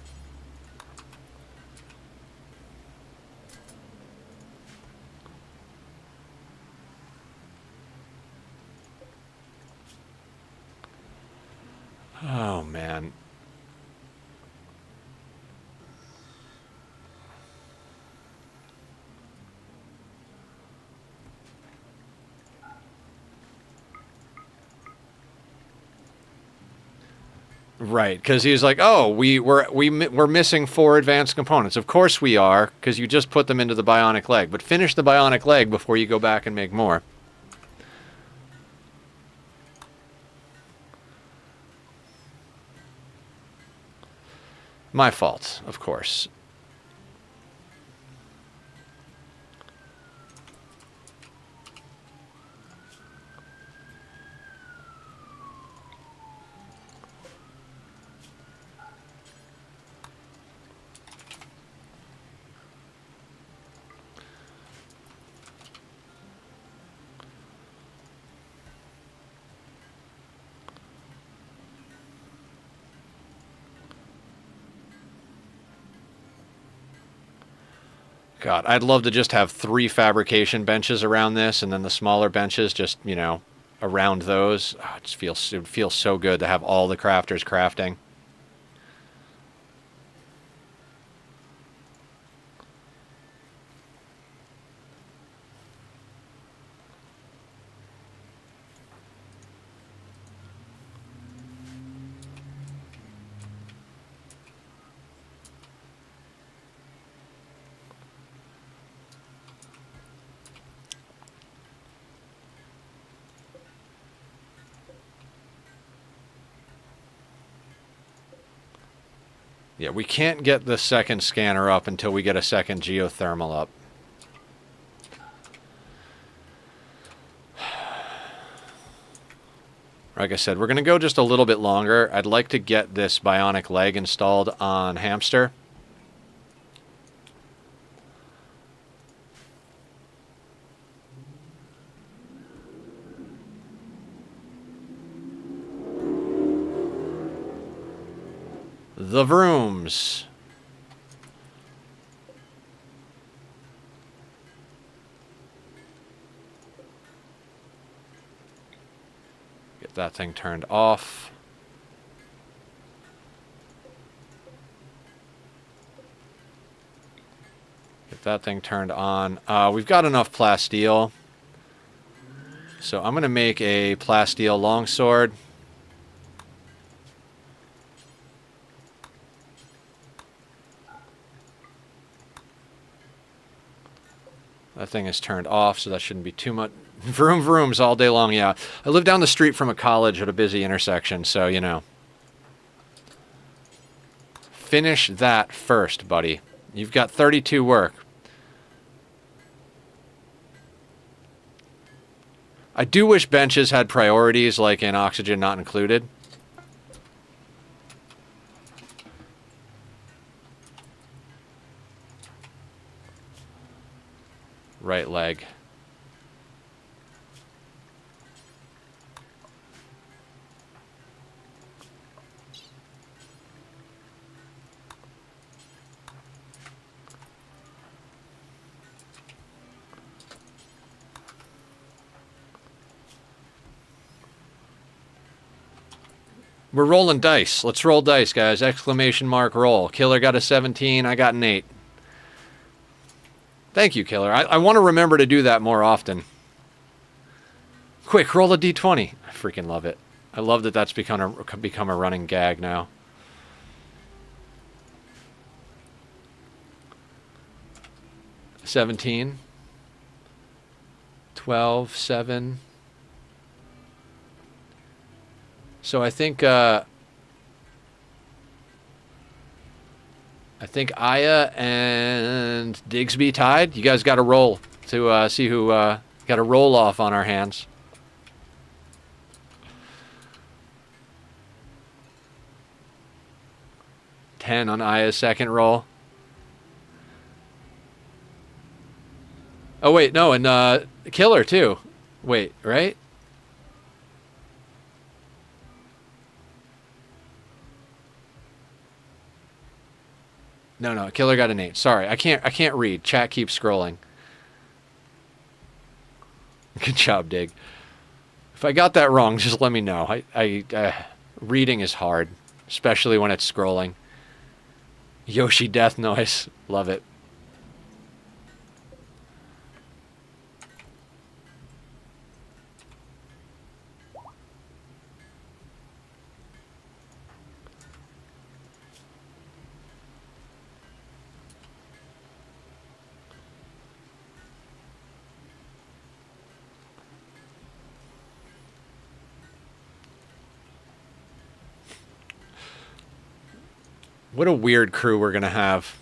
Oh man. Right, because he's like, oh, we're missing 4 advanced components. Of course we are, because you just put them into the bionic leg. But finish the bionic leg before you go back and make more. My fault, of course. God, I'd love to just have 3 fabrication benches around this, and then the smaller benches just, you know, around those. Oh, it feels so good to have all the crafters crafting. Yeah, we can't get the second scanner up until we get a second geothermal up. Like I said, we're going to go just a little bit longer. I'd like to get this bionic leg installed on Hamster. The Vrooms. Get that thing turned off. Get that thing turned on. We've got enough plasteel. So I'm going to make a plasteel longsword. That thing is turned off, so that shouldn't be too much. Vroom vrooms all day long, yeah. I live down the street from a college at a busy intersection, so, you know. Finish that first, buddy. You've got 32 work. I do wish benches had priorities, like in oxygen not included. Right leg. We're rolling dice. Let's roll dice, guys. Exclamation mark roll. Killer got a 17. I got an 8. Thank you, Killer. I want to remember to do that more often. Quick, roll a d20. I freaking love it. I love that that's become a running gag now. $17. 12, 7. So I think Aya and Digsby tied. You guys got to roll to see who got a roll off on our hands. $10 on Aya's second roll. Oh wait, no, and Killer too. Wait, right? No, Killer got an 8. Sorry, I can't read. Chat keeps scrolling. Good job, Dig. If I got that wrong, just let me know. Reading is hard, especially when it's scrolling. Yoshi death noise. Love it. What a weird crew we're going to have.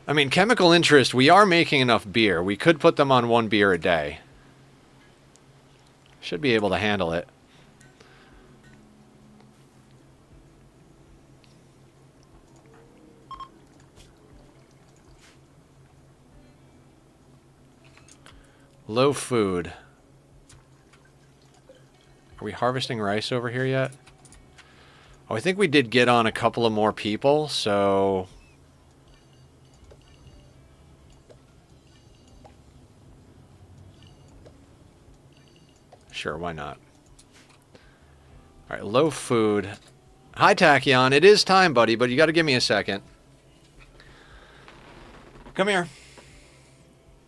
I mean, chemical interest, we are making enough beer. We could put them on 1 beer a day. Should be able to handle it. Low food. Are we harvesting rice over here yet? Oh, I think we did get on a couple of more people, so... Sure, why not? All right, low food. Hi, Tachyon. It is time, buddy, but you got to give me a second. Come here.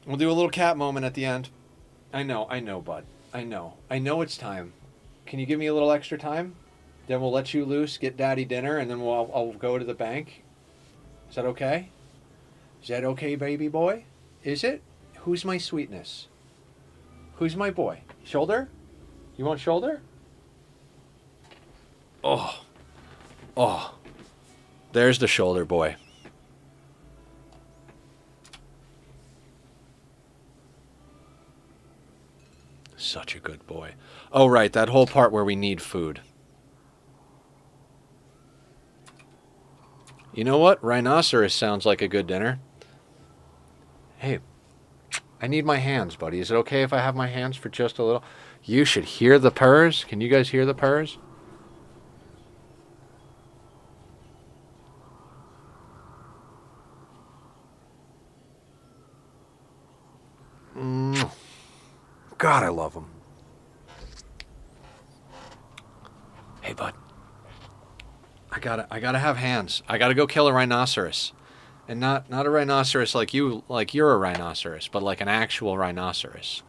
We'll do a little cat moment at the end. I know, bud. I know it's time. Can you give me a little extra time? Then we'll let you loose, get daddy dinner, and then I'll go to the bank. Is that okay? Is that okay, baby boy? Is it? Who's my sweetness? Who's my boy? Shoulder? You want shoulder? Oh. Oh. There's the shoulder boy. Such a good boy. Oh, right. That whole part where we need food. You know what? Rhinoceros sounds like a good dinner. Hey, I need my hands, buddy. Is it okay if I have my hands for just a little? You should hear the purrs. Can you guys hear the purrs? God, I love them. Hey, bud. I gotta have hands. I gotta go kill a rhinoceros. And not a rhinoceros like you're a rhinoceros, but like an actual rhinoceros.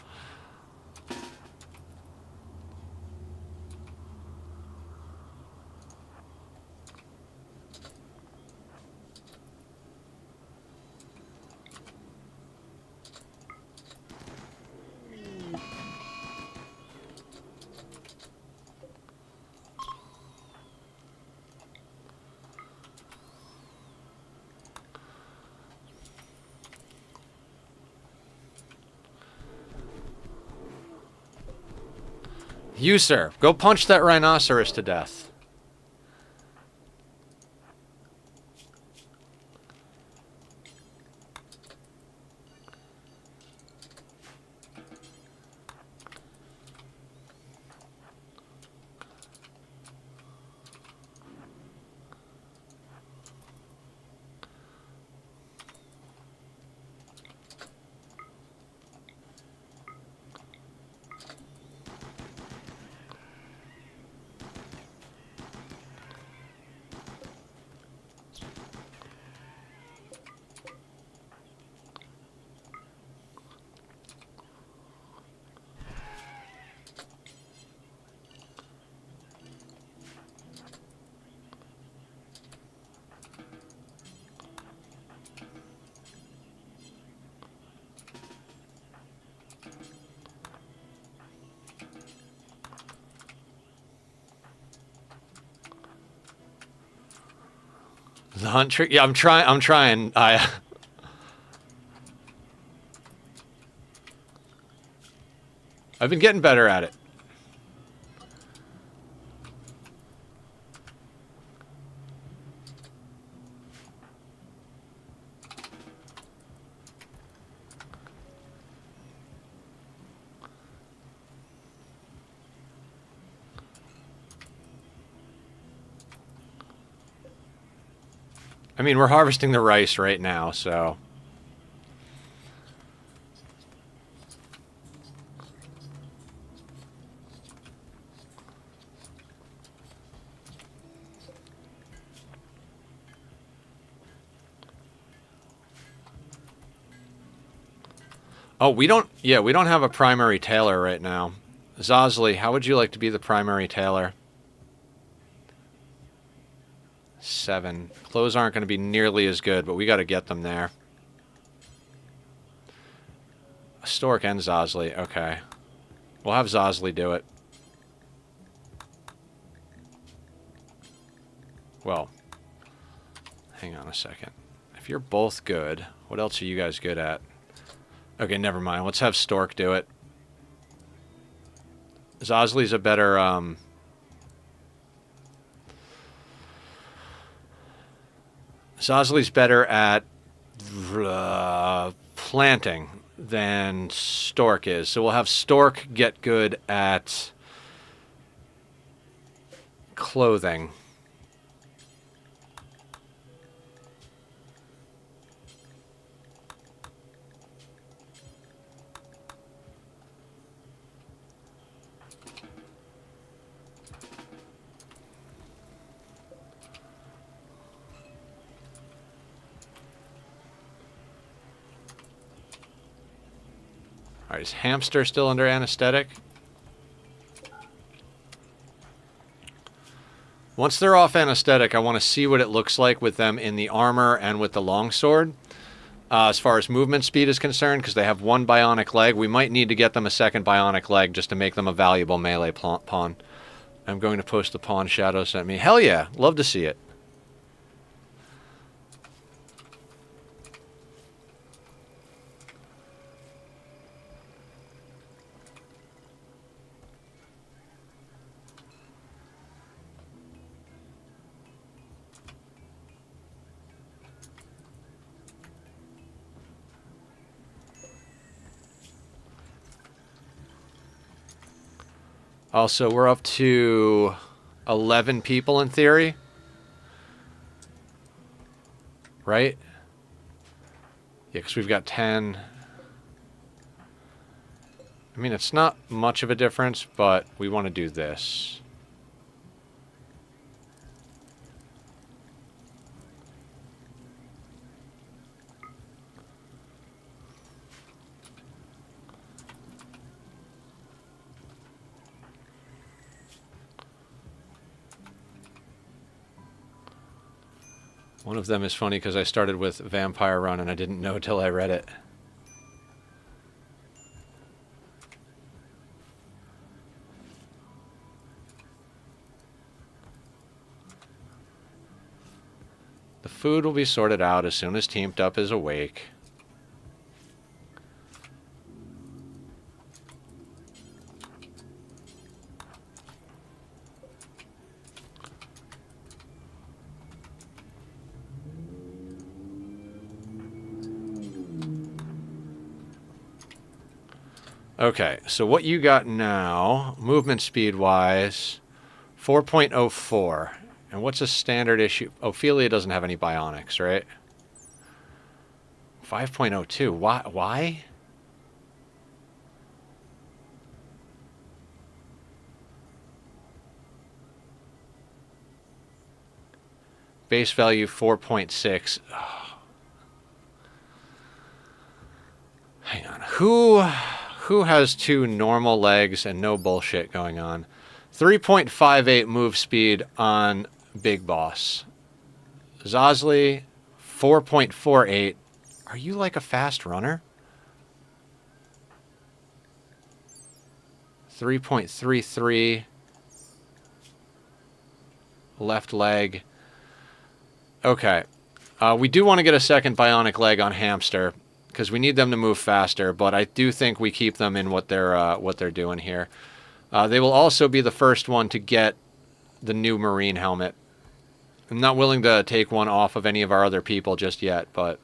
You, sir, go punch that rhinoceros to death. The hunt trick? Yeah, I'm trying. I've been getting better at it. I mean, we're harvesting the rice right now, so... Oh, we don't have a primary tailor right now. Zosley, how would you like to be the primary tailor? 7. Clothes aren't going to be nearly as good, but we got to get them there. Stork and Zosley, okay. We'll have Zosley do it. Well, hang on a second. If you're both good, what else are you guys good at? Okay, never mind. Let's have Stork do it. Zosley's a better, Zosley's better at planting than Stork is. So we'll have Stork get good at clothing. All right, is Hamster still under anesthetic? Once they're off anesthetic, I want to see what it looks like with them in the armor and with the longsword. As far as movement speed is concerned, because they have one bionic leg, we might need to get them a second bionic leg just to make them a valuable melee pawn. I'm going to post the pawn Shadow sent me. Hell yeah, love to see it. Also, we're up to 11 people in theory. Right? Yeah, because we've got 10. I mean, it's not much of a difference, but we want to do this. One of them is funny because I started with Vampire Run and I didn't know till I read it. The food will be sorted out as soon as Teamed Up is awake. Okay, so what you got now, movement speed-wise, 4.04. And what's a standard issue? Ophelia doesn't have any bionics, right? 5.02. Why? Base value 4.6. Oh. Hang on. Who has two normal legs and no bullshit going on? 3.58 move speed on Big Boss. Zazli, 4.48. Are you like a fast runner? 3.33. Left leg. Okay. We do want to get a second bionic leg on Hamster, because we need them to move faster, but I do think we keep them in what they're doing here. They will also be the first one to get the new Marine helmet. I'm not willing to take one off of any of our other people just yet, but...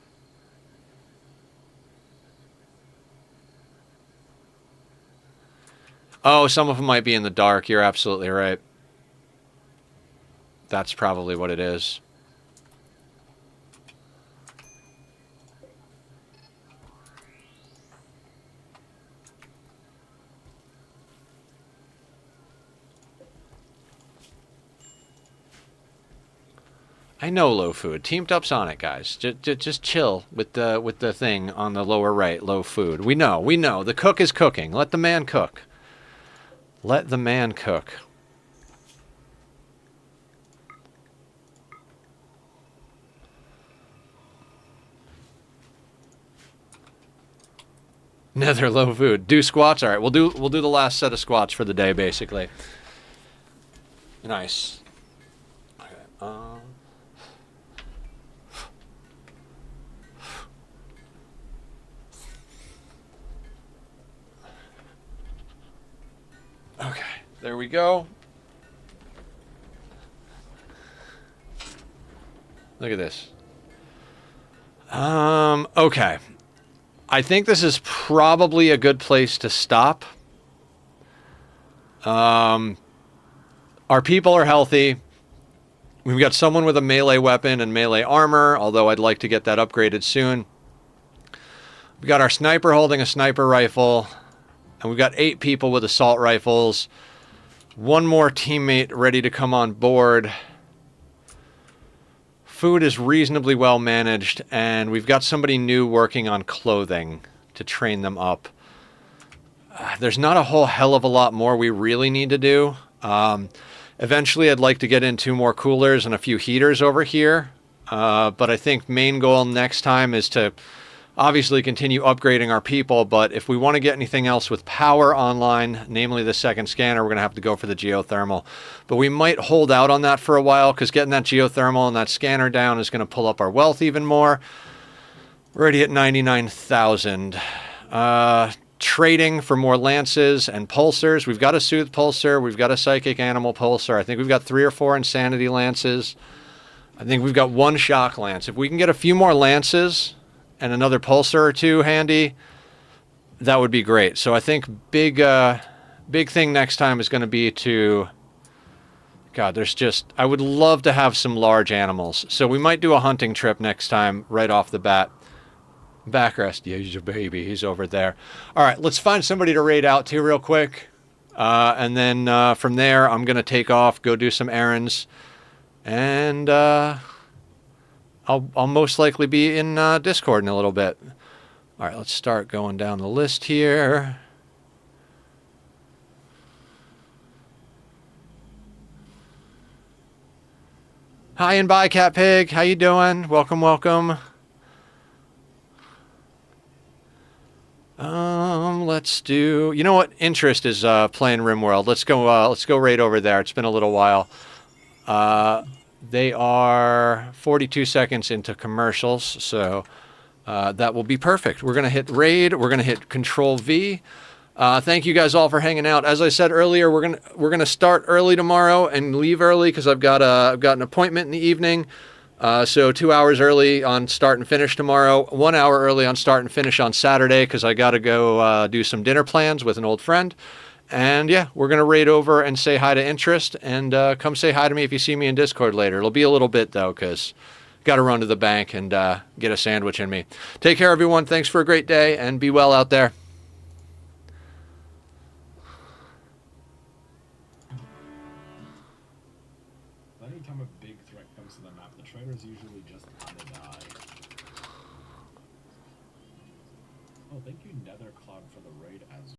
Oh, some of them might be in the dark. You're absolutely right. That's probably what it is. I know low food. Teamed Up's on it, guys. Just chill with the thing on the lower right, low food. We know. The cook is cooking. Let the man cook. Let the man cook. Nether low food. Do squats. All right, we'll do the last set of squats for the day, basically. Nice. Okay. Okay, there we go. Look at this. Okay. I think this is probably a good place to stop. Our people are healthy. We've got someone with a melee weapon and melee armor, although I'd like to get that upgraded soon. We got our sniper holding a sniper rifle. And we've got 8 people with assault rifles. One more teammate ready to come on board. Food is reasonably well managed, and we've got somebody new working on clothing to train them up. There's not a whole hell of a lot more we really need to do. Eventually, I'd like to get in 2 more coolers and a few heaters over here. But I think main goal next time is to obviously continue upgrading our people, but if we want to get anything else with power online, namely the second scanner, we're going to have to go for the geothermal. But we might hold out on that for a while, because getting that geothermal and that scanner down is going to pull up our wealth even more. We're already at 99,000. Trading for more lances and pulsers. We've got a soothe pulsar. We've got a psychic animal pulsar. I think we've got 3 or 4 insanity lances. I think we've got 1 shock lance. If we can get a few more lances and another pulsar or 2 handy, that would be great. So I think big thing next time is going to be to, God, I would love to have some large animals. So we might do a hunting trip next time right off the bat. Backrest, yeah, he's a baby. He's over there. All right, let's find somebody to raid out to real quick. And then from there, I'm going to take off, go do some errands. And I'll most likely be in Discord in a little bit. All right, let's start going down the list here. Hi and bye, Cat Pig. How you doing? Welcome, welcome. Let's do. You know what? Interest is playing Rimworld. Let's go raid over there. It's been a little while. They are 42 seconds into commercials, so that will be perfect. We're gonna hit raid. We're gonna hit Control V. Thank you guys all for hanging out. As I said earlier, we're gonna start early tomorrow and leave early because I've got an appointment in the evening. So 2 hours early on start and finish tomorrow. 1 hour early on start and finish on Saturday because I got to go do some dinner plans with an old friend. And yeah, we're going to raid over and say hi to Interest. And come say hi to me if you see me in Discord later. It'll be a little bit, though, because got to run to the bank and get a sandwich in me. Take care, everyone. Thanks for a great day, and be well out there. Anytime a big threat comes to the map, the traders usually just kind of die. Oh, thank you, Nether Cloud, for the raid as